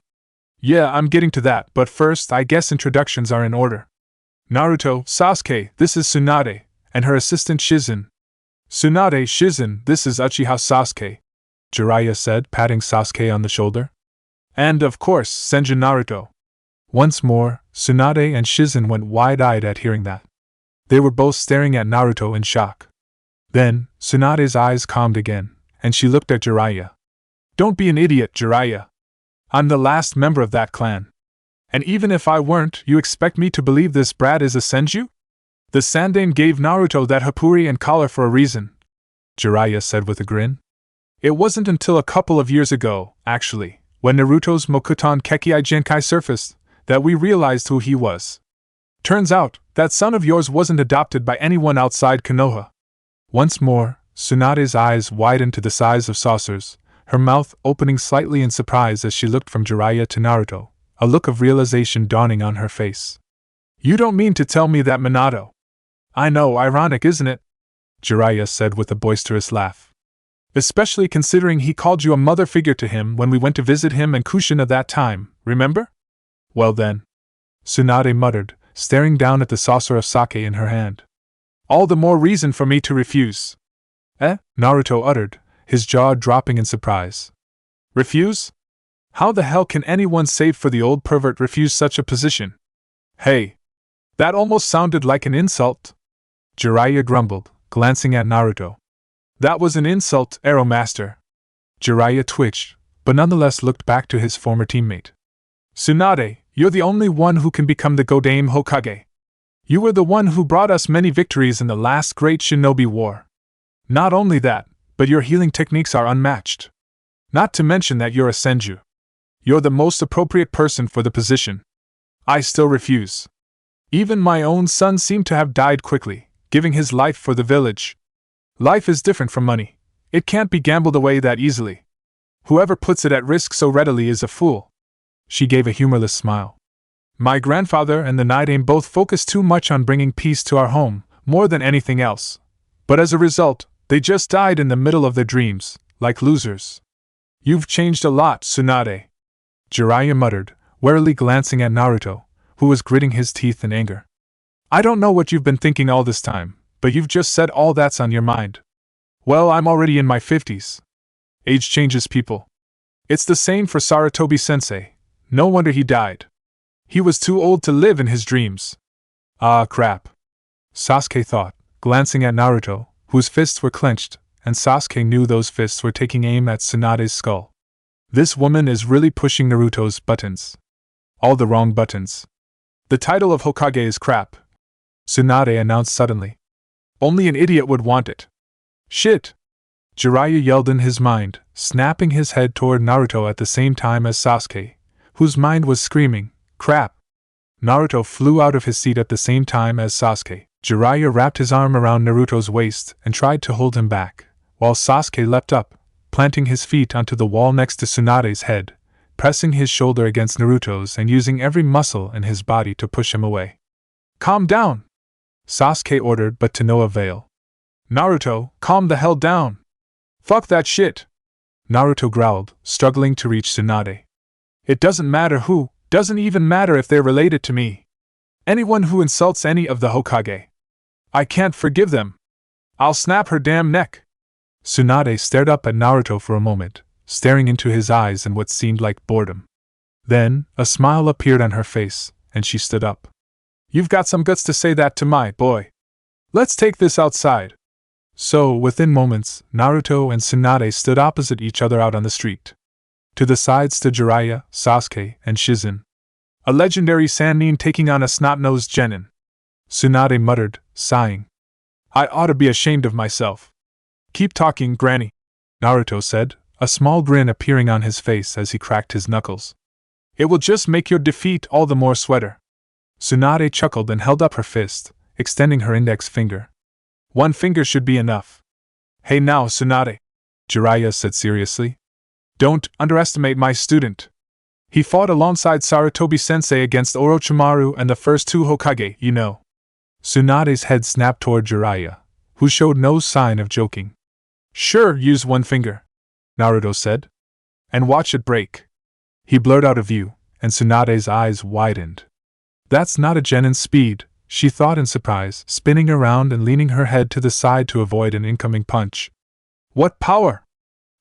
Yeah, I'm getting to that, but first I guess introductions are in order. Naruto, Sasuke, this is Tsunade, and her assistant Shizen. Tsunade, Shizen, this is Uchiha Sasuke, Jiraiya said, patting Sasuke on the shoulder. And, of course, Senju Naruto. Once more, Tsunade and Shizen went wide-eyed at hearing that. They were both staring at Naruto in shock. Then, Tsunade's eyes calmed again, and she looked at Jiraiya. Don't be an idiot, Jiraiya. I'm the last member of that clan. And even if I weren't, you expect me to believe this brat is a Senju? The Sandaime gave Naruto that hapuri and collar for a reason, Jiraiya said with a grin. It wasn't until a couple of years ago, actually, when Naruto's Mokuton Kekkei Genkai surfaced, that we realized who he was. Turns out, that son of yours wasn't adopted by anyone outside Konoha. Once more, Tsunade's eyes widened to the size of saucers, her mouth opening slightly in surprise as she looked from Jiraiya to Naruto, a look of realization dawning on her face. You don't mean to tell me that Minato? I know, ironic, isn't it? Jiraiya said with a boisterous laugh. Especially considering he called you a mother figure to him when we went to visit him and Kushina that time, remember? Well then, Tsunade muttered, staring down at the saucer of sake in her hand. All the more reason for me to refuse. Naruto uttered, his jaw dropping in surprise. Refuse? How the hell can anyone save for the old pervert refuse such a position? Hey! That almost sounded like an insult. Jiraiya grumbled, glancing at Naruto. That was an insult, Arrow Master. Jiraiya twitched, but nonetheless looked back to his former teammate. Tsunade, you're the only one who can become the Godame Hokage. You were the one who brought us many victories in the last great shinobi war. Not only that, but your healing techniques are unmatched. Not to mention that you're a Senju. You're the most appropriate person for the position. I still refuse. Even my own son seemed to have died quickly, giving his life for the village. Life is different from money. It can't be gambled away that easily. Whoever puts it at risk so readily is a fool. She gave a humorless smile. My grandfather and the Nidaime both focused too much on bringing peace to our home, more than anything else. But as a result, they just died in the middle of their dreams, like losers. You've changed a lot, Tsunade, Jiraiya muttered, warily glancing at Naruto, who was gritting his teeth in anger. I don't know what you've been thinking all this time, but you've just said all that's on your mind. Well, I'm already in my 50s. Age changes people. It's the same for Sarutobi-sensei. No wonder he died. He was too old to live in his dreams. Ah, crap. Sasuke thought, glancing at Naruto, whose fists were clenched, and Sasuke knew those fists were taking aim at Tsunade's skull. This woman is really pushing Naruto's buttons. All the wrong buttons. The title of Hokage is crap, Tsunade announced suddenly. Only an idiot would want it. Shit! Jiraiya yelled in his mind, snapping his head toward Naruto at the same time as Sasuke, whose mind was screaming, crap! Naruto flew out of his seat at the same time as Sasuke. Jiraiya wrapped his arm around Naruto's waist and tried to hold him back, while Sasuke leapt up, planting his feet onto the wall next to Tsunade's head, pressing his shoulder against Naruto's and using every muscle in his body to push him away. Calm down! Sasuke ordered, but to no avail. Naruto, calm the hell down! Fuck that shit! Naruto growled, struggling to reach Tsunade. It doesn't matter who, doesn't even matter if they're related to me. Anyone who insults any of the Hokage. I can't forgive them. I'll snap her damn neck. Tsunade stared up at Naruto for a moment, staring into his eyes in what seemed like boredom. Then, a smile appeared on her face, and she stood up. You've got some guts to say that to my boy. Let's take this outside. So, within moments, Naruto and Tsunade stood opposite each other out on the street. To the side stood Jiraiya, Sasuke, and Shizen. A legendary Sannin taking on a snot-nosed genin. Tsunade muttered, sighing. I ought to be ashamed of myself. Keep talking, Granny, Naruto said, a small grin appearing on his face as he cracked his knuckles. It will just make your defeat all the more sweater. Tsunade chuckled and held up her fist, extending her index finger. One finger should be enough. Hey now, Tsunade, Jiraiya said seriously. Don't underestimate my student. He fought alongside Sarutobi-sensei against Orochimaru and the first two Hokage, you know. Tsunade's head snapped toward Jiraiya, who showed no sign of joking. Sure, use one finger, Naruto said. And watch it break. He blurred out a view, and Tsunade's eyes widened. That's not a genin's speed, she thought in surprise, spinning around and leaning her head to the side to avoid an incoming punch. What power!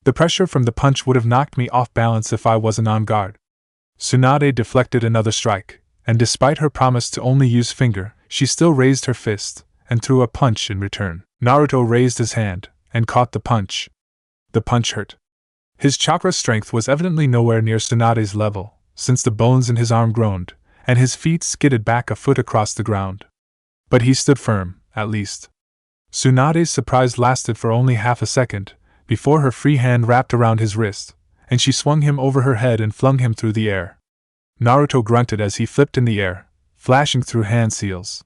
The pressure from the punch would have knocked me off balance if I wasn't on guard. Tsunade deflected another strike, and despite her promise to only use finger, she still raised her fist and threw a punch in return. Naruto raised his hand and caught the punch. The punch hurt. His chakra strength was evidently nowhere near Tsunade's level, since the bones in his arm groaned, and his feet skidded back a foot across the ground. But he stood firm, at least. Tsunade's surprise lasted for only half a second, before her free hand wrapped around his wrist, and she swung him over her head and flung him through the air. Naruto grunted as he flipped in the air, flashing through hand seals.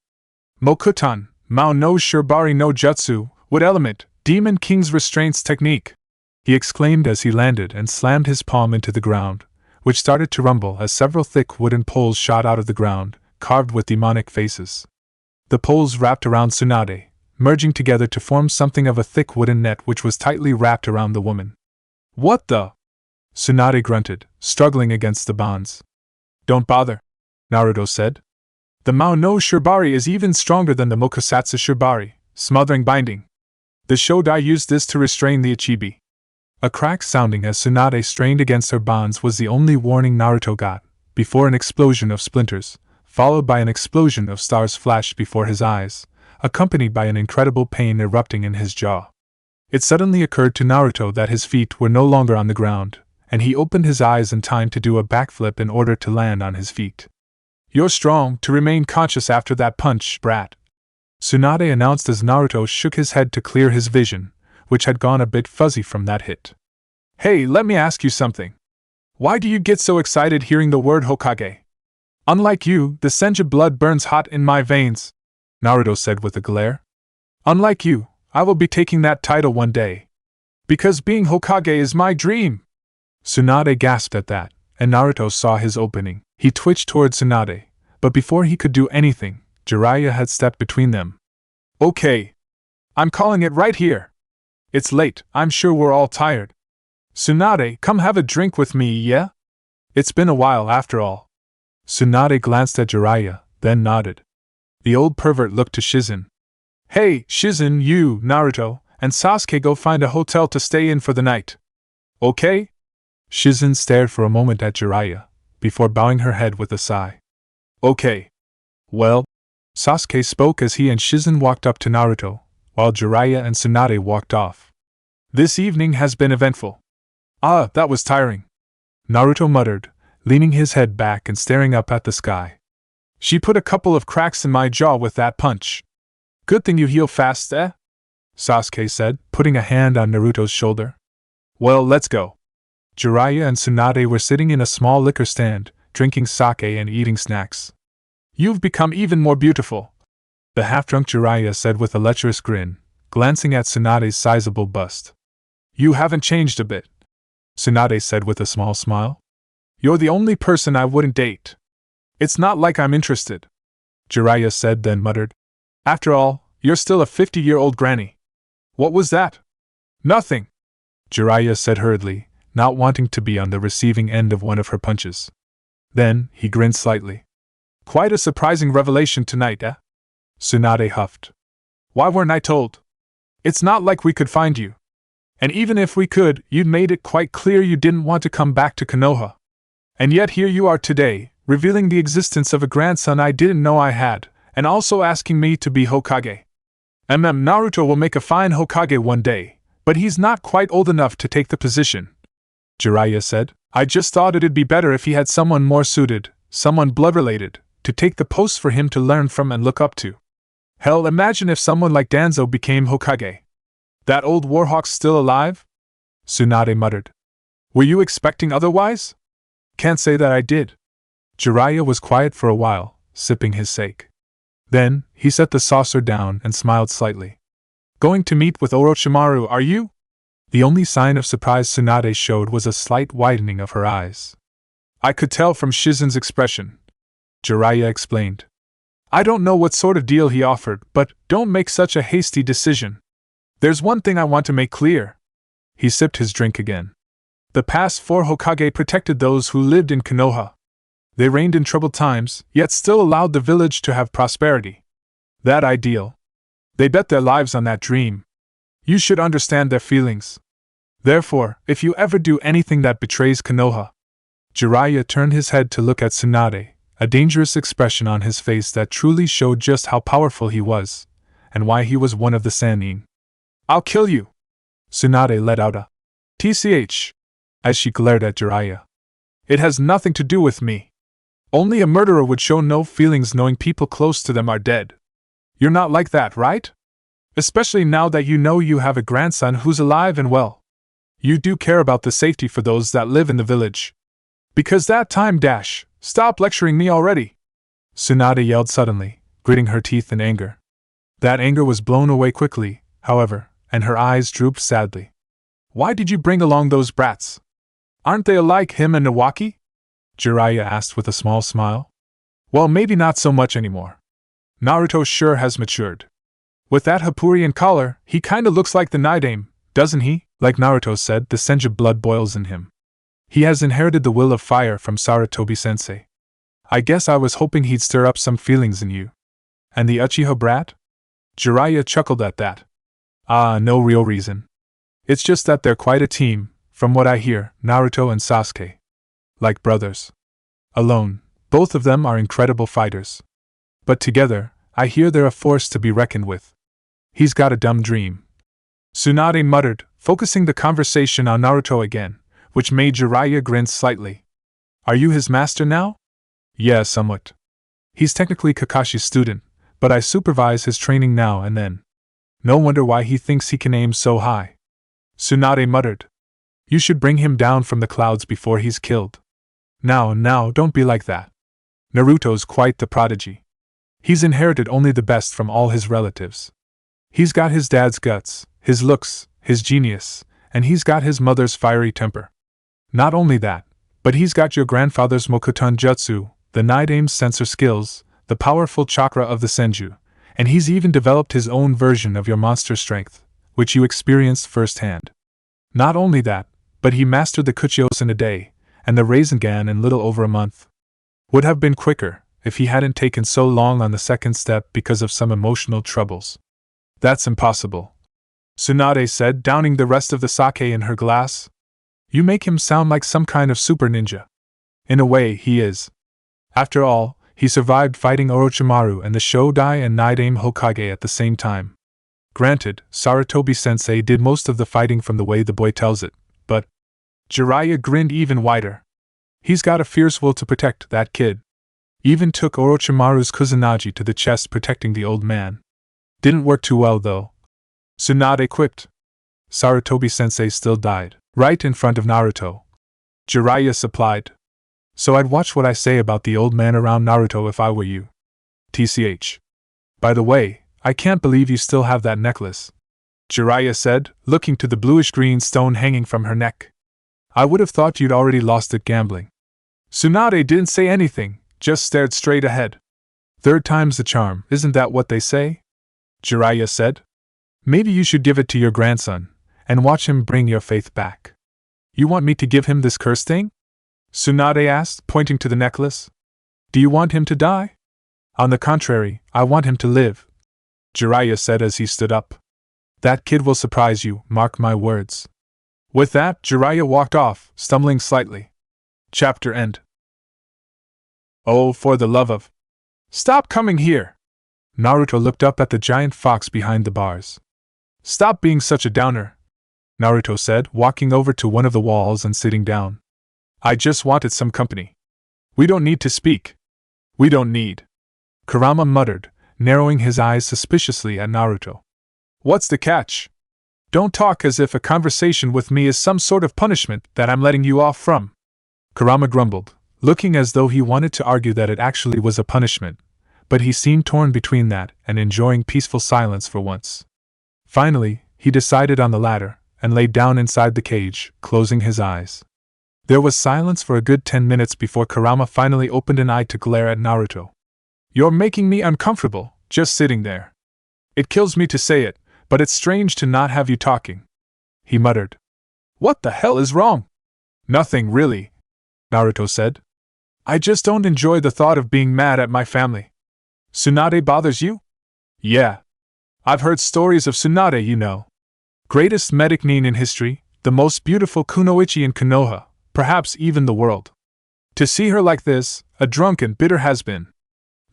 Mokuton, Mao no Shirbari no Jutsu, Wood Element, Demon King's Restraints Technique, he exclaimed as he landed and slammed his palm into the ground, which started to rumble as several thick wooden poles shot out of the ground, carved with demonic faces. The poles wrapped around Tsunade, merging together to form something of a thick wooden net which was tightly wrapped around the woman. What the? Tsunade grunted, struggling against the bonds. Don't bother, Naruto said. The Mao no Shirbari is even stronger than the Mokusatsu Shirbari, smothering binding. The Shodai used this to restrain the Ichibi. A crack sounding as Tsunade strained against her bonds was the only warning Naruto got, before an explosion of splinters, followed by an explosion of stars flashed before his eyes, accompanied by an incredible pain erupting in his jaw. It suddenly occurred to Naruto that his feet were no longer on the ground, and he opened his eyes in time to do a backflip in order to land on his feet. You're strong to remain conscious after that punch, brat, Tsunade announced as Naruto shook his head to clear his vision, which had gone a bit fuzzy from that hit. Hey, let me ask you something. Why do you get so excited hearing the word Hokage? Unlike you, the Senju blood burns hot in my veins, Naruto said with a glare. Unlike you, I will be taking that title one day. Because being Hokage is my dream. Tsunade gasped at that, and Naruto saw his opening. He twitched toward Tsunade, but before he could do anything, Jiraiya had stepped between them. Okay. I'm calling it right here. It's late, I'm sure we're all tired. Tsunade, come have a drink with me, yeah? It's been a while after all. Tsunade glanced at Jiraiya, then nodded. The old pervert looked to Shizen. Hey, Shizen, you, Naruto, and Sasuke go find a hotel to stay in for the night. Okay? Shizen stared for a moment at Jiraiya, before bowing her head with a sigh. Okay. Well, Sasuke spoke as he and Shizen walked up to Naruto, while Jiraiya and Tsunade walked off. This evening has been eventful. Ah, that was tiring, Naruto muttered, leaning his head back and staring up at the sky. She put a couple of cracks in my jaw with that punch. Good thing you heal fast, eh? Sasuke said, putting a hand on Naruto's shoulder. Well, let's go. Jiraiya and Tsunade were sitting in a small liquor stand, drinking sake and eating snacks. You've become even more beautiful, the half-drunk Jiraiya said with a lecherous grin, glancing at Tsunade's sizable bust. You haven't changed a bit, Tsunade said with a small smile. You're the only person I wouldn't date. It's not like I'm interested, Jiraiya said, then muttered. After all, you're still a 50-year-old granny. What was that? Nothing, Jiraiya said hurriedly, not wanting to be on the receiving end of one of her punches. Then, he grinned slightly. Quite a surprising revelation tonight, eh? Tsunade huffed. Why weren't I told? It's not like we could find you. And even if we could, you'd made it quite clear you didn't want to come back to Konoha. And yet here you are today, revealing the existence of a grandson I didn't know I had, and also asking me to be Hokage. Naruto will make a fine Hokage one day, but he's not quite old enough to take the position, Jiraiya said. I just thought it'd be better if he had someone more suited, someone blood-related, to take the post for him to learn from and look up to. Hell, imagine if someone like Danzo became Hokage. That old warhawk's still alive? Tsunade muttered. Were you expecting otherwise? Can't say that I did. Jiraiya was quiet for a while, sipping his sake. Then, he set the saucer down and smiled slightly. Going to meet with Orochimaru, are you? The only sign of surprise Tsunade showed was a slight widening of her eyes. I could tell from Shizen's expression, Jiraiya explained. I don't know what sort of deal he offered, but don't make such a hasty decision. There's one thing I want to make clear. He sipped his drink again. The past 4 Hokage protected those who lived in Konoha. They reigned in troubled times, yet still allowed the village to have prosperity. That ideal. They bet their lives on that dream. You should understand their feelings. Therefore, if you ever do anything that betrays Konoha. Jiraiya turned his head to look at Tsunade, a dangerous expression on his face that truly showed just how powerful he was, and why he was one of the Sannin. I'll kill you! Tsunade let out a tch as she glared at Jiraiya. It has nothing to do with me. Only a murderer would show no feelings knowing people close to them are dead. You're not like that, right? Especially now that you know you have a grandson who's alive and well. You do care about the safety for those that live in the village. Because that time dash, stop lecturing me already! Tsunade yelled suddenly, gritting her teeth in anger. That anger was blown away quickly, however, and her eyes drooped sadly. Why did you bring along those brats? Aren't they alike him and Nawaki? Jiraiya asked with a small smile. Well, maybe not so much anymore. Naruto sure has matured. With that Hapurian collar, he kinda looks like the Naidame, doesn't he? Like Naruto said, the Senju blood boils in him. He has inherited the will of fire from Sarutobi-sensei. I guess I was hoping he'd stir up some feelings in you. And the Uchiha brat? Jiraiya chuckled at that. No real reason. It's just that they're quite a team, from what I hear, Naruto and Sasuke. Like brothers. Alone, both of them are incredible fighters. But together, I hear they're a force to be reckoned with. He's got a dumb dream. Tsunade muttered, focusing the conversation on Naruto again, which made Jiraiya grin slightly. Are you his master now? Yeah, somewhat. He's technically Kakashi's student, but I supervise his training now and then. No wonder why he thinks he can aim so high. Tsunade muttered. You should bring him down from the clouds before he's killed. Now, don't be like that. Naruto's quite the prodigy. He's inherited only the best from all his relatives. He's got his dad's guts, his looks, his genius, and he's got his mother's fiery temper. Not only that, but he's got your grandfather's Mokuton jutsu, the Naidame's sensor skills, the powerful chakra of the Senju, and he's even developed his own version of your monster strength, which you experienced firsthand. Not only that, but he mastered the Kuchios in a day, and the Rasengan in little over a month. Would have been quicker, if he hadn't taken so long on the second step because of some emotional troubles. That's impossible, Tsunade said, downing the rest of the sake in her glass. You make him sound like some kind of super ninja. In a way, he is. After all, he survived fighting Orochimaru and the Shodai and Naidame Hokage at the same time. Granted, Sarutobi-sensei did most of the fighting from the way the boy tells it, but… Jiraiya grinned even wider. He's got a fierce will to protect that kid. Even took Orochimaru's Kusanagi to the chest protecting the old man. Didn't work too well though. Tsunade quipped. Sarutobi-sensei still died, right in front of Naruto. Jiraiya supplied. So I'd watch what I say about the old man around Naruto if I were you. TCH. By the way, I can't believe you still have that necklace, Jiraiya said, looking to the bluish-green stone hanging from her neck. I would have thought you'd already lost it gambling. Tsunade didn't say anything, just stared straight ahead. Third time's the charm, isn't that what they say? Jiraiya said. Maybe you should give it to your grandson, and watch him bring your faith back. You want me to give him this curse thing? Tsunade asked, pointing to the necklace. Do you want him to die? On the contrary, I want him to live, Jiraiya said as he stood up. That kid will surprise you, mark my words. With that, Jiraiya walked off, stumbling slightly. Chapter end. Oh, for the love of… Stop coming here! Naruto looked up at the giant fox behind the bars. Stop being such a downer, Naruto said, walking over to one of the walls and sitting down. I just wanted some company. We don't need to speak. We don't need. Kurama muttered, narrowing his eyes suspiciously at Naruto. What's the catch? Don't talk as if a conversation with me is some sort of punishment that I'm letting you off from. Kurama grumbled, looking as though he wanted to argue that it actually was a punishment, but he seemed torn between that and enjoying peaceful silence for once. Finally, he decided on the latter, and laid down inside the cage, closing his eyes. There was silence for a good 10 minutes before Kurama finally opened an eye to glare at Naruto. You're making me uncomfortable, just sitting there. It kills me to say it, but it's strange to not have you talking, he muttered. What the hell is wrong? Nothing, really, Naruto said. I just don't enjoy the thought of being mad at my family. Tsunade bothers you? Yeah. I've heard stories of Tsunade, you know. Greatest medic nin in history, the most beautiful kunoichi in Konoha, perhaps even the world. To see her like this, a drunken, bitter has-been.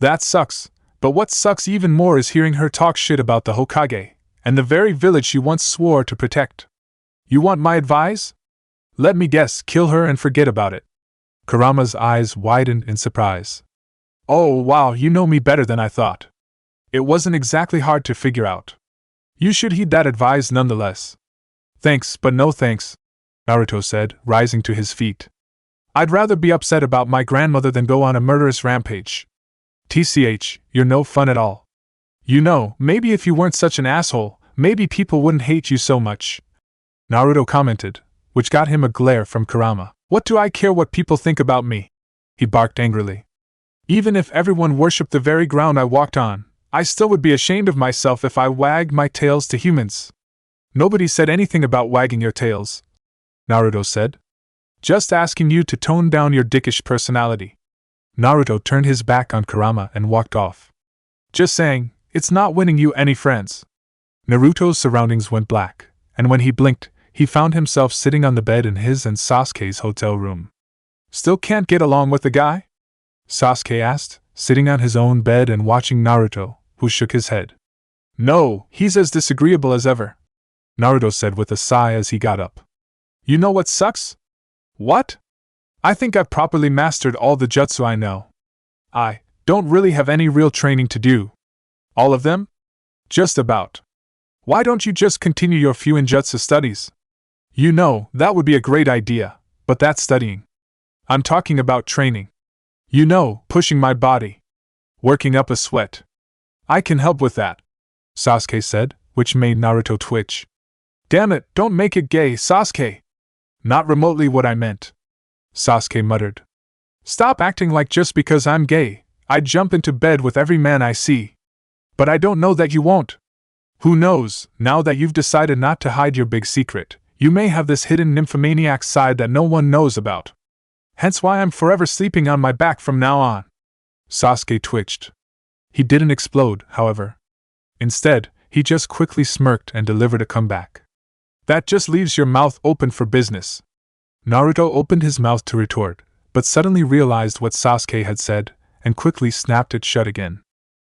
That sucks, but what sucks even more is hearing her talk shit about the Hokage, and the very village she once swore to protect. You want my advice? Let me guess, kill her and forget about it. Kurama's eyes widened in surprise. Oh wow, you know me better than I thought. It wasn't exactly hard to figure out. You should heed that advice nonetheless. Thanks, but no thanks, Naruto said, rising to his feet. I'd rather be upset about my grandmother than go on a murderous rampage. TCH, you're no fun at all. You know, maybe if you weren't such an asshole, maybe people wouldn't hate you so much, Naruto commented, which got him a glare from Kurama. What do I care what people think about me? He barked angrily. Even if everyone worshipped the very ground I walked on, I still would be ashamed of myself if I wagged my tails to humans. Nobody said anything about wagging your tails, Naruto said. Just asking you to tone down your dickish personality. Naruto turned his back on Kurama and walked off. Just saying, it's not winning you any friends. Naruto's surroundings went black, and when he blinked, he found himself sitting on the bed in his and Sasuke's hotel room. Still can't get along with the guy? Sasuke asked, sitting on his own bed and watching Naruto, who shook his head. No, he's as disagreeable as ever, Naruto said with a sigh as he got up. You know what sucks? What? I think I've properly mastered all the jutsu I know. I don't really have any real training to do. All of them? Just about. Why don't you just continue your Fuinjutsu studies? You know, that would be a great idea, but that's studying. I'm talking about training. You know, pushing my body. Working up a sweat. I can help with that, Sasuke said, which made Naruto twitch. Damn it, don't make it gay, Sasuke. Not remotely what I meant, Sasuke muttered. Stop acting like just because I'm gay, I'd jump into bed with every man I see. But I don't know that you won't. Who knows, now that you've decided not to hide your big secret, you may have this hidden nymphomaniac side that no one knows about. Hence why I'm forever sleeping on my back from now on. Sasuke twitched. He didn't explode, however. Instead, he just quickly smirked and delivered a comeback. That just leaves your mouth open for business. Naruto opened his mouth to retort, but suddenly realized what Sasuke had said, and quickly snapped it shut again.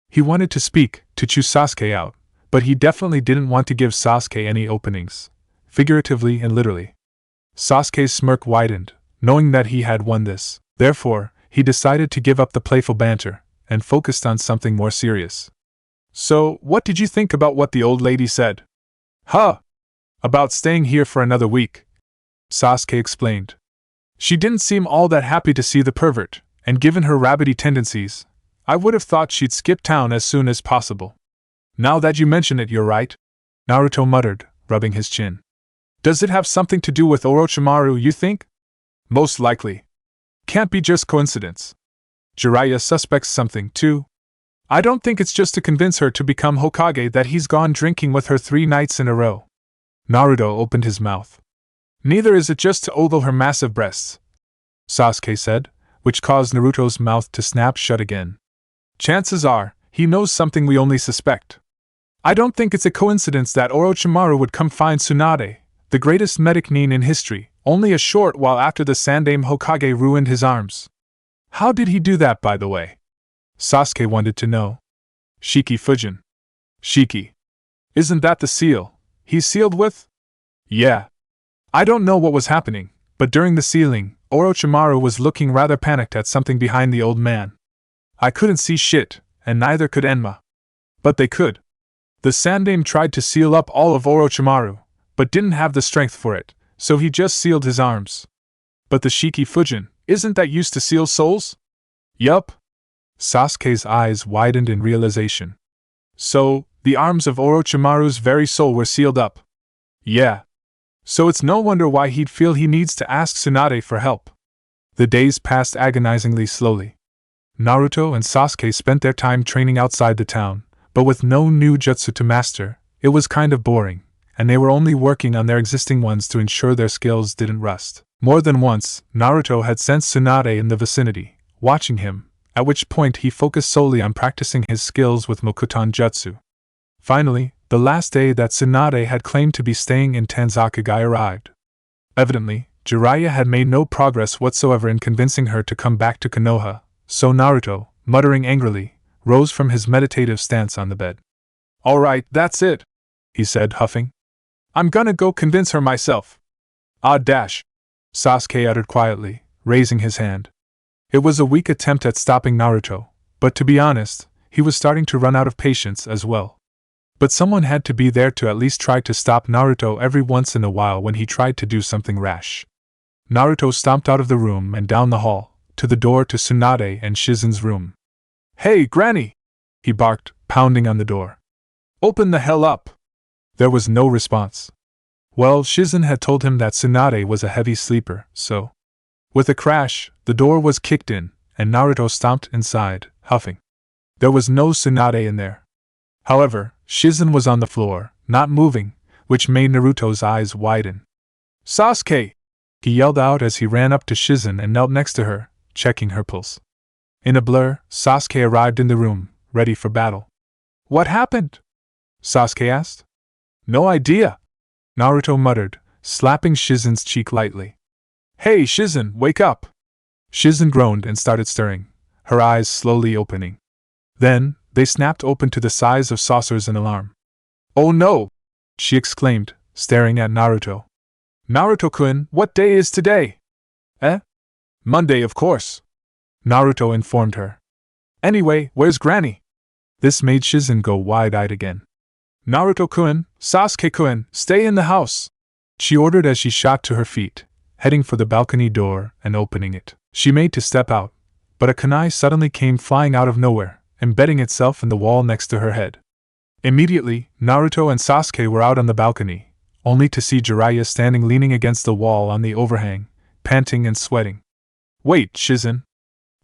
He wanted to speak, to chew Sasuke out, but he definitely didn't want to give Sasuke any openings, figuratively and literally. Sasuke's smirk widened, knowing that he had won this. Therefore, he decided to give up the playful banter, and focused on something more serious. So, what did you think about what the old lady said? Huh! About staying here for another week, Sasuke explained. She didn't seem all that happy to see the pervert, and given her rabbity tendencies, I would have thought she'd skip town as soon as possible. Now that you mention it, you're right, Naruto muttered, rubbing his chin. Does it have something to do with Orochimaru, you think? Most likely. Can't be just coincidence. Jiraiya suspects something, too. I don't think it's just to convince her to become Hokage that he's gone drinking with her 3 nights in a row. Naruto opened his mouth. Neither is it just to ogle her massive breasts, Sasuke said, which caused Naruto's mouth to snap shut again. Chances are, he knows something we only suspect. I don't think it's a coincidence that Orochimaru would come find Tsunade, the greatest medic nin in history, only a short while after the Sandaime Hokage ruined his arms. How did he do that, by the way? Sasuke wanted to know. Shiki Fujin. Shiki. Isn't that the seal he's sealed with? Yeah. I don't know what was happening, but during the sealing, Orochimaru was looking rather panicked at something behind the old man. I couldn't see shit, and neither could Enma. But they could. The Sandaime tried to seal up all of Orochimaru, but didn't have the strength for it, so he just sealed his arms. But the Shiki Fujin, isn't that used to seal souls? Yup. Sasuke's eyes widened in realization. So, the arms of Orochimaru's very soul were sealed up. Yeah. So it's no wonder why he'd feel he needs to ask Tsunade for help. The days passed agonizingly slowly. Naruto and Sasuke spent their time training outside the town, but with no new jutsu to master, it was kind of boring, and they were only working on their existing ones to ensure their skills didn't rust. More than once, Naruto had sensed Tsunade in the vicinity, watching him, at which point he focused solely on practicing his skills with Mokuton jutsu. Finally, the last day that Tsunade had claimed to be staying in Tanzakagai arrived. Evidently, Jiraiya had made no progress whatsoever in convincing her to come back to Konoha, so Naruto, muttering angrily, rose from his meditative stance on the bed. Alright, that's it, he said, huffing. I'm gonna go convince her myself. Ah dash, Sasuke uttered quietly, raising his hand. It was a weak attempt at stopping Naruto, but to be honest, he was starting to run out of patience as well. But someone had to be there to at least try to stop Naruto every once in a while when he tried to do something rash. Naruto stomped out of the room and down the hall, to the door to Tsunade and Shizen's room. Hey, Granny! He barked, pounding on the door. Open the hell up! There was no response. Well, Shizen had told him that Tsunade was a heavy sleeper, so. With a crash, the door was kicked in, and Naruto stomped inside, huffing. There was no Tsunade in there. However, Shizen was on the floor, not moving, which made Naruto's eyes widen. Sasuke! He yelled out as he ran up to Shizen and knelt next to her, checking her pulse. In a blur, Sasuke arrived in the room, ready for battle. What happened? Sasuke asked. No idea, Naruto muttered, slapping Shizen's cheek lightly. Hey Shizen, wake up! Shizen groaned and started stirring, her eyes slowly opening. Then, they snapped open to the size of saucers in alarm. Oh no! She exclaimed, staring at Naruto. Naruto-kun, what day is today? Monday, of course. Naruto informed her. Anyway, where's Granny? This made Shizen go wide-eyed again. Naruto-kun, Sasuke-kun, stay in the house! She ordered as she shot to her feet, heading for the balcony door and opening it. She made to step out, but a kunai suddenly came flying out of nowhere, embedding itself in the wall next to her head. Immediately, Naruto and Sasuke were out on the balcony, only to see Jiraiya standing leaning against the wall on the overhang, panting and sweating. Wait, Shizen!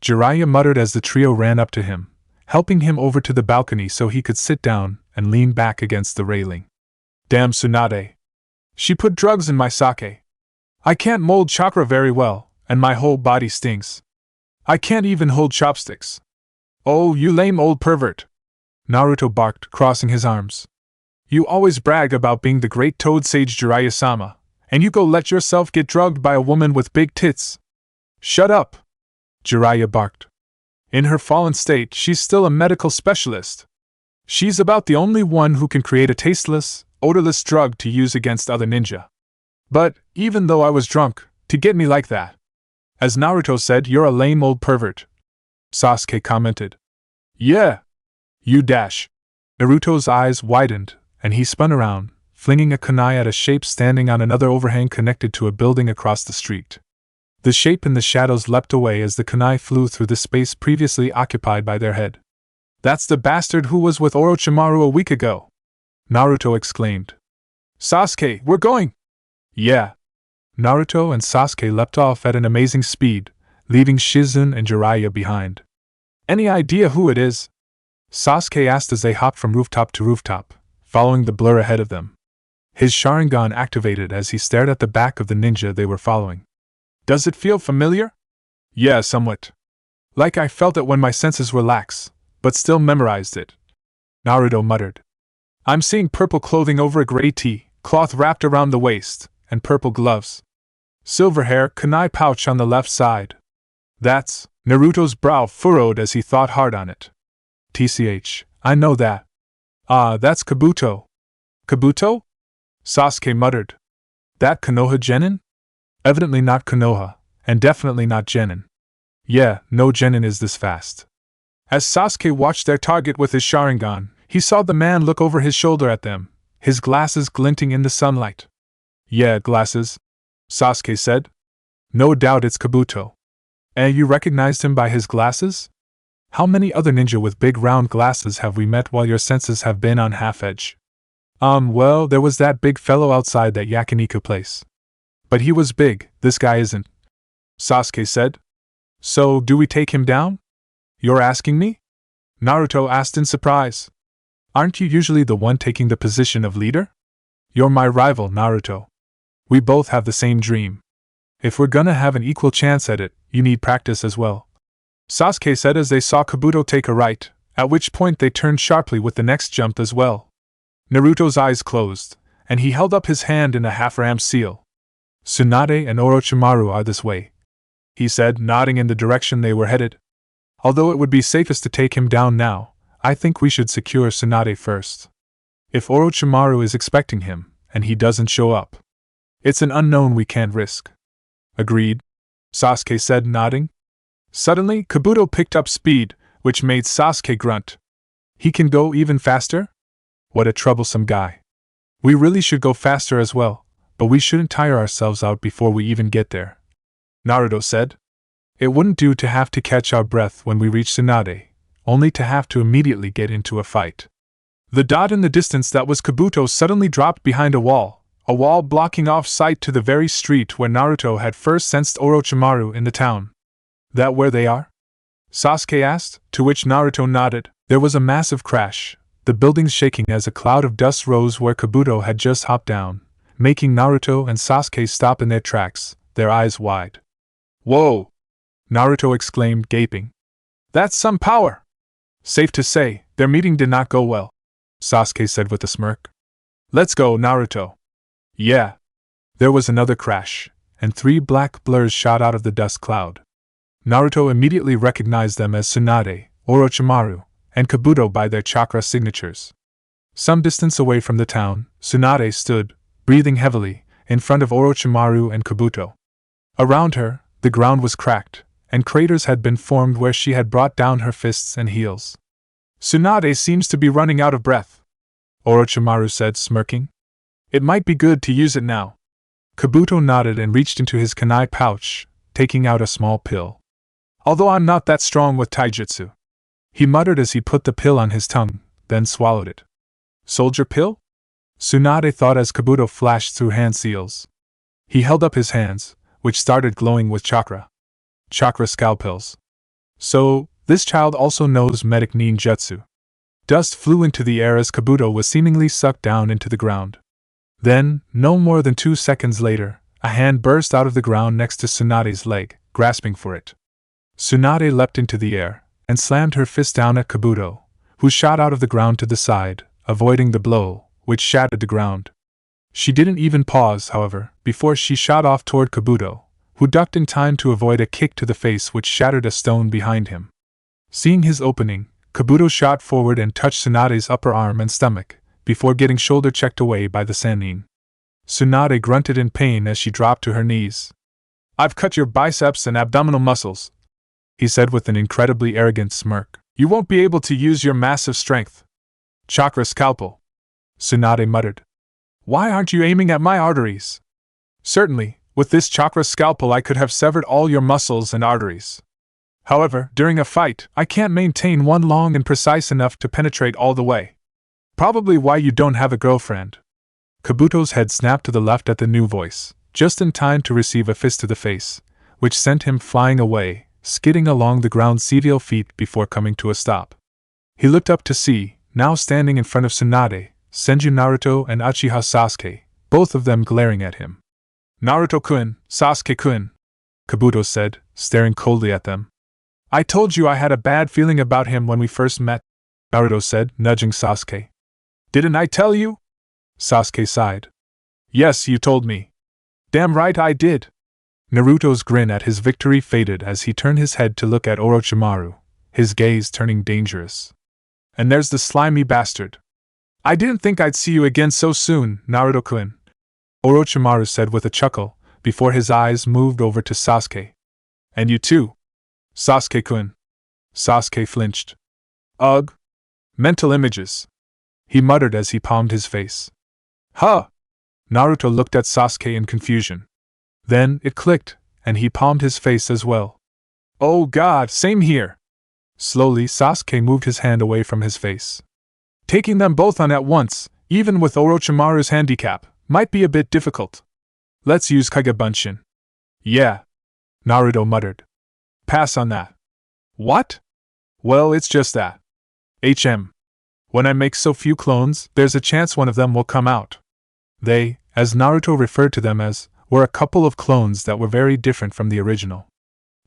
Jiraiya muttered as the trio ran up to him, helping him over to the balcony so he could sit down and lean back against the railing. Damn Tsunade! She put drugs in my sake. I can't mold chakra very well, and my whole body stinks. I can't even hold chopsticks. Oh, you lame old pervert! Naruto barked, crossing his arms. You always brag about being the great Toad Sage Jiraiya-sama, and you go let yourself get drugged by a woman with big tits. Shut up! Jiraiya barked. In her fallen state, she's still a medical specialist. She's about the only one who can create a tasteless, odorless drug to use against other ninja. But, even though I was drunk, to get me like that. As Naruto said, you're a lame old pervert. Sasuke commented. Yeah. You dash. Naruto's eyes widened, and he spun around, flinging a kunai at a shape standing on another overhang connected to a building across the street. The shape in the shadows leapt away as the kunai flew through the space previously occupied by their head. That's the bastard who was with Orochimaru a week ago! Naruto exclaimed. Sasuke, we're going! Yeah. Naruto and Sasuke leapt off at an amazing speed, leaving Shizen and Jiraiya behind. Any idea who it is? Sasuke asked as they hopped from rooftop to rooftop, following the blur ahead of them. His Sharingan activated as he stared at the back of the ninja they were following. Does it feel familiar? Yeah, somewhat. Like I felt it when my senses were lax, but still memorized it. Naruto muttered. I'm seeing purple clothing over a gray tee, cloth wrapped around the waist, and purple gloves. Silver hair, kunai pouch on the left side. That's... Naruto's brow furrowed as he thought hard on it. TCH, I know that. Ah, that's Kabuto. Kabuto? Sasuke muttered. That Konoha genin? Evidently not Konoha, and definitely not genin. Yeah, no genin is this fast. As Sasuke watched their target with his Sharingan, he saw the man look over his shoulder at them, his glasses glinting in the sunlight. Yeah, glasses, Sasuke said. No doubt it's Kabuto. And you recognized him by his glasses? How many other ninja with big round glasses have we met while your senses have been on half-edge? Well, there was that big fellow outside that yakiniku place. But he was big, this guy isn't, Sasuke said. So, do we take him down? You're asking me? Naruto asked in surprise. Aren't you usually the one taking the position of leader? You're my rival, Naruto. We both have the same dream. If we're gonna have an equal chance at it, you need practice as well, Sasuke said as they saw Kabuto take a right, at which point they turned sharply with the next jump as well. Naruto's eyes closed, and he held up his hand in a half-rammed seal. Tsunade and Orochimaru are this way, he said, nodding in the direction they were headed. Although it would be safest to take him down now, I think we should secure Tsunade first. If Orochimaru is expecting him, and he doesn't show up, it's an unknown we can't risk. Agreed, Sasuke said, nodding. Suddenly, Kabuto picked up speed, which made Sasuke grunt. He can go even faster? What a troublesome guy. We really should go faster as well, but we shouldn't tire ourselves out before we even get there, Naruto said. It wouldn't do to have to catch our breath when we reach Tsunade, only to have to immediately get into a fight. The dot in the distance that was Kabuto suddenly dropped behind a wall blocking off sight to the very street where Naruto had first sensed Orochimaru in the town. That where they are? Sasuke asked, to which Naruto nodded. There was a massive crash, the buildings shaking as a cloud of dust rose where Kabuto had just hopped down, making Naruto and Sasuke stop in their tracks, their eyes wide. Whoa! Naruto exclaimed, gaping. That's some power! Safe to say, their meeting did not go well, Sasuke said with a smirk. Let's go, Naruto. Yeah. There was another crash, and 3 black blurs shot out of the dust cloud. Naruto immediately recognized them as Tsunade, Orochimaru, and Kabuto by their chakra signatures. Some distance away from the town, Tsunade stood, breathing heavily, in front of Orochimaru and Kabuto. Around her, the ground was cracked, and craters had been formed where she had brought down her fists and heels. Tsunade seems to be running out of breath, Orochimaru said, smirking. It might be good to use it now. Kabuto nodded and reached into his kunai pouch, taking out a small pill. Although I'm not that strong with taijutsu, he muttered as he put the pill on his tongue, then swallowed it. Soldier pill? Tsunade thought as Kabuto flashed through hand seals. He held up his hands, which started glowing with chakra. Chakra scalpels. So, this child also knows medic ninjutsu. Dust flew into the air as Kabuto was seemingly sucked down into the ground. Then, no more than 2 seconds later, a hand burst out of the ground next to Tsunade's leg, grasping for it. Tsunade leapt into the air, and slammed her fist down at Kabuto, who shot out of the ground to the side, avoiding the blow, which shattered the ground. She didn't even pause, however, before she shot off toward Kabuto, who ducked in time to avoid a kick to the face which shattered a stone behind him. Seeing his opening, Kabuto shot forward and touched Tsunade's upper arm and stomach, before getting shoulder-checked away by the Sannin. Tsunade grunted in pain as she dropped to her knees. I've cut your biceps and abdominal muscles, he said with an incredibly arrogant smirk. You won't be able to use your massive strength. Chakra scalpel, Tsunade muttered. Why aren't you aiming at my arteries? Certainly, with this chakra scalpel I could have severed all your muscles and arteries. However, during a fight, I can't maintain one long and precise enough to penetrate all the way. Probably why you don't have a girlfriend. Kabuto's head snapped to the left at the new voice, just in time to receive a fist to the face, which sent him flying away, skidding along the ground several feet before coming to a stop. He looked up to see, now standing in front of Tsunade, Senju Naruto and Uchiha Sasuke, both of them glaring at him. Naruto-kun, Sasuke-kun, Kabuto said, staring coldly at them. I told you I had a bad feeling about him when we first met, Naruto said, nudging Sasuke. Didn't I tell you? Sasuke sighed. Yes, you told me. Damn right I did. Naruto's grin at his victory faded as he turned his head to look at Orochimaru, his gaze turning dangerous. And there's the slimy bastard. I didn't think I'd see you again so soon, Naruto-kun, Orochimaru said with a chuckle, before his eyes moved over to Sasuke. And you too, Sasuke-kun. Sasuke flinched. Ugh. Mental images, he muttered as he palmed his face. Huh! Naruto looked at Sasuke in confusion. Then it clicked, and he palmed his face as well. Oh God, same here! Slowly, Sasuke moved his hand away from his face. Taking them both on at once, even with Orochimaru's handicap, might be a bit difficult. Let's use Kagebunshin. Yeah, Naruto muttered. Pass on that. What? Well, it's just that. When I make so few clones, there's a chance one of them will come out. They, as Naruto referred to them as, were a couple of clones that were very different from the original.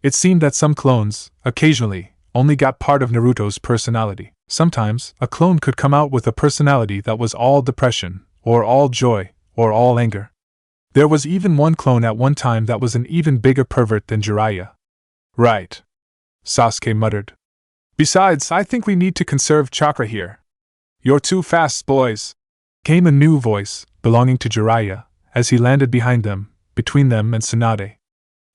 It seemed that some clones, occasionally, only got part of Naruto's personality. Sometimes, a clone could come out with a personality that was all depression, or all joy, or all anger. There was even one clone at one time that was an even bigger pervert than Jiraiya. Right. Sasuke muttered. Besides, I think we need to conserve chakra here. You're too fast, boys. Came a new voice, belonging to Jiraiya, as he landed behind them, between them and Tsunade.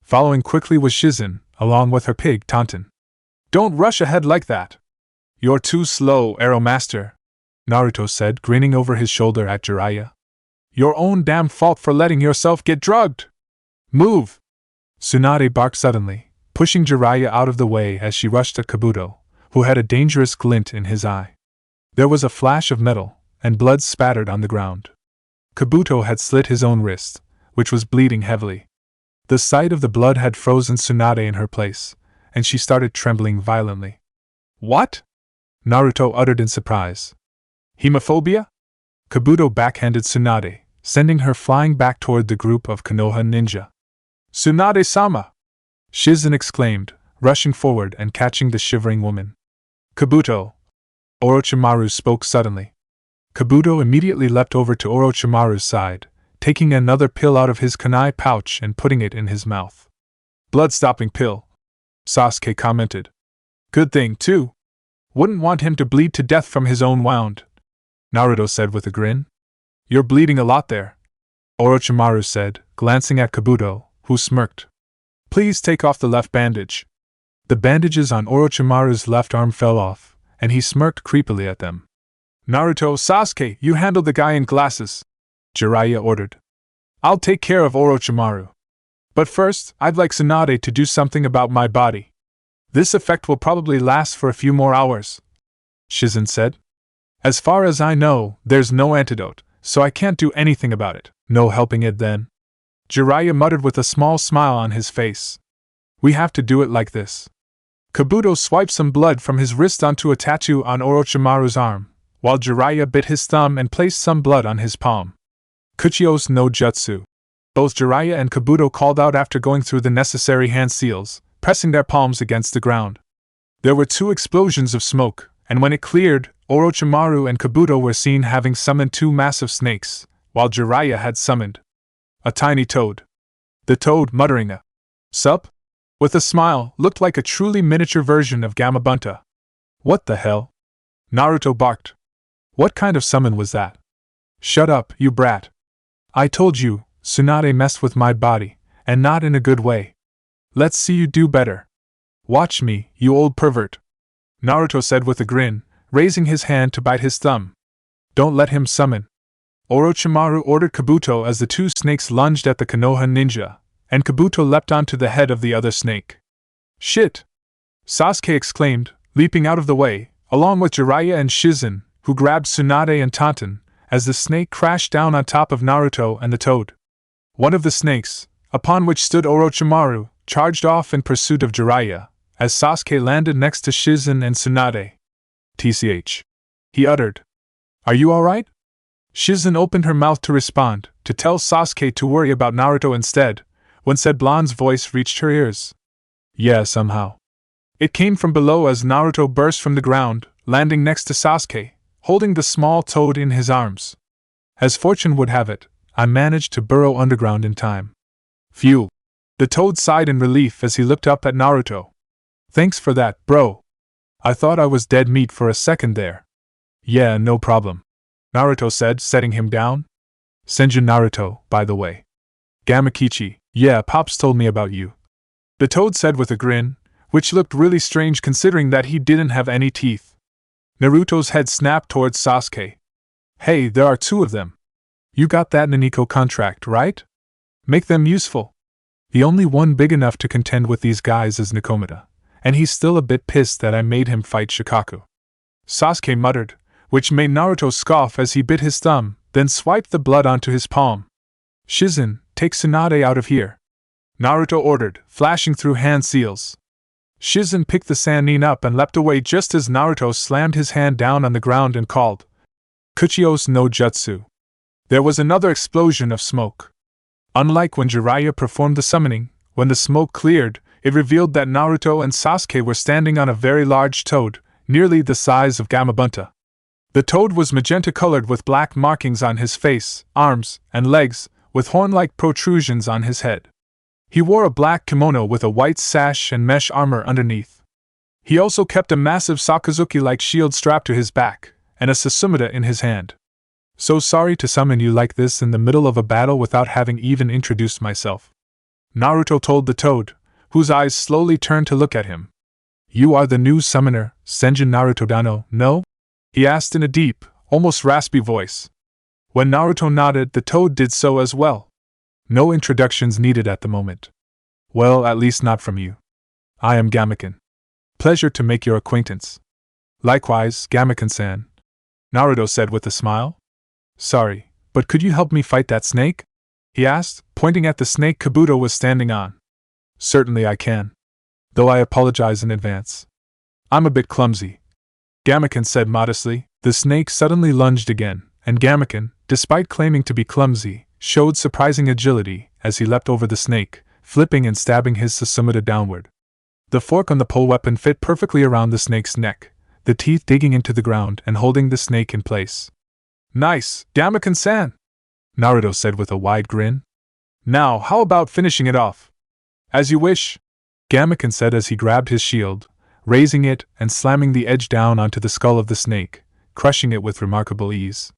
Following quickly was Shizen, along with her pig Taunton. Don't rush ahead like that. You're too slow, Arrow Master, Naruto said, grinning over his shoulder at Jiraiya. Your own damn fault for letting yourself get drugged. Move! Tsunade barked suddenly, pushing Jiraiya out of the way as she rushed at Kabuto, who had a dangerous glint in his eye. There was a flash of metal, and blood spattered on the ground. Kabuto had slit his own wrist, which was bleeding heavily. The sight of the blood had frozen Tsunade in her place, and she started trembling violently. What? Naruto uttered in surprise. Hemophobia? Kabuto backhanded Tsunade, sending her flying back toward the group of Konoha ninja. Tsunade-sama! Shizen exclaimed, rushing forward and catching the shivering woman. Kabuto! Orochimaru spoke suddenly. Kabuto immediately leapt over to Orochimaru's side, taking another pill out of his kunai pouch and putting it in his mouth. Blood-stopping pill, Sasuke commented. Good thing, too. Wouldn't want him to bleed to death from his own wound, Naruto said with a grin. You're bleeding a lot there, Orochimaru said, glancing at Kabuto, who smirked. Please take off the left bandage. The bandages on Orochimaru's left arm fell off, and he smirked creepily at them. Naruto, Sasuke, you handle the guy in glasses, Jiraiya ordered. I'll take care of Orochimaru. But first, I'd like Tsunade to do something about my body. This effect will probably last for a few more hours, Shizen said. As far as I know, there's no antidote, so I can't do anything about it. No helping it then? Jiraiya muttered with a small smile on his face. We have to do it like this. Kabuto swiped some blood from his wrist onto a tattoo on Orochimaru's arm, while Jiraiya bit his thumb and placed some blood on his palm. Kuchiyos no Jutsu. Both Jiraiya and Kabuto called out after going through the necessary hand seals, pressing their palms against the ground. There were 2 explosions of smoke, and when it cleared, Orochimaru and Kabuto were seen having summoned 2 massive snakes, while Jiraiya had summoned a tiny toad. The toad, muttering a sup, with a smile, looked like a truly miniature version of Gamabunta. What the hell? Naruto barked. What kind of summon was that? Shut up, you brat. I told you, Tsunade messed with my body, and not in a good way. Let's see you do better. Watch me, you old pervert, Naruto said with a grin, raising his hand to bite his thumb. Don't let him summon, Orochimaru ordered Kabuto as the 2 snakes lunged at the Konoha ninja, and Kabuto leapt onto the head of the other snake. Shit! Sasuke exclaimed, leaping out of the way, along with Jiraiya and Shizen, who grabbed Tsunade and Taunton, as the snake crashed down on top of Naruto and the toad. One of the snakes, upon which stood Orochimaru, charged off in pursuit of Jiraiya, as Sasuke landed next to Shizen and Tsunade. TCH. He uttered. Are you alright? Shizen opened her mouth to respond, to tell Sasuke to worry about Naruto instead, when said blonde's voice reached her ears. Yeah, somehow. It came from below as Naruto burst from the ground, landing next to Sasuke, holding the small toad in his arms. As fortune would have it, I managed to burrow underground in time. Phew. The toad sighed in relief as he looked up at Naruto. Thanks for that, bro. I thought I was dead meat for a second there. Yeah, no problem, Naruto said, setting him down. Senju Naruto, by the way. Gamakichi, yeah, Pops told me about you. The toad said with a grin, which looked really strange considering that he didn't have any teeth. Naruto's head snapped towards Sasuke. Hey, there are 2 of them. You got that Naniko contract, right? Make them useful. The only one big enough to contend with these guys is Nakomata, and he's still a bit pissed that I made him fight Shikaku. Sasuke muttered, which made Naruto scoff as he bit his thumb, then swiped the blood onto his palm. Shizen, take Tsunade out of here, Naruto ordered, flashing through hand seals. Shizen picked the Sannin up and leapt away just as Naruto slammed his hand down on the ground and called, Kuchios no Jutsu. There was another explosion of smoke. Unlike when Jiraiya performed the summoning, when the smoke cleared, it revealed that Naruto and Sasuke were standing on a very large toad, nearly the size of Gamabunta. The toad was magenta-colored with black markings on his face, arms, and legs, with horn-like protrusions on his head. He wore a black kimono with a white sash and mesh armor underneath. He also kept a massive Sakazuki-like shield strapped to his back, and a Sasumida in his hand. So sorry to summon you like this in the middle of a battle without having even introduced myself, Naruto told the toad, whose eyes slowly turned to look at him. You are the new summoner, Senju Naruto Dano, no? He asked in a deep, almost raspy voice. When Naruto nodded, the toad did so as well. No introductions needed at the moment. Well, at least not from you. I am Gamaken. Pleasure to make your acquaintance. Likewise, Gamaken-san, Naruto said with a smile. Sorry, but could you help me fight that snake? He asked, pointing at the snake Kabuto was standing on. Certainly I can. Though I apologize in advance. I'm a bit clumsy, Gamaken said modestly. The snake suddenly lunged again, and Gamaken, despite claiming to be clumsy, showed surprising agility as he leapt over the snake, flipping and stabbing his Sasumida downward. The fork on the pole weapon fit perfectly around the snake's neck, the teeth digging into the ground and holding the snake in place. Nice, Gamaken-san, Naruto said with a wide grin. Now, how about finishing it off? As you wish, Gamaken said as he grabbed his shield, raising it and slamming the edge down onto the skull of the snake, crushing it with remarkable ease.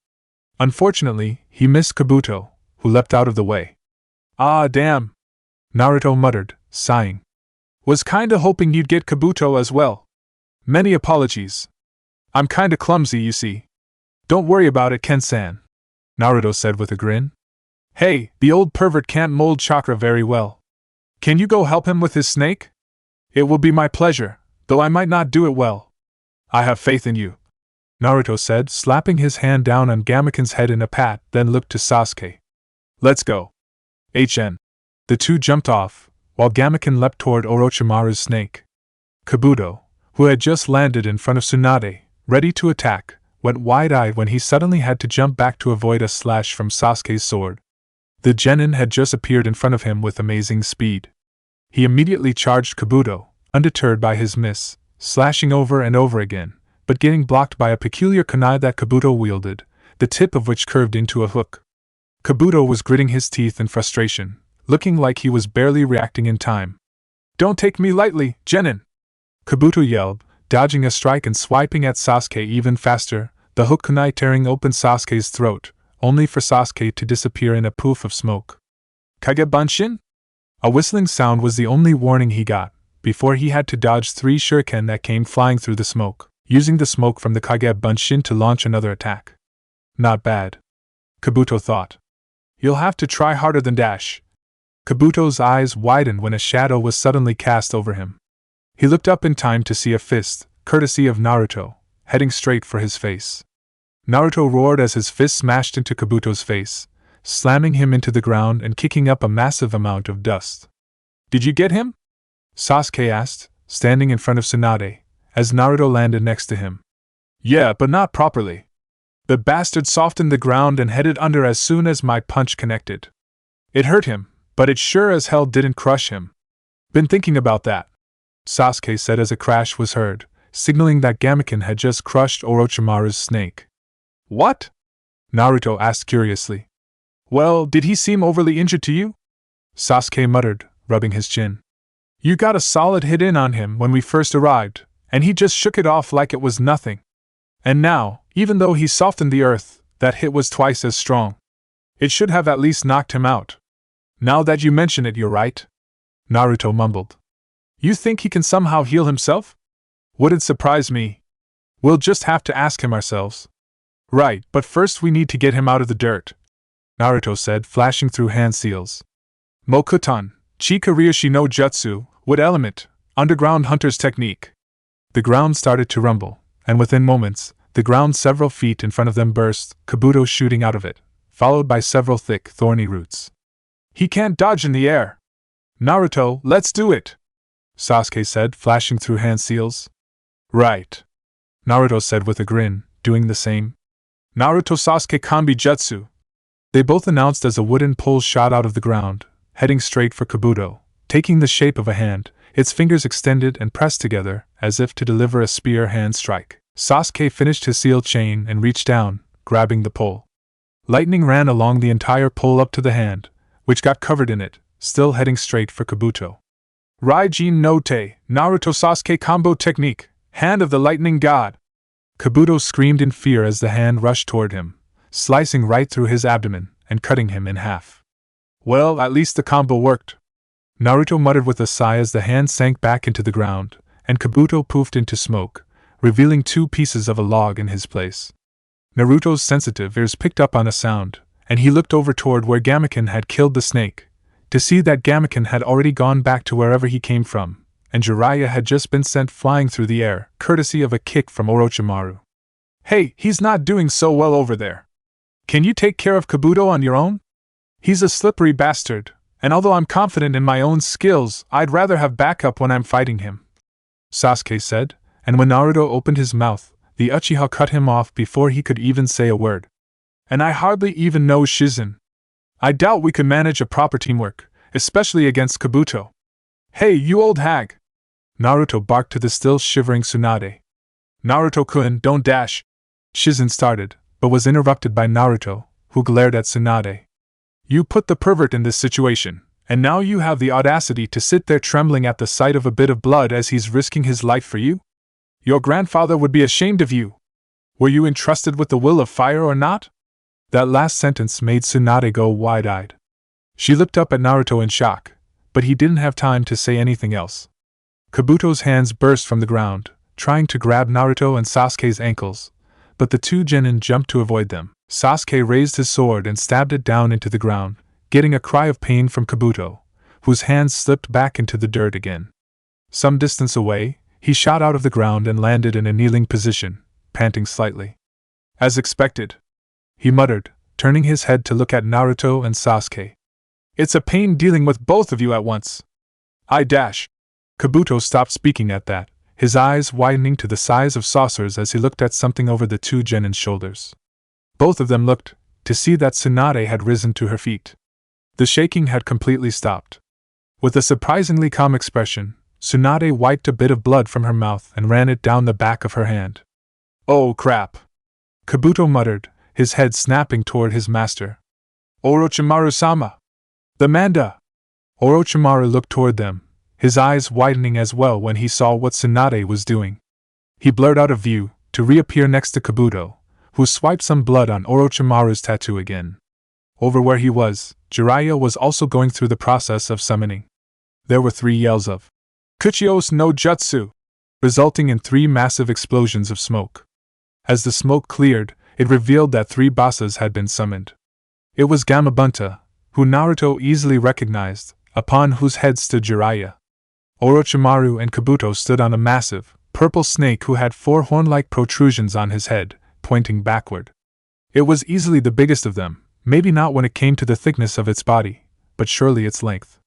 Unfortunately, he missed Kabuto, who leapt out of the way. Ah, damn, Naruto muttered, sighing. Was kinda hoping you'd get Kabuto as well. Many apologies. I'm kinda clumsy, you see. Don't worry about it, Ken-san, Naruto said with a grin. Hey, the old pervert can't mold chakra very well. Can you go help him with his snake? It will be my pleasure, though I might not do it well. I have faith in you, Naruto said, slapping his hand down on Gamaken's head in a pat, then looked to Sasuke. Let's go. HN. The two jumped off, while Gamaken leapt toward Orochimaru's snake. Kabuto, who had just landed in front of Tsunade, ready to attack, went wide-eyed when he suddenly had to jump back to avoid a slash from Sasuke's sword. The genin had just appeared in front of him with amazing speed. He immediately charged Kabuto, undeterred by his miss, slashing over and over again, but getting blocked by a peculiar kunai that Kabuto wielded, the tip of which curved into a hook. Kabuto was gritting his teeth in frustration, looking like he was barely reacting in time. Don't take me lightly, genin! Kabuto yelled, dodging a strike and swiping at Sasuke even faster, the hook kunai tearing open Sasuke's throat, only for Sasuke to disappear in a poof of smoke. Kage Bunshin? A whistling sound was the only warning he got, before he had to dodge 3 shuriken that came flying through the smoke, using the smoke from the Kage Bunshin to launch another attack. Not bad, Kabuto thought. You'll have to try harder than dash. Kabuto's eyes widened when a shadow was suddenly cast over him. He looked up in time to see a fist, courtesy of Naruto, heading straight for his face. Naruto roared as his fist smashed into Kabuto's face, slamming him into the ground and kicking up a massive amount of dust. Did you get him? Sasuke asked, standing in front of Tsunade, as Naruto landed next to him. Yeah, but not properly. The bastard softened the ground and headed under as soon as my punch connected. It hurt him, but it sure as hell didn't crush him. Been thinking about that, Sasuke said as a crash was heard, signaling that Gamaken had just crushed Orochimaru's snake. What? Naruto asked curiously. Well, did he seem overly injured to you? Sasuke muttered, rubbing his chin. You got a solid hit in on him when we first arrived, and he just shook it off like it was nothing. And now, even though he softened the earth, that hit was twice as strong. It should have at least knocked him out. Now that you mention it, you're right, Naruto mumbled. You think he can somehow heal himself? Wouldn't surprise me. We'll just have to ask him ourselves. Right, but first we need to get him out of the dirt, Naruto said, flashing through hand seals. Mokuton, Chikarishi no Jutsu, Wood Element, Underground Hunter's Technique. The ground started to rumble, and within moments, the ground several feet in front of them burst, Kabuto shooting out of it, followed by several thick, thorny roots. He can't dodge in the air. Naruto, let's do it, Sasuke said, flashing through hand seals. Right, Naruto said with a grin, doing the same. Naruto Sasuke Kanbi Jutsu. They both announced as a wooden pole shot out of the ground, heading straight for Kabuto, taking the shape of a hand, its fingers extended and pressed together, as if to deliver a spear hand strike. Sasuke finished his seal chain and reached down, grabbing the pole. Lightning ran along the entire pole up to the hand, which got covered in it, still heading straight for Kabuto. Raijin no Te, Naruto Sasuke Combo Technique, Hand of the Lightning God. Kabuto screamed in fear as the hand rushed toward him, slicing right through his abdomen and cutting him in half. Well, at least the combo worked, Naruto muttered with a sigh as the hand sank back into the ground, and Kabuto poofed into smoke, revealing 2 pieces of a log in his place. Naruto's sensitive ears picked up on a sound, and he looked over toward where Gamaken had killed the snake, to see that Gamaken had already gone back to wherever he came from, and Jiraiya had just been sent flying through the air, courtesy of a kick from Orochimaru. Hey, he's not doing so well over there. Can you take care of Kabuto on your own? He's a slippery bastard, and although I'm confident in my own skills, I'd rather have backup when I'm fighting him, Sasuke said, and when Naruto opened his mouth, the Uchiha cut him off before he could even say a word. And I hardly even know Shizen. I doubt we could manage a proper teamwork, especially against Kabuto. Hey, you old hag! Naruto barked to the still shivering Tsunade. Naruto-kun, don't dash! Shizen started, but was interrupted by Naruto, who glared at Tsunade. You put the pervert in this situation, and now you have the audacity to sit there trembling at the sight of a bit of blood as he's risking his life for you? Your grandfather would be ashamed of you. Were you entrusted with the will of fire or not? That last sentence made Tsunade go wide-eyed. She looked up at Naruto in shock, but he didn't have time to say anything else. Kabuto's hands burst from the ground, trying to grab Naruto and Sasuke's ankles, but the 2 genin jumped to avoid them. Sasuke raised his sword and stabbed it down into the ground, getting a cry of pain from Kabuto, whose hands slipped back into the dirt again. Some distance away, he shot out of the ground and landed in a kneeling position, panting slightly. As expected, he muttered, turning his head to look at Naruto and Sasuke. It's a pain dealing with both of you at once. I dash. Kabuto stopped speaking at that, his eyes widening to the size of saucers as he looked at something over the 2 genin's shoulders. Both of them looked, to see that Tsunade had risen to her feet. The shaking had completely stopped. With a surprisingly calm expression, Tsunade wiped a bit of blood from her mouth and ran it down the back of her hand. Oh crap! Kabuto muttered, his head snapping toward his master. Orochimaru-sama! The Manda! Orochimaru looked toward them, his eyes widening as well when he saw what Tsunade was doing. He blurred out of view, to reappear next to Kabuto, who swiped some blood on Orochimaru's tattoo again. Over where he was, Jiraiya was also going through the process of summoning. There were 3 yells of Kuchios no Jutsu, resulting in 3 massive explosions of smoke. As the smoke cleared, it revealed that 3 bosses had been summoned. It was Gamabunta, who Naruto easily recognized, upon whose head stood Jiraiya. Orochimaru and Kabuto stood on a massive, purple snake who had 4 horn-like protrusions on his head, pointing backward. It was easily the biggest of them, maybe not when it came to the thickness of its body, but surely its length.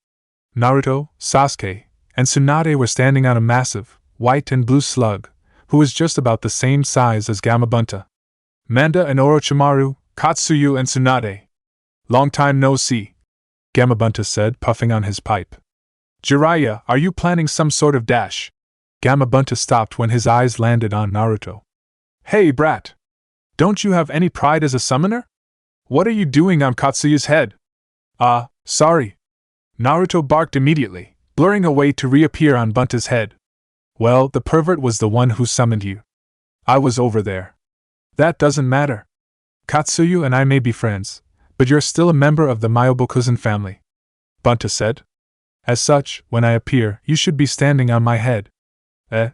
Naruto, Sasuke, and Tsunade were standing on a massive, white and blue slug, who was just about the same size as Gamabunta. Manda and Orochimaru, Katsuyu and Tsunade. Long time no see, Gamabunta said, puffing on his pipe. Jiraiya, are you planning some sort of dash? Gamabunta stopped when his eyes landed on Naruto. Hey brat! Don't you have any pride as a summoner? What are you doing on Katsuyu's head? Sorry. Naruto barked immediately, blurring away to reappear on Bunta's head. Well, the pervert was the one who summoned you. I was over there. That doesn't matter. Katsuyu and I may be friends, but you're still a member of the Myobokuzen family, Bunta said. As such, when I appear, you should be standing on my head. Eh?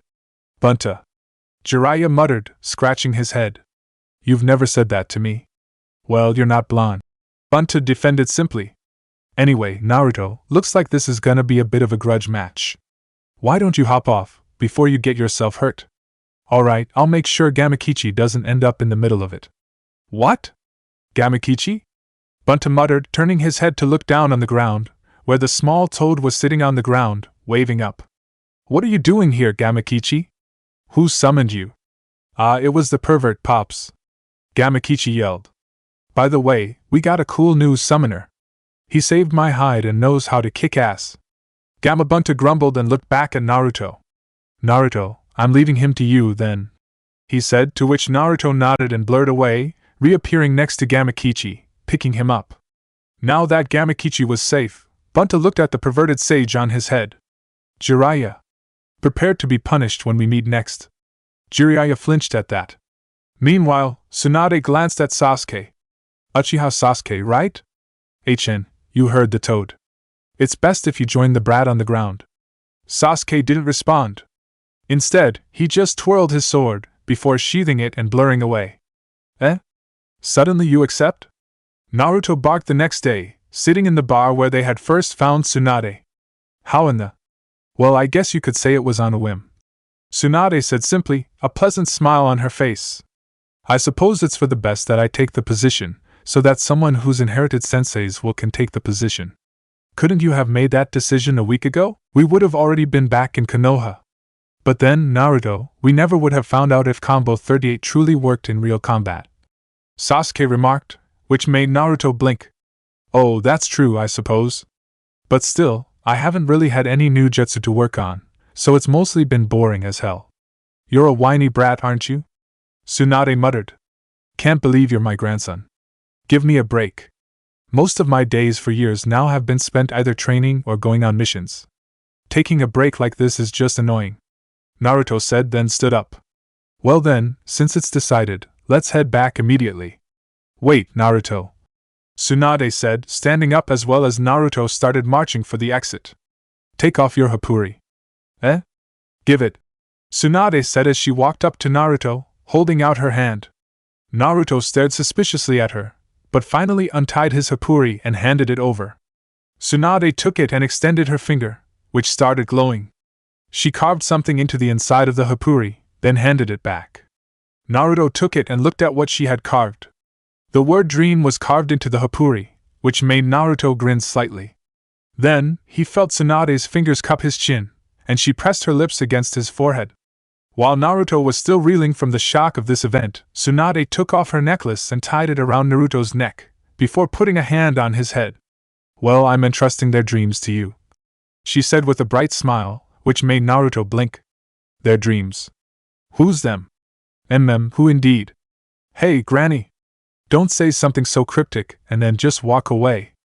Bunta. Jiraiya muttered, scratching his head. You've never said that to me. Well, you're not blonde. Bunta defended simply. Anyway, Naruto, looks like this is gonna be a bit of a grudge match. Why don't you hop off, before you get yourself hurt? Alright, I'll make sure Gamakichi doesn't end up in the middle of it. What? Gamakichi? Bunta muttered, turning his head to look down on the ground, where the small toad was sitting on the ground, waving up. What are you doing here, Gamakichi? Who summoned you? It was the pervert, Pops. Gamakichi yelled. By the way, we got a cool new summoner. He saved my hide and knows how to kick ass. Gamabunta grumbled and looked back at Naruto. Naruto, I'm leaving him to you, then, he said, to which Naruto nodded and blurred away, reappearing next to Gamakichi, picking him up. Now that Gamakichi was safe, Bunta looked at the perverted sage on his head. Jiraiya. Prepare to be punished when we meet next. Jiraiya flinched at that. Meanwhile, Tsunade glanced at Sasuke. Uchiha Sasuke, right? HN, you heard the toad. It's best if you join the brat on the ground. Sasuke didn't respond. Instead, he just twirled his sword, before sheathing it and blurring away. Eh? Suddenly you accept? Naruto barked the next day, sitting in the bar where they had first found Tsunade. How in the… Well, I guess you could say it was on a whim. Tsunade said simply, a pleasant smile on her face. I suppose it's for the best that I take the position, so that someone who's inherited senseis can take the position. Couldn't you have made that decision a week ago? We would have already been back in Konoha. But then, Naruto, we never would have found out if Combo 38 truly worked in real combat. Sasuke remarked, which made Naruto blink. Oh, that's true, I suppose. But still, I haven't really had any new jutsu to work on, so it's mostly been boring as hell. You're a whiny brat, aren't you? Tsunade muttered. Can't believe you're my grandson. Give me a break. Most of my days for years now have been spent either training or going on missions. Taking a break like this is just annoying. Naruto said, then stood up. Well then, since it's decided, let's head back immediately. Wait, Naruto. Tsunade said, standing up as well as Naruto started marching for the exit. Take off your happuri. Eh? Give it. Tsunade said as she walked up to Naruto, holding out her hand. Naruto stared suspiciously at her, but finally untied his happuri and handed it over. Tsunade took it and extended her finger, which started glowing. She carved something into the inside of the happuri, then handed it back. Naruto took it and looked at what she had carved. The word dream was carved into the happuri, which made Naruto grin slightly. Then, he felt Tsunade's fingers cup his chin, and she pressed her lips against his forehead. While Naruto was still reeling from the shock of this event, Tsunade took off her necklace and tied it around Naruto's neck, before putting a hand on his head. Well, I'm entrusting their dreams to you, she said with a bright smile, which made Naruto blink. Their dreams. Who's them? Who indeed? Hey, Granny! Don't say something so cryptic and then just walk away.